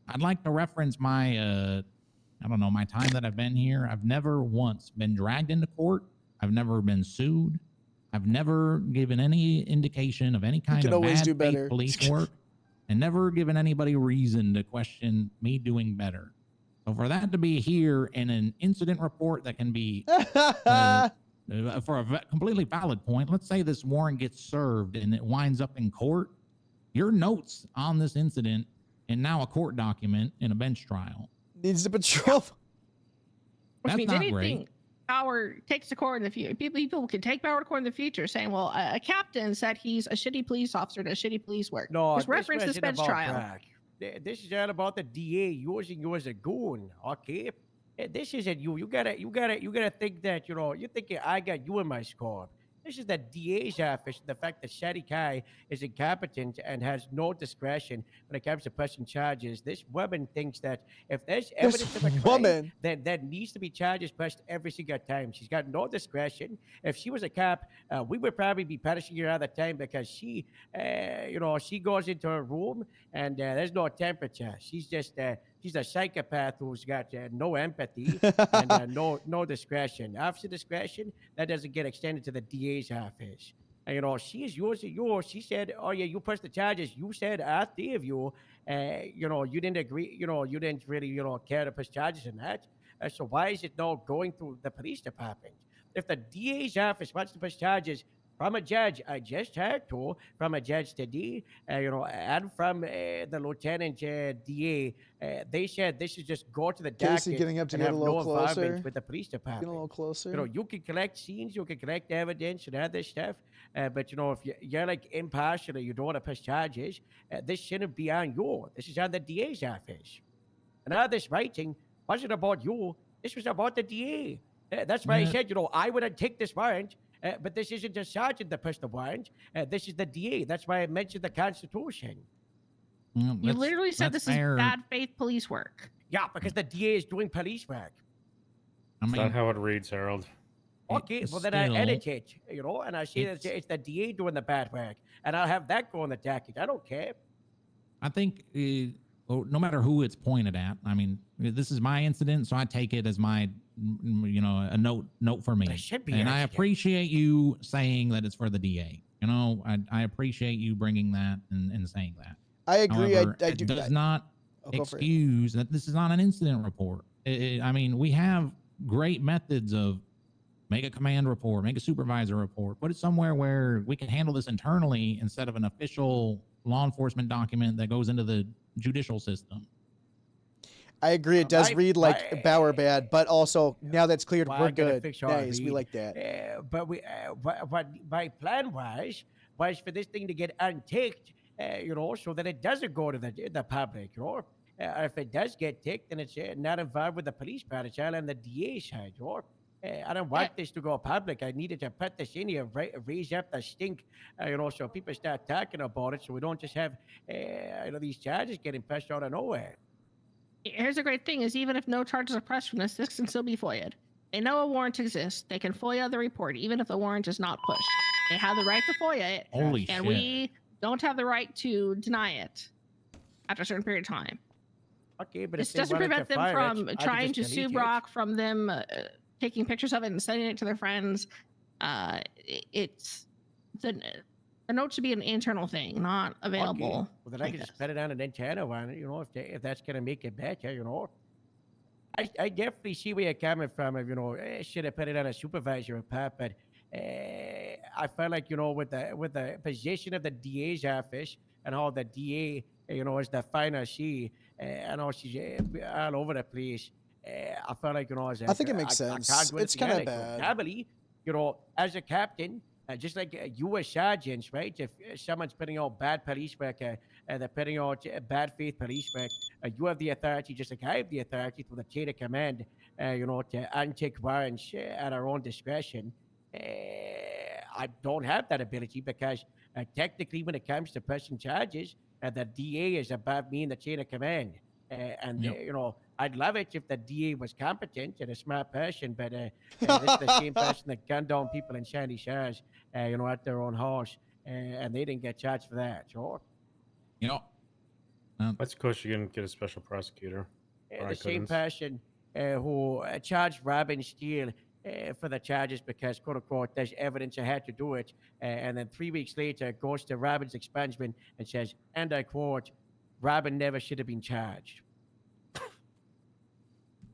I'd like to reference my, I don't know, my time that I've been here. I've never once been dragged into court. I've never been sued. I've never given any indication of any kind can of always bad do faith better. police work, and never given anybody reason to question me doing better. So for that to be here in an incident report that can be for a completely valid point, let's say this warrant gets served and it winds up in court, your notes on this incident and now a court document in a bench trial needs to patrol. Which That's means not anything great. power takes to court in the future. People can take power to court in the future, saying, "Well, a captain said he's a shitty police officer, does shitty police work." No, just reference this wasn't bench about trial. Bragg. This is all about the DA using you as a goon. Okay, this isn't you. You gotta think that you're thinking I got you in my scope. This is the DA's office. The fact that Shady Kai is incompetent and has no discretion when it comes to pressing charges. This woman thinks that if there's evidence of a crime, woman. then that needs to be charges pressed every single time. She's got no discretion. If she was a cop, we would probably be punishing her all the time because she, she goes into her room and there's no temperature. She's just she's a psychopath who's got no empathy and no discretion. Officer discretion that doesn't get extended to the DA's office. And, she is using yours. She said, "Oh yeah, you pressed the charges." You said, "I three of you, you didn't agree. You didn't really, care to press charges in that. So why is it now going through the police department? If the DA's office wants to press charges from a judge, I just heard to, from a judge today, and from the lieutenant DA, they said this is just go to the Casey docket getting up to and get a have little no involvement closer. with the police department. Get a little closer. You can collect scenes, you can collect evidence and other stuff, but if you're like impartial, you don't want to press charges, this shouldn't be on you. This is on the DA's office. And all this writing wasn't about you. This was about the DA. That's why I said, I wouldn't take this warrant. But this isn't the sergeant that pushed the warrant. This is the DA. That's why I mentioned the Constitution. You literally said this is bad faith police work. Yeah, because the DA is doing police work. That's not how it reads, Harold. Okay, well then I edit it, and I say that it's the DA doing the bad work, and I'll have that go on the docket. I don't care. I think no matter who it's pointed at, I mean, this is my incident, so I take it as my, a note for me. It should be and I accident. appreciate you saying that it's for the DA. I appreciate you bringing that and saying that. I agree. However, I it do. does not go for it. excuse that this is not an incident report. I mean, we have great methods of make a command report, make a supervisor report, put it somewhere where we can handle this internally instead of an official law enforcement document that goes into the judicial system. I agree. It does read like Bauer bad, but also now that's cleared, we're good. Nice. We like that. But what my plan was for this thing to get unticked, so that it doesn't go to the public, if it does get ticked, then it's not involved with the police part. It's all on the DA side, I don't want this to go public. I needed to put this in here, raise up the stink, so people start talking about it, so we don't just have, these charges getting pressed out of nowhere. Here's the great thing: is even if no charges are pressed from this can still be FOIA'd. They know a warrant exists. They can FOIA the report, even if the warrant is not pushed. They have the right to FOIA it, Holy and shit. we don't have the right to deny it after a certain period of time. Okay, but this doesn't prevent them from trying to sue Brock, from them taking pictures of it and sending it to their friends. It's the note should be an internal thing, not available. Okay. Well, then I can just put it on an antenna on it, if that's gonna make it better, I definitely see where you're coming from. Should have put it on a supervisor report, but I felt like with the position of the DA's office and how the DA is the final she, I know she's all over the place. I felt like as I think it makes sense. It's kind of bad. Probably, as a captain, just like you as sergeants, right? If someone's putting out bad police work, they're putting out bad faith police work, you have the authority, just like I have the authority through the chain of command, to untake warrants at our own discretion. I don't have that ability because technically, when it comes to pressing charges, the DA is above me in the chain of command. I'd love it if the DA was competent and a smart person, but this is the same person that gunned down people in Sandy Shores, at their own house, and they didn't get charged for that. Sure. Let's coach you can get a special prosecutor. Or I The same couldn't. person who charged Robin Steele for the charges because, quote unquote, there's evidence I had to do it. And then 3 weeks later goes to Robin's expungement and says, and I quote, Robin never should have been charged.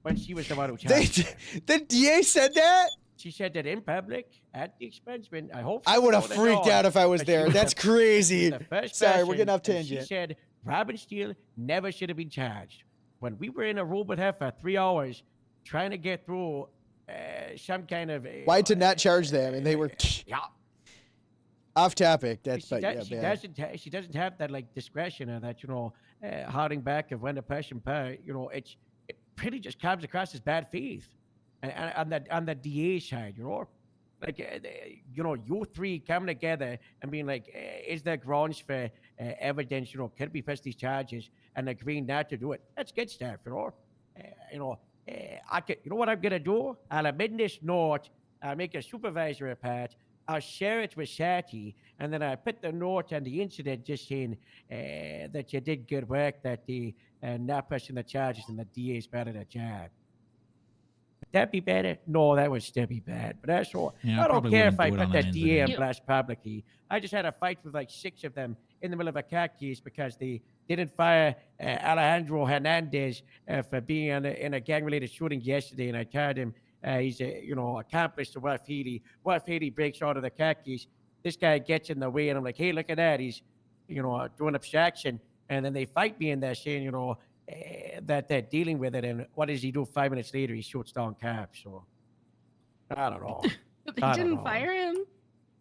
When she was the one who charged her. The DA said that? She said that in public at the expungement. I hope I would have freaked out if I was there. That's crazy. Sorry, we're getting off tangent. She said Robin Steele never should have been charged. When we were in a room with her for 3 hours trying to get through some kind of... Why to not charge them? And they were off topic. That's she doesn't have that like discretion or that holding back of when the person it pretty just comes across as bad faith, and on the DA side, you three coming together and being like, is there grounds for evidence? Can we press these charges and agreeing not to do it? That's good stuff, I could, what I'm gonna do? I'll amend this note. I'll make a supervisor report. I'll share it with Sati, and then I put the note on the incident just saying that you did good work, that the not pressing the charges and the DA's better the job. Would that be better? No, that would still be bad. But that's all. Yeah, I don't care if I wouldn't put do it the on DA on incident. blast publicly. I just had a fight with like 6 of them in the middle of a car case because they didn't fire Alejandro Hernandez for being in a gang-related shooting yesterday, and I told him he's a accomplice to Wolf Healy. Wolf Healy breaks out of the car case. This guy gets in the way, and I'm like, hey, look at that. He's doing obstruction, and then they fight me, and they're saying that they're dealing with it, and what does he do 5 minutes later? He shoots down cops. So I don't know. They didn't fire him.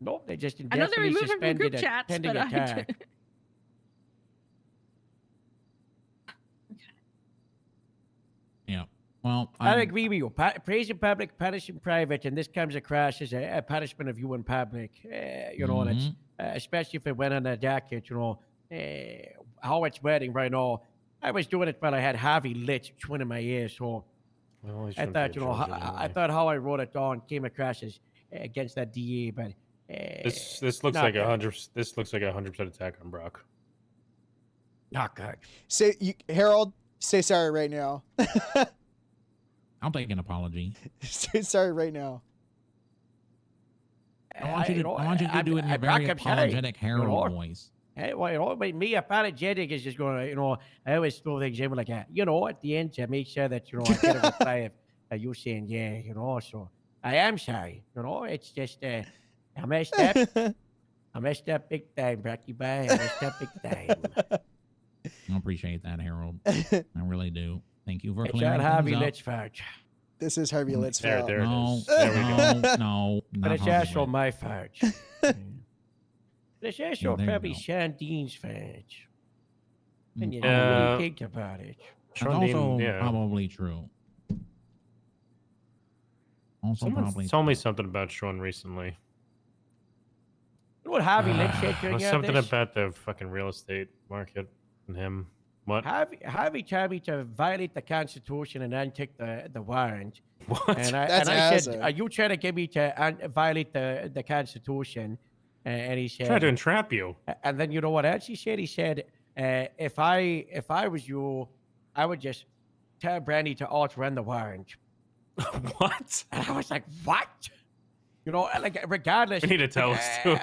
Nope, they just I know they indefinitely removed him from group suspended a chats, pending but attack. Yeah. Well, I agree with you. Praise in public, punish in private, and this comes across as a punishment of you in public. And it's especially if it went on a docket. How it's wording right now. I was doing it while I had Harvey lit twin in my ear, so Well, he I shouldn't thought be I charged thought how I wrote it down came across as against that DA, but This looks not like good. 100. This looks like 100% attack on Brock. Not good. Harold, say sorry right now. I'll take an apology. Say sorry right now. I want you to do it in your very apologetic Harold voice. Hey, well, me apologetic is just going to, I always throw things in like that. At the end to make sure that, I get a reply of you saying, yeah, so I am sorry. It's just, I messed up. I messed up big time, Rocky Boy. I messed up big time. I appreciate that, Harold. I really do. Thank you for It's clearing not things Harvey up. Litt's fault. This is Harvey Litt's There, fault. there it No, is. There we go. no, But not it's Harvey also Litt. my fault. It's also there you probably go. Sean Dean's fault. And you Yeah. don't really think about it. That's Sean Dean, also yeah. probably true. Also Someone probably told me something about Sean recently. You know what Harvey Litt said during Something this? about the fucking real estate market and him. What? Harvey told me to violate the Constitution and untick the warrant. What? And I That's said, hazard. are you trying to get me to violate the Constitution? And he said, Tried to entrap you. and then you know what else he said? He said, if I was you, I would just tell Brandy to outrun the warrant. What? And I was like, what? Regardless. We need to tell us too.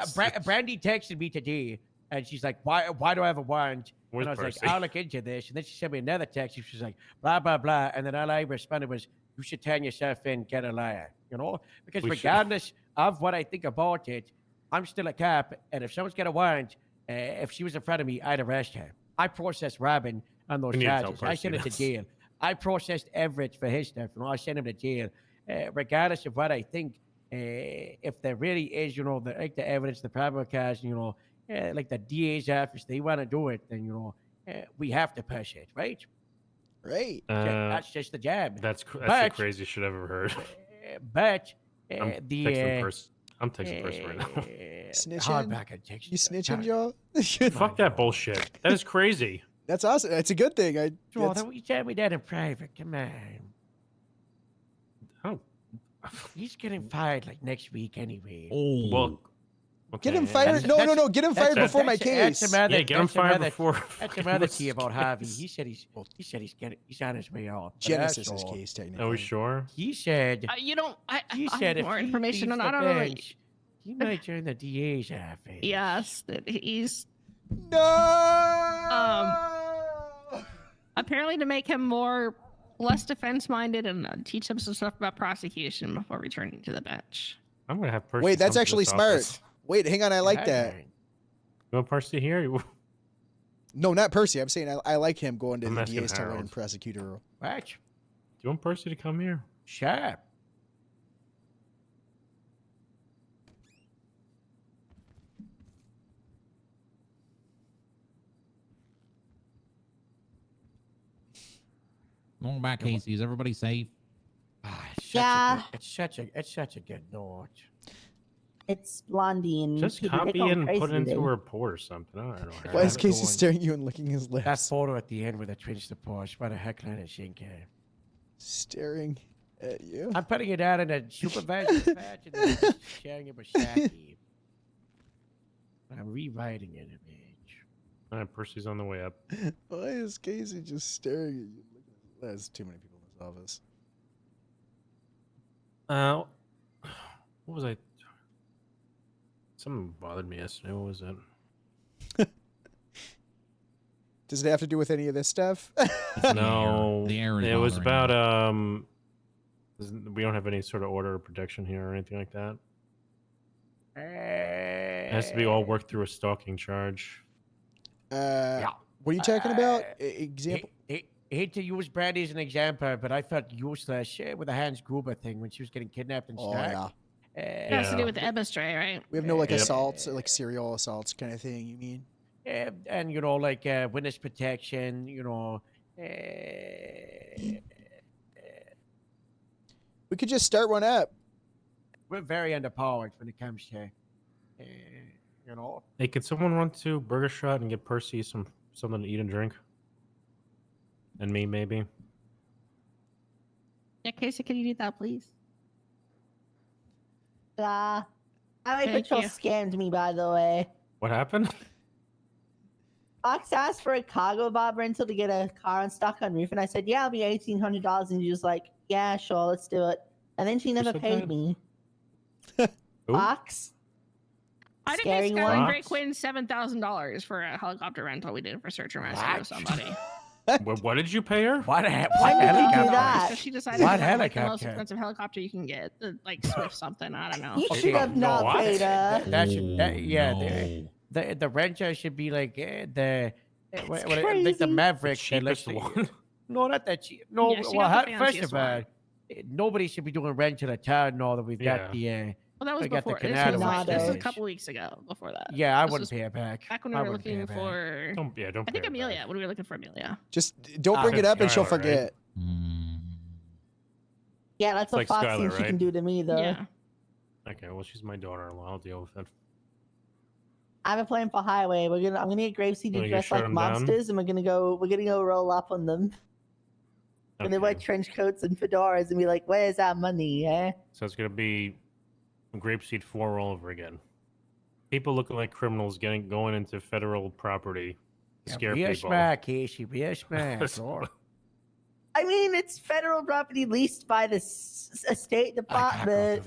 Brandy texted me today, and she's like, why do I have a warrant? Where's and I was Percy? like, I'll look into this. And then she sent me another text. She was like, blah, blah, blah. And then all I responded was, you should turn yourself in, get a liar. Because We should. regardless of what I think about it, I'm still a cop. And if someone's got a warrant, if she was in front of me, I'd arrest her. I processed Robin on those We need to tell charges. I Percy sent him to this. jail. I processed Everett for his stuff. I sent him to jail. Regardless of what I think, if there really is, the evidence, the probable cause, like the DA's office, they want to do it, then we have to push it, right? Right. That's just the job. That's the But- craziest shit I've ever heard. But I'm texting person right now. Snitching? You snitching, Joe? Fuck that bullshit. That is crazy. That's awesome. That's a good thing. Well, that's- then you tell me that in private. Come on. Oh. He's getting fired like next week anyway. Oh. Well, Get him fired. No. Get him fired before my case. Yeah, get him fired before. That's another key about Harvey. He said he's on his way out. But Genesis' also, case, technically. Are we sure? He said. I said have if more he information, leaves and I the don't know. bench, he might join the DA's office. Yes, that he's No. Apparently to make him less defense minded and teach him some stuff about prosecution before returning to the bench. I'm gonna have Percy. Wait, that's come to actually this smart. office. Wait, hang on. I like that. You want Percy here? No, not Percy. I'm saying I like him going to I'm the asking DA's to learn Harold. prosecutor. What? Do you want Percy to come here? Sure. Going back, Casey. Is everybody safe? It's such a good note. It's Blondie and Just people copy get all it and put crazy it into today. a report or something. I don't know. Why is I'm Casey going- staring at you and licking his lips? That photo at the end with the twins the Porsche. What a heckler and a shinker. Staring at you. I'm putting it out in a supervisor patch and then just sharing it with Shaki. I'm rewriting it a bit. All right, Percy's on the way up. Why is Casey just staring at you? There's too many people in this office. What was I? Something bothered me yesterday. What was it? Does it have to do with any of this stuff? No, The air is it was bothering about we don't have any sort of order of protection here or anything like that. It has to be all worked through a stalking charge. What are you talking about? Example. I hate to use Brandy as an example, but I felt useless with the Hans Gruber thing when she was getting kidnapped and Oh, stuck. It has to do with the Emma stray, right? We have no like Yep. assaults, like serial assaults kind of thing. You mean? And like witness protection, We could just start one up. we're very underpowered when it comes to, Hey, could someone run to Burger Shot and get Percy something to eat and drink? And me, maybe. Yeah, Casey, can you do that, please? Highway Thank Patrol you. scammed me, by the way. What happened? Fox asked for a cargo bob rental to get a car unstuck on roof, and I said, "Yeah, it'll be $1,800." And she was like, "Yeah, sure, let's do it." And then she never said paid that? me. Who? Fox. I think Scary it's one. got Fox? Great Quinn $7,000 for a helicopter rental we did for search and rescue of somebody. What did you pay her? What Why did you helicopter? do that? So she decided What to have like the most helicopter? expensive helicopter you can get, like Swift something. I don't know. You Okay, should have not what? paid her. That should, yeah, No. the renter should be like like crazy. the Maverick. The that lets cheapest the- one. No, not that cheap. No, Yeah, she well, got the first fanciest of all, one. nobody should be doing rent to the town now that we've got the. Well, that was I got the before. This Canada was, one. this was a Tornadoes. couple weeks ago. Before that. Yeah, I This wouldn't was pay it back. Back when we I were wouldn't pay looking it back. for. Don't I think pay her Amelia. back. When we were looking for Amelia. Just don't bring it up and she'll Skylar, right? forget. Yeah, that's It's what like Fox Skylar, thinks she right? can do to me, though. Yeah. Okay, well, she's my daughter-in-law. I'll deal with it. I have a plan for Highway. I'm gonna get Graveseed to Wanna go dress shut like 'em down? mobsters, and we're gonna go roll up on them. And they wear trench coats and fedoras and be like, "Where's our money, eh?" So it's gonna be Grapeseed 4 all over again. People looking like criminals going into federal property to scare Be a people. smart, Casey. Be a smart. Lord. I mean, it's federal property leased by the State Department.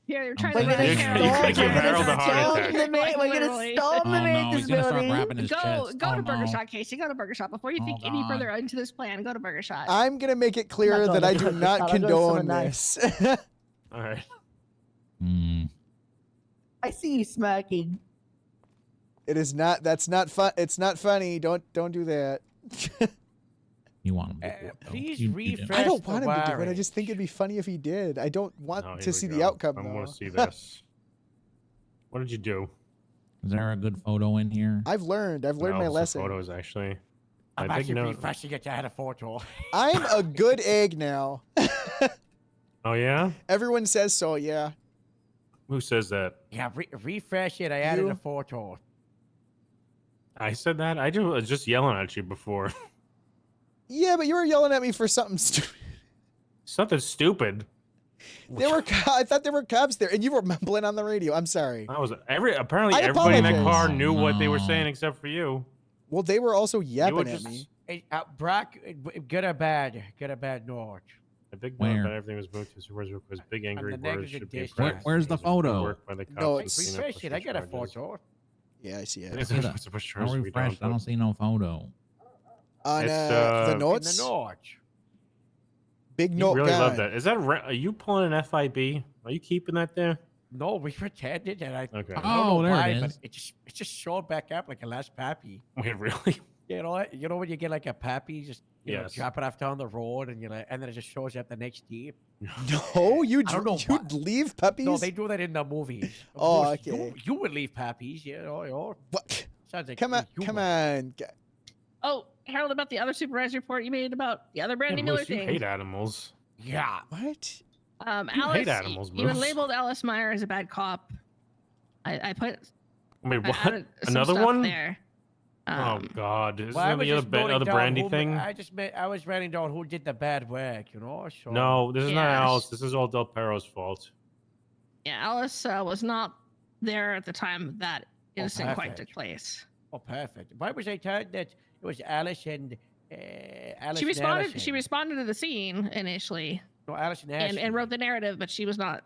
Yeah, you're trying We're to gonna make storm, Harold- we're gonna storm the Like, we're gonna literally. storm the Oh, no, Mantis he's gonna start building. grabbing his Go chest. go Oh, to Burger no. Shot, Casey. Go to Burger Shot before you think any God. further into this plan. Go to Burger Shot. I'm gonna make it clear not that I going to do Burger not Shot, I'll go to condone someone this. All right. I see you smirking. It is not. That's not fun. It's not funny. Don't do that. You want him to do it, though. Please You do. refresh I don't the want him to do it. I wiring. just think it'd be funny if he did. I don't want Oh, here to we see go. the outcome, I though. want to see this. What did you do? Is there a good photo in here? I've learned No, my it's the lesson. photos, actually. I'm My big actually note. refreshing it to add a photo. I'm a good egg now. Oh, yeah? Everyone says so, yeah. Who says that? Yeah, refresh it. I added You? a photo. I said that? I was just yelling at you before. Yeah, but you were yelling at me for something stupid. Something stupid. I thought there were cops there, and you were mumbling on the radio. I'm sorry. I was apparently I everybody in that apologize. car knew what they were saying except for you. Well, they were also yapping just- at me. Hey, Brock, good or bad? Good or bad, Norge? A big Where? note that everything was moved to supervisor because big angry the birds negative should be dish. impressed. Where's the photo? Work by the cops No, to it's- clean up Refresh it. I got a charges. photo. Yeah, I see it. It's See supposed to push I'll charges, we refresh. don't, I don't see no photo. On It's, the In notes? In the Norge. Big You note really guy. love that. Is that are you pulling an FIB? Are you keeping that there? No, we pretended that I. Okay. I don't Oh, know there why, it but is. it just showed back up like a last pappy. Wait, really? You know when you get like a pappy, just Yes. drop it off down the road, and and then it just shows up the next day. No, I don't know you'd leave puppies? No, they do that in the movies. Of Oh, course, okay. You would leave pappies, What? Sounds like Come on, you come would. on. Oh, Harold, about the other supervisor report you made about the other Brandy Yeah, Miller Moose, you thing. hate animals. Yeah. What? You Alice, hate animals, you had Moose. labeled Alice Meyer as a bad cop. I put Wait, I what? added some Another stuff one? there. Oh God! Isn't Well, I that was the just noting other down Brandy who- thing? I was writing down who did the bad work, So No, this is not Yeah. Alice. This is all Del Perro's fault. Yeah, Alice was not there at the time that innocent quite took perfect. place. Oh, perfect. Why was I told that it was Alice and Alice? She and responded. Allison? She responded to the scene initially, No, Alice and and Ashley. wrote the narrative, but she was not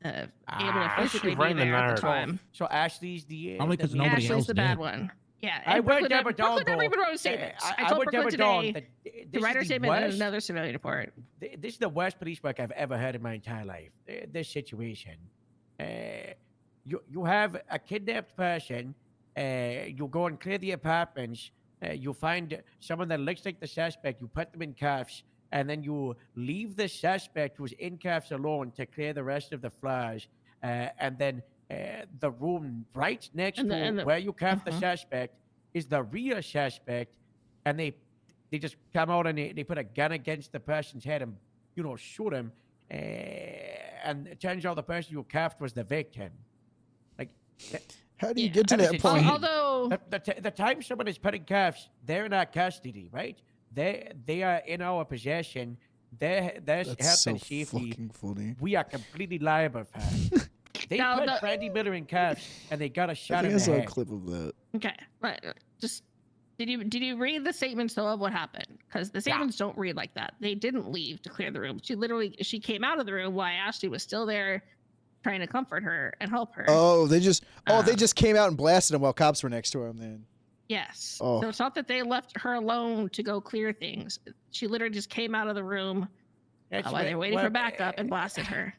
able to I should physically be be writing the there at the narrative. time. So Ashley's the. Probably the 'cause main- nobody Ashley's else the bad did. one. Yeah, I and went Brooklyn, down, but Brooklyn don't never even go. wrote statements. I I told went down, Brooklyn but don't. today This to is write her the statement in worst- another civilian report. This is the worst police work I've ever had in my entire life. This situation. You have a kidnapped person. You go and clear the apartments. You find someone that looks like the suspect. You put them in cuffs, and then you leave the suspect who's in cuffs alone to clear the rest of the floors. And then the room right next And to the- where you cuff the uh-huh. suspect is the real suspect, and they just come out and they put a gun against the person's head and shoot him. And it turns out the person you cuffed was the victim. Like, How do you Yeah. get to That is that insane. point? Although the time someone is put in cuffs, they're in our custody, right? They are in our possession. Their That's health so and safety, fucking funny. we are completely liable for. They Now, put the- Brandy Miller in cuffs, and they got a I shot think in I the saw a head. clip of that. okay, just did you read the statements though of what happened? Because the statements don't read like that. They didn't leave to clear the room. She came out of the room while Ashley was still there, trying to comfort her and help her. Oh, they just came out and blasted him while cops were next to him. Then Yes. Oh. So it's not that they left her alone to go clear things. She literally just came out of the room while they were waiting for backup and blasted her.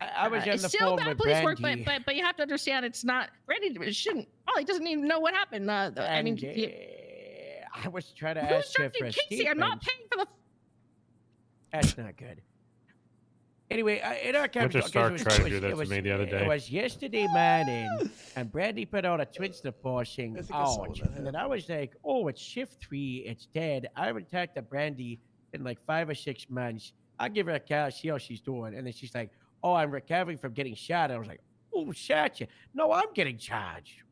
I was on It's the still phone bad with police work, Brandy. but you have to understand it's not. Brandy shouldn't. Probably doesn't even know what happened. I mean, I was trying to who's ask her for trusting a Casey? I'm not statement. paying for the. That's not good. Anyway, in our Winter conversation, Stark tried to do that to me the other It day. was yesterday morning, and Brandy put out a Twitter posting. I think I saw Ouch. that And then I was like, oh, it's shift 3. It's dead. I haven't talked to Brandy in like 5 or 6 months. I'll give her a call, see how she's doing. And then she's like, oh, I'm recovering from getting shot. And I was like, oh, shot you. No, I'm getting charged.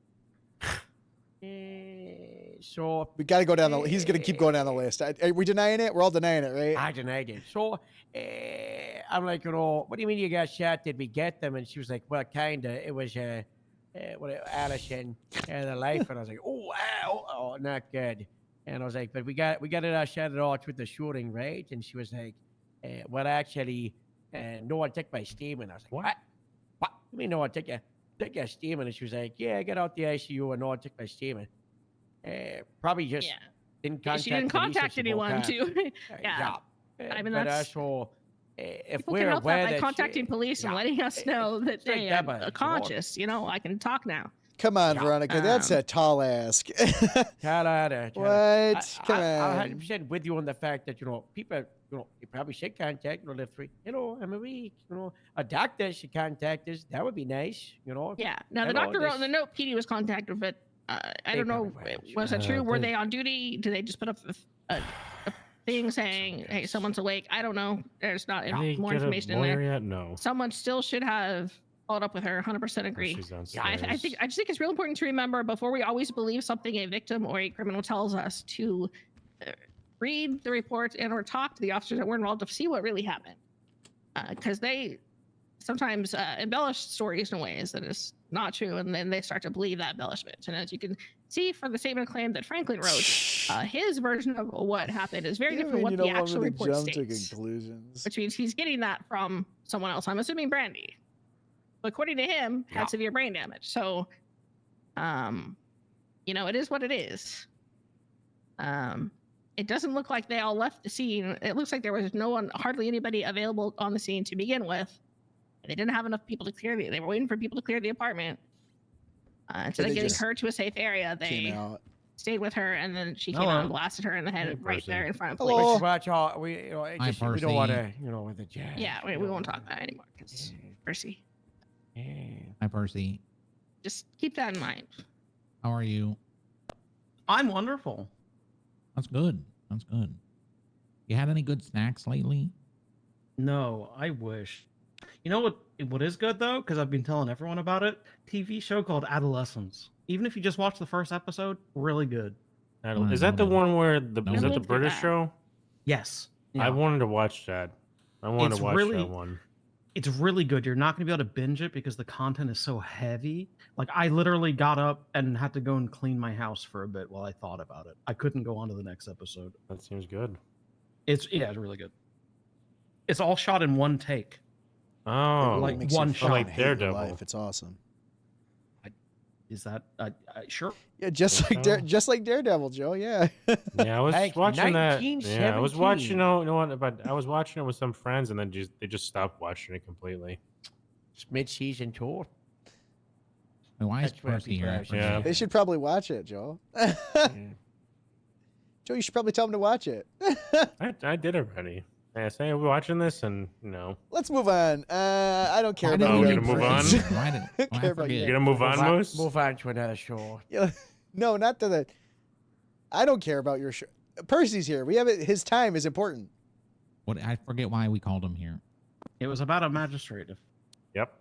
So we got to go down the. He's gonna keep going down the list. Are we denying it? We're all denying it, right? I denied it. So I'm like, what do you mean you got shot? Did we get them? And she was like, well, kinda. It was Allison and the life. And I was like, oh, not good. And I was like, but we got it all shot it off with the shooting, right? And she was like, well, actually, no one took my statement. I was like, what? You mean no one took your statement? And she was like, yeah, I got out the ICU and no one took my statement. Probably just didn't contact. She didn't police contact when she woke anyone up. to. Yeah. I mean, but that's. also, if People we're can help aware that by that contacting police and letting us know that it's like they that, but are you know, conscious. I can talk now. Come on, Veronica. That's a tall ask. What? Come I'm on. 100% with you on the fact that, people, they probably should contact, the three, I'm a week, a doctor should contact us. That would be nice, Yeah. Now the doctor wrote in the note PD was contacted, but I don't know. Was it true? Were they on duty? Did they just put up a thing saying, "Hey, someone's awake"? I don't know. There's not Did they more get a information in lawyer there. yet? No. Someone still should have followed up with her. 100% agree. she's I just think it's real important to remember before we always believe something a victim or a criminal tells us to read the reports and or talk to the officers that were involved to see what really happened, because they sometimes embellish stories in ways that is not true, and then they start to believe that embellishment. And as you can see for the statement of claim that Franklin wrote, his version of what happened is very different from what the actual report states, conclusions. which means he's getting that from someone else. I'm assuming Brandy, but according to him, had severe brain damage. So, it is what it is. It doesn't look like they all left the scene. It looks like there was hardly anybody available on the scene to begin with. They didn't have enough people to clear they were waiting for people to clear the apartment. Instead of getting her to a safe area, they stayed with her, and then she came out and blasted her in the head right there in front of police. Which watch all we we don't want to with the jazz. Yeah, we won't talk about it anymore because Percy. Hi, Percy. Just keep that in mind. How are you? I'm wonderful. That's good. That's good. You had any good snacks lately? No, I wish. You know what is good though, because I've been telling everyone about it. TV show called Adolescence. Even if you just watch the first episode, really good. Is that the one where is that the British show? Yes. I wanted to watch that. I wanted to watch that one. It's really good. You're not going to be able to binge it because the content is so heavy. Like, I literally got up and had to go and clean my house for a bit while I thought about it. I couldn't go on to the next episode. That seems good. It's really good. It's all shot in one take. Oh, like one shot. Like Daredevil. Life. It's awesome. Is that sure? Yeah, just like Daredevil, Joe. Yeah. Yeah, I was watching that. 1917. Yeah, I was watching. You know what? But I was watching it with some friends, and then they just stopped watching it completely. It's mid-season tour. Why is Percy here? Yeah. They should probably watch it, Joe. Joe, you should probably tell them to watch it. I did already. Yeah, say we're watching this, and Let's move on. I don't care Oh, about we're you. gonna move on? You're gonna move on, Moose? Move on to another show. Yeah, no, not to the. I don't care about your show. Percy's here. We have it. His time is important. What? I forget why we called him here. It was about a magistrate. Yep.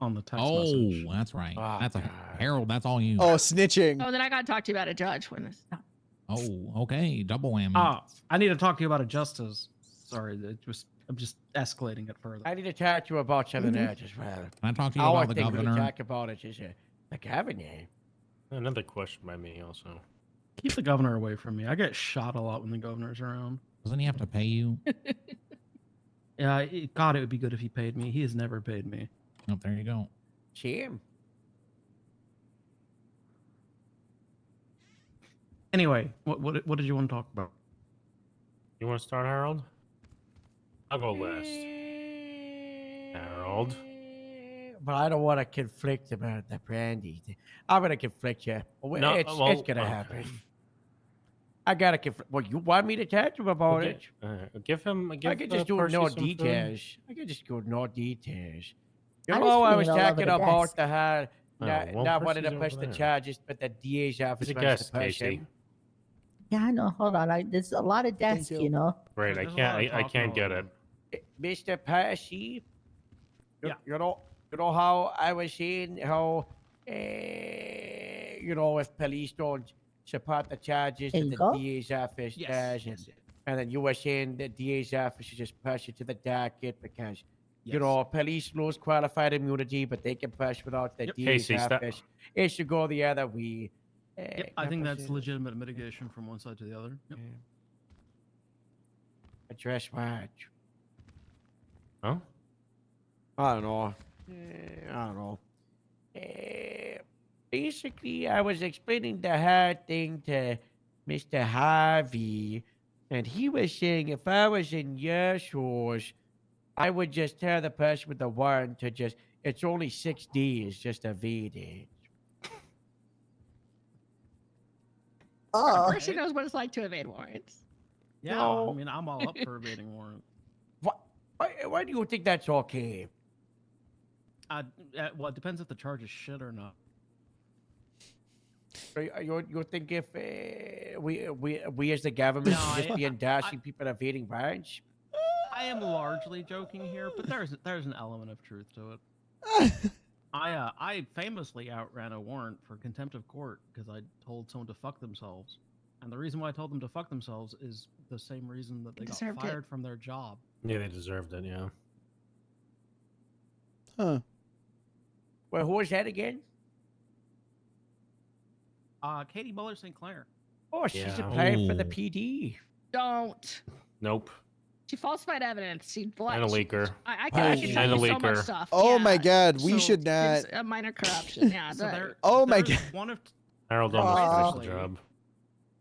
On the text Oh, message. that's right. That's Harold. That's all you. Oh, snitching. Oh, then I got to talk to you about a judge when this. Oh, okay. Double whammy. I need to talk to you about a justice. Sorry, I'm just escalating it further. I need to talk to you about something else as well. Can I talk to you about the thing governor? we talk about it is the governor. Another question by me also. Keep the governor away from me. I get shot a lot when the governor's around. Doesn't he have to pay you? Yeah, God, it would be good if he paid me. He has never paid me. Oh, there you go. Shame. Anyway, what did you want to talk about? You want to start, Harold? I'll go last. Harold. But I don't want to conflict about the brandy thing. I'm gonna conflict you. No, it's well, gonna okay. happen. I gotta conflict. Well, you want me to talk to him about Okay, it? Give him. I could just do Percy no some food. details. I could just go no details. You I know, was I was feeling all over talking the about desk. the how Oh, not well, wanting to Percy's push over the there. charges, but the DA's office He's a wants guest, to push Casey. him. Yeah, I know. Hold on. There's a lot of desks, you know. Right, I There's a lot can't. of I talking can't get over it. Mr. Percy. Yeah. You know how I was saying how if police don't support the charges There that you the go. DA's office Yes, does, yes, yes. and then you were saying the DA's office should just push it to the docket because Yes. police lose qualified immunity, but they can push without the Yep. DA's Casey, stop. office. It should go the other way. Yep, I think that's legitimate mitigation from one side to the other. Yep. Address watch. Huh? I don't know. I don't know. Basically, I was explaining the hard thing to Mr. Harvey, and he was saying if I was in your shoes, I would just tell the person with the warrant to it's only 6 days, just evade it. Of course, she knows what it's like to evade warrants. Yeah, No. I mean, I'm all up for evading warrants. Why do you think that's okay? Well, it depends if the charge is shit or not. You think if we as the government No, should just be endorsing people evading warrants? I am largely joking here, but there's an element of truth to it. I famously outran a warrant for contempt of court because I told someone to fuck themselves, and the reason why I told them to fuck themselves is the same reason that they got Deserved it. fired from their job. Yeah, they deserved it. Yeah. Huh. Well, who was that again? Katie Buller St. Clair. Oh, she's Yeah. applying for the Oh. PD. Don't. Nope. She falsified evidence. She And a she- leaker. I can And tell a you so much leaker. stuff. Oh yeah. my God, we should not. It's a minor corruption. Yeah. So there, Oh my there's God. One of Harold almost finished the Basically- job.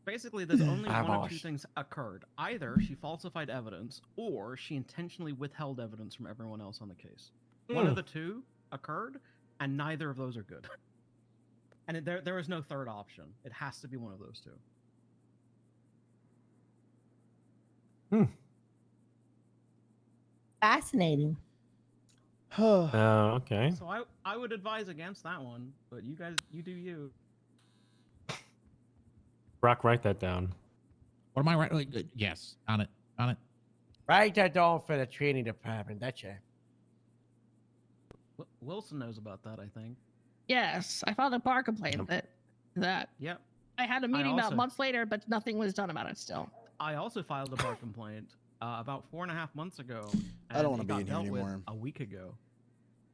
Basically, there's only one of two Vamos. things occurred. Either she falsified evidence, or she intentionally withheld evidence from everyone else on the case. One of the two occurred, and neither of those are good. And there is no third option. It has to be one of those two. Fascinating. Okay. So I would advise against that one, but you guys, you do you. Brock, write that down. What am I right? Yes, on it. On it. Write that down for the training department. That's it. Wilson knows about that, I think. Yes, I filed a bar complaint that Yep. I had a meeting about also- months later, but nothing was done about it still. I also filed a bar complaint about 4.5 months ago. I don't and wanna it be got in here dealt with anymore. a week ago.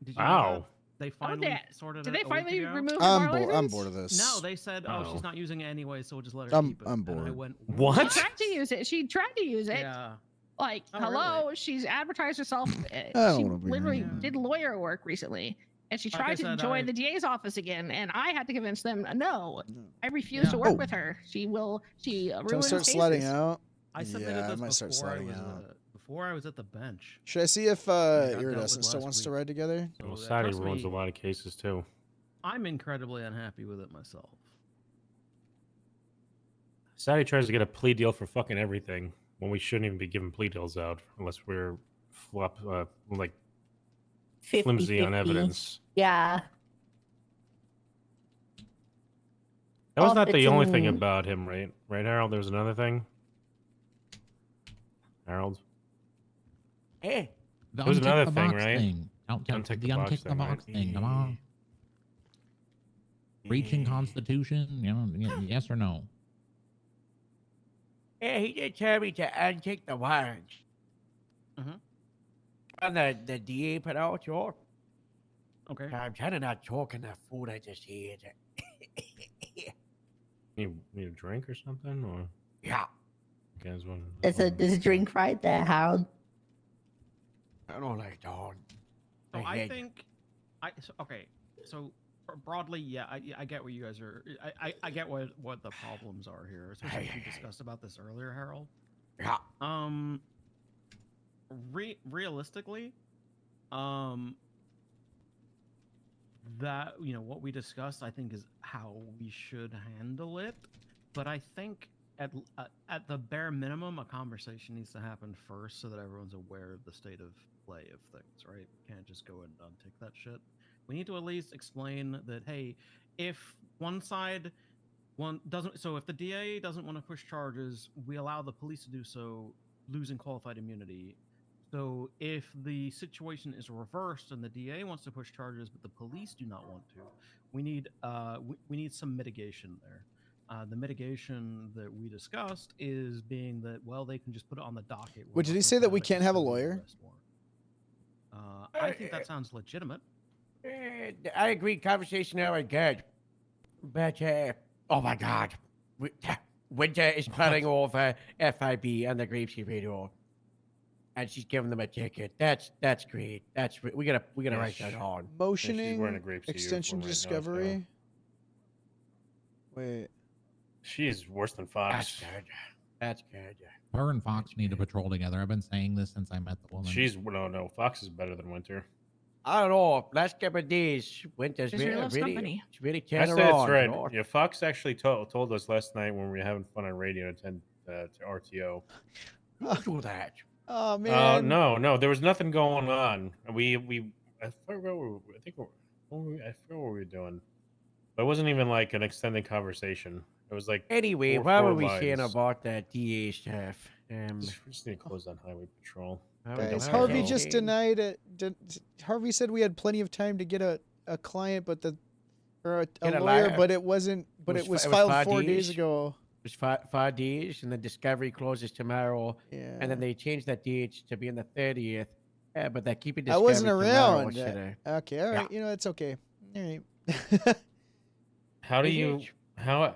Did you know Wow. that? They finally sorted Did it they a week finally ago. remove I'm bored of this. No, they said, oh, Oh. she's not using it anyway, so we'll just let her I'm keep it. I'm And I bored. went, What? She tried to use it. She tried to use it. Yeah. Like, Oh, hello, she's advertised herself. don't She wanna be literally here. did lawyer work recently, and she Like I tried to said, join I- the DA's office again, and I had to convince them, no, I refuse to work Oh. with her. She will. She Can I ruins start cases. sliding out? I submitted Yeah, I this might start before sliding I was out. Before I was at the bench. Should I see if got dealt Iridescent with still last wants to week. ride together? Well, So, Sadie trust ruins me, a lot of cases too. I'm incredibly unhappy with it myself. Sadie tries to get a plea deal for fucking everything when we shouldn't even be giving plea deals out unless we're like flimsy on 50-50. evidence. Yeah. That was All not the fits only thing in- about him, right? Right, Harold? There was another thing. Harold, Hey, The There was untick another the thing, box right? thing. Untick The the box untick the thing, box right? thing. Come on. Breaching Constitution. You know, yes or no? yeah, he did tell me to untick the warrants. Mhm. And the DA put out your. Okay. I'm trying to not talk in that food I just ate. you need a drink or something, or Yeah. you guys want? There's a drink right there, Harold. I don't like dog. So I hate- think, okay. So broadly, yeah, I get what you guys are. I get what the problems are here, especially if we discussed about this earlier, Harold. Yeah. Realistically, that what we discussed, I think, is how we should handle it. But I think at the bare minimum, a conversation needs to happen first, so that everyone's aware of the state of play of things. Right? Can't just go and untick that shit. We need to at least explain that, hey, if one side doesn't, so if the DA doesn't want to push charges, we allow the police to do so, losing qualified immunity. So if the situation is reversed and the DA wants to push charges but the police do not want to, we need some mitigation there. The mitigation that we discussed is being that, well, they can just put it on the docket. Wait, did he say that we can't have a lawyer? I think that sounds legitimate. I agree. Conversation now are good. But, oh my God. Winter is putting over FIB on the Grapeseed radio. And she's giving them a ticket. That's great. We gotta write that on. Motioning wearing a Grapeseed extension uniform right now, so- discovery. Wait. She is worse than Fox. That's good. Her and Fox need to patrol together. I've been saying this since I met the woman. No. Fox is better than Winter. I don't know. Last couple of days, winter's Israel loves really, company. it's really I turned say that's around. right. You know? Yeah, Fox actually told us last night when we were having fun on radio to RTO. Don't do that. Oh man. No, there was nothing going on. I forgot what I think I forgot what we were doing, but it wasn't even like an extended conversation. It was like Anyway, four, what four were we saying lines. about that DA stuff? Just need to close down highway patrol. Guys, Don't Harvey care. just denied it. Harvey said we had plenty of time to get a client, but a Get a lawyer, liar. but it wasn't. But it was it filed 5 4 days days. ago. It was 5 days, and the discovery closes tomorrow. Yeah. And then they changed that date to be on the 30th. But they're keeping I discovery wasn't tomorrow. around. Okay, all right. You know, it's okay. All right. How do Is you? it? How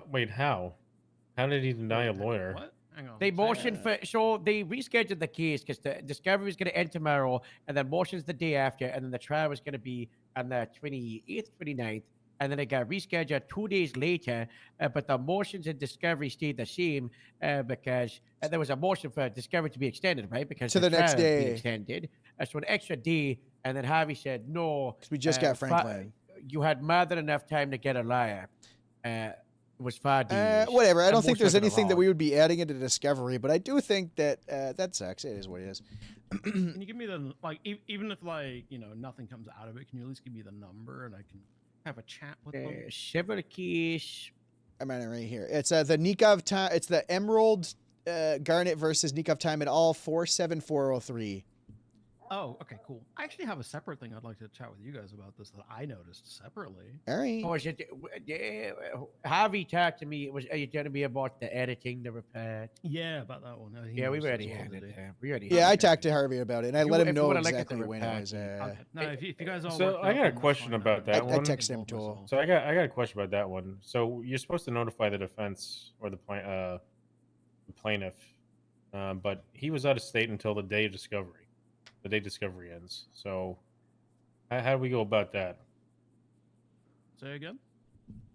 did he deny a lawyer? What? Hang on. They motioned for, so they rescheduled the case because the discovery was going to end tomorrow, and then motions the day after, and then the trial was going to be on the 28th, 29th, and then it got rescheduled 2 days later. But the motions and discovery stayed the same because there was a motion for discovery to be extended, right? Because To the next trial had been day. extended. So an extra day, and then Harvey said no. Because we just got Franklin. You had more than enough time to get a liar. It was 5 days. Whatever. I And don't think there's motion anything that allowed. we would be adding into discovery, but I do think that that sucks. It is what it is. Can you give me the even if nothing comes out of it? Can you at least give me the number and I can have a chat with them? Shiver the keys. I'm on it right here. It's the Nikov time. It's the Emerald Garnet versus Nikov time at all 47403. Oh, okay, cool. I actually have a separate thing I'd like to chat with you guys about this that I noticed separately. All right. Oh, is it, Harvey talked to me. Are you going to be about the editing the report? Yeah, about that one. He Yeah, we noticed already as well, had did it. he? We already. Yeah, had I it. talked to Harvey about it, and I You- let if him you know wanna look at exactly the when it was. Okay. No, if you guys all So worked I it got out, a then question that's about fine. that I one. texted him too. So I got a question about that one. So you're supposed to notify the defense or the plaintiff, but he was out of state until the day of discovery. The day discovery ends. So how do we go about that? Say again?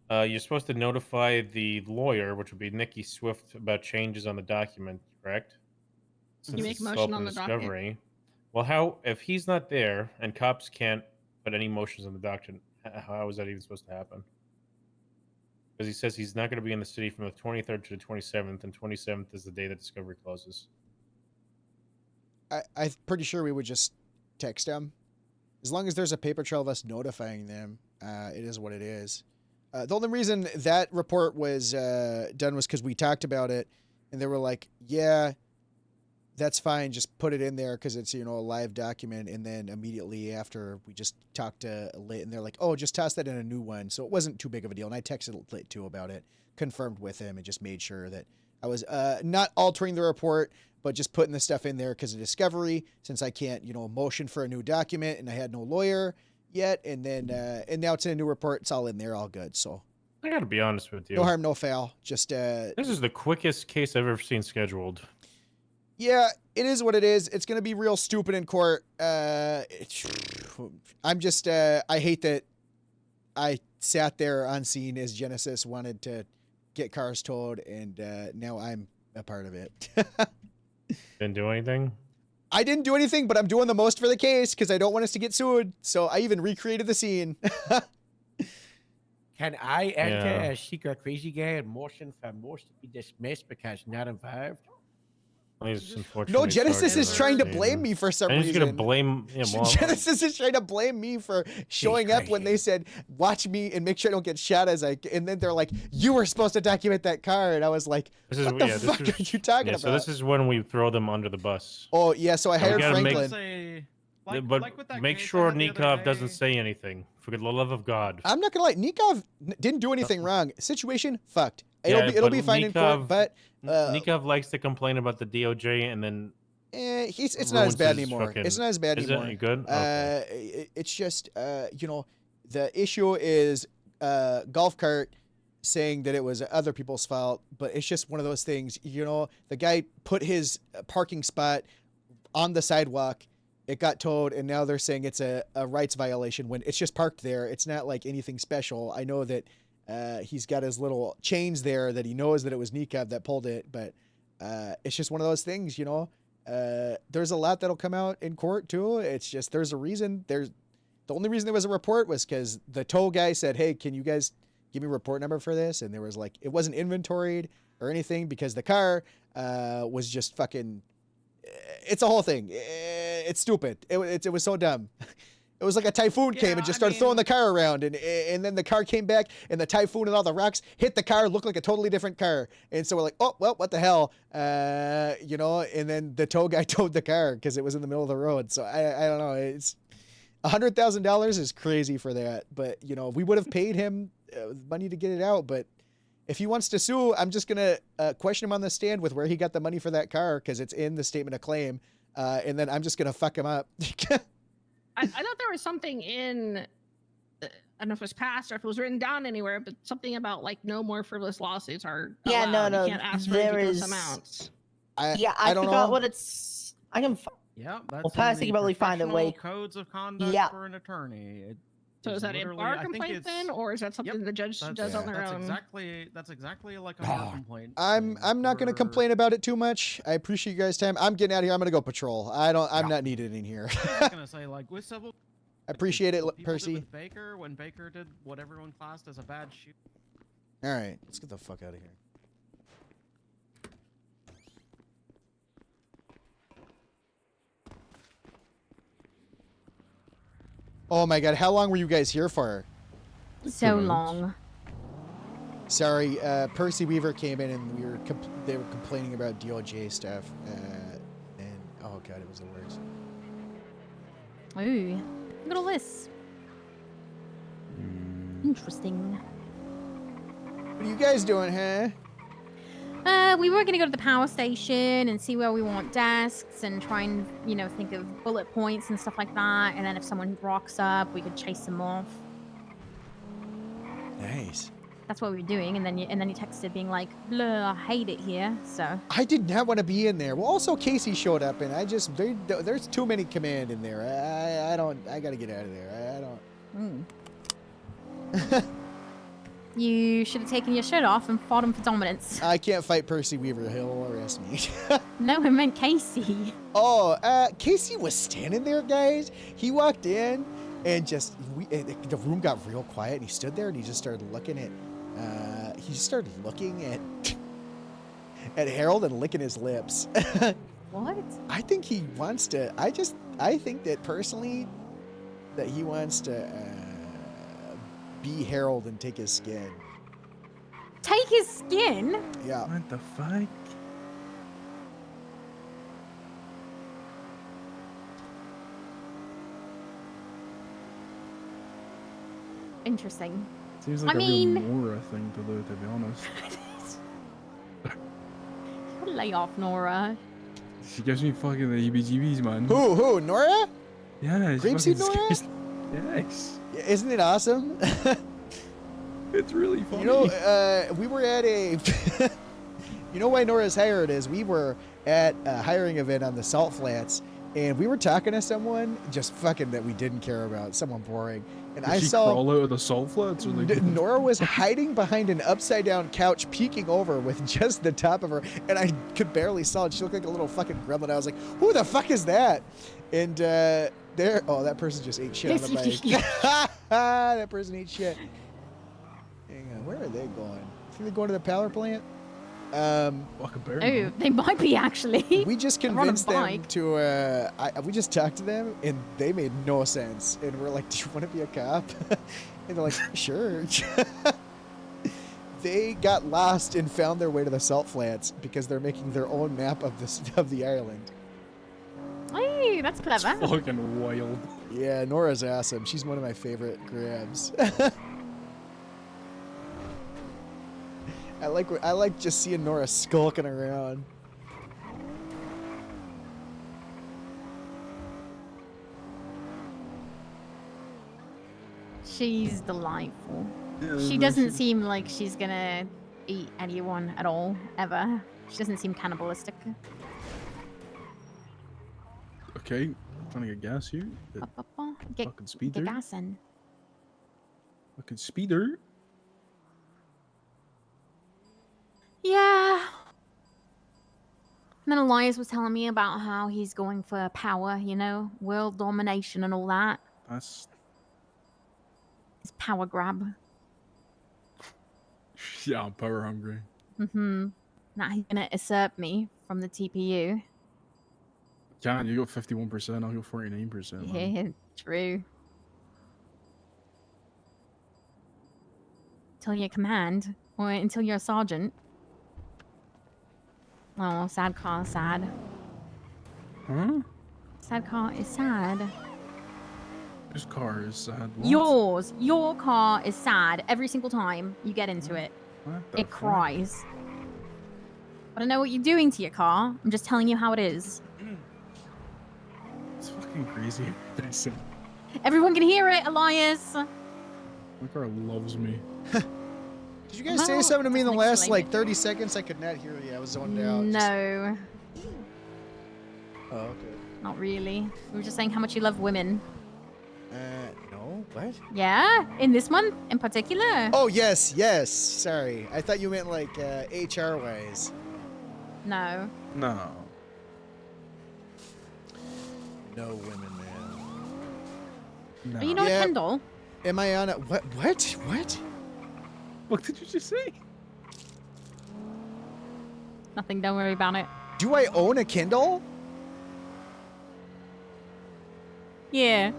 You're supposed to notify the lawyer, which would be Nikki Swift, about changes on the document, correct? You make it's a still motion up on in the docket. discovery. Well, if he's not there and cops can't put any motions on the document, how is that even supposed to happen? Because he says he's not going to be in the city from the 23rd to the 27th, and 27th is the day that discovery closes. I'm pretty sure we would just text him. As long as there's a paper trail of us notifying them, it is what it is. The only reason that report was done was because we talked about it, and they were like, yeah, that's fine. Just put it in there because it's, a live document. And then immediately after we just talked to Lit, and they're like, oh, just toss that in a new one. So it wasn't too big of a deal. And I texted Lit too about it, confirmed with him, and just made sure that I was not altering the report, but just putting the stuff in there because of discovery, since I can't, motion for a new document and I had no lawyer yet. And then, and now it's in a new report. It's all in there, all good. So I got to be honest with you. no harm, no foul. Just, this is the quickest case I've ever seen scheduled. yeah, it is what it is. It's going to be real stupid in court. I'm just, I hate that I sat there on scene as Genesis wanted to get cars towed, and now I'm a part of it. Didn't do anything? I didn't do anything, but I'm doing the most for the case because I don't want us to get sued. So I even recreated the scene. Can I enter Yeah. as secret crazy guy and motion for most to be dismissed because not involved? He's No, unfortunately Genesis sorry is for trying to that blame scene. me for some And reason. he's gonna blame. Yeah, well, Genesis is trying to blame me for showing up when they said, watch me and make sure I don't get shot and then they're like, you were supposed to document that car. And I was like, this is what the yeah. fuck This are is, you talking yeah, about? So this is when we throw them under the bus. Oh, yeah, so I And we hired gotta Franklin. Say, But make sure Nikov doesn't say anything. For the love of God. I'm not gonna lie, Nikov didn't do anything wrong. Situation fucked. Yeah, It'll be but fine in court, but Nikov likes to complain about the DOJ and then it's not as bad ruins his anymore. fucking- It's not as bad is anymore. it good? It's just the issue is golf cart saying that it was other people's fault, but it's just one of those things. The guy put his parking spot on the sidewalk. It got towed, and now they're saying it's a rights violation when it's just parked there. It's not like anything special. I know that he's got his little chains there that he knows that it was Nikov that pulled it, but it's just one of those things, There's a lot that'll come out in court too. It's just there's a reason. There's The only reason there was a report was because the tow guy said, "Hey, can you guys give me a report number for this?" And there was like, it wasn't inventoried or anything because the car was just fucking. It's a whole thing. It's stupid. It was so dumb. It was like a typhoon came and just started throwing the car around, and then the car came back, and the typhoon and all the rocks hit the car, looked like a totally different car, and so we're like, oh well, what the hell, you know? And then the tow guy towed the car because it was in the middle of the road. So I don't know. It's $100,000 is crazy for that, but you know we would have paid him money to get it out, but. If he wants to sue, I'm just gonna question him on the stand with where he got the money for that car because it's in the statement of claim, and then I'm just gonna fuck him up. I thought there was something in, I don't know if it was passed or if it was written down anywhere, but something about like no more frivolous lawsuits are Yeah, allowed. no, You can't ask for there ridiculous is- amounts. I don't forgot know. what it's. I can. Yeah, that's Well, Percy can probably find a way. Codes of conduct Yeah. for an attorney. So is that a literally- bar I think complaint it's- then, or is that something the judge does on their that's own? That's exactly like a bar complaint. I'm not gonna complain about it too much. I appreciate you guys' time. I'm getting out of here. I'm gonna go patrol. I'm not needed in here. I was gonna say like with civil. I appreciate it, what people did Percy. with Baker when Baker did what everyone classed as a bad shoot. All right, let's get the fuck out of here. Oh my god, how long were you guys here for? So long. Sorry, Percy Weaver came in and they were complaining about DOJ stuff, and oh god, it was the worst. Ooh, look at all this. Interesting. What are you guys doing, huh? We were gonna go to the power station and see where we want desks and try and, you know, think of bullet points and stuff like that. And then if someone rocks up, we could chase them off. Nice. That's what we were doing. And then you texted being like, "Blah, I hate it here." So I did not want to be in there. Well, also Casey showed up, and there's too many command in there. I gotta get out of there. I don't. You should have taken your shirt off and fought him for dominance. I can't fight Percy Weaver. He'll arrest me. No, I meant Casey. Oh, Casey was standing there, guys. He walked in, and the room got real quiet. And he stood there, and he just started looking at. At Harold and licking his lips. What? I think he wants to. I think that personally, that he wants to be Harold and take his skin. Take his skin? Yeah. What the fuck? Interesting. Seems like I a mean- real Nora thing to do, to be honest. Lay off, Nora. She gives me fucking the heebie-jeebies, man. Who? Nora? Yeah. she Grapeseed fucking Nora? scares- Yes. Yeah, isn't it awesome? It's really funny. You know, we were at a. You know why Nora's hired is we were at a hiring event on the Salt Flats, and we were talking to someone just fucking that we didn't care about, someone boring, and Did I she saw crawl out of the salt flats? Or like, Nora was hiding behind an upside down couch, peeking over with just the top of her, and I could barely saw it. She looked like a little fucking gremlin. I was like, "Who the fuck is that?" And oh, that person just ate shit on the bike. That person ate shit. Hang on, where are they going? Think they're going to the power plant? Oh, they might be actually. We just They're on a convinced them bike. to. We just talked to them, and they made no sense. And we're like, "Do you want to be a cop?" And they're like, "Sure." They got lost and found their way to the Salt Flats because they're making their own map of the island. Hey, that's clever. fucking wild. Yeah, Nora's awesome. She's one of my favorite grabs. I like just seeing Nora skulking around. She's delightful. Yeah, She no, doesn't she- seem like she's gonna eat anyone at all, ever. She doesn't seem cannibalistic. Okay, I'm trying to get gas here. Get, Fucking speed get there. gas in. Fucking speeder. Yeah. And then Elias was telling me about how he's going for power, you know, world domination and all that. That's It's power grab. Yeah, I'm power hungry. Mm-hmm. Now he's gonna usurp me from the TPU. John, you go 51%, I'll go 49%, man. Yeah, true. Until you're command, or until you're a sergeant. Oh, sad car, sad. Huh? Sad car is sad. This car is sad. What? Your car is sad every single time you get into it. What the It fuck? cries. I don't know what you're doing to your car. I'm just telling you how it is. It's fucking crazy. Listen, Everyone can hear it, Elias. my car loves me. Did you guys say Well, something to me in the doesn't last explain like 30 seconds? I could not hear you. I was zoned out. No, Oh, okay. not really. We were just saying how much you love women. No. What? Yeah, in this one in particular. Oh, yes, yes. Sorry. I thought you meant like HR wise. No. No. No women, man. No. Are you not a Kendall? Am I on a what? What? What did you just say? Nothing. Don't worry about it. Do I own a Kindle? Yeah.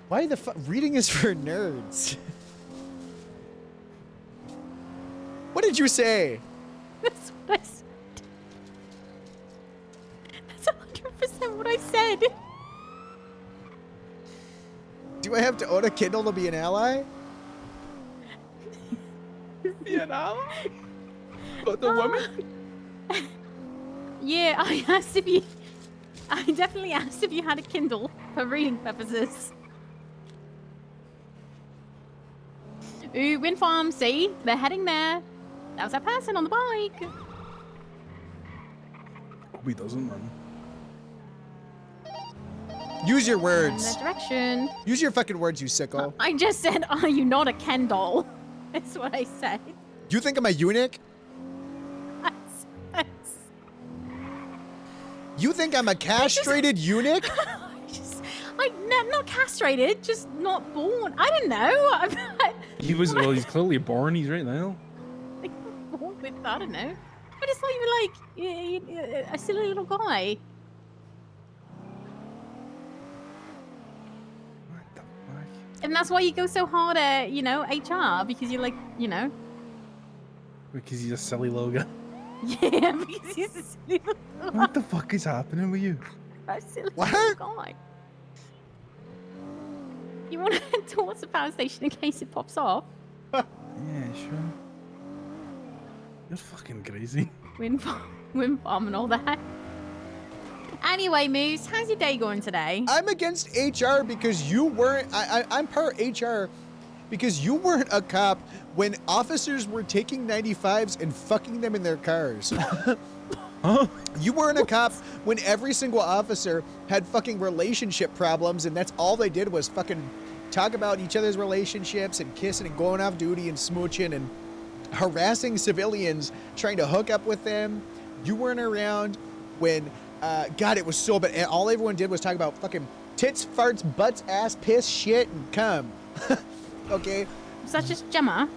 Why the fuck? Reading is for nerds. What did you say? That's what I said. That's 100% what I said. Do I have to own a Kindle to be an ally? Be an ally? But the woman? Yeah, I asked if you. I definitely asked if you had a Kindle for reading purposes. Ooh, wind farm, see? They're heading there. That was that person on the bike. Hope he doesn't run. Use your In words. that direction. Use your fucking words, you sicko. I just said, are you not a Ken doll? That's what I said. Do you think I'm a eunuch? You think I'm a castrated eunuch? Not castrated, just not born. I don't know. He was, well, he's clearly born. He's right now. Born with, I don't know. I just thought you were like a silly little guy. And that's why you go so hard at, HR, because you're like, Because he's a silly little guy. yeah, because he's a silly little guy. What the fuck is happening with you? A silly little guy. You want to head towards the power station in case it pops off? Yeah, sure. You're fucking crazy. Wind farm and all that. Anyway, Moose, how's your day going today? I'm against HR because you weren't. I'm part HR because you weren't a cop when officers were taking 95s and fucking them in their cars. Huh? You weren't a cop when every single officer had fucking relationship problems and that's all they did was fucking talk about each other's relationships and kissing and going off duty and smooching and harassing civilians, trying to hook up with them. You weren't around when, God, it was so bad. All everyone did was talk about fucking tits, farts, butts, ass, piss, shit, and cum. Okay? Was that just Gemma?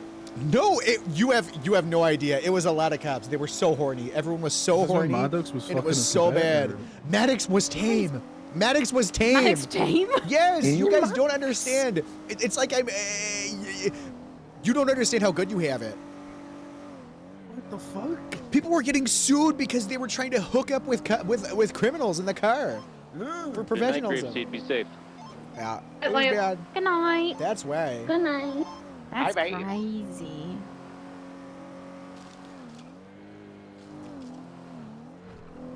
No, you have no idea. It was a lot of cops. They were so horny. Everyone was so Is this when horny, Maddox was and it fucking was us to so death, bad. or- Maddox was tame. Maddox was tame. Maddox tame? Yes, you Tame? guys don't understand. It's like you don't understand how good you have it. What the fuck? People were getting sued because they were trying to hook up with criminals in the car for professionalism. Be safe. Yeah, it was bad. Good night. That's why. Good night. That's Bye, bye. crazy.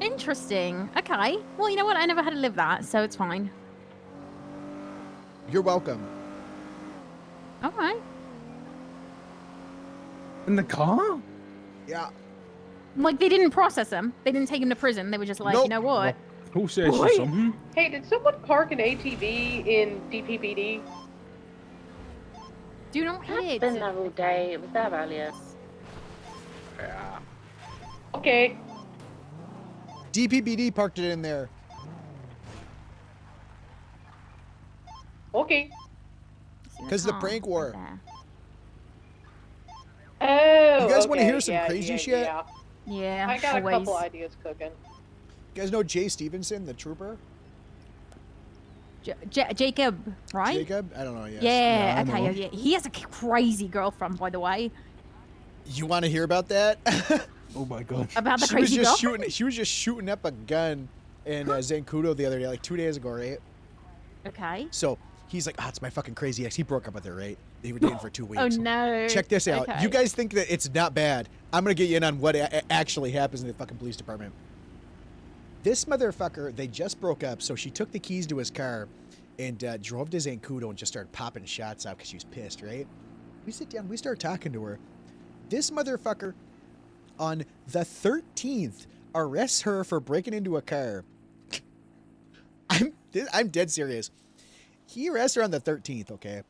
Interesting. Okay. Well, you know what? I never had to live that, so it's fine. You're welcome. All right. In the car? Yeah. Like, they didn't process him. They didn't take him to prison. They were just like, you know what? Who says Boy. something? Hey, did someone park an ATV in DPPD? Do not hit I've it. been there all day. It was there earlier. Yeah. Okay. DPBD parked it in there. Okay. As soon Because the prank war. Oh, You guys want to okay, hear some yeah, crazy yeah, shit? Yeah. Yeah, I got a couple always. ideas cooking. You guys know Jay Stevenson, the trooper? Jacob, right? Jacob? I don't know. Yes. Yeah, I okay, know. yeah. He has a crazy girlfriend, by the way. You want to hear about that? Oh my god. About the She was crazy just girlfriend? shooting. She was just shooting up a gun in Zancudo the other day, like 2 days ago, right? Okay. So he's like, "Ah, it's my fucking crazy ex." He broke up with her, right? They were dating for 2 weeks. Oh no. Check this out. Okay. You guys think that it's not bad? I'm gonna get you in on what actually happens in the fucking police department. This motherfucker, they just broke up, so she took the keys to his car and drove to Zancudo and just started popping shots out because she was pissed, right? We sit down, we start talking to her. This motherfucker, on the 13th, arrests her for breaking into a car. I'm dead serious. He arrests her on the 13th, okay?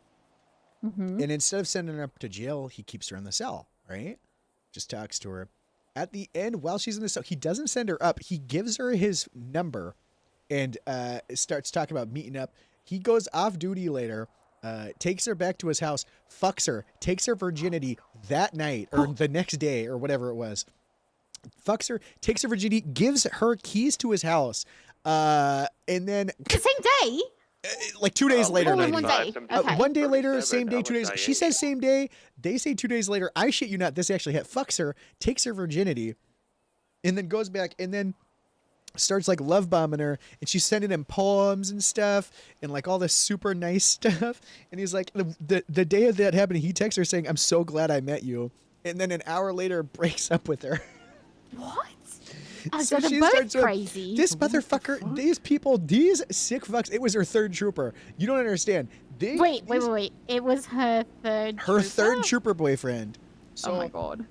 Mm-hmm. And instead of sending her up to jail, he keeps her in the cell, right? Just talks to her. At the end, while she's in the cell, he doesn't send her up. He gives her his number and starts talking about meeting up. He goes off duty later, takes her back to his house, fucks her, takes her virginity that night or the next day or whatever it was. Fucks her, takes her virginity, gives her keys to his house, and then The same day? like 2 days later, All in maybe. one day. Okay. 1 day later, same day, 2 days. She says same day. They say 2 days later. I shit you not. This actually fucks her, takes her virginity, and then goes back and then starts like love bombing her. And she's sending him poems and stuff and like all this super nice stuff. And he's like, the day of that happened, he texts her saying, "I'm so glad I met you." And then an hour later, breaks up with her. What? So she they're both starts with, crazy. This motherfucker, these people, these sick fucks. It was her third trooper. You don't understand. Wait. It was her third. Her trooper? third trooper boyfriend. So Oh my god.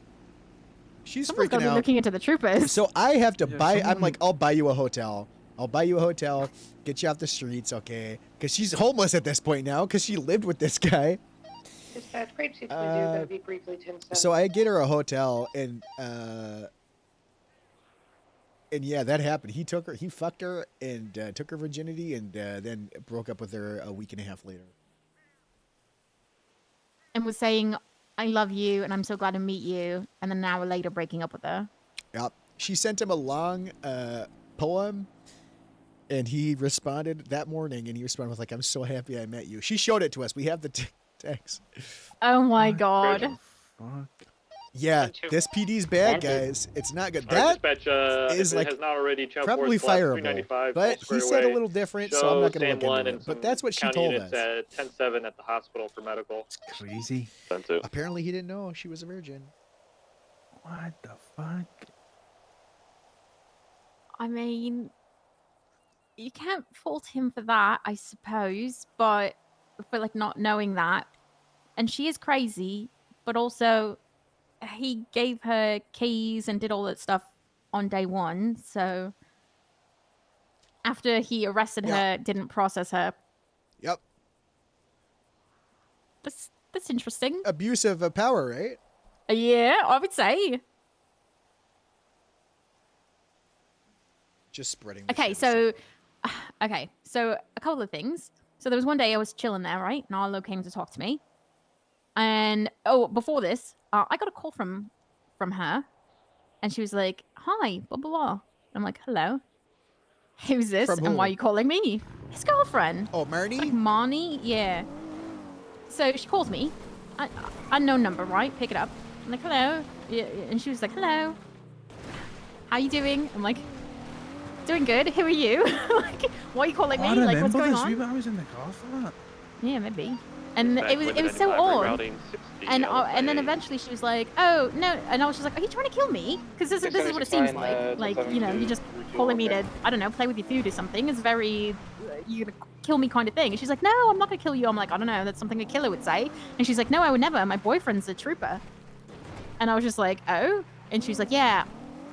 she's Someone's freaking gotta be out. looking into the troopers. So I have to Yeah, buy. I'm someone- like, I'll buy you a hotel. I'll buy you a hotel. Get you off the streets, okay? Because she's homeless at this point now. Because she lived with this guy. Dispatch, grade 6 gonna be briefly 10-7. So I get her a hotel, and yeah, that happened. He took her, he fucked her, and took her virginity, and then broke up with her a week and a half later. And was saying, "I love you, and I'm so glad to meet you," and then an hour later breaking up with her. Yep. She sent him a long poem, and he responded that morning, and he responded with like, "I'm so happy I met you." She showed it to us. We have the text. Oh my god. Fuck. Yeah, this PD's bad, guys. It's not good. That Dispatch, is if it like has not already, channel probably 4 is blocked, fireable, 395, but Square he said a Away. little different, so I'm not Show going to Sam look 1 into and it. But some that's what she county told units us. at 10-7 at the hospital for medical. Crazy. Apparently, he didn't know she was a virgin. What the fuck? I mean, you can't fault him for that, I suppose, but for like not knowing that. And she is crazy, but also he gave her keys and did all that stuff on day one. So after he arrested her, didn't process her. Yep. That's interesting. Abuse of power, right? Yeah, I would say. Just spreading. Okay, so a couple of things. So there was one day I was chilling there, right? And Arlo came to talk to me. And before this, I got a call from her, and she was like, "Hi, blah blah blah." I'm like, "Hello, who's this? From And why who? are you calling me?" His girlfriend. Oh, Marnie. Like Marnie, yeah. So she calls me, unknown number, right? Pick it up. I'm like, "Hello," yeah, and she was like, "Hello, how you doing?" I'm like, "Doing good. Who are you?" Like, why are you calling me? I Like, what's remember going this. on? I was in the car for that. Yeah, maybe. And Dispatch, it was limited so 95, odd. rerouting 60 And Alpha and then 8. eventually she was like, "Oh no," and I was just like, "Are you trying to kill me?" Because this is what it seems like. Like, you know, you just calling me to, I don't know, play with your food or something. It's very you're gonna kill me kind of thing. And she's like, "No, I'm not gonna kill you." I'm like, "I don't know, that's something a killer would say." And she's like, "No, I would never. My boyfriend's a trooper." And I was just like, "Oh," and she's like, "Yeah,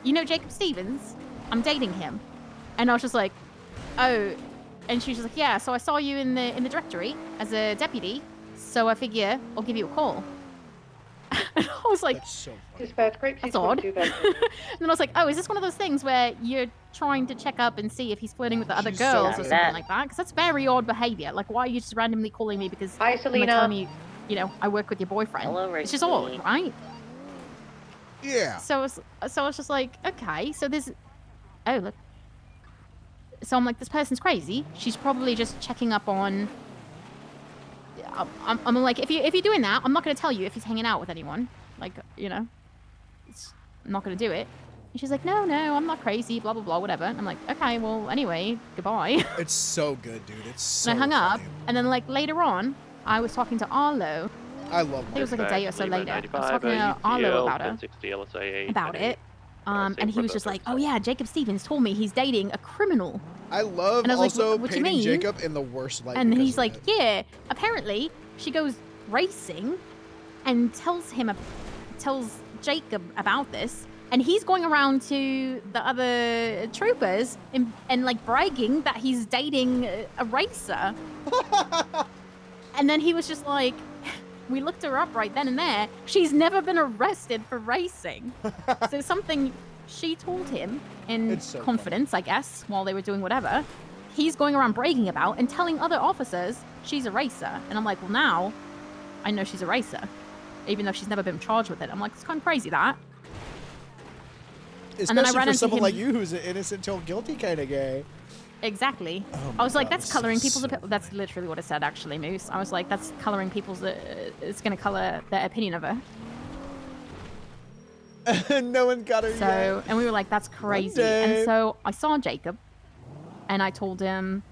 you know Jacob Stevens? I'm dating him." And I was just like, "Oh," and she's just like, "Yeah, so I saw you in the directory as a deputy. So I figure I'll give you a call." And I was like, Dispatch, grade "That's odd." 2 And then I was like, "Oh, is this one of those things where you're trying to check up and see if he's flirting with the other She's so girls or good. something like that, because that's very odd behavior. Like, why are you just randomly calling me because Hi, I'm like, Selena. telling me, you know, I work with your boyfriend? Hello, It's just odd, Ricky. right? Yeah. So I was just like, okay, so there's, oh look. So I'm like, this person's crazy. She's probably just checking up on. I'm like, if you're doing that, I'm not gonna tell you if he's hanging out with anyone. Like, you know, I'm not gonna do it. And she's like, no, I'm not crazy. Blah blah blah, whatever. And I'm like, okay, well, anyway, goodbye. It's so good, dude. It's so And I hung up, funny. and then like later on, I was talking to Arlo. I love I think it was like a day or so later. I was talking to 95, Arlo about her. 1060 LSA 8, About it. And he for was the just like, oh yeah, Jacob Stevens told me he's dating a criminal. I love And I was like, also what do you painting mean? Jacob in the worst light. And because he's of like, it. yeah, apparently she goes racing and tells Jacob about this. And he's going around to the other troopers and like bragging that he's dating a racer. And then he was just like, we looked her up right then and there. She's never been arrested for racing. So something she told him in It's so confidence, I guess, while they were doing whatever, he's going around bragging about and telling other officers she's a racer. And I'm like, well, now I know she's a racer, even though she's never been charged with it. I'm like, it's kind of crazy that. And then I Especially ran for into someone him. like you who's an innocent till guilty kind of guy. Exactly. Oh I was my like, God, that's this coloring is people's. so That's literally what it said, actually, Moose. I was like, that's coloring people's. It's gonna color their opinion of her. No one got her So, yet. and we were like, that's crazy. day. And so I saw Jacob, and I told him,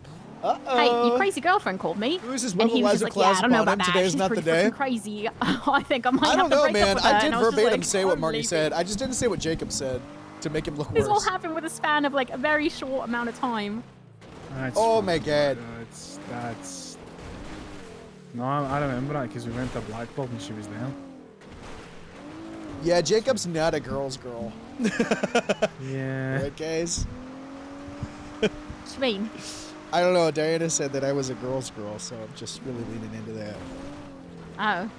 Uh-oh. hey, your crazy girlfriend called me. Who's this And he was Eliza just like, yeah, I don't know Claus about that. Today's She's not the pretty day. freaking crazy. I think I might I have don't to know, break man. up with her. I did And was just verbatim like, say what I'm Marty leaving. said. I just didn't say what Jacob said to make him look This all worse. happened with a span of like a very short amount of time. Oh my God. That's. No, I remember that because we went to Blackpool and she was there. Yeah, Jacob's not a girl's girl. Yeah. Right, guys? What do you mean? I don't know. Diana said that I was a girl's girl, so I'm just really leaning into that. Oh.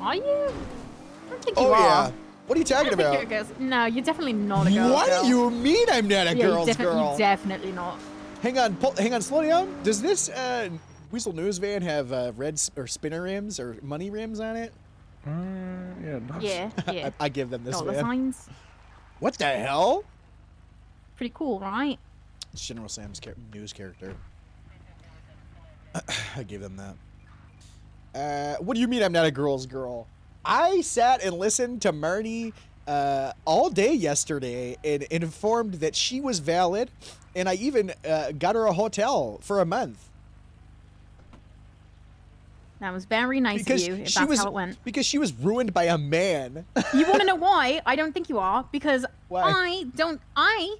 Are you? I don't think you Oh, are. yeah. What are you I talking don't think about? you're a girl's. No, you're definitely not a girl. What do you mean I'm not a Yeah, girl's girl? You're definitely not. Hang on, slow down. Does this Weasel News van have red or spinner rims or money rims on it? Yeah, it does. Yeah. I give them this Dollar van. signs. What the hell? Pretty cool, right? It's General Sam's news character. I gave them that. What do you mean I'm not a girl's girl? I sat and listened to Marnie all day yesterday and informed that she was valid, and I even got her a hotel for a month. That was very nice Because of you, if she that's was how it went. because she was ruined by a man. You want to know why? I don't think you are, because Why? I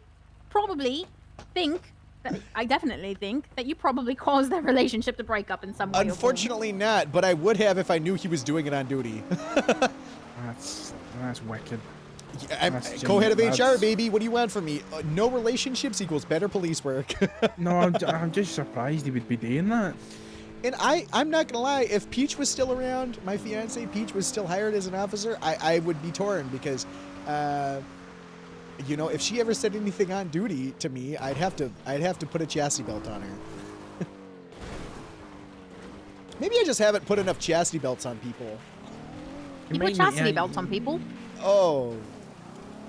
probably think, I definitely think that you probably caused their relationship to break up in some way. or form. Unfortunately not, but I would have if I knew he was doing it on duty. That's wicked. I'm That's co-head of genuine. HR, That's- baby. What do you want from me? No relationships equals better police work. No, I'm just surprised he would be doing that. And I'm not gonna lie, if Peach was still around, my fiance Peach was still hired as an officer, I would be torn because, you know, if she ever said anything on duty to me, I'd have to put a chastity belt on her. Maybe I just haven't put enough chastity belts on people. You put chastity belts on people? Oh,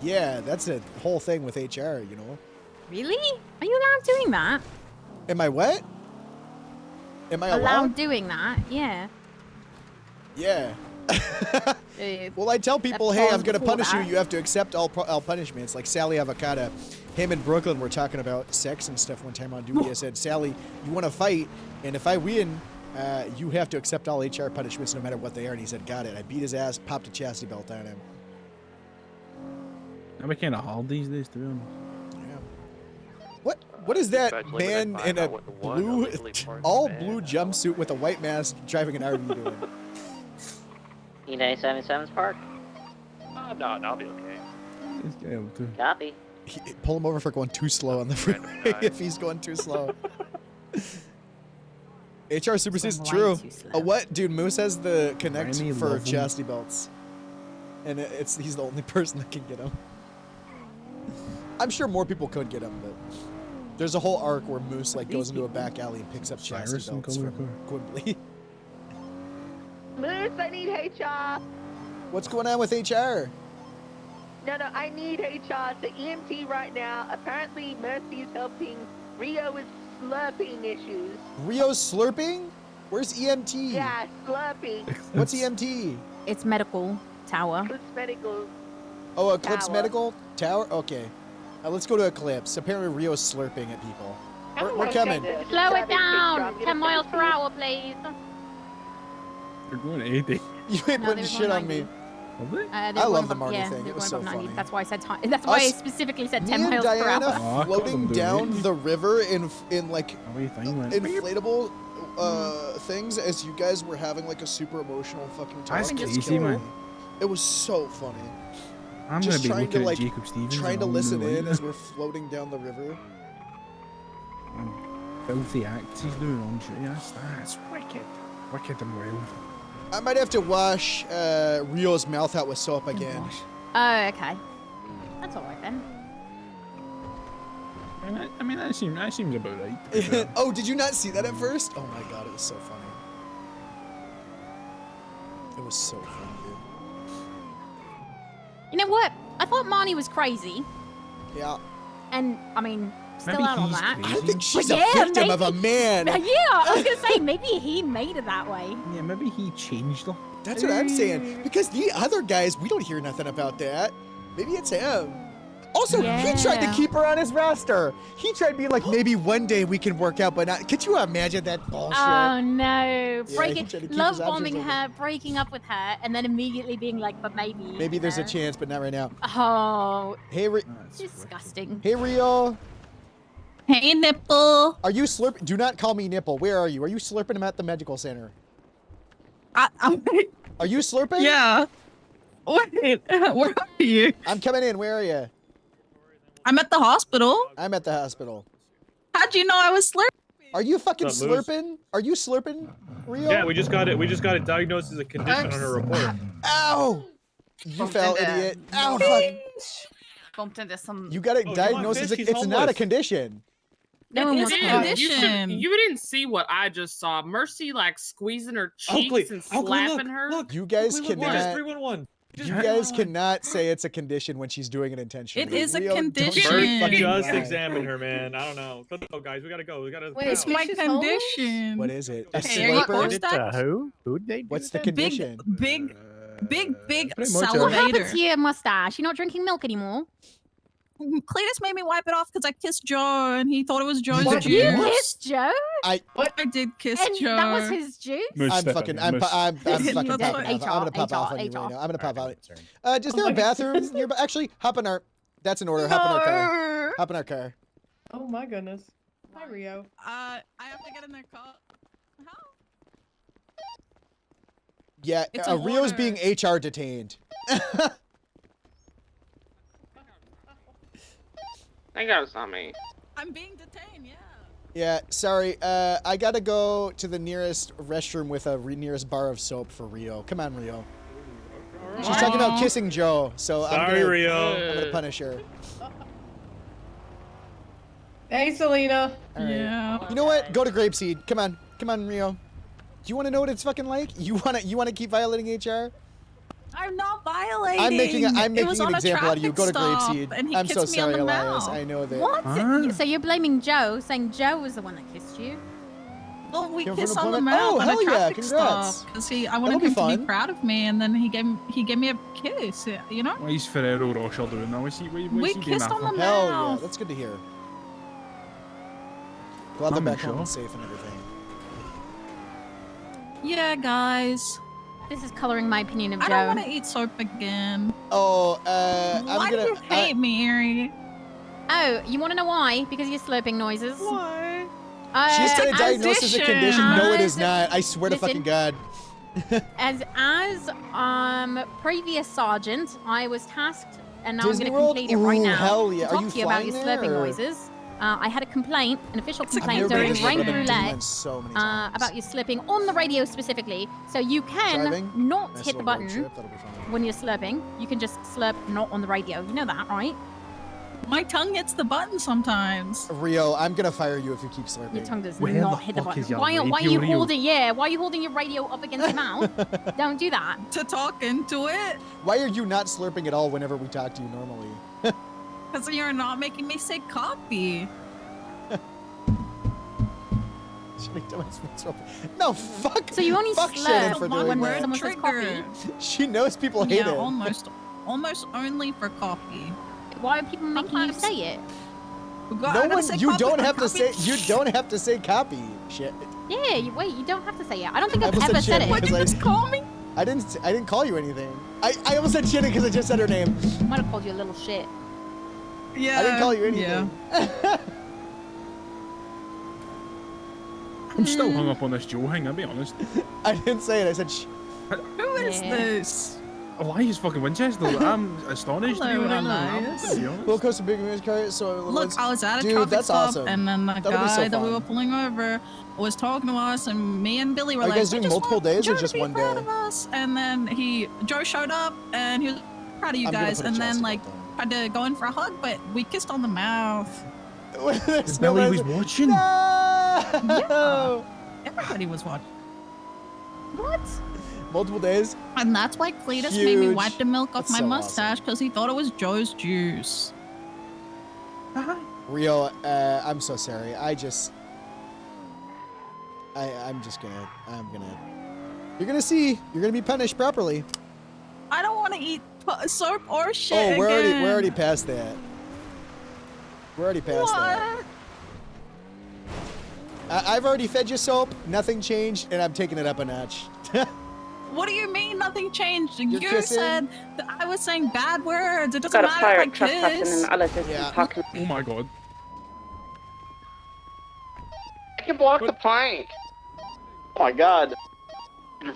yeah, that's a whole thing with HR, you know. Really? Are you allowed doing that? Am I what? Am I allowed? doing that? Yeah. Yeah. Well, I tell people, hey, I'm gonna punish you. You have to accept all punishments. Like Sally Avocado, him and Brooklyn were talking about sex and stuff one time on duty. I said, Sally, you want to fight, and if I win, you have to accept all HR punishments no matter what they are. And he said, got it. I beat his ass, popped a chastity belt on him. That'd be kind of hard these days, to be honest. What is that Especially when man I find in a out what the one blue, illegally parked all van blue jumpsuit with a white mask driving an RV doing? E977's park. No, I'll be okay. He's able to. Copy. Pull him over for going too slow on the freeway if he's going too slow. HR supersedes Some true. way too slow. What, dude? Moose has the connect Remy for love 'em. chastity belts, and he's the only person that can get them. I'm sure more people could get them, but there's a whole arc where Moose like goes into a back alley and picks up chassis Cyrus and belts from Quimbly. Moose, I need HR. What's going on with HR? No, I need HR. The EMT right now. Apparently, Mercy is helping Rio with slurping issues. Rio's slurping? Where's EMT? Yeah, slurping. What's EMT? It's medical tower. Eclipse Medical. Oh, Eclipse Tower. Medical Tower? Okay. Let's go to Eclipse. Apparently Rio's slurping at people. We're coming. Slow it down. 10 miles per hour, please. They're going 80. You ain't No, putting they were shit going on me. I I love the Marty thing. It was so funny. That's why I said time. That's why I specifically said 10 Me and miles per Diana hour. floating down the river in like inflatable Hmm. things as you guys were having like a super emotional fucking talk. That's It was crazy, killer. man. It was so funny. I'm Just gonna be trying to looking like at Jacob Stevens. trying and to I'm listen gonna in like as we're floating down the river. filthy acts he's doing on shit. That's wicked. Wicked and wild. I might have to wash Rio's mouth out with soap again. Oh, okay. That's alright then. I mean, that seems about right. Oh, did you not see that at first? Oh my god, it was so funny. It was so funny, dude. You know what? I thought Marnie was crazy. Yeah. And, I mean, still Maybe out on he's that. crazy. I think she's But a victim of a man. Yeah, I was going to say, maybe he made it that way. Yeah, maybe he changed her. That's what I'm saying. Because the other guys, we don't hear nothing about that. Maybe it's him. Also, he tried to Yeah. keep her on his roster. He tried being like, maybe one day we can work out, but not. Could you imagine that bullshit? Oh no! Yeah, Break he it, tried to keep love his options bombing open. her, breaking up with her, and then immediately being like, "But maybe." Maybe there's a chance, but not right now. Oh, Hey, disgusting. Hey, Rio. Hey, Nipple. Are you slurping? Do not call me Nipple. Where are you? Are you slurping him at the medical center? Are you slurping? Yeah. Wait, where are you? I'm coming in. Where are you? I'm at the hospital. I'm at the hospital. How'd you know I was slurping? Are you fucking What's up, Moose? slurping? Are you slurping, Rio? Yeah, we just got it. We just got it diagnosed as a condition on her report. Ow! You Bumped fell, into- idiot. Ow, fuck. Bumped into some. You got it Oh, come on, diagnosed as Fish, a, he's it's not a homeless. condition. No one It was is. condition. You didn't see what I just saw. Mercy like squeezing her cheeks and slapping her. You guys Look, cannot. just 311. You guys cannot say it's a condition when she's doing it intentionally. It is a Rio, don't condition. you fucking Just lie. examine her, man. I don't know. Let's go, guys. We gotta go. We gotta. Wait, It's my condition. What is it? A Hey, are you slurper? post that? Who? Who'd they do What's the that? condition? Big Pretty much, What happened salivator. to your mustache? You're not drinking milk anymore. Cletus made me wipe it off because I kissed Joe and he thought it was Joe's What? juice. You kissed Joe, I did kiss and Joe. that was his juice. I'm fucking. I'm fucking That's popping off. what- I'm gonna pop off on you right now. I'm gonna pop out. Is there a bathroom nearby? Actually, hop in our. That's an order. Hop in our car. Hop in our car. Oh my goodness. Hi, Rio. I have to get in their car. Yeah, It's an Rio's order. being HR detained. Thank God it's not me. I'm being detained, yeah. Yeah, sorry. I gotta go to the nearest restroom with a nearest bar of soap for Rio. Come on, Rio. She's talking about kissing Joe, so I'm Sorry, gonna, Rio. I'm gonna punish her. Hey, Selena. All right. Yeah. You know what? Go to Grapeseed. Come on, Rio. Do you want to know what it's fucking like? You wanna keep violating HR? I'm not violating. I'm making It was an on a example out of you. Go to traffic stop, Grapeseed. and he I'm so kissed me on sorry, the Elias. mouth. I know that. What? Huh? So you're blaming Joe, saying Joe was the one that kissed you? Well, we Came from kissed an on the appointment? mouth Oh, on hell a yeah, traffic congrats. stop because I That'll wanted be him to fun. be proud of me, and then he gave me a kiss. You know. What is Ferrero Rocher doing now? What's he We doing kissed on that the for? Hell yeah, mouth. that's good to hear. Glad they're I'm back sure. home and safe and everything. Yeah, guys. This is coloring my opinion of I Joe. don't want to eat soap again. Oh, Why do you hate me, Ari? Oh, you want to know why? Because you're slurping noises. Why? She's got it diagnosed as a condition. No, it is As- not. I swear to fucking God. As previous sergeant, I was tasked, and I'm Disney going to World? complete it right Ooh, now. hell yeah. To Are talk you to you about your flying there, slurping or- noises. I had a complaint, an official I've complaint never been during to Disney Rain World. I've been to Roulette Disneyland so many times. about you slipping on the radio specifically. So you can Driving? not Nice hit the little road button trip, that'll be fun. when you're slurping. You can just slurp not on the radio. You know that, right? My tongue hits the button sometimes. Rio, I'm gonna fire you if you keep slurping. Your tongue does Where not the hit the fuck button. is your Why are you radio, Rio? holding? Yeah, why are you holding your radio up against your mouth? Don't do that. To talk into it, Why are you not slurping at all whenever we talk to you normally? because you're not making me say copy. No, fuck. So you only fuck Shannon for slurp doing when that. someone says copy. She knows people hate Yeah, it. almost only for copy. Why are people making you say it? No one. You don't have to say. You don't have to say copy. Shit. Yeah, wait, you don't have to say it. I don't think I I've almost ever said said Shannon it. because I just call me? I didn't call you anything. I almost said Shannon because I just said her name. Might have called you a little shit. Yeah. I didn't call you anything. Yeah. I'm still hung up on this Joe thing, I'll be honest. I didn't say it. I said. Who is this? Elias fucking Winchester. I'm astonished. Hello, to be right now. I'm Elias. gonna be honest. We'll coast a big news car. So Look, I was at a dude, traffic that's stop, awesome. and then the That'll be so guy that we fun. were pulling over was talking to us, and me and Billy were Are you like, guys "We doing just multiple want days or Joe just to be one proud day? of us." And then Joe showed up, and he was proud of you I'm gonna guys, put a and Chelsea then like belt tried to go in for a hug, but we kissed on the mouth. There's Billy no was watching. No! Everybody was watching. What? Multiple days. And that's why Cletus made me Huge. wipe the milk off That's my so mustache because he thought it was Joe's juice. Rio, I'm so sorry. I'm gonna. You're gonna see. You're gonna be punished properly. I don't want to eat soap or shit Oh, we're again. already past that. We're already past that. I've already fed you soap. Nothing changed, and I'm taking it up a notch. What do you mean nothing changed? You kissing? said that I was saying bad words. It doesn't Got a matter pirate if I trespassing kiss. and Alice is talking. Oh my god. I can block the plank. Oh my god.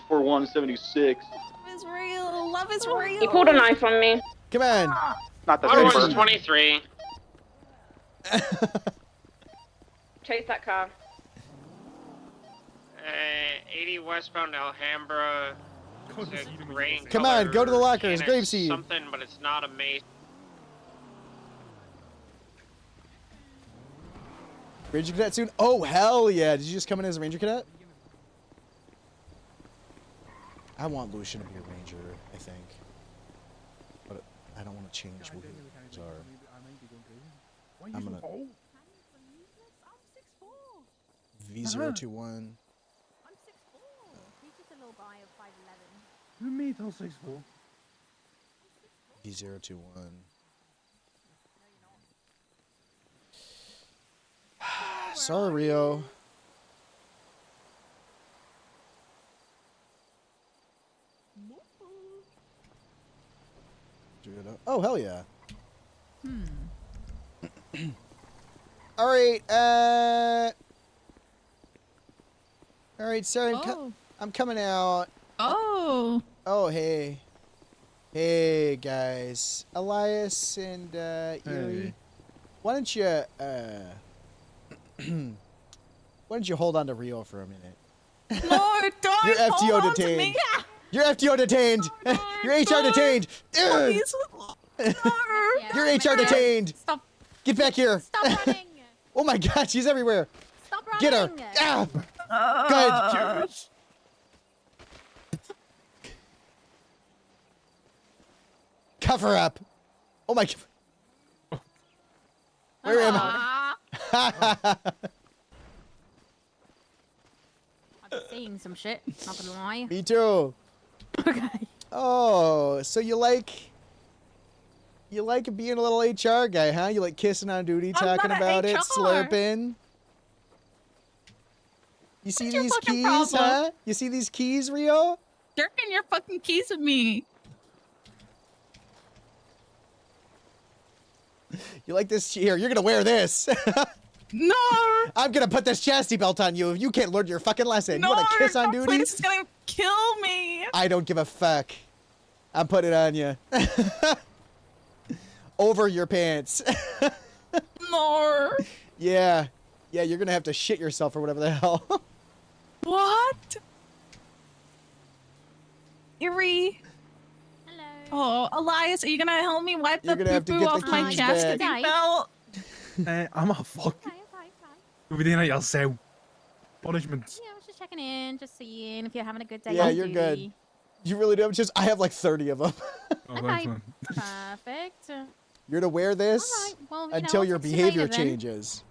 4176. Love is real. Love is real. He pulled a knife on me. Come on. Not the Otherwise, paper. 23. Chase that car. 80 westbound Alhambra. It's a gray Come on, go to the color, lockers, and it's Grapeseed. Something, but it's not a mace. Ranger Cadet soon? Oh, hell yeah. Did you just come in as a Ranger Cadet? I want Lucian to be a Ranger, I think. But I don't want to change what his are. I'm gonna... V021. He's just a little guy of 5'11". Who made all 6'4"? V021. Sorry, Rio. Oh, hell yeah. All right, sorry, I'm coming out. Oh. Oh, hey. Hey, guys. Elias and, Erie. Why don't you, why don't you hold on to Rio for a minute? No, don't. You're FTO hold on to detained. me. You're FTO detained. You're HR detained. Ugh. Please. You're HR detained. Stop. Get back here. Stop running. Oh my God, she's everywhere. Stop running. Get her. Ah. Good. Cover up. Oh my. Where am I? I've been seeing some shit. Not gonna lie. Me too. Okay. Oh, so you like being a little HR guy, huh? You like kissing on duty, talking about it, slurping. You see these keys, huh? You see these keys, Rio? Jerking your fucking keys at me. You like this? Here, you're gonna wear this. No. I'm gonna put this chastity belt on you if you can't learn your fucking lesson. No, you wanna kiss on duty? This is gonna kill me. I don't give a fuck. I'm putting it on you. Over your pants. No. Yeah. Yeah, you're gonna have to shit yourself or whatever the hell. What? Erie. Hello. Oh, Elias, are you gonna help me wipe You're the gonna have to poo-poo get the off my keys chastity back. belt? I'm a fuck. Over there yourself. Punishments. Yeah, I was just checking in, just seeing if you're having a good day. Yeah, on you're duty. good. You really do. I have like 30 of them. Oh, Okay, perfect. You're to wear this All right, well, you know, until I'll your text you behavior later then. changes.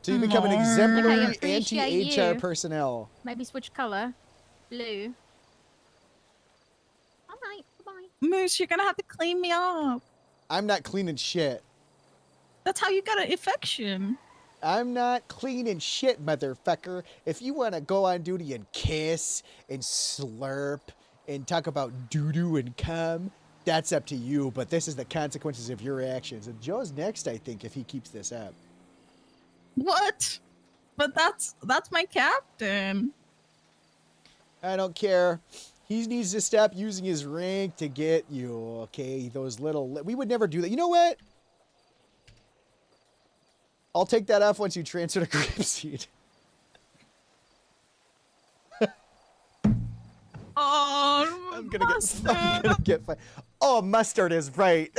So you become an Okay, exemplary appreciate anti-HR you. personnel. Maybe switch color. Blue. All right, bye-bye. Moose, you're gonna have to clean me up. I'm not cleaning shit. That's how you got an infection. I'm not cleaning shit, motherfucker. If you want to go on duty and kiss and slurp and talk about doo-doo and cum, that's up to you. But this is the consequences of your actions. And Joe's next, I think, if he keeps this up. What? But that's my captain. I don't care. He needs to stop using his rank to get you, okay? Those little... We would never do that. You know what? I'll take that off once you transfer to Grapeseed. Oh, I'm gonna get fine. Oh, mustard is right.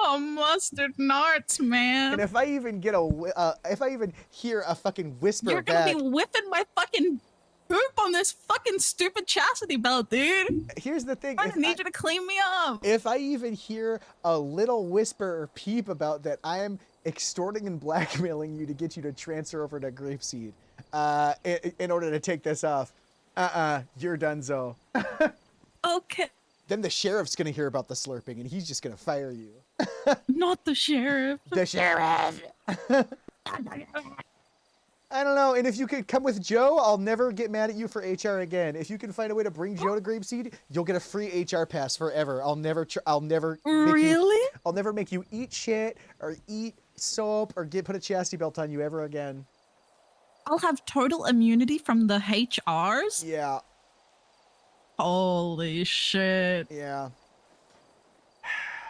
Oh, mustard narts, man. And if I even get if I even hear a fucking whisper You're gonna back, be whipping my fucking poop on this fucking stupid chastity belt, dude. Here's the thing. I need you to clean me up. If I even hear a little whisper or peep about that, I am extorting and blackmailing you to get you to transfer over to Grapeseed in order to take this off. You're donezo. Okay. Then the sheriff's gonna hear about the slurping and he's just gonna fire you. Not the sheriff. The sheriff. I don't know. And if you could come with Joe, I'll never get mad at you for HR again. If you can find a way to bring Joe to Grapeseed, you'll get a free HR pass forever. I'll never Really? I'll never make you eat shit or eat soap or put a chastity belt on you ever again. I'll have total immunity from the HRs? Yeah. Holy shit. Yeah.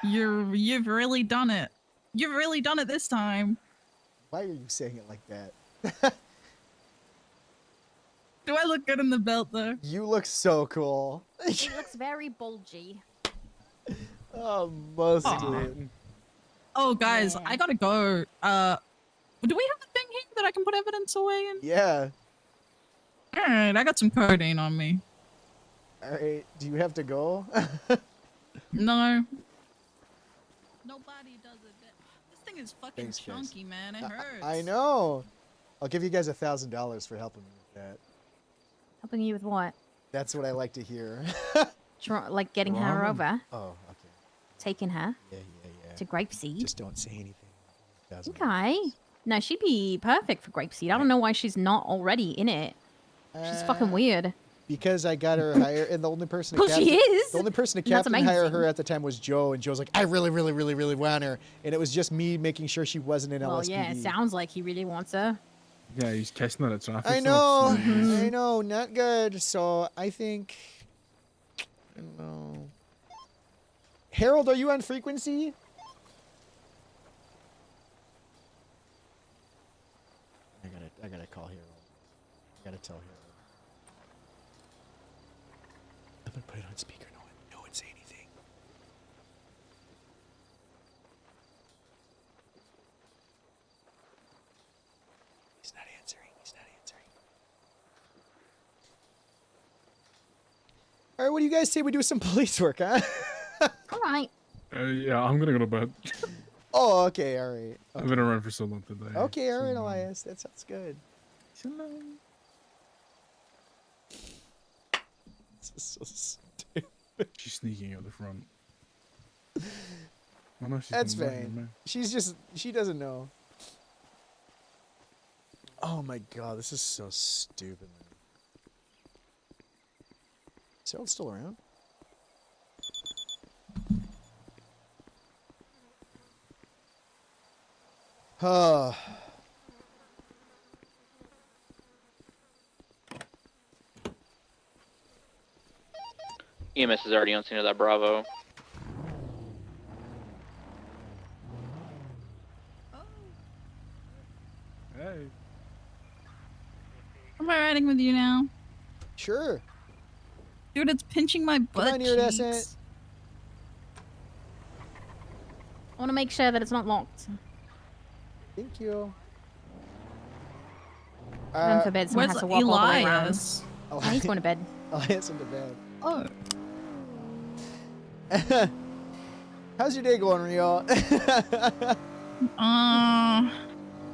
You've really done it. You've really done it this time. Why are you saying it like that? Do I look good in the belt though? You look so cool. He looks very bulgy. Oh, mustard. Oh, guys, I gotta go. Do we have a thing here that I can put evidence away in? Yeah. All right, I got some codeine on me. All right. Do you have to go? No. Nobody does it. This thing is fucking Thanks, guys. chunky, man. It hurts. I know. I'll give you guys $1,000 for helping me with that. Helping you with what? That's what I like to hear. Like getting her Ramen? over, Oh, okay. taking her Yeah. to Grapeseed. Just don't say anything. Okay. No, she'd be perfect for Grapeseed. I don't know why she's not already in it. She's fucking weird. Because I got her hired, and the only person Well, she is. The only person to And that's captain hire amazing. her at the time was Joe, and Joe's like, I really, really, really, really want her, and it was just me making sure she wasn't in Well, LSPD. yeah, it sounds like he really wants her. Yeah, he's kissing her at traffic. I know, I know, not good. So I think, I don't know. Harold, are you on frequency? I gotta call Harold. I gotta tell Harold. I'm gonna put it on speaker. No one say anything. He's not answering. All right, what do you guys say we do some police work, huh? All right. Yeah, I'm gonna go to bed. Oh, okay, all right. I've been around for so long today. Okay, all right, Elias. That sounds good. This is so stupid. She's sneaking out the front. Oh, no, she's That's been working, fine. man. She doesn't know. Oh my god, this is so stupid, man. Is Harold still around? EMS is already on scene of that Bravo. Hey. Am I riding with you now? Sure. Dude, it's pinching my butt on, iridescent. cheeks. I want to make sure that it's not locked. Thank you. Heaven forbid someone has to walk all the way around. Elias? Oh, he's going to bed. Elias into bed. Oh. How's your day going, Rio?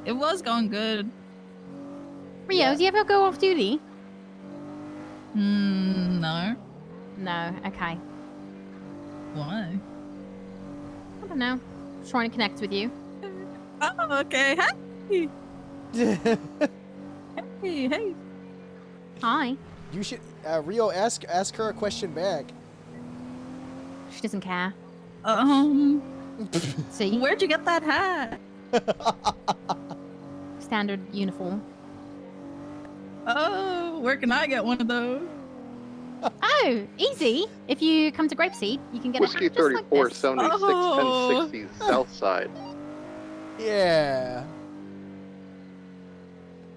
It was going good. Rio, do you ever go off duty? No. No, okay. Why? I don't know. Just trying to connect with you. Oh, okay. Hey. Hey. Hi. You should, Rio, ask her a question back. She doesn't care. See? Where'd you get that hat? Standard uniform. Oh, where can I get one of those? Oh, easy. If you come to Grapeseed, you can get Whiskey a hat just like 34, this. 76, Oh. 1060, south side. Yeah.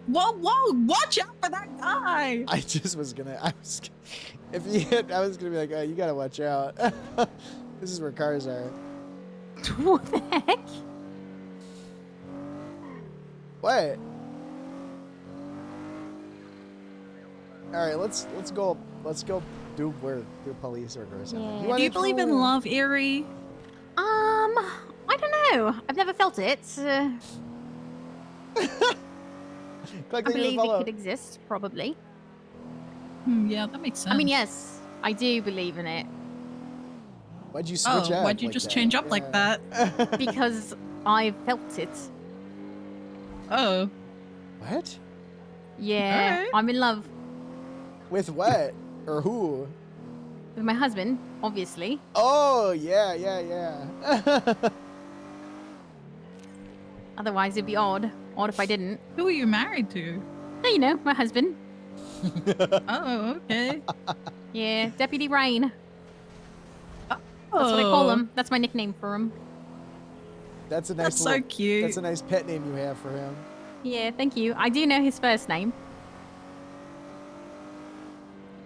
Whoa, watch out for that guy. I just was gonna, I was gonna be like, oh, you gotta watch out. This is where cars are. What the heck? What? All right, let's go do police work or something. Yeah. Do you believe in love, Erie? I don't know. I've never felt it. I believe it could exist, probably. Yeah, that makes sense. I mean, yes, I do believe in it. Why'd you switch out? Why'd you like just that? change up like that? Because I felt it. Oh. What? Yeah, Alright. I'm in love With what? Or who? with my husband, obviously. Oh, yeah. Otherwise, it'd be odd. Odd if I didn't. Who are you married to? No, you know, my husband. Oh, okay. Yeah, Deputy Rain. That's what I call him. That's my nickname for him. That's a nice That's so little, cute. That's a nice pet name you have for him. Yeah, thank you. I do know his first name.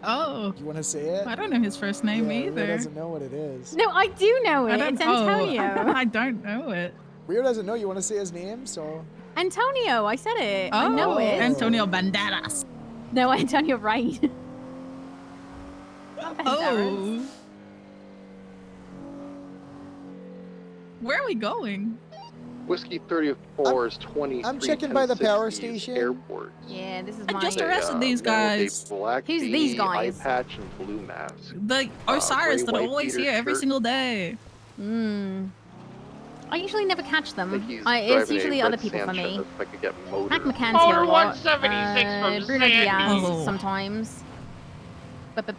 Oh. You want to say it? I don't know his first name Rio either. doesn't know what it is. No, I do know I it. don't- It's Antonio. I don't know it. Rio doesn't know. You want to say his name? So. Antonio, I said it. Oh, I know it. Antonio Banderas. No, Antonio Rain. Not Banderas. Oh. Where are we going? Whiskey 34 is 23. I'm checking by the power 1060 station. Airport. Yeah, this is I my... just arrested these man with guys. a black Who's beanie, these guys? eye patch, and blue mask. The Osiris gray, that are white always beater here every shirt. single day. I usually never catch them. He's It's driving usually a other red people for me. Sanchez. If I could get motor. Mac McCann's Motor here a lot. 176 from Bruno Diaz Sandy. sometimes. Grab a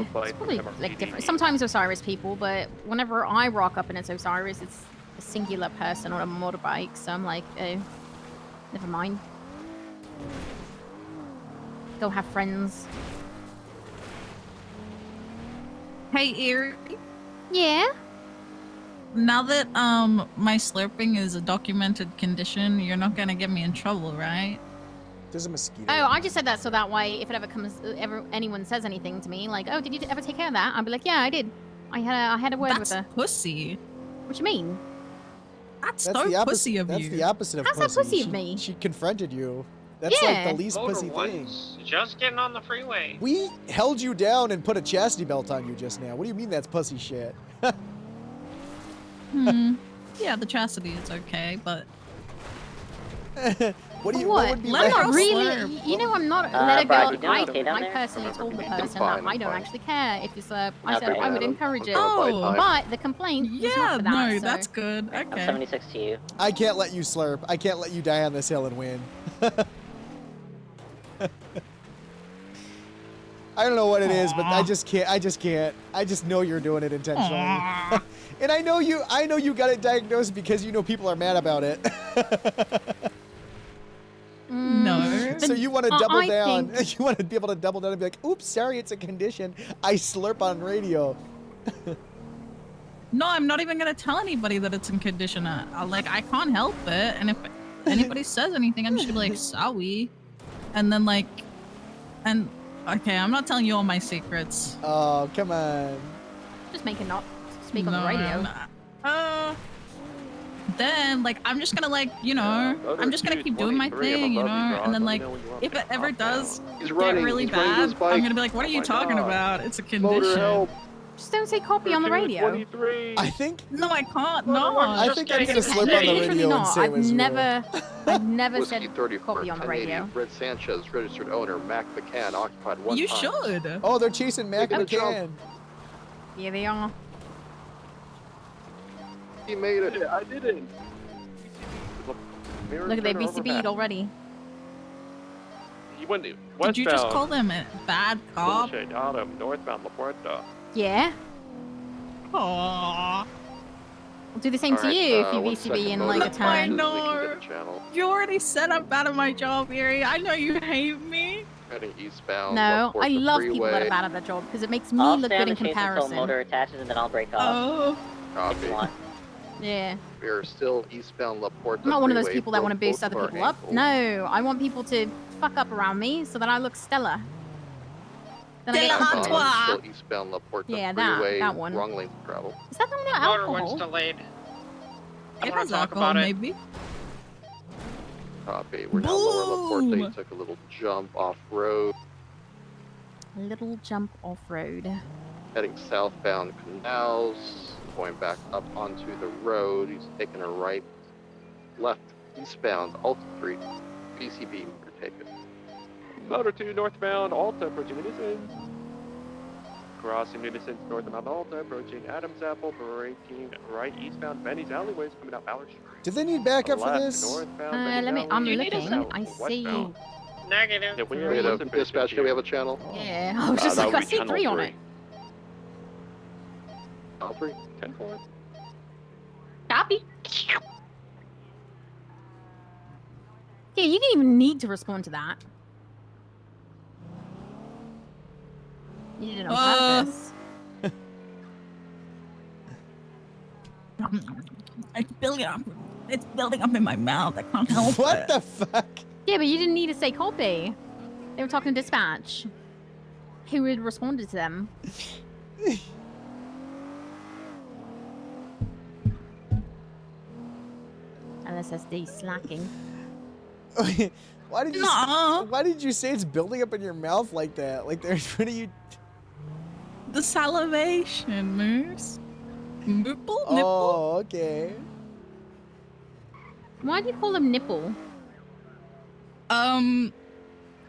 It's bite probably from like MRPD. different. Sometimes Osiris people, but whenever I rock up and it's Osiris, it's a singular person on a motorbike. So I'm like, oh, never mind. Go have friends. Hey, Erie. Yeah. Now that my slurping is a documented condition, you're not gonna get me in trouble, right? There's a mosquito. Oh, I just said that so that way, if it ever comes, anyone says anything to me, like, oh, did you ever take care of that? I'll be like, yeah, I did. I had a word with That's her. pussy. What you mean? That's That's so the opposite. pussy of That's you. the opposite of How's that pussy. pussy of She- me? She confronted you. That's like the least Motor pussy thing. ones, just getting on the freeway. We held you down and put a chastity belt on you just now. What do you mean that's pussy shit? Yeah, the chastity is okay, but What do you? What? would be Let right? her Really? slurp. You know, I'm not. Ah, let it Brad, go. you doing okay down I there? personally told the I'm person fine, that I I'm don't fine. actually care if it's I Not said I would bad. encourage it. Oh. But the complaint was yeah, not for that. no, so. that's good. Okay. 76 to you. I can't let you slurp. I can't let you die on this hill and win. I don't know what it is, but I just can't. I just know you're doing it intentionally. And I know you got it diagnosed because you know people are mad about it. No. So you want to I double down. think- You want to be able to double down and be like, "Oops, sorry, it's a condition. I slurp on radio." No, I'm not even gonna tell anybody that it's in condition. Like, I can't help it, and if anybody says anything, I'm just gonna be like, sorry. And then, like, and Okay, I'm not telling you all my secrets. Oh, come on. Just make it not speak on No, the radio. I'm not. Then, like, I'm just gonna, like, you know, I'm just gonna keep doing my thing, you know, and then, like, if it ever does get really bad, I'm gonna be like, what are you talking about? It's a condition. Just don't say copy on the radio. I think. No, I can't. No. I think I'm gonna slip on the radio and say it was real. I've never Whiskey said 34, copy on the 1080, radio. Red Sanchez, registered owner, Mac McCann, occupied one You time. should. Oh, they're chasing Mac Making a jump. McCann. Yeah, they are. He made it. I did it. Look at that BCB'd already. He went Did westbound. you just call them a bad cop? Bullshit, Autumn, northbound La Puerta. Yeah. Aww. I'll do the same to you if you VCB in like a I turn. know. You already said I'm bad at my job, Erie. I know you hate me. Heading eastbound. No, La I Puerta love people that Freeway. are bad at their job because it makes me I'll look stay on good in the chase until comparison. motor attaches and then I'll break off. Oh. If you want. Yeah. We are still eastbound La Puerta I'm not one of those Freeway, people that want to both boost other are people up. angled. No, I want people to fuck up around me so that I look stellar. Then I get Southbound, confidence. still eastbound La Puerta Yeah, that- Freeway, that one. wrong lane of travel. Is that the one about Motor alcohol? one's delayed. I It want has to talk alcohol, about it. maybe. Copy. We're now lower La Puerta. You Boom. took a little jump off road. A little jump off road. Heading southbound canals, going back up onto the road. He's taking a right, left, eastbound Alta Street. BCB, we're taking. Motor 2 northbound Alta, approaching Innocence. Crossing Innocence northbound Alta, approaching Adams Apple, braking right eastbound Benny's Alleyways, coming out Ballard Street. Did they need backup for Left, this? northbound Let me. Benny's I'm Alleyways, looking. south, I see. westbound. Negative. Yeah, we We already have looked at dispatch, Bridge do we have a here. channel? Yeah, I was just that like, would I be see channel 3 on 3. it. Channel 3. 10-4. Copy. Yeah, you didn't even need to respond to that. You did it on purpose. It's building up. It's building up in my mouth. I can't help What it. the fuck? Yeah, but you didn't need to say copy. They were talking to dispatch. Who had responded to them? LSSD slacking. Why did you? Nuh-uh. Why did you say it's building up in your mouth like that? Like there's what are you? The salivation, Moose. Nipple? Oh, okay. Why do you call them nipple?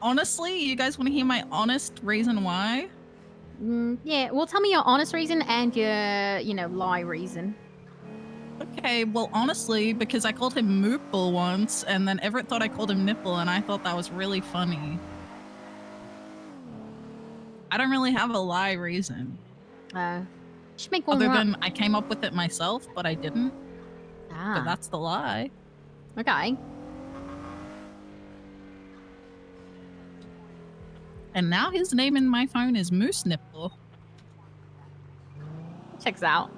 Honestly, you guys want to hear my honest reason why? Yeah, well, tell me your honest reason and your, lie reason. Okay, well, honestly, because I called him Moople once, and then Everett thought I called him Nipple, and I thought that was really funny. I don't really have a lie reason. Should make one Other more than up. I came up with it myself, but I didn't. Ah. But that's the lie. Okay. And now his name in my phone is Moose Nipple. Checks out.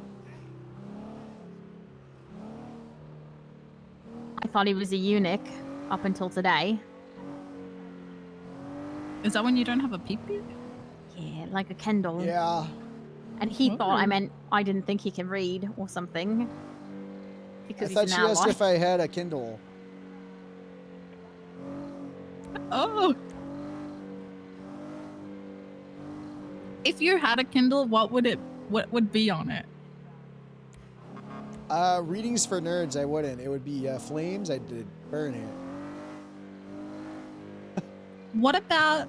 I thought he was a eunuch up until today. Is that when you don't have a pee-pee? Yeah, like a Kendall. Yeah. And he thought I Oh. meant I didn't think he can read or something. Because I he's thought an she asked ally. if I had a Kindle. Oh. If you had a Kindle, what would be on it? Readings for nerds. I wouldn't. It would be flames. I did burn it. What about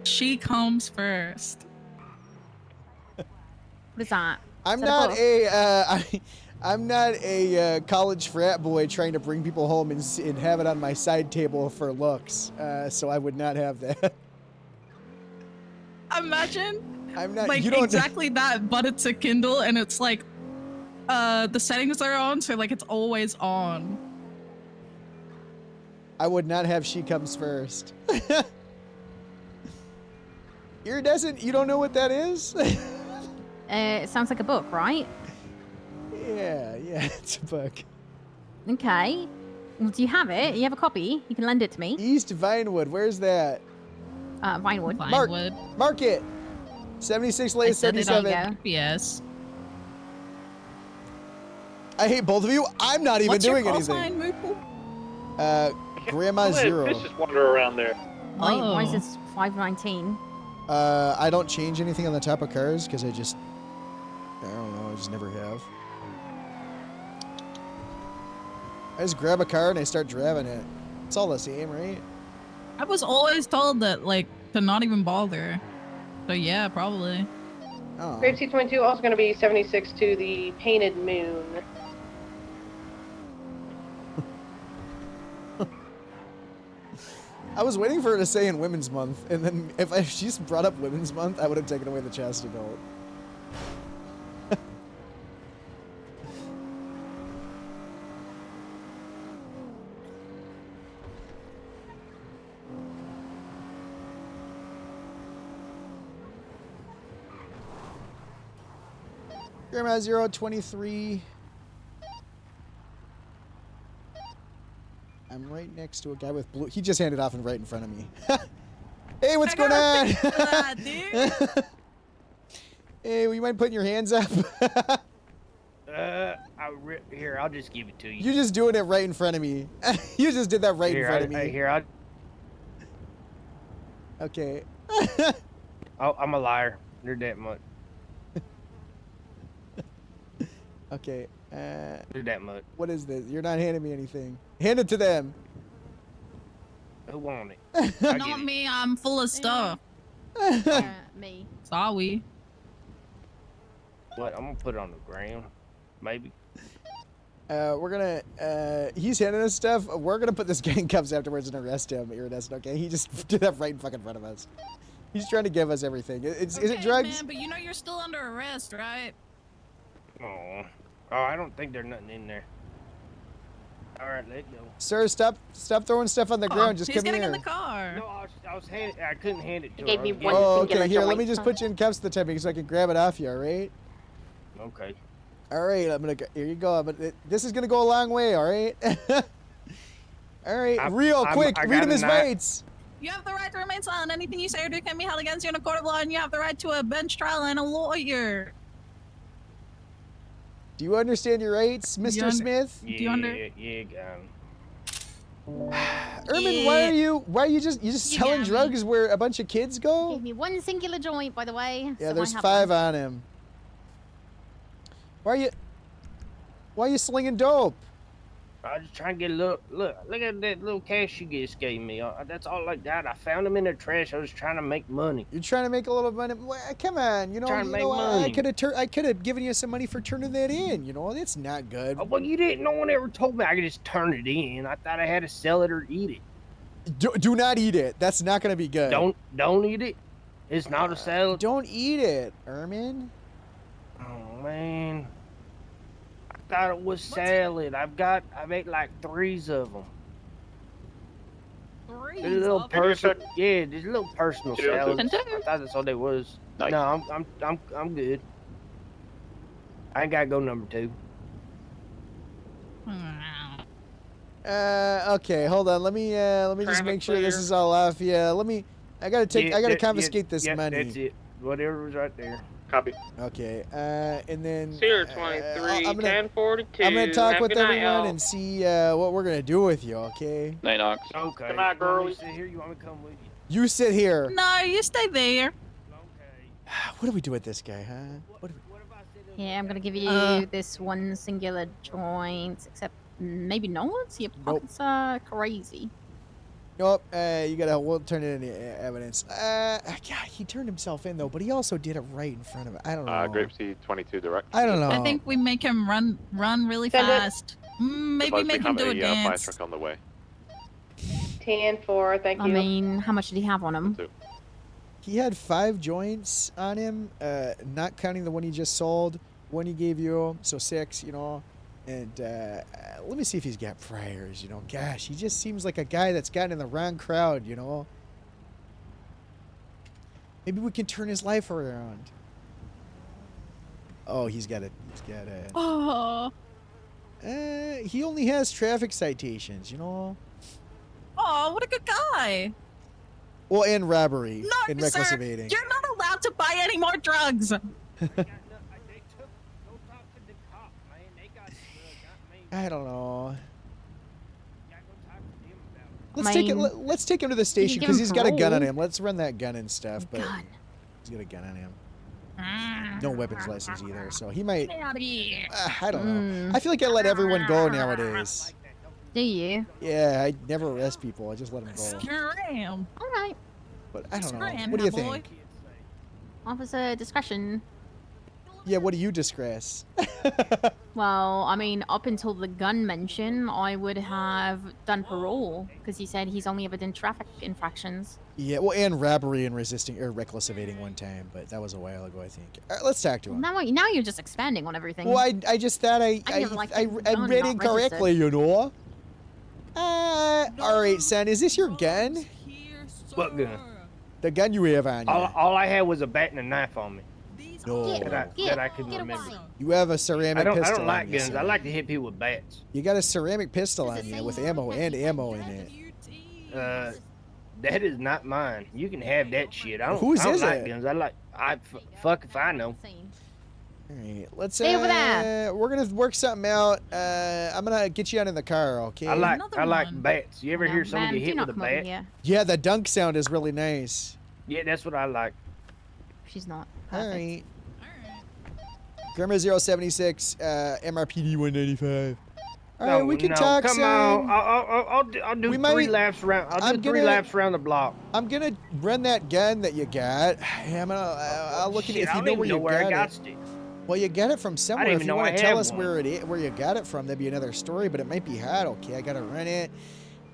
She Comes First? What is that? I'm Is that not book? I'm not a college frat boy trying to bring people home and have it on my side table for looks. So I would not have that. Imagine I'm not. like You don't exactly that, but it's a Kindle and it's like the settings are on, so like it's always on. I would not have She Comes First. You don't know what that is? It sounds like a book, right? Yeah, it's a book. Okay. Well, do you have it? You have a copy? You can lend it to me. East Vinewood, where's that? Vinewood. Mark it. 76 latest 37. Yes. I hate both of you. I'm not even What's your doing call anything. sign, Moople? Grandma Zero. Fish just wander around there. Why is this 519? I don't change anything on the top of cars because I don't know, I just never have. I just grab a car and I start driving it. It's all the same, right? I was always told that, like, to not even bother. So yeah, probably. Oh. Grave C22 also going to be 76 to the Painted Moon. I was waiting for her to say in Women's Month, and then if she just brought up Women's Month, I would have taken away the chastity belt. Grandma 023. I'm right next to a guy with blue. He just handed off and right in front of me. Hey, what's going on? Hey, will you mind putting your hands up? Here, I'll just give it to you. You're just doing it right in front of me. You just did that right in front of me. Here, Okay. I'm a liar. You're that much. Okay. You're that much. What is this? You're not handing me anything. Hand it to them. Who want it? Not me, I'm full of stuff. Me. Sorry. What? I'm gonna put it on the ground. Maybe. We're gonna, he's handing us stuff. We're gonna put this guy in cuffs afterwards and arrest him, Iridescent, okay? He just did that right in fucking front of us. He's trying to give us everything. Is it drugs? Man, but you know you're still under arrest, right? Oh, I don't think there's nothing in there. All right, let go. Sir, stop throwing stuff on the ground. Just he's come getting here. in the car. No, I couldn't hand it to He her. gave me one Oh, singular okay. Here, let joint. me just put you in cuffs the time so I can grab it off you. All right. Okay. All right. I'm gonna go. Here you go. But this is gonna go a long way. All right. All right. Quick. Read him his rights. You have the right to remain silent. Anything you say or do can be held against you in a court of law, and you have the right to a bench trial and a lawyer. Do you understand your rights, Mr. Smith? Do you under? Yeah, got him. Ermin, why are you just selling drugs where a bunch of kids go? Gave me one singular joint, by the way. Yeah, so there's I have 5 one. on him. Why are you slinging dope? I was just trying to get a look at that little cash you just gave me. That's all I got. I found them in the trash. I was trying to make money. You're trying to make a little money. Well, come on, Trying to make money. I could have given you some money for turning that in. You know, that's not good. Oh, well, you didn't. No one ever told me I could just turn it in. I thought I had to sell it or eat it. Do not eat it. That's not gonna be good. Don't eat it. It's not a salad. Don't eat it, Ermin. Oh man. I thought it was salad. I ate like 3 of them. These They're little little personal salads. I thought that's all they was. Nice. No, I'm good. I ain't gotta go number 2. Okay, hold on. Let me just make sure this is all off. Yeah, I gotta confiscate this money. That's it. Whatever was right there. Copy. Okay, and then... Zero 23, 1042. I'm gonna talk Have a with good night, everyone y'all. and see what we're gonna do with you, okay? Night, Ox. Okay. Good night, girls. Sit here. You want me to come with you? You sit here. No, you stay there. What do we do with this guy, huh? Yeah, I'm gonna give you this one singular joint, except maybe no one's. Your pockets are crazy. Nope, we'll turn it into evidence. God, he turned himself in though, but he also did it right in front of it. I don't know. Grape C22 direct. I don't know. I think we make him run really Send it. fast. Maybe make him do a fire dance. truck on the way. 10-4, thank you. I mean, how much did he have on him? He had 5 joints on him, not counting the one he just sold, one he gave you, so 6, you know. And let me see if he's got priors, you know. Gosh, he just seems like a guy that's gotten in the wrong crowd, you know. Maybe we can turn his life around. Oh, he's got a... Oh. He only has traffic citations, you know. Oh, what a good guy. Well, and robbery No, and reckless sir, evading. you're not allowed to buy any more drugs. I don't know. Let's I take it. mean, Let's take him to the you station can give because him he's got a gun on parole. him. Let's run that gun and stuff. But Gun. he's got a gun on him. No weapons license either, so he might. Get out of here. I don't know. I feel like I let everyone go nowadays. Do you? Yeah, I never arrest people. I just let them go. Scram. All right. But I don't know. Scram, What do you my boy. think? Officer discretion. Yeah, what do you discuss? Well, I mean, up until the gun mention, I would have done parole because he said he's only ever done traffic infractions. Yeah, well, and robbery and resisting or reckless evading one time, but that was a while ago, I think. All right, let's talk to him. Now you're just expanding on everything. Well, I just thought I read incorrectly, you know. All right, son, is this your gun? What gun? The gun you have on you. All I had was a bat and a knife on me. No. That I can remember. You have a ceramic pistol. I don't like on you, guns. son. I like to hit people with bats. You got a ceramic pistol on you with ammo in it. That is not mine. You can have that shit. I don't, Whose I don't is like it? guns. Fuck if I know. All right, let's. Stay over there. We're gonna work something out. I'm gonna get you out in the car, okay? I like bats. You ever hear someone get hit with a bat? Yeah, the dunk sound is really nice. Yeah, that's what I like. She's not. All right. Grammar 076, MRPD 195. All right, we can talk. Come on, I'll do three laps around. I'll do 3 laps around the block. I'm gonna run that gun that you got. I'll look at it if you know where you got it. Well, you got it from somewhere. didn't If even you know want I to tell had us one. where you got it from, that'd be another story. But it might be hot. Okay, I gotta run it.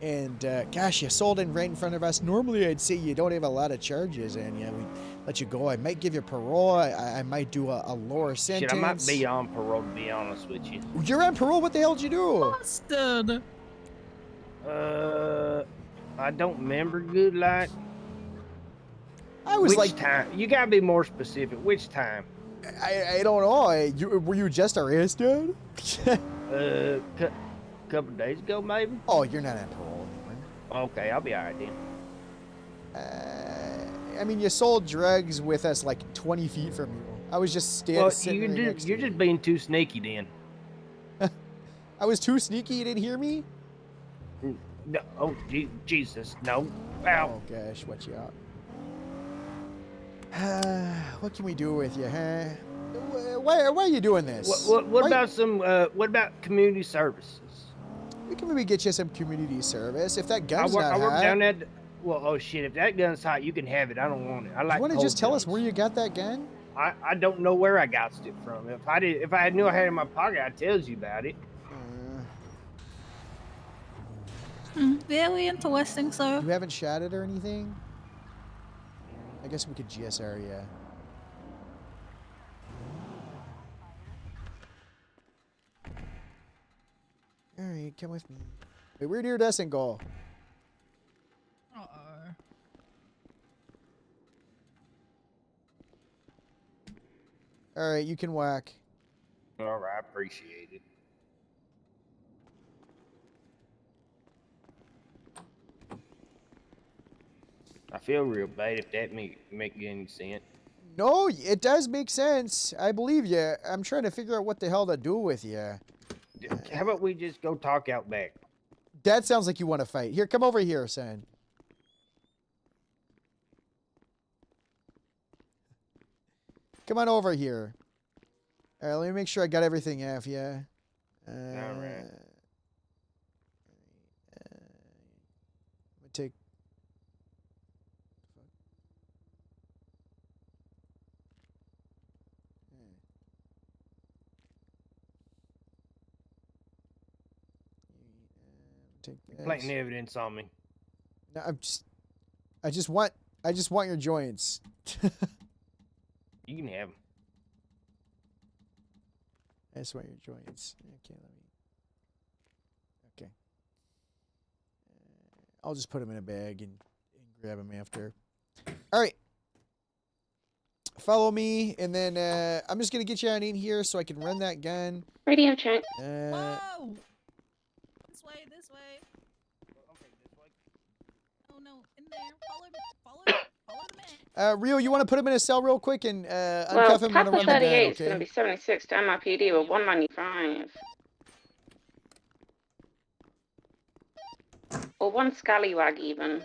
And gosh, you sold it right in front of us. Normally, I'd say you don't have a lot of charges, and we let you go. I might give you parole. I might do a lower sentence. Shit, I might be on parole to be honest with you. You're on parole. What the hell did you do? Busted. I don't remember good. Like, I was which like, time? You gotta be more specific. Which time? I don't know. Were you just arrested? Couple days ago, maybe. Oh, you're not on parole anymore. Okay, I'll be alright then. I mean, you sold drugs with us like 20 feet from you. I was just sitting right next to You're just being too sneaky then. I was too sneaky. You didn't hear me? No, oh, Jesus, no. Ow. Oh, gosh, watch you out. What can we do with you, huh? Why are you doing this? What about community services? We can maybe get you some community service. If that gun's not I work hot, down that. Well, oh shit! If that gun's hot, you can have it. I don't want it. I like. you want to cold just tell us guns. where you got that gun? I don't know where I got it from. If I knew I had it in my pocket, I'd tell you about it. Very interesting, sir. You haven't shot it or anything? I guess we could GSR, yeah. Alright, come with me. Wait, where near Dustin go? Alright, you can whack. All right, I appreciate it. I feel real bad if that make any sense. No, it does make sense. I believe you. I'm trying to figure out what the hell to do with you. How about we just go talk out back? That sounds like you want to fight. Here, come over here, son. Come on over here. All right, let me make sure I got everything off you. All right. Take. Take this. Planting evidence on me. No, I just want your joints. You can have them. I just want your joints. Okay, Okay. I'll just put them in a bag and grab them after. All right. Follow me, and then I'm just gonna get you on in here so I can run that gun. Radio check. Whoa! This way, this way. Oh no, in there. Follow Rio, you want to put him in a cell real quick and Well, uncuff him when I Papa run the 38 gun, is going to okay? be 76 to MIPD with 195. Or one scallywag even.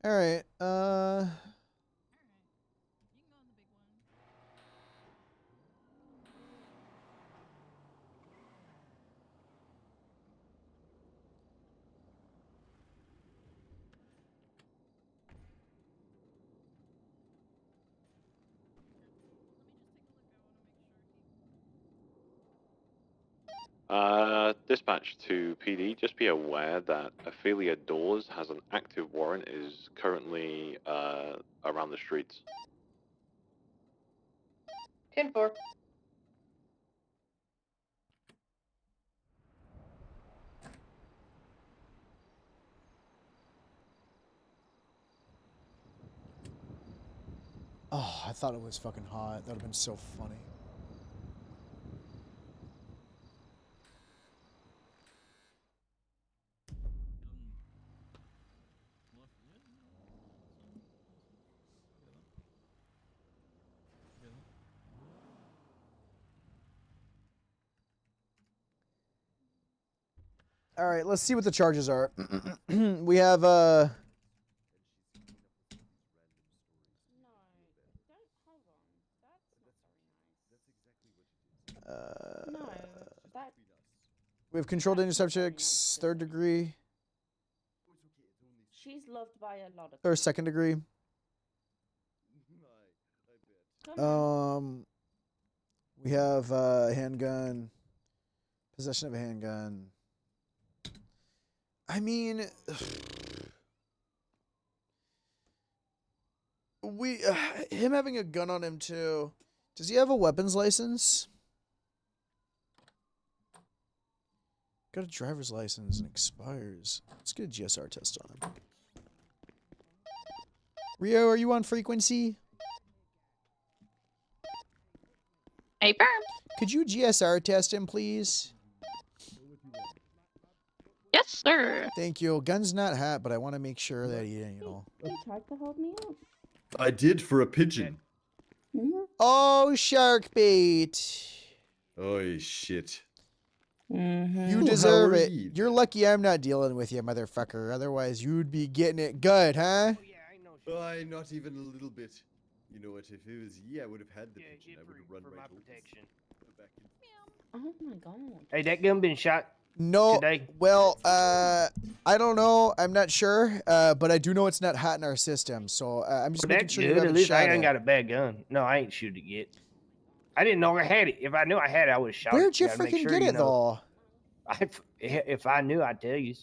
All right. Dispatch to PD, just be aware that Ophelia Dawes has an active warrant, is currently around the streets. 10-4. Oh, I thought it was fucking hot. That would have been so funny. All right, let's see what the charges are. We have we have controlled interceptions, 3rd degree. She's loved by a lot of Or 2nd degree. We have handgun, possession of a handgun. I mean, him having a gun on him too. Does he have a weapons license? Got a driver's license and expires. Let's get a GSR test on him. Rio, are you on frequency? Hey, firm. Could you GSR test him, please? Yes, sir. Thank you. Gun's not hot, but I want to make sure that he, you know. You tried to hold me up. I did for a pigeon. Oh, shark bait. Oh, shit. You Ooh, deserve how are it. ye? You're lucky I'm not dealing with you, motherfucker. Otherwise, you'd be getting it good, huh? Why, not even a little bit. You know what, if it was ye, I would have had the pigeon. I would have run right over. Oh my god. Hey, that gun been shot No. today? Well, I don't know. I'm not sure. But I do know it's not hot in our system. So I'm just making That's sure good. you At haven't least shot I ain't it. got a bad gun. No, I ain't shoot it yet. I didn't know I had it. If I knew I had it, I would have shot it. Where'd you Gotta make freaking sure, get you it, know. though? If I knew, I'd tell you.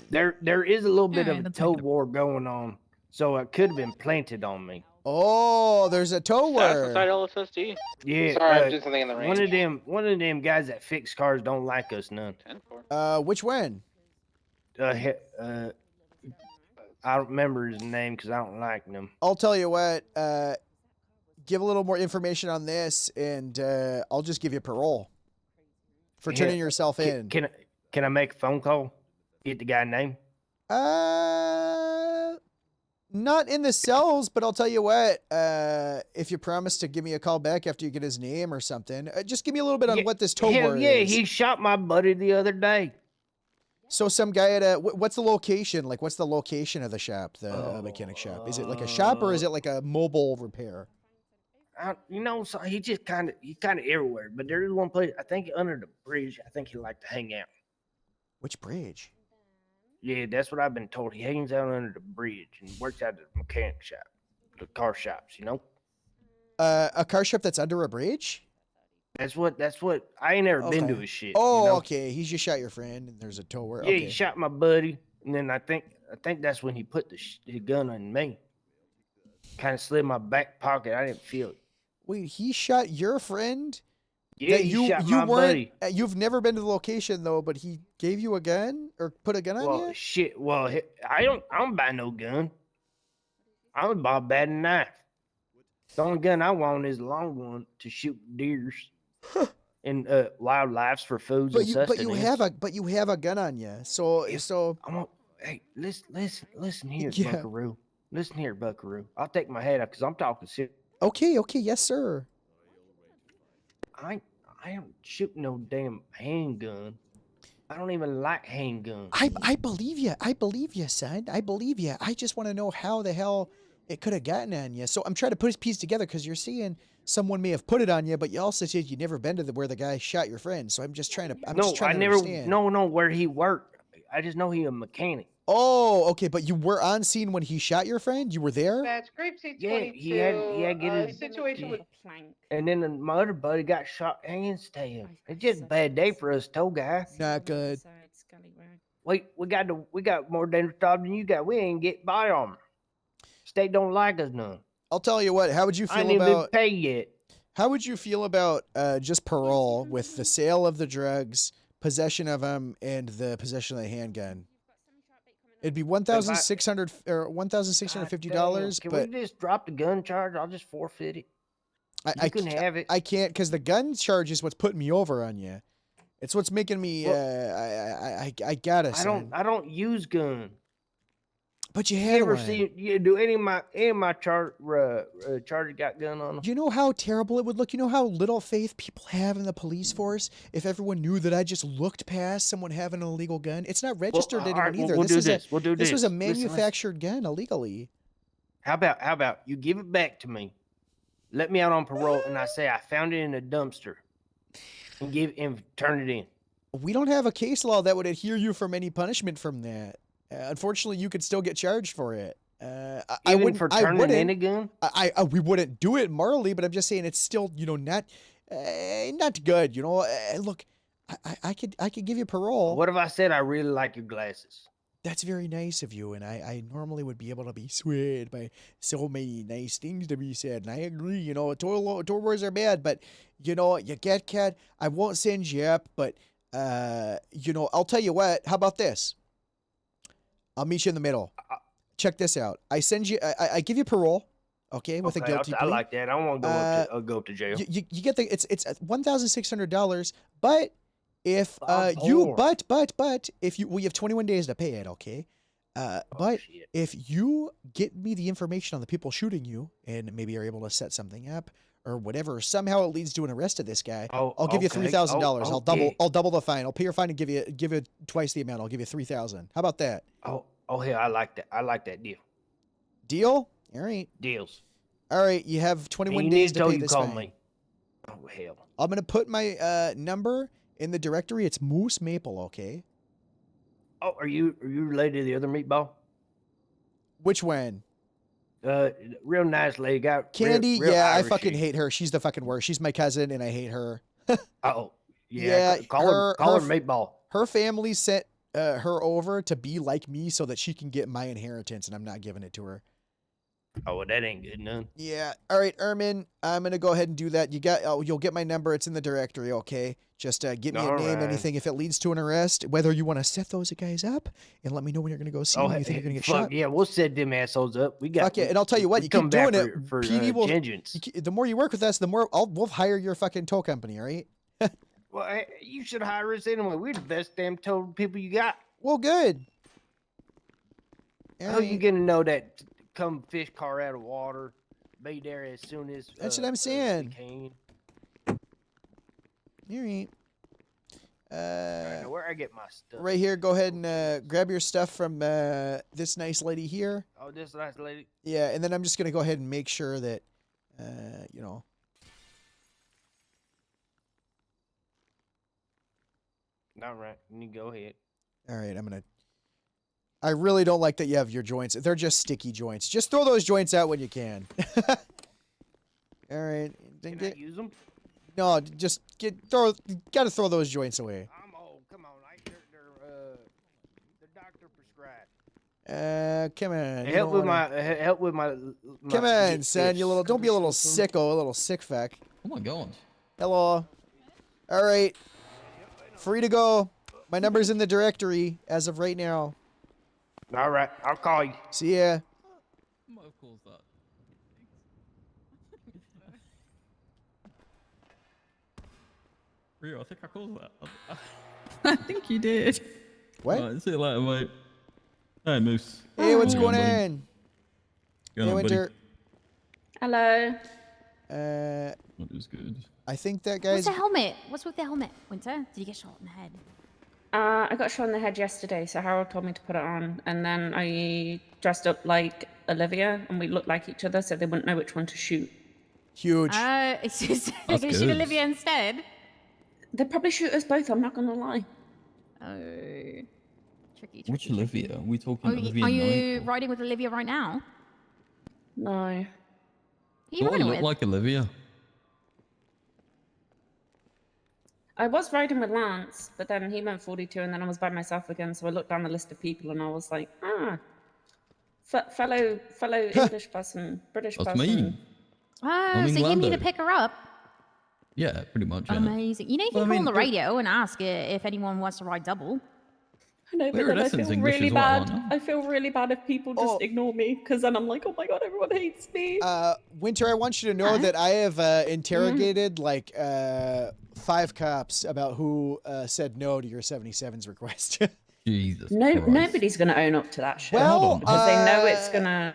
There is a little bit of a tow war going on, so it could have been planted on me. Oh, there's a tow That's word. inside LSSD. Yeah, Sorry, I'm doing something in the range. One of them guys that fix cars don't like us none. Which one? I don't remember his name because I don't like them. I'll tell you what. Give a little more information on this, and I'll just give you parole for turning yourself in. Can I make a phone call? Get the guy's name? Not in the cells, but I'll tell you what. If you promise to give me a call back after you get his name or something, just give me a little bit on what this tow word is. He shot my buddy the other day. So some guy at a what's the location? Like, what's the location of the shop, the mechanic shop? Is it like a shop or is it like a mobile repair? So he just kind of everywhere. But there is one place, I think under the bridge. I think he like to hang out. Which bridge? Yeah, that's what I've been told. He hangs out under the bridge and works out at the mechanic shop, the car shops. You know. A car shop that's under a bridge? That's what. I ain't never been to his shit. Oh, you know? okay. He just shot your friend, and there's a tow word. Yeah, Okay. he shot my buddy, and then I think that's when he put the gun on me. Kind of slid in my back pocket. I didn't feel it. Wait, he shot your friend Yeah, that he shot you my weren't. buddy. You've never been to the location though, but he gave you a gun or put a gun on Well, you. shit. Well, I don't buy no gun. I would buy a bad knife. The only gun I want is a long one to shoot deers and wildlife for foods and sustenance. But you have a gun on you. So Hey, listen here, Yeah. Buckaroo. Listen here, Buckaroo. I'll take my head off because I'm talking serious. Okay, yes, sir. I don't shoot no damn handgun. I don't even like handguns. I believe you. I believe you, son. I believe you. I just want to know how the hell it could have gotten on you. So I'm trying to put his piece together because you're saying someone may have put it on you, but you also said you never been to where the guy shot your friend. So I'm just trying to. Understand. No, where he worked. I just know he a mechanic. Oh, okay, but you were on scene when he shot your friend. You were there. That's Grapeseed 22. Yeah, he had get his situation with and then my other buddy got shot and stabbed. It's just a bad day for us tow guys. Not good. We got more dangerous jobs than you got. We ain't get by on 'em. State don't like us none. I'll tell you what. How would you I feel ain't even about? been paid yet. How would you feel about just parole with the sale of the drugs, possession of them, and the possession of the handgun? It'd be $1,600 or $1,650. Can But we just drop the gun charge? I'll just forfeit it. I can have it. I can't because the gun charge is what's putting me over on you. It's what's making me. I gotta. I don't use gun. But you had ever one. do any of my charges got gun on them? You know how terrible it would look? You know how little faith people have in the police force if everyone knew that I just looked past someone having an illegal gun? It's not registered to anyone either. We'll do this. This was a Listen. manufactured gun illegally. How about you give it back to me? Let me out on parole, and I say I found it in a dumpster, and turn it in. We don't have a case law that would adhere you from any punishment from that. Unfortunately, you could still get charged for it. I wouldn't for turning in a gun. We wouldn't do it morally, but I'm just saying it's still not good. Look, I could give you parole. What if I said I really like your glasses? That's very nice of you, and I normally would be able to be swayed by so many nice things to be said, and I agree. Tour wars are bad, but you get cat. I won't send you up, but I'll tell you what. How about this? I'll meet you in the middle. Check this out. I send you. I give you parole. Okay, with a guilty plea. I like that. I want to go to jail. You get the it's $1,600, but if if you have 21 days to pay it, okay. But if you get me the information on the people shooting you and maybe are able to set something up or whatever, somehow it leads to an arrest of this guy, I'll give you $3,000. I'll double the fine. I'll pay your fine and give you twice the amount. I'll give you $3,000. How about that? Oh, yeah, I like that. I like that deal. Deal? All right. Deals. All right, you have 21 days to pay this fine. Me. Oh hell. I'm gonna put my number in the directory. It's Moose Maple, okay? Oh, are you related to the other meatball? Which one? Real nice lady. Got Candy. real yeah, Irish I fucking hate her. She's the fucking worst. She's my cousin, and I hate her. Oh, yeah. Call her meatball. Her family sent her over to be like me so that she can get my inheritance, and I'm not giving it to her. Oh, well, that ain't good none. Yeah. All right, Ermin, I'm gonna go ahead and do that. You'll get my number. It's in the directory. Okay. Just give me a name, anything. If it leads to an arrest, whether you want to set those guys up and let me know when you're gonna go see them. You think you're gonna get shot? Yeah, we'll set them assholes up. We got. Fuck yeah, and I'll tell you what, you keep doing it. For PD will. vengeance. The more you work with us, the more we'll hire your fucking tow company. All right. Well, hey, you should hire us anyway. We're the best damn tow people you got. Well, good. How you gonna know that? Come fish car out of water, be there as soon as. That's what I'm saying. All right. Where I get my stuff? Right here. Go ahead and grab your stuff from this nice lady here. Oh, this nice lady. Yeah, and then I'm just gonna go ahead and make sure that, you know. All right, you go ahead. All right, I really don't like that you have your joints. They're just sticky joints. Just throw those joints out when you can. All right. Can I use them? No, just gotta throw those joints away. Come on. The doctor prescribed. Come on. Help with my. Come on, son. Don't be a little sicko, a little sick fuck. Oh my god. Hello. All right. Free to go. My number's in the directory as of right now. All right, I'll call you. See ya. Of course that. Rio, I think I called that. I think you did. What? Right, see you later, mate. Hey, Moose. Hey, what's How's it going buddy? on? Going Hey, on, buddy? Winter. Hello. That was good. I think that What's guy's. the helmet? What's with the helmet, Winter? Did you get shot in the head? I got shot in the head yesterday, so Harold told me to put it on, and then I dressed up like Olivia, and we looked like each other, so they wouldn't know which one to shoot. Huge. It's just they're gonna shoot Olivia instead. They'd probably shoot us both. I'm not gonna lie. Oh, tricky. Which Olivia? Are we talking Olivia Are Knight? you riding with Olivia right now? No. Who Do you I riding look with? like Olivia? I was riding with Lance, but then he went 42, and then I was by myself again. So I looked down the list of people, and I was like, fellow English person, British That's person. me. Oh, I'm so you need to Englando. pick her up. Yeah, pretty much. Yeah. Amazing. You know, you can Well, I call mean, on the radio and ask if anyone wants to ride double. I know, but We're then I Iridescent's feel English really as well, bad. aren't I feel really bad if people just ignore me, because then I'm like, oh my god, everyone hates me. Winter, I want you to know that I have interrogated like 5 cops about who said no to your 77's request. Jesus. Nobody's gonna own up to that shit. Well, because they know it's gonna.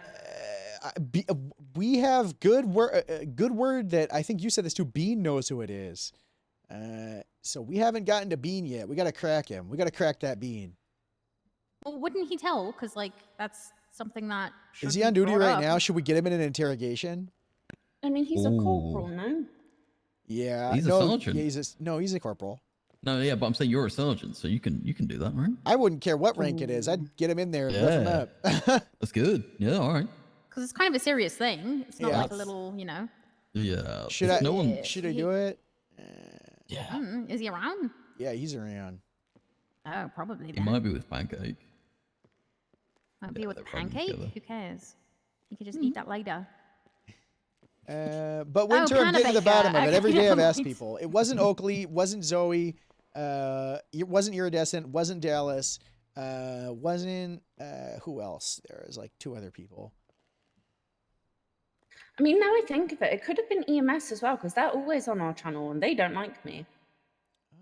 We have good word that I think you said this too. Bean knows who it is. So we haven't gotten to Bean yet. We got to crack him. We got to crack that Bean. Well, wouldn't he tell? Because like that's something that. Is should he be on duty brought right up. now? Should we get him in an interrogation? I mean, he's a corporal, no? Yeah. He's a no, sergeant. Yeah, he's a corporal. No, yeah, but I'm saying you're a sergeant, so you can do that, right? I wouldn't care what rank it is. I'd get him in there and lift him Yeah. up. That's good. Yeah, all right. Because it's kind of a serious thing. It's not Yeah. like a little, you know. Yeah. Should if I? No one. Should I do it? Yeah. Is he around? Yeah, he's around. Oh, probably He then. might be with Pancake. Might be with they're probably Pancake. together. Who cares? You could just eat that later. But Winter, I'm getting to the Panabaker. bottom of it. Okay, Every day I've never asked mind. people. It wasn't Oakley, wasn't Zoe, it wasn't Iridescent, wasn't Dallas, wasn't who else? There was like 2 other people. I mean, now I think of it, it could have been EMS as well, because they're always on our channel and they don't like me.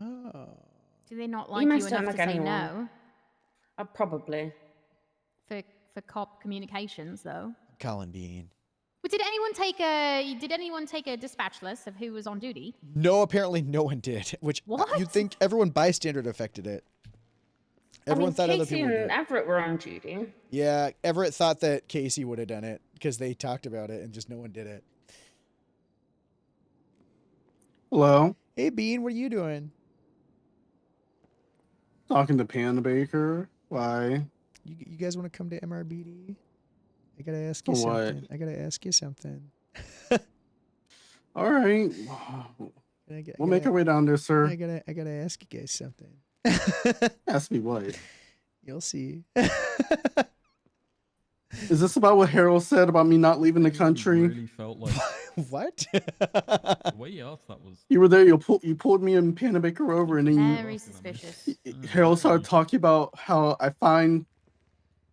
Oh. Do they not like EMS you don't enough like to say anyone. no? Probably. For cop communications, though. Colin Bean. But did anyone take a dispatch list of who was on duty? No, apparently no one did. Which you'd think everyone bystander affected it. Everyone thought other Casey people would do and it. Everett were on duty. Yeah, Everett thought that Casey would have done it because they talked about it and just no one did it. Hello. Hey Bean, what are you doing? Talking to Panda Baker. Why? You guys want to come to MRBD? I gotta ask you For what? something. I gotta ask you something. All right. We'll make our way down there, sir. I gotta ask you guys something. Ask me what? You'll see. Is this about what Harold said about me not leaving the country? Really felt like what? the way you asked that was. You were there. You pulled me and Panda Baker over, and then Very suspicious. Harold started talking about how I find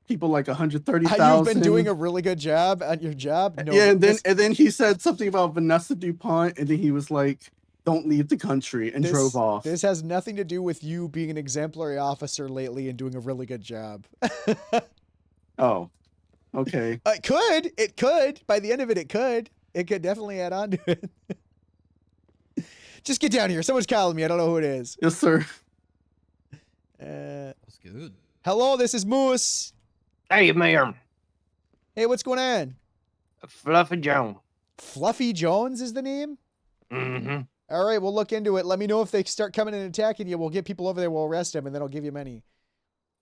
people like 130,000. How you've been doing a really good job at your job. No, yeah, and this- then he said something about Vanessa DuPont, and then he was like, "Don't leave the country," and drove off. This has nothing to do with you being an exemplary officer lately and doing a really good job. Oh, okay. It could. It could. By the end of it, it could. It could definitely add on to it. Just get down here. Someone's calling me. I don't know who it is. Yes, sir. That's good. Hello, this is Moose. Hey, Mayor. Hey, what's going on? Fluffy Jones. Fluffy Jones is the name? Mm-hmm. All right, we'll look into it. Let me know if they start coming and attacking you. We'll get people over there. We'll arrest them, and then I'll give you money.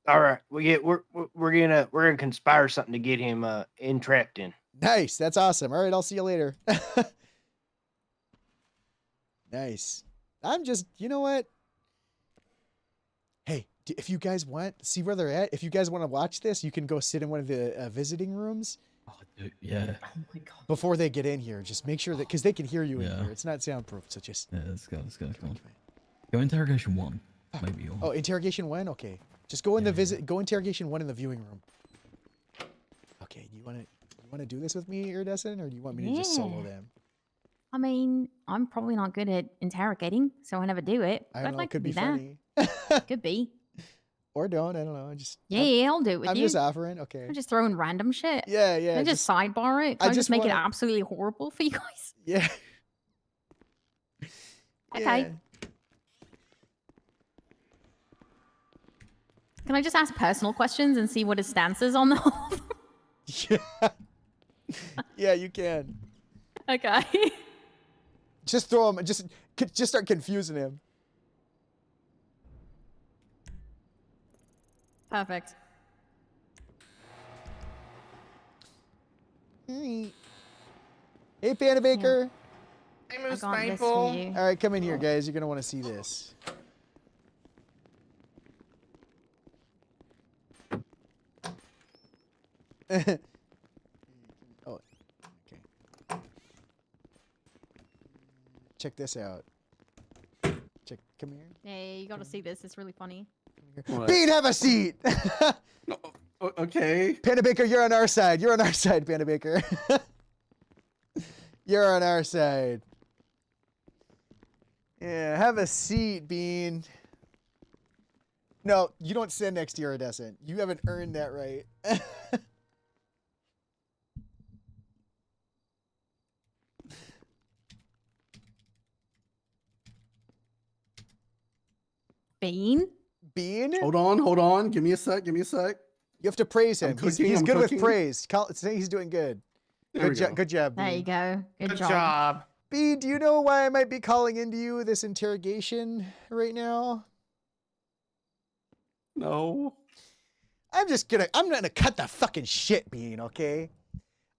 All right, we're gonna conspire something to get him entrapped in. Nice. That's awesome. All right, I'll see you later. Nice. I'm just, you know what? Hey, if you guys want, see where they're at. If you guys want to watch this, you can go sit in one of the visiting rooms. Oh, dude, yeah. Oh my god. Before they get in here, just make sure that, because they can hear you in Yeah. here. It's not soundproof, so just. Yeah, let's go. Come on. Go interrogation 1, maybe. Or... Oh, interrogation 1. Okay, just go in the visit. Go interrogation 1 in the viewing room. Okay, you wanna do this with me, Iridescent, or do you want me to just solo them? I mean, I'm probably not good at interrogating, so I never do it. I But don't I'd know. like It could to be do funny. that. Could be. Or don't. I don't know. Yeah, I'll do it with I'm you. just offering. Okay. I'm just throwing random shit. Yeah. Can I just sidebar it? Can I just make it absolutely horrible for you guys? Yeah. Okay. Yeah. Can I just ask personal questions and see what his stance is on the whole? Yeah. Yeah, you can. Okay. Just throw him. Just start confusing him. Perfect. Hey, Panda Baker. Hey, I Moose got this Maple. for you. All right, come in here, guys. You're gonna want to see this. Oh, okay. Check this out. Come here. Yeah, you gotta see this. It's really funny. What? Bean, have a seat. Okay. Panda Baker, you're on our side. You're on our side, Panda Baker. You're on our side. Yeah, have a seat, Bean. No, you don't sit next to Iridescent. You haven't earned that right. Bean? Bean? Hold on. Give me a sec. You have to praise him. I'm cooking, He's I'm good cooking. with praise. Say he's doing good. There we go. Good job, Bean. There you go. Good job. job. Bean, do you know why I might be calling into you this interrogation right now? No. I'm gonna cut the fucking shit, Bean, okay?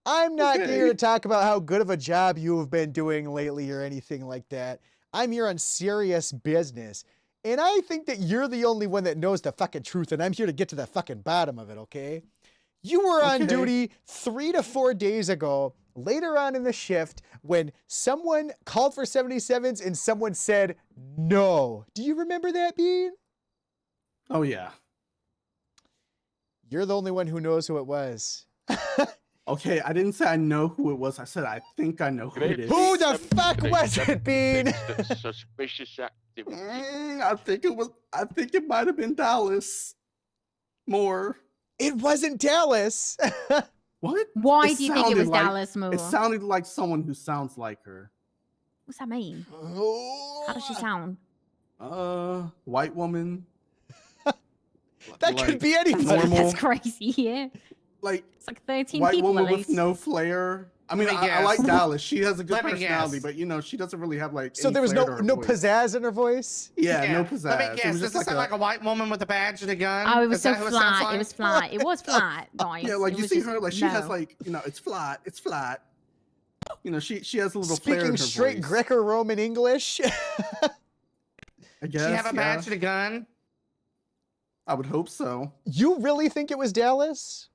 I'm not Okay. here to talk about how good of a job you have been doing lately or anything like that. I'm here on serious business. And I think that you're the only one that knows the fucking truth, and I'm here to get to the fucking bottom of it, okay? You were on Okay. duty 3 to 4 days ago, later on in the shift, when someone called for 77s and someone said no. Do you remember that, Bean? Oh yeah. You're the only one who knows who it was. Okay, I didn't say I know who it was. I said I think I know who it is. Who the fuck was it, Bean? Suspicious activity. I think it might have been Dallas. More. It wasn't Dallas. What? Why It do you think it sounded was like- Dallas Moore? It sounded like someone who sounds like her. What's that mean? How does she sound? White woman. That could be anybody. Normal, That's crazy, yeah. like It's like 13 white people woman at with least. no flair. I mean, Let me I like guess. Dallas. She has a good Let me personality, guess. but you know, she doesn't really have like. So any there was flair no to her voice. pizzazz in her voice? Yeah, no pizzazz. Let me It guess. was Does just this sound like a white woman with a badge and a gun? Oh, it was Is so that who it sounds flat. like? It was flat. It was flat, guys. Yeah, like It you was see just- her, like she has no. like, you know, it's flat. You know, she has a little flair in Speaking her straight voice. Greco-Roman English. I guess. Does she have a badge yeah. and a gun? I would hope so. You really think it was Dallas?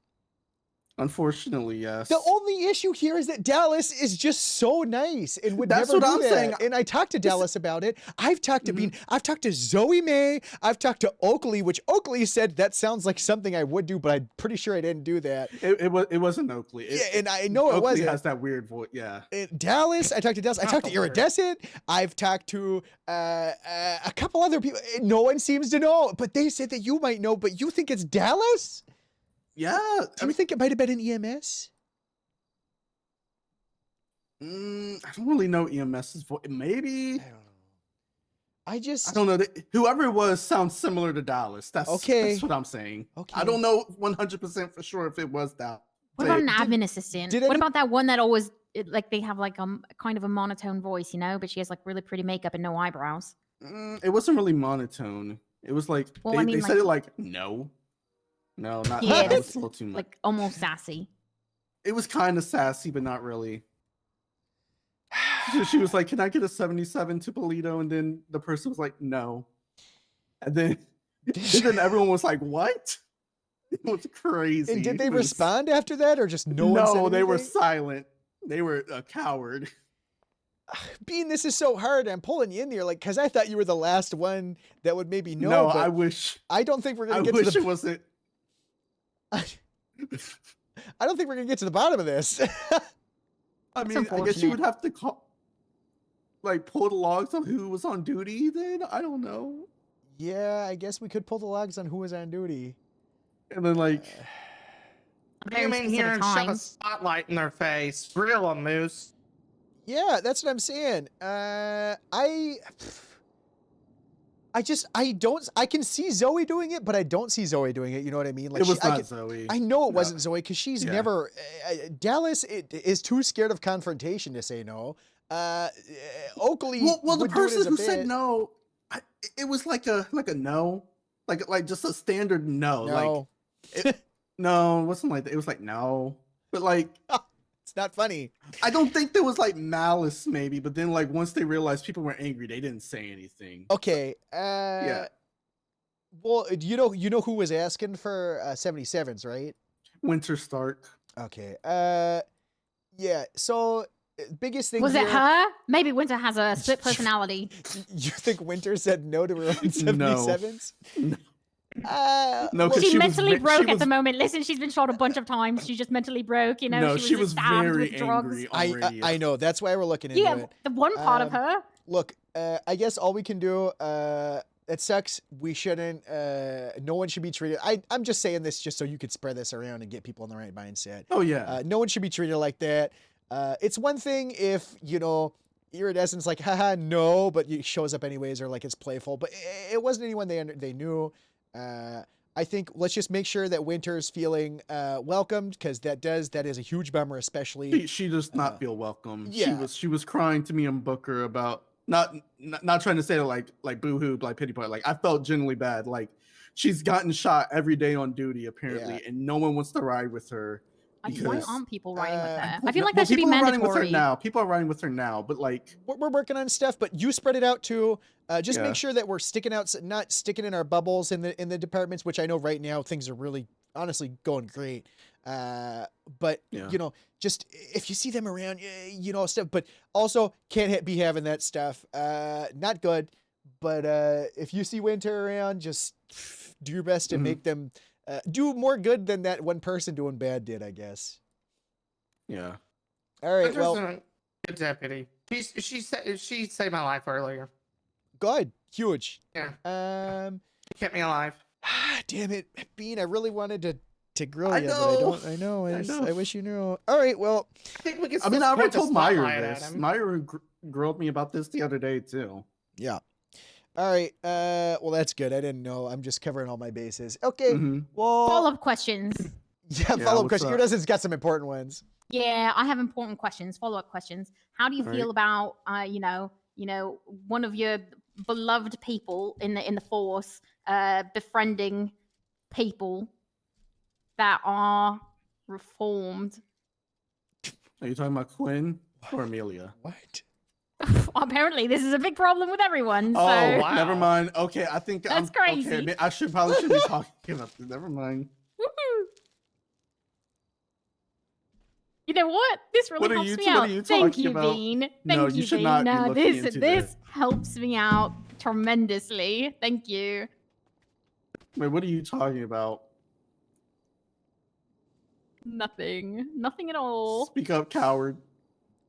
Unfortunately, yes. The only issue here is that Dallas is just so nice and would That's never what do I'm that. saying. And I talked to Dallas about it. I've talked to Bean. I've talked to Zoe May. I've talked to Oakley, which Oakley said that sounds like something I would do, but I'm pretty sure I didn't do that. It wasn't Oakley. Yeah, and I know it Oakley wasn't. has that weird voice. Yeah. Dallas, I talked to Dallas. I talked to Iridescent. I've talked to a couple other people. No one seems to know, but they said that you might know. But you think it's Dallas? Yeah. Do you think it might have been an EMS? I don't really know EMS's voice. Maybe. I don't know. Whoever it was sounds similar to Dallas. That's Okay. That's what I'm saying. Okay. I don't know 100% for sure if it was Dallas. What about an admin assistant? did What any- about that one that always like they have like kind of a monotone voice, you know, but she has like really pretty makeup and no eyebrows. It wasn't really monotone. It was like Well, they, I mean, they said like- it like no, not Yeah, that was that's a little too much. like almost sassy. It was kind of sassy, but not really. She was like, "Can I get a 77 to Polito?" And then the person was like, "No." And then everyone was like, "What?" It was crazy. And did they It was- respond after that, or just no one said No, they were anything? silent. They were a coward. Bean, this is so hard. I'm pulling you in there, like, because I thought you were the last one that would maybe know. No, but I wish. I don't think we're gonna I get wish to it the. wasn't. I don't think we're gonna get to the bottom of this. I mean, I guess you would have to call, like, pull the logs on who was on duty. Then I don't know. Yeah, I guess we could pull the logs on who was on duty. And then, like, Come in here and shove a spotlight in their face. Grill 'em, Moose. Yeah, that's what I'm saying. I can see Zoe doing it, but I don't see Zoe doing it. You know what I mean? Like it was not Zoe. I know it wasn't Zoe because she's Yeah. never. Dallas is too scared of confrontation to say no. Oakley. well, the would do it as person a who bit. said no, it was like a no, like just a standard no. No. No, it wasn't like that. It was like no, but like it's not funny. I don't think there was like malice, maybe, but then like once they realized people were angry, they didn't say anything. Okay. Yeah. Well, you know who was asking for 77s, right? Winter Stark. Okay. Yeah. So biggest thing Was here, it her? Maybe Winter has a split personality. You think Winter said no to her own 77s? No, 'cause she she was mentally ve- broke she at was- the moment. Listen, she's been shot a bunch of times. She's just mentally broke. You know, No, she was stabbed with drugs. I know. That's why we're looking into Yeah, it. the one part of her. Look, I guess all we can do. It sucks. We shouldn't. No one should be treated. I'm just saying this just so you could spread this around and get people in the right mindset. Oh yeah. No one should be treated like that. It's one thing if iridescent's like, haha, no, but it shows up anyways, or like it's playful. But it wasn't anyone they knew. I think let's just make sure that Winter's feeling welcomed, because that is a huge bummer, especially. She does not feel welcome. Yeah. She was crying to me and Booker about not trying to say it like boo-hoo, like pity party. Like I felt genuinely bad. Like she's gotten shot every day on duty apparently, and no one wants to ride with her. Why aren't people riding with her? I Well, feel like that should be people are riding with her mandatory. now. People are riding with her now, but like We're working on stuff, but you spread it out too. Just Yeah. make sure that we're sticking out, not sticking in our bubbles in the departments, which I know right now things are really honestly going great. But Yeah. just if you see them around, stuff, but also can't be having that stuff. Not good. But if you see Winter around, just do your best to make them do more good than that one person doing bad did, I guess. Yeah. All right. Winter's Well, a good deputy. She saved my life earlier. good. Huge. Yeah. She kept me alive. Damn it, Bean! I really wanted to grill I you, know. but I know. I know. I wish you knew. All right. Well, I think we can. I mean, still I already point the told Myra spotlight at this. him. Myra grilled me about this the other day too. yeah. All right. Well, that's good. I didn't know. I'm just covering all my bases. Okay. Well, Follow-up questions. yeah. Yeah, Follow-up what's question. up? Iridescent's got some important ones. Yeah, I have important questions. Follow-up questions. How do you All feel right. about one of your beloved people in the force befriending people that are reformed? Are you talking about Quinn or Amelia? What? Apparently, this is a big problem with everyone. So. Oh, never mind. Okay, I think That's crazy. Okay, I probably should be talking about this. Never mind. Woohoo. You know what? This really What are helps you- me what out. are you Thank talking you, about? Bean. Thank No, you, you should Bean. not be No, looking this into this helps me out tremendously. Thank you. Wait, what are you talking about? Nothing. Nothing at all. Speak up, coward.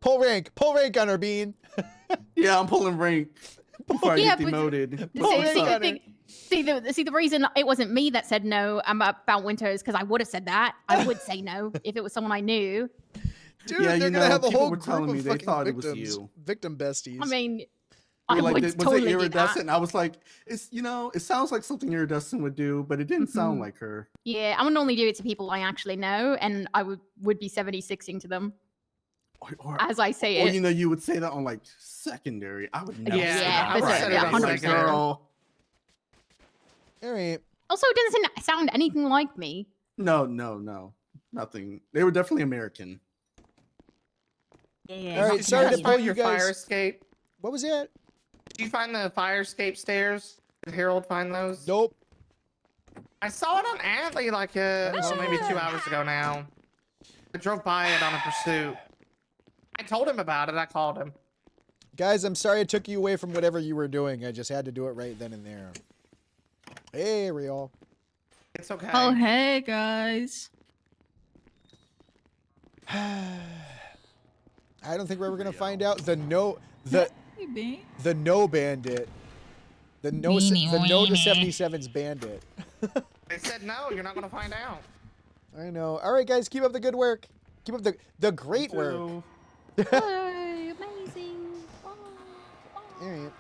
Pull rank on her, Bean. Yeah, I'm pulling rank before I Yeah, get but- demoted. See, What's see, up? the reason it wasn't me that said no about Winter is because I would have said that. I would say no if it was someone I knew. Dude, Yeah, they're you gonna know, have a people whole were group telling of me they fucking thought it was victims, you. victim besties. I mean, You're I like, would was totally it do iridescent? that. And I was like, it sounds like something iridescent would do, but it didn't sound like her. Yeah, I would only do it to people I actually know, and I would be 76ing to them as I say Or it. you would say that on like secondary. I would never Yeah, say Yeah, that. but Right. yeah, I'm like, 100%. girl. All right. Also, it doesn't sound anything like me. No, nothing. They were definitely American. Yeah. All right. Did Sorry guys to pull find you your fire guys. escape? What was that? Did you find the fire escape stairs? Did Harold find those? Nope. I saw it on Adley like maybe 2 hours ago now. I drove by it on a pursuit. I told him about it. I called him. Guys, I'm sorry I took you away from whatever you were doing. I just had to do it right then and there. Hey, Real. It's okay. Oh, hey, guys. I don't think we're ever gonna find out the no Maybe. the no bandit. The no Weenie, the no to weenie. 77's bandit. They said no, you're not gonna find out. I know. All right, guys, keep up the good work. Keep up the great work. Oh, amazing. Oh, oh. All right.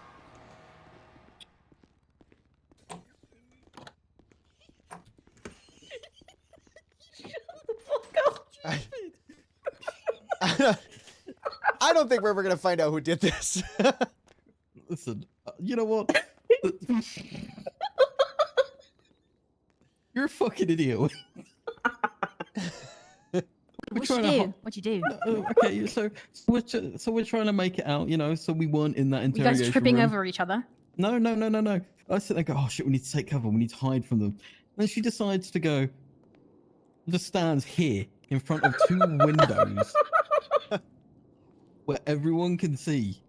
I don't think we're ever gonna find out who did this. Listen, you know what? You're a fucking idiot. What'd you do? What'd you do? Okay, so we're trying to make it out, you know. So we weren't in that You interrogation guys tripping room. over each other? No. I sit there and go, oh shit, we need to take cover. We need to hide from them. And then she decides to go. Just stands here in front of 2 windows where everyone can see.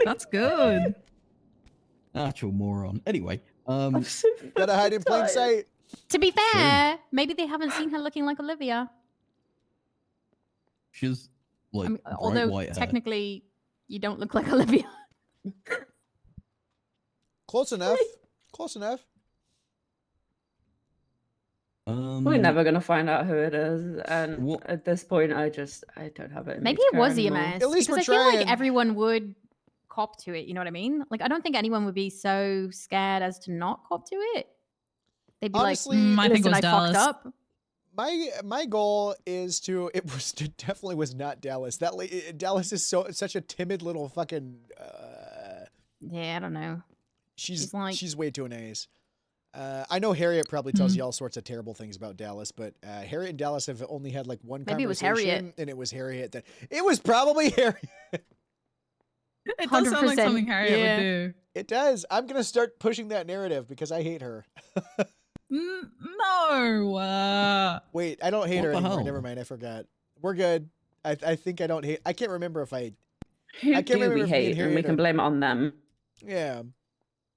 That's good. Actual moron. Anyway, gotta hide in plain sight. To be fair, maybe they haven't seen her looking like Olivia. She's like I mean, bright although white hair. technically you don't look like Olivia. Close enough. Close enough. We're never gonna find out who it is, and at this point, I don't have it. in me Maybe to it care was anymore. EMS. At least because we're I feel like trying. everyone would cop to it. You know what I mean? Like I don't think anyone would be so scared as to not cop to it. They'd be Honestly, like, I think it "Listen, was I Dallas. fucked up." My goal is to it definitely was not Dallas. Dallas is such a timid little fucking Yeah, I don't know. she's like- she's way too nice. I know Harriet probably tells Hmm. you all sorts of terrible things about Dallas, but Harriet and Dallas have only had like one Maybe it was conversation, Harriet. and it was Harriet that it was probably Harriet. It does sound like 100%, something Harriet yeah. would do. It does. I'm gonna start pushing that narrative because I hate her. No. Wait, I don't hate What her the anymore. hell? Never mind, I forgot. We're good. I think I don't hate. I can't remember if I. Who I can't do remember we if me and hate, and we Harriet can are- blame it on them. Yeah.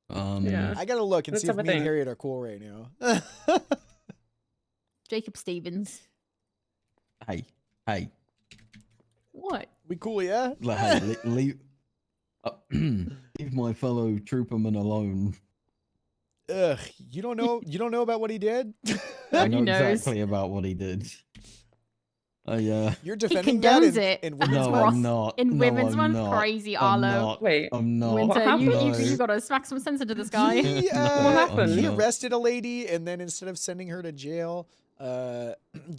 Yeah. I gotta look and Let's see if have a me and think. Harriet are cool right now. Jacob Stevens. Hey, What? We cool, yeah? like, hey, leave my fellow trooperman alone. Ugh, you don't know about what he did? I know knows. exactly about what he did. You're He defending that condones in, it. in That's Women's No, Month? I'm not. In No, Women's I'm Month? not. Crazy, I'm Arlo. not. Wait, I'm not. Winter, you No. gotta smack some sense into this guy. He, No, What happened? He I'm not. arrested a lady, and then instead of sending her to jail,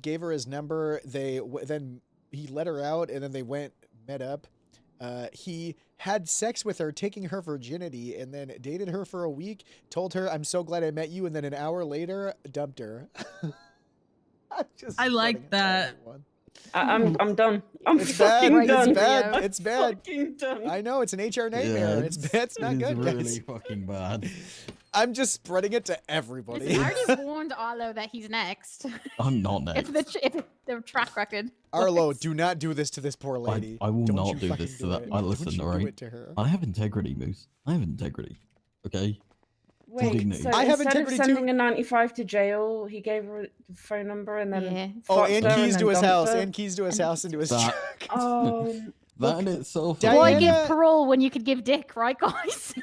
gave her his number. Then he let her out, and then they met up. He had sex with her, taking her virginity, and then dated her for a week. Told her, "I'm so glad I met you," and then an hour later, dumped her. I like that. I'm done. I'm It's bad. fucking done. It's bad. I'm It's bad. fucking done. I know it's an HR nightmare. It's not it's good, really guys. fucking bad. I'm just spreading it to everybody. Listen, I already warned Arlo that he's next. I'm not next. If the track record. Arlo, do not do this to this poor lady. I will Don't not you do fucking this to do that. it. I Don't listen, you do alright? it to her. I have integrity, Moose. I have integrity. Okay. Wait, Dignity. so I have instead of integrity too. sending a 95 to jail, he gave her the phone number and then Yeah. Oh, fucked and her keys then to his dumped house. her? And keys to his house and to his That- truck. Oh, That in itself. Diana- Why give parole when you could give dick, right, guys?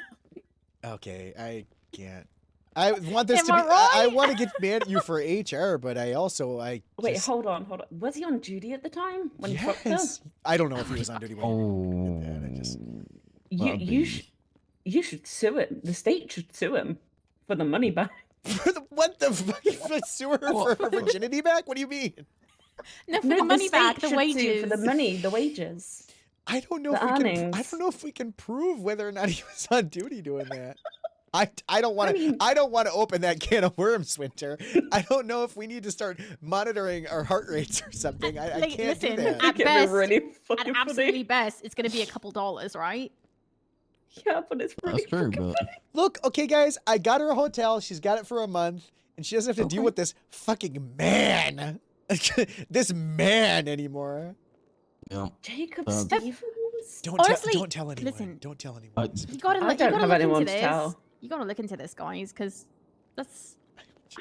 Okay, I can't. I want this Am to be. I I right? want to get mad at you for HR, but I also wait, just- hold on. Was he on duty at the time when he fucked her? Yes. I don't know if he was on duty when Oh. he did that. I just. You should sue him. The state should sue him for the money back. What the fuck? You sue her for her virginity back? What do you mean? No, for the money state back, the should sue wages. for the money, the wages. I don't know The if we can. I earnings. don't know if we can prove whether or not he was on duty doing that. I don't want to. I don't want to open that can of worms, Winter. I don't know if we need to start monitoring our heart rates or something. I Like, can't listen, do that. at Get me best, really at fucking funny. absolutely best, it's gonna be a couple dollars, right? Yeah, but it's really That's true, but Look, okay, guys, I got her a hotel. She's got it for a month, and she doesn't have to deal with this fucking man, this man anymore. yeah. Jacob Uh, Stevens? guys. Don't Honestly, tell anyone. listen. Don't tell anyone. You gotta, I you don't gotta have look anyone into to this. tell. You gotta look into this, guys, because that's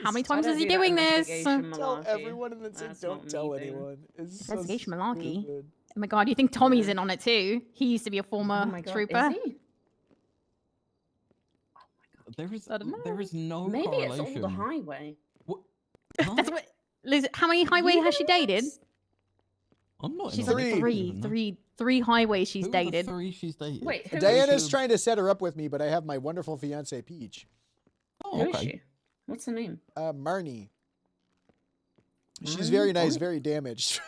how many I times don't is he do that doing this? investigation Tell malarkey. everyone and then say That's don't not tell me, babe. anyone. It's so Investigation malarkey. stupid. Oh my god, you think Tommy's in on it too? He used to be a former Oh my God, trooper. is he? There is no Maybe correlation. it's all the highway. That's what. Liz, how many highway has she dated? I'm not. She's in a like relationship, three highways she's Who are the dated. 3 she's dated? Wait, who Diana's is she? trying to set her up with me, but I have my wonderful fiance Peach. Oh, Who is she? What's her name? Marnie. She's Marnie? very nice, What? very damaged.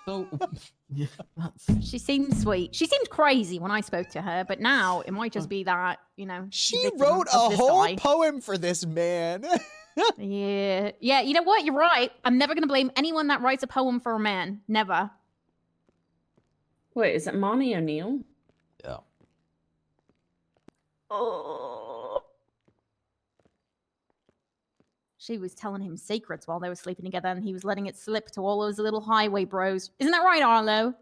So, yeah, She seems sweet. She seemed crazy when I spoke to her, but now it might just be that, you know. She the victim wrote of a this whole guy. poem for this man. Yeah. Yeah, you know what? You're right. I'm never going to blame anyone that writes a poem for a man. Never. Wait, is it Marnie O'Neill? Yeah. Oh. She was telling him secrets while they were sleeping together, and he was letting it slip to all those little highway bros. Isn't that right, Arlo?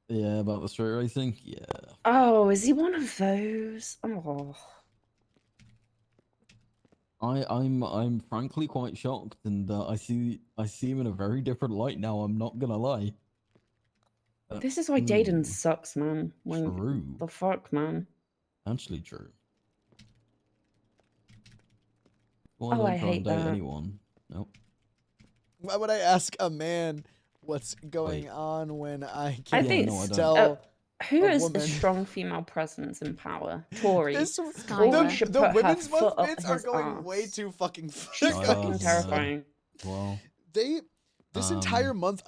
Yeah, about the straight racing. Yeah. Oh, is he one of those? Oh. I'm frankly quite shocked, and I see him in a very different light now. I'm not gonna lie. This is why dating sucks, man. True. The fuck, man. Actually, true. Why Oh, don't I try and hate date that. anyone? Nope. Why would I ask a man what's going on when I I can't think tell who a is woman? a strong female presence in power? Tori. This- Tori should the put her women's foot month up bits are his going arse. way too fucking. She's fucking terrifying. Well, this entire month,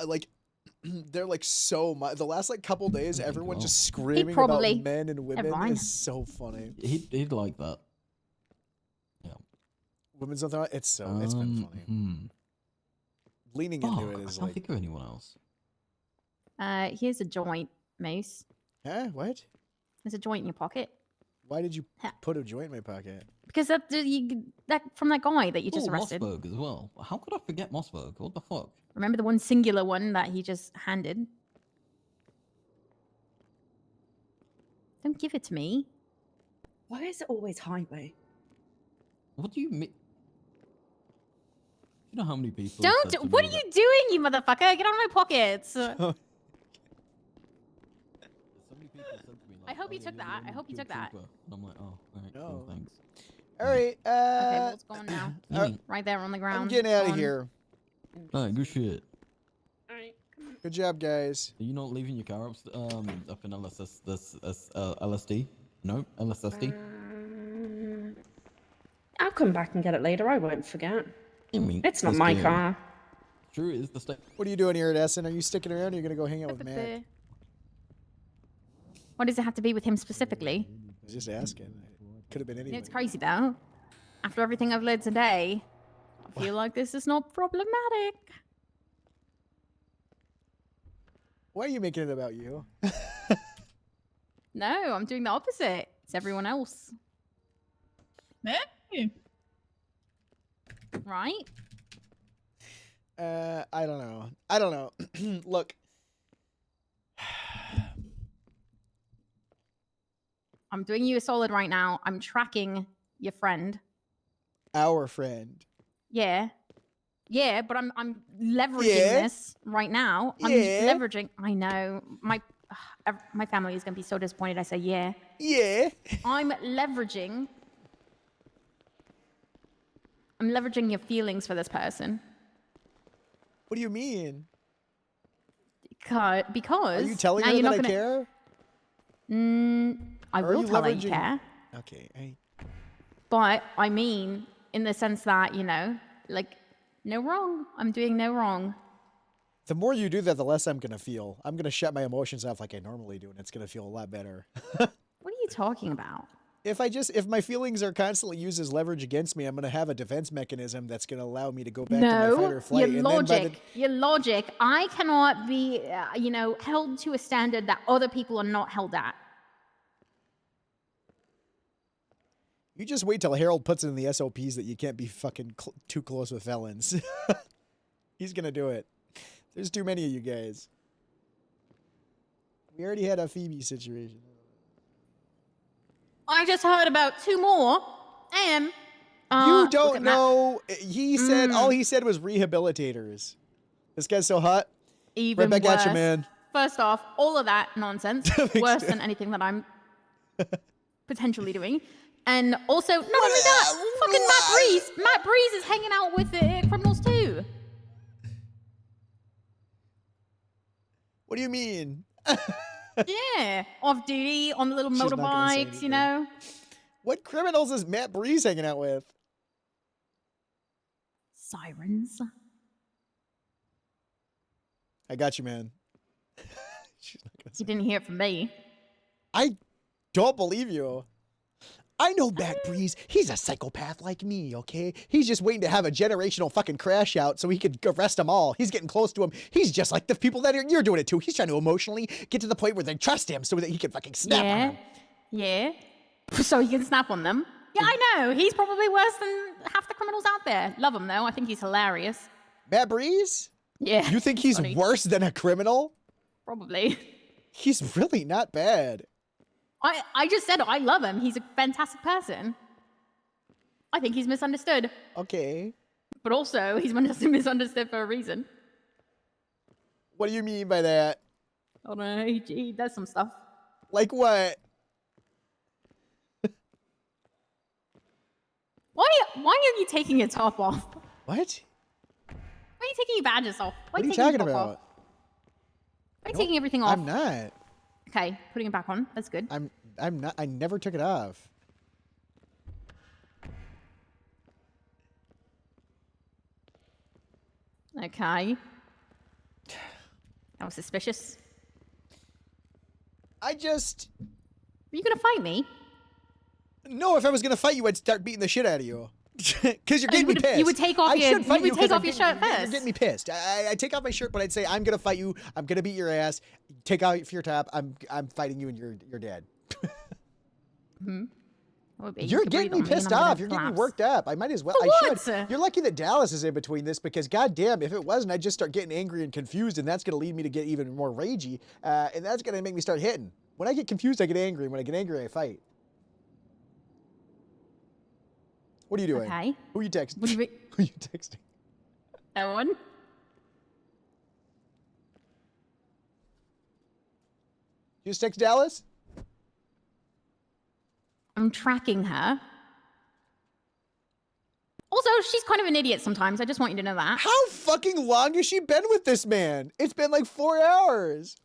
they're like so much. The last like couple days, everyone just screaming probably about men and women mine. is so funny. He'd like that. Women's month, it's been funny. Leaning into it I is can't like, think of anyone else. Here's a joint, Moose. huh? What? There's a joint in your pocket. Why did you put a joint in my pocket? Because that from that guy that you just Oh, arrested. Mossberg as well. How could I forget Mossberg? What the fuck? Remember the one singular one that he just handed? Don't give it to me. Why is it always highway? What do you mean? You know how many people? Don't. What are you doing, you motherfucker? Get out of my pockets. I hope you took that. I hope you took that. And I'm like, oh, alright, cool, thanks. All right. Okay, well, it's gone now. Mm. Right there on the ground. I'm getting It's out of gone. here. Alright, good shit. Good job, guys. Are you not leaving your car up in LSD? No, LSSD. I'll come back and get it later. I won't forget. I mean, It's not this my game. car. True, it is the state. What are you doing here at Essen? Are you sticking around or are you going to go hang out with Matt? What does it have to be with him specifically? I was just asking. Could have been You know, anyone. it's crazy though. After everything I've learned today, I feel like this is not problematic. Why are you making it about you? No, I'm doing the opposite. It's everyone else. Hey. Right? I don't know. I don't know. Look. I'm doing you a solid right now. I'm tracking your friend. Our friend. Yeah. Yeah, but I'm leveraging Yeah? this right now. I'm Yeah? leveraging. I know. My family is going to be so disappointed I say yeah. Yeah. I'm leveraging your feelings for this person. What do you mean? Because Are you telling now her you're that not I gonna... care? I Or are will you tell her you leveraging- care. Okay. But I mean, in the sense that, you know, like, no wrong. I'm doing no wrong. The more you do that, the less I'm going to feel. I'm going to shut my emotions off like I normally do, and it's going to feel a lot better. What are you talking about? If my feelings are constantly used as leverage against me, I'm going to have a defense mechanism that's going to allow me to go back to my fight or flight. Your and then by logic. Your logic. I cannot be, held to a standard that other people are not held at. You just wait till Harold puts it in the SOPs that you can't be fucking too close with felons. He's going to do it. There's too many of you guys. We already had a Phoebe situation. I just heard about 2 more. And You look don't at Matt. know. He said all he said was rehabilitators. This guy's so hot. Even right back worse. at you, man. First off, all of that nonsense worse dude. than anything that I'm potentially doing. And also, not only that, fucking Matt Breeze. Matt Breeze is hanging out with the criminals too. What do you mean? Yeah, off duty on the little She's not gonna say motorbikes, you know. What criminals is Matt Breeze hanging out with? Sirens. I got you, man. You didn't hear it from me. I don't believe you. I know Matt Breeze. He's a psychopath like me, okay? He's just waiting to have a generational fucking crash out so he could arrest them all. He's getting close to him. He's just like the people that you're doing it to. He's trying to emotionally get to the point where they trust him so that he can fucking snap on them. Yeah. So he can snap on them. Yeah, I know. He's probably worse than half the criminals out there. Love him, though. I think he's hilarious. Matt Breeze? Yeah. You think he's worse than a criminal? Probably. He's really not bad. I just said I love him. He's a fantastic person. I think he's misunderstood. Okay. But also, he's misunderstood for a reason. What do you mean by that? I don't know. He does some stuff. Like what? Why are you taking your top off? What? Why are you taking your badges off? Why What are you taking your talking top about? off? Why are you taking everything off? I'm not. Okay, putting it back on. That's good. I'm not. I never took it off. Okay. That was suspicious. I just... Are you gonna fight me? No, if I was gonna fight you, I'd start beating the shit out of you. Because you're getting me pissed. You would take off your, fight you would 'cause take off your shirt You're first. getting me pissed. I take off my shirt, but I'd say I'm gonna fight you. I'm gonna beat your ass. Take off your top. I'm fighting you, and you're dead. Hmm. You're getting me pissed off. You're getting me worked up. I might as well. For I what? should. You're lucky that Dallas is in between this because, goddamn, if it wasn't, I'd just start getting angry and confused, and that's gonna lead me to get even more ragey, and that's gonna make me start hitting. When I get confused, I get angry. When I get angry, I fight. What are you doing? Okay. Who are you texting? What do you Who are you texting? No one. You just text Dallas? I'm tracking her. Also, she's kind of an idiot sometimes. I just want you to know that. How fucking long has she been with this man? It's been like 4 hours.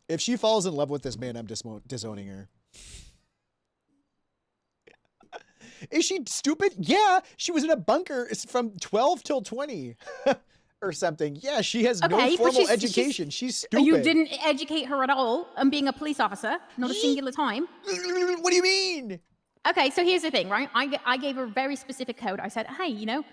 If she falls in love with this man, I'm disowning her. Is she stupid? Yeah, she was in a bunker from 12 till 20 or something. Yeah, she has no formal education. She's stupid. You didn't educate her at all on being a police officer, not a singular time. What do you mean? Okay, so here's the thing, right? I gave her a very specific code. I said, hey, you know,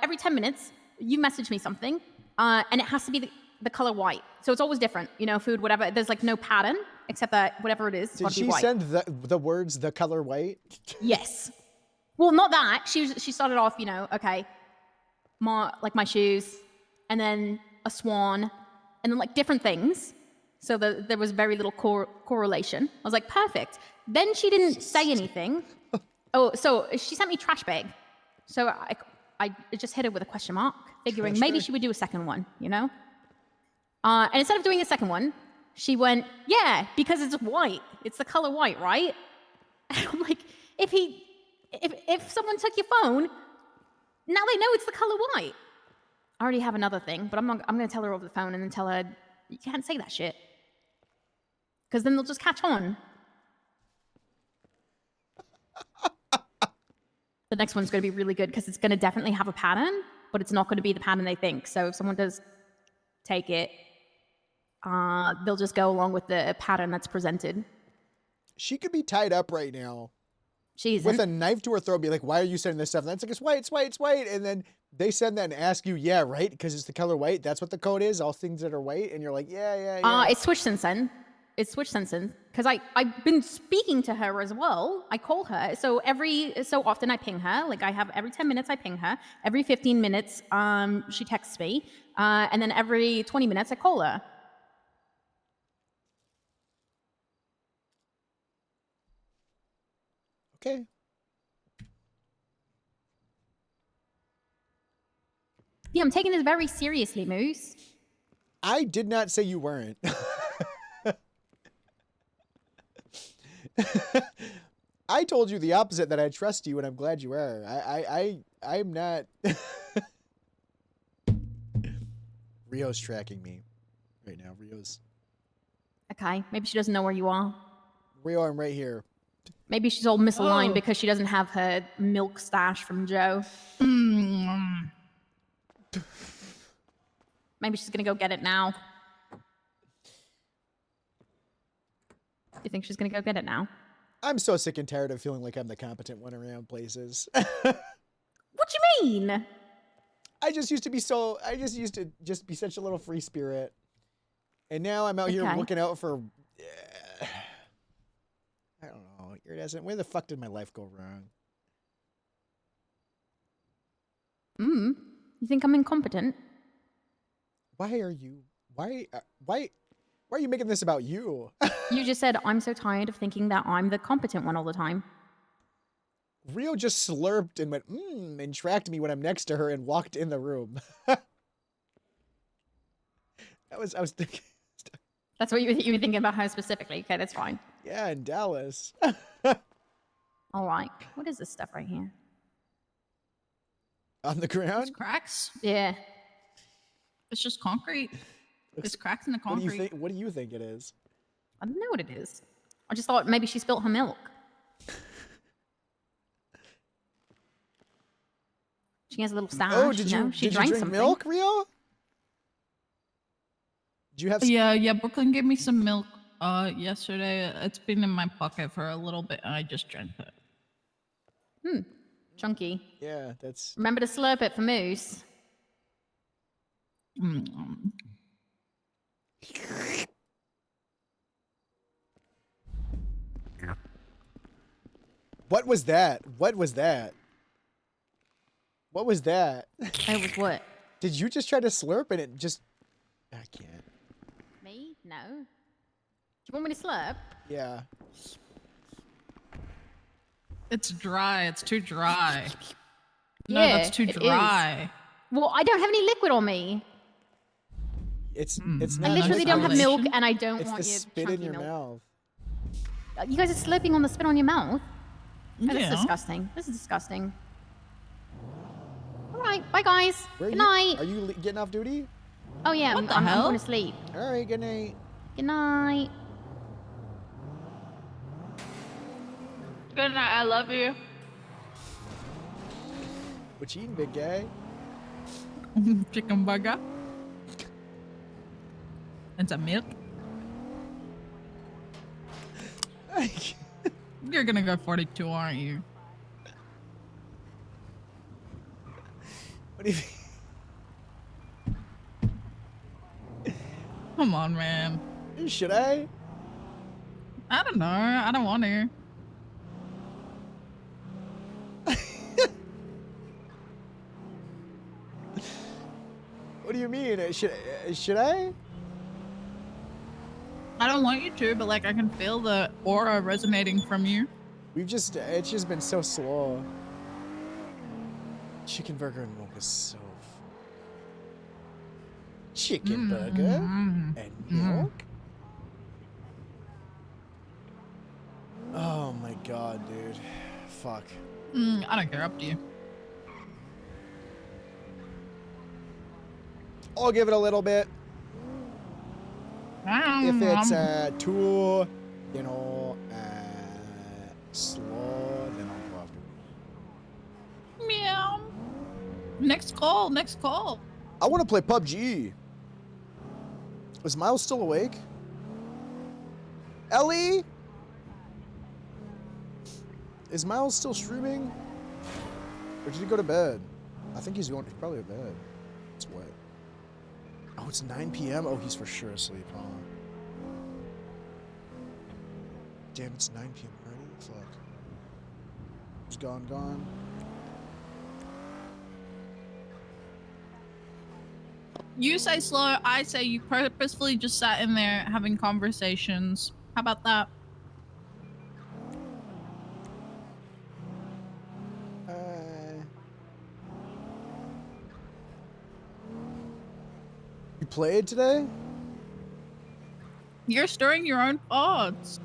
every 10 minutes, you message me something, and it has to be the color white. So it's always different, you know, food, whatever. There's like no pattern, except that whatever it is, it's Did gotta be she white. send the words, the color white? Yes. Well, not that. She started off, you know, okay, like my shoes, and then a swan, and then like different things. So there was very little correlation. I was like, perfect. Then she didn't say anything. Oh, so she sent me trash bag. So I just hit her with a question mark, figuring maybe she would do a second one, you know? And instead of doing a second one, she went, yeah, because it's white. It's the color white, right? And I'm like, if someone took your phone, now they know it's the color white. I already have another thing, but I'm going to tell her over the phone and then tell her, you can't say that shit. Because then they'll just catch on. The next one's going to be really good because it's going to definitely have a pattern, but it's not going to be the pattern they think. So if someone does take it, they'll just go along with the pattern that's presented. She could be tied up right now. She isn't. With a knife to her throat, be like, why are you sending this stuff? And that's like, it's white, it's white, it's white. And then they send that and ask you, yeah, right? Because it's the color white. That's what the code is. All things that are white. And you're like, yeah. It's switched since then. It's switch sensing because I've been speaking to her as well. I call her so every so often I ping her. Like I have every 10 minutes I ping her. Every 15 minutes she texts me, and then every 20 minutes I call her. Okay. Yeah, I'm taking this very seriously, Moose. I did not say you weren't. I told you the opposite, that I trust you, and I'm glad you are. I'm not. Rio's tracking me right now. Rio's. Okay, maybe she doesn't know where you are. Rio, I'm right here. Maybe she's all misaligned Oh. because she doesn't have her milk stash from Joe. Maybe she's gonna go get it now. You think she's gonna go get it now? I'm so sick and tired of feeling like I'm the competent one around places. What do you mean? I just used to be just be such a little free spirit. And now I'm out here Okay. looking out for I don't know, iridescent. Where the fuck did my life go wrong? You think I'm incompetent? Why are you making this about you? You just said I'm so tired of thinking that I'm the competent one all the time. Rio just slurped and went, and tracked me when I'm next to her and walked in the room. I was thinking. That's what you were thinking about her specifically. Okay, that's fine. Yeah, in Dallas. All right. What is this stuff right here? On the ground? It's cracks. Yeah. It's just concrete. It's cracks in the concrete. What do you think it is? I don't know what it is. I just thought maybe she spilt her milk. She has a little stash. Oh, did you She did you drank drink something. milk, Rio? Did you have? Yeah. Brooklyn gave me some milk yesterday. It's been in my pocket for a little bit, and I just drank it. Chunky. Yeah, that's. Remember to slurp it for Moose. What was that? What was that? What was that? It was what? Did you just try to slurp and it just? I can't. Me? No. Do you want me to slurp? Yeah. It's dry. It's too dry. No, Yeah, that's too it is. dry. Well, I don't have any liquid on me. It's I not. literally don't have milk, and I don't It's want the your spit in chunky your milk. mouth. You guys are slurping on the spit on your mouth. Oh, Yeah. That's disgusting. This is disgusting. All right, bye guys. Where Good you, night. Are you getting off duty? Oh yeah, What the I'm hell? going to sleep. All right. Good night. Good night. Good night. I love you. What you eating, big guy? Chicken burger. And some milk. You're gonna go 42, aren't you? What do you? Come on, man. Should I? I don't know. I don't want to. What do you mean? Should I? I don't want you to, but like I can feel the aura resonating from you. It's just been so slow. Chicken burger and milk is so. Chicken burger and milk? Oh my god, dude. Fuck. I don't care. Up to you. I'll give it a little bit. If it's too, slow, then I'll go after it. Meow. Next call. Next call. I want to play PUBG. Is Miles still awake? Ellie? Is Miles still streaming? Or did he go to bed? I think he's probably to bed. It's what? Oh, it's 9 p.m.? Oh, he's for sure asleep, huh? Damn, it's 9 p.m. already? Fuck. It's gone. You say slow, I say you purposefully just sat in there having conversations. How about that? You played today? You're stirring your own pots.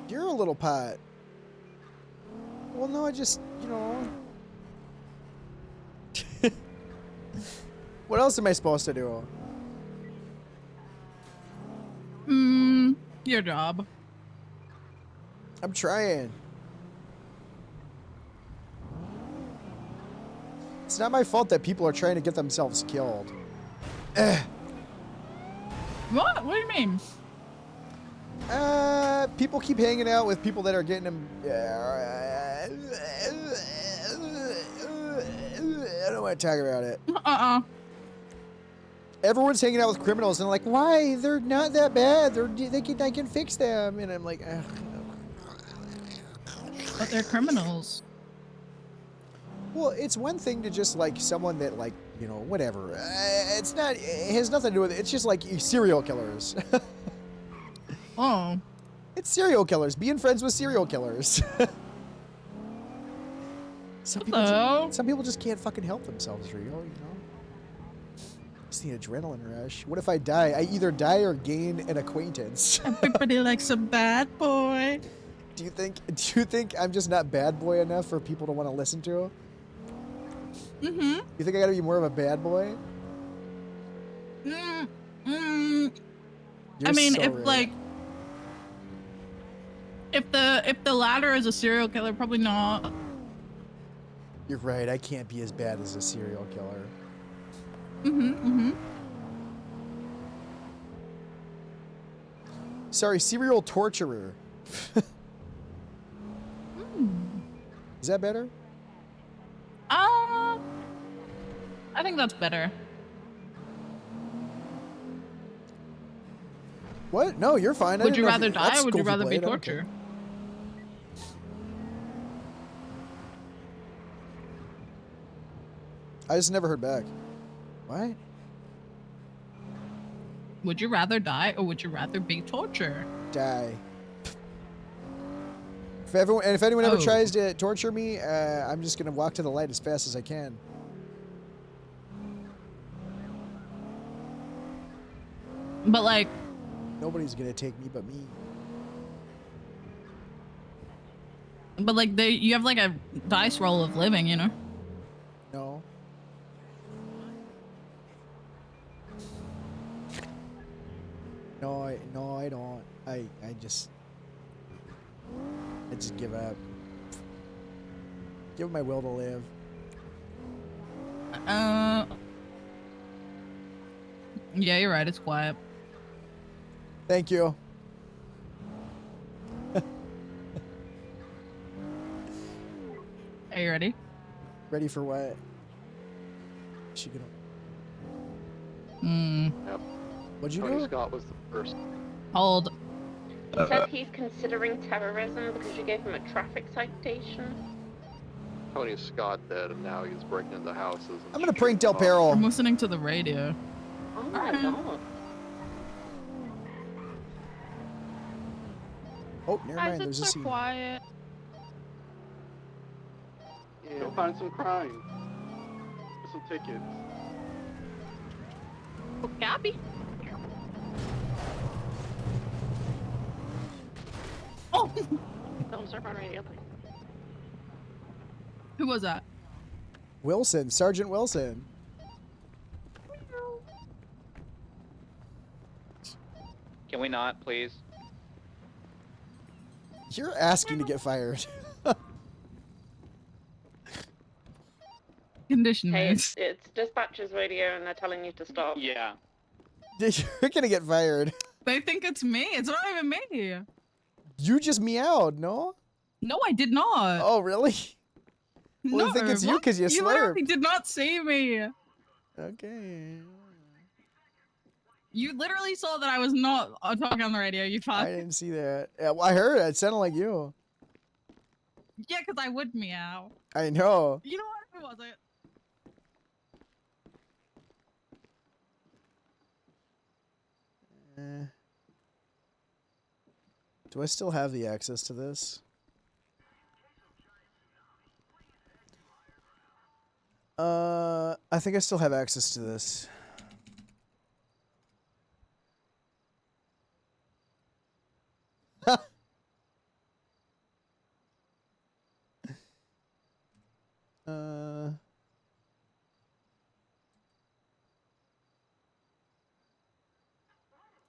You're a little pot. Well, no, I just, you know. What else am I supposed to do? Your job. I'm trying. It's not my fault that people are trying to get themselves killed. What? What do you mean? People keep hanging out with people that are getting them. I don't want to talk about it. Everyone's hanging out with criminals and like, why? They're not that bad. I can fix them. And I'm like, ugh. But they're criminals. Well, it's one thing to just like someone that like, you know, whatever. It's not. It has nothing to do with it. It's just like serial killers. Oh. It's serial killers. Being friends with serial killers. Some people just can't fucking help themselves, Rio, you know? Just the adrenaline rush. What if I die? I either die or gain an acquaintance. Everybody likes a bad boy. Do you think I'm just not bad boy enough for people to want to listen to? Mm-hmm. You think I gotta be more of a bad boy? I You're mean, so if right. like if the latter is a serial killer, probably not. You're right. I can't be as bad as a serial killer. Sorry, serial torturer. Is that better? I think that's better. What? No, you're fine. Would you rather die or would you rather be tortured? I just never heard back. What? Would you rather die or would you rather be tortured? Die. If anyone ever tries to torture me, I'm just gonna walk to the light as fast as I can. But like, nobody's gonna take me but me. But like, you have like a dice roll of living, you know? No. No, I don't. I just give up. Give my will to live. Yeah, you're right. It's quiet. Thank you. Are you ready? Ready for what? Is she gonna? Yep. What'd you Tony do? Scott was the first. Hold. He said he's considering terrorism because you gave him a traffic citation. Tony Scott did, and now he's breaking into houses. And I'm gonna prank Del Perro. I'm listening to the radio. Oh my god. Oh, never mind. There's a so scene. quiet. Yeah. Go find some crime. Get some tickets. Oh, Gabby. Oh! Don't start on radio. Who was that? Wilson, Sergeant Wilson. Can we not, please? You're asking to get fired. Condition Hey, moves. it's dispatcher's radio and they're telling you to stop. Yeah. You're gonna get fired. They think it's me. It's not even me. You just meowed, no? No, I did not. Oh, really? No, Well, I think it's you look, 'cause you literally slurped. did not see me. Okay. You literally saw that I was not talking on the radio. You I fuck. didn't see that. Yeah, well, I heard it. It sounded like you. Yeah, because I would meow. I know. You know what? Who was it? Do I still have the access to this? I think I still have access to this. uh...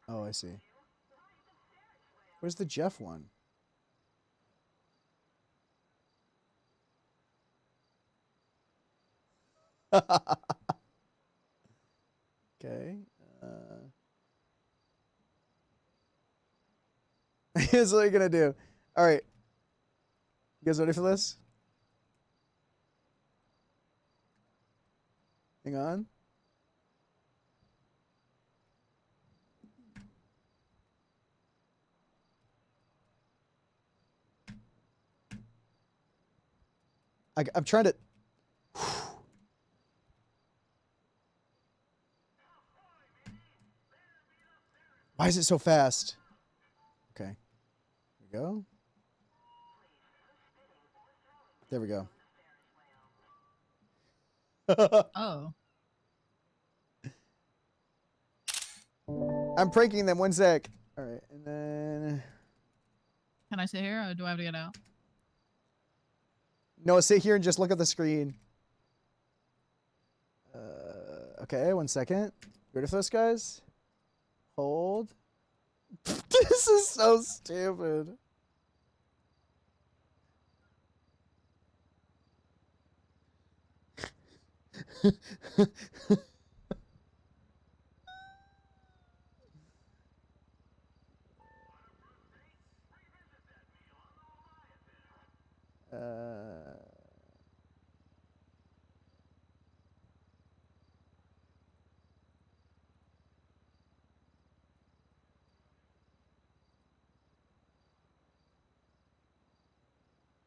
Oh, I see. Where's the Jeff one? Okay. Here's what you're gonna do. All right. You guys ready for this? Hang on. I'm trying to. Why is it so fast? Okay. Here we go. There we go. Oh. I'm pranking them. 1 sec. All right, and then. Can I sit here or do I have to get out? No, sit here and just look at the screen. Okay, 1 second. Ready for this, guys? Hold. This is so stupid.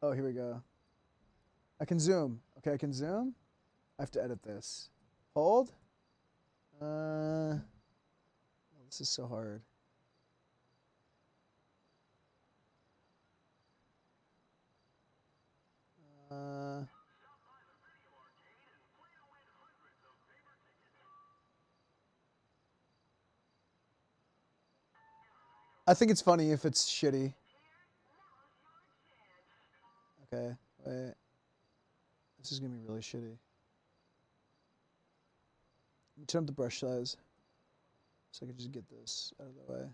Oh, here we go. I can zoom. Okay, I can zoom. I have to edit this. Hold. This is so hard. I think it's funny if it's shitty. Okay, wait. This is gonna be really shitty. Let me turn up the brush size so I can just get this out of the way.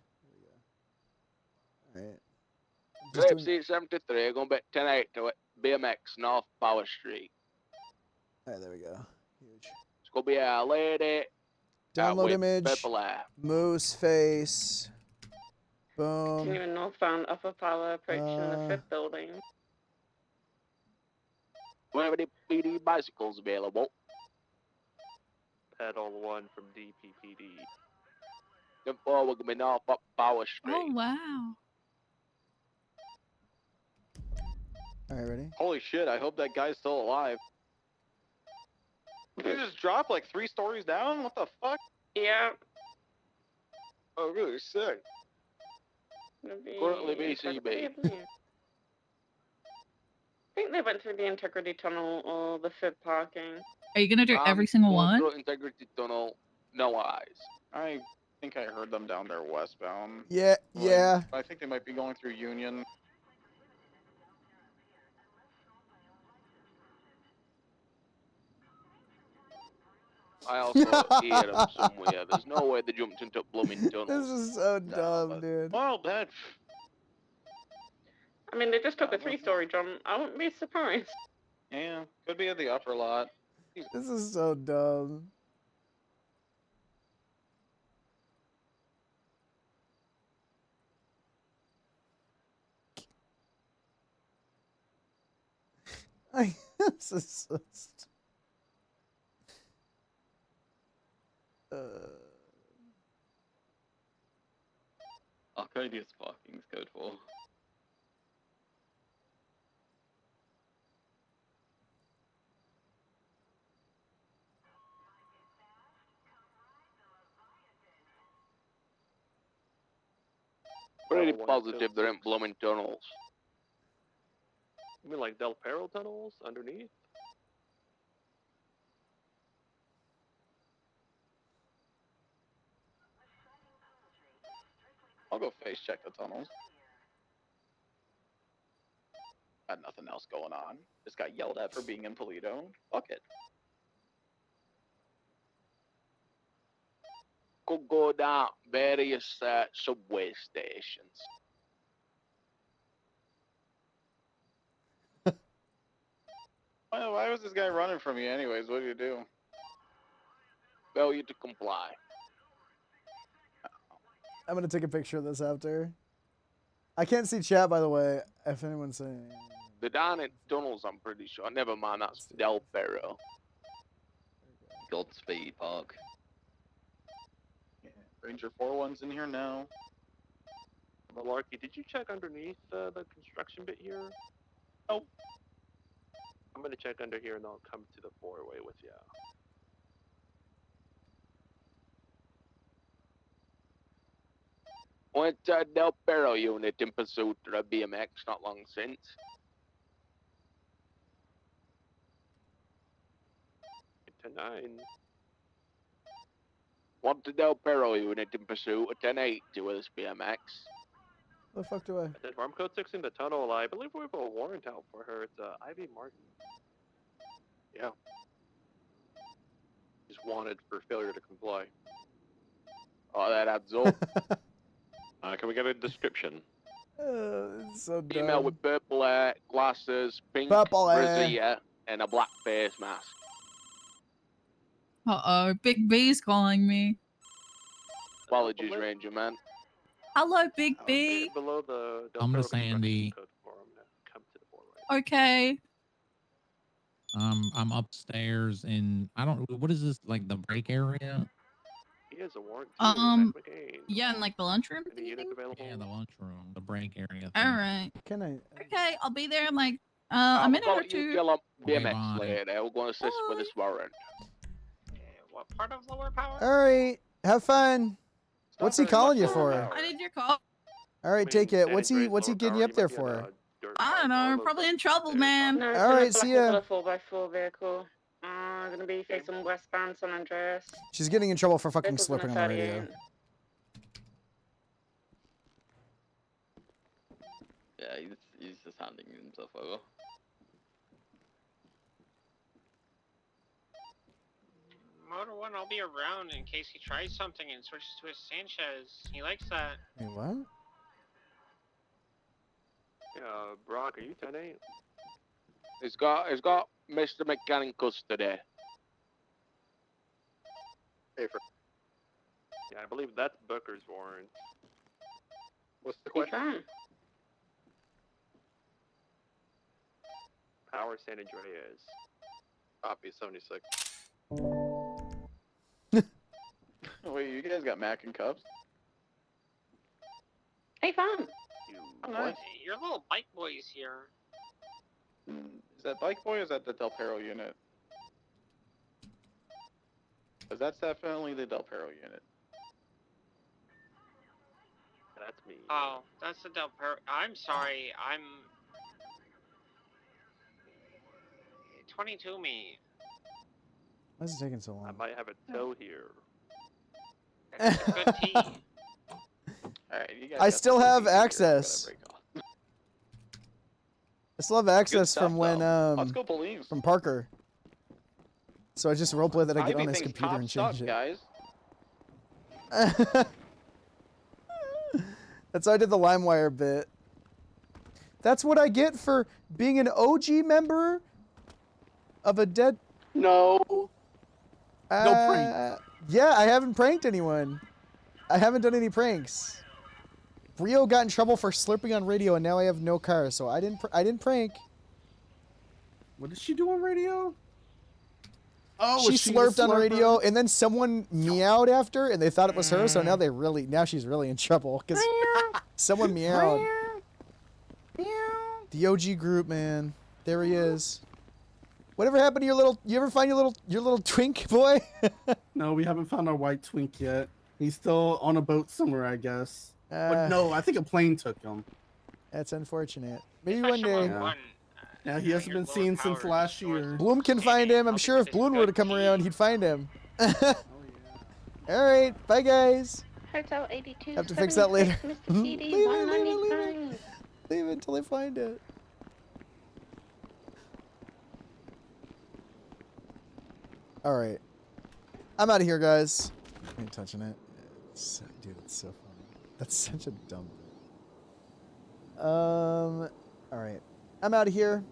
There we go. All right. Grape Seat 73, going back 10-8 to it. BMX, North Power Street. All right, there we go. Huge. It's going to be a lady. Download with image. purple hair. Moose face. Boom. Continuing northbound, upper power, approaching the fifth building. Whenever the PD bicycles available. Pedal 1 from DPPD. Then forward, going to be North Power Street. Oh, wow. All right, ready? Holy shit, I hope that guy's still alive. Did you just drop like 3 stories down? What the fuck? Yeah. Oh, really sick. Currently BCB. I think they went through the Integrity Tunnel or the FIB parking. Are you gonna do every single one? Integrity Tunnel, no eyes. I think I heard them down there westbound. Yeah, yeah. I think they might be going through Union. I also hear them somewhere. There's no way they jumped into blooming tunnel. This is so dumb, dude. Well, that. I mean, they just took a 3-story jump. I wouldn't be surprised. Yeah, could be at the upper lot. This is so dumb. This is so Arcadius parking is code 4. Pretty positive they're in blooming tunnels. You mean like Del Perro tunnels underneath? I'll go face check the tunnels. Got nothing else going on. Just got yelled at for being in Polito. Fuck it. Could go down various subway stations. Why was this guy running from you anyways? What did you do? Failure to comply. I'm gonna take a picture of this after. I can't see chat, by the way, if anyone's saying. The down in tunnels, I'm pretty sure. Never mind, that's Del Perro. Godspeed Park. Yeah, Ranger 4-1's in here now. Malarkey, did you check underneath the construction bit here? Nope. I'm gonna check under here and I'll come to the four-way with you. Went to a Del Perro unit in pursuit of a BMX not long since. To 9. Went to Del Perro unit in pursuit of 10-8 with his BMX. What the fuck do I? Then farm code 6 in the tunnel. I believe we have a warrant out for her. It's Ivy Martin. Yeah. He's wanted for failure to comply. Oh, that adds up. Can we get a description? It's so dumb. Female with purple hair, glasses, pink Purple hair. brassiere, and a black face mask. Uh-oh, Big B's calling me. Apologies, Ranger man. Hello, Big B. Below the Del I'm Perro the Sandy. code for him to come to the four-way. Okay. I'm upstairs in, I don't, what is this, like the break area? He has a warrant too, Zach McCain. Yeah, in like the lunchroom. Any units available? Yeah, the lunchroom, the break area. All right. Can I? Okay, I'll be there in like a minute or two. You tell him Okay, BMX bye. later. We're going to assist with this warrant. What part of lower power? All right, have fun. What's he calling you for? I need your call. All right, take it. What's he getting you up there for? I don't know. Probably in trouble, man. No, All right, see ya. A 4x4 vehicle. Gonna be facing westbound San Andreas. She's getting in trouble for fucking Vehicle's on slurping the on the radio. 38. Yeah, he's just handing himself over. Motor 1, I'll be around in case he tries something and switches to his Sanchez. He likes that. Wait, what? Yeah, Brock, are you 10-8? He's got Mr. McCann in custody. Yeah, I believe that's Booker's warrant. What's the question? Power San Andreas. Copy 76. Wait, you guys got Mac and cups? Hey, fun. What? Your little bike boy's here. Is that Bike Boy or is that the Del Perro unit? Because that's definitely the Del Perro unit. That's me. Oh, that's the Del Perro. I'm sorry. I'm 22 me. Why is it taking so I long? might have a toe here. Good tea. Alright, you guys I got still some have easy here. access. Gotta break off. I still have access stuff, from when Let's go police. from Parker. So I just roleplay that I get Ivy on his thinks computer and cops change suck, it. guys. That's how I did the LimeWire bit. That's what I get for being an OG member of a dead. No. No prank. Yeah, I haven't pranked anyone. I haven't done any pranks. Rio got in trouble for slurping on radio, and now I have no car, so I didn't prank. What did she do on radio? Oh, she was she the slurped on the radio, slurper? and then someone meowed after, and they thought it was her. So now she's really in trouble because someone meowed. The OG group, man. There he is. Whatever happened to your little? You ever find your little twink boy? No, we haven't found our white twink yet. He's still on a boat somewhere, I guess. But no, I think a plane took him. That's unfortunate. Maybe one day. Yeah, he hasn't been seen since last year. Bloom can find him. I'm sure if Bloom were to come around, he'd find him. All right, bye guys. Hotel 82. Have to fix that later. Mr. PD, 195. Leave it until I find it. All right, I'm out of here, guys. I ain't touching it. Dude, it's so funny. That's such a dumb thing. All right, I'm out of here.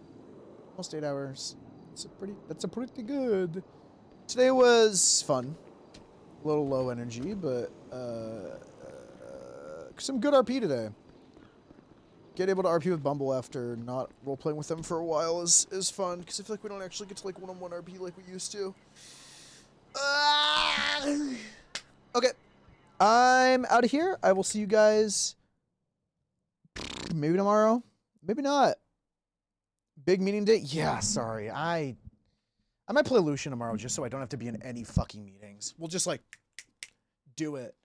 Almost 8 hours. That's a pretty good. Today was fun. A little low energy, but some good RP today. Get able to RP with Bumble after not role playing with them for a while is fun because I feel like we don't actually get to like one-on-one RP like we used to. Okay, I'm out of here. I will see you guys maybe tomorrow, maybe not. Big meeting day? Yeah, sorry. I might play Lucian tomorrow just so I don't have to be in any fucking meetings. We'll just like do it.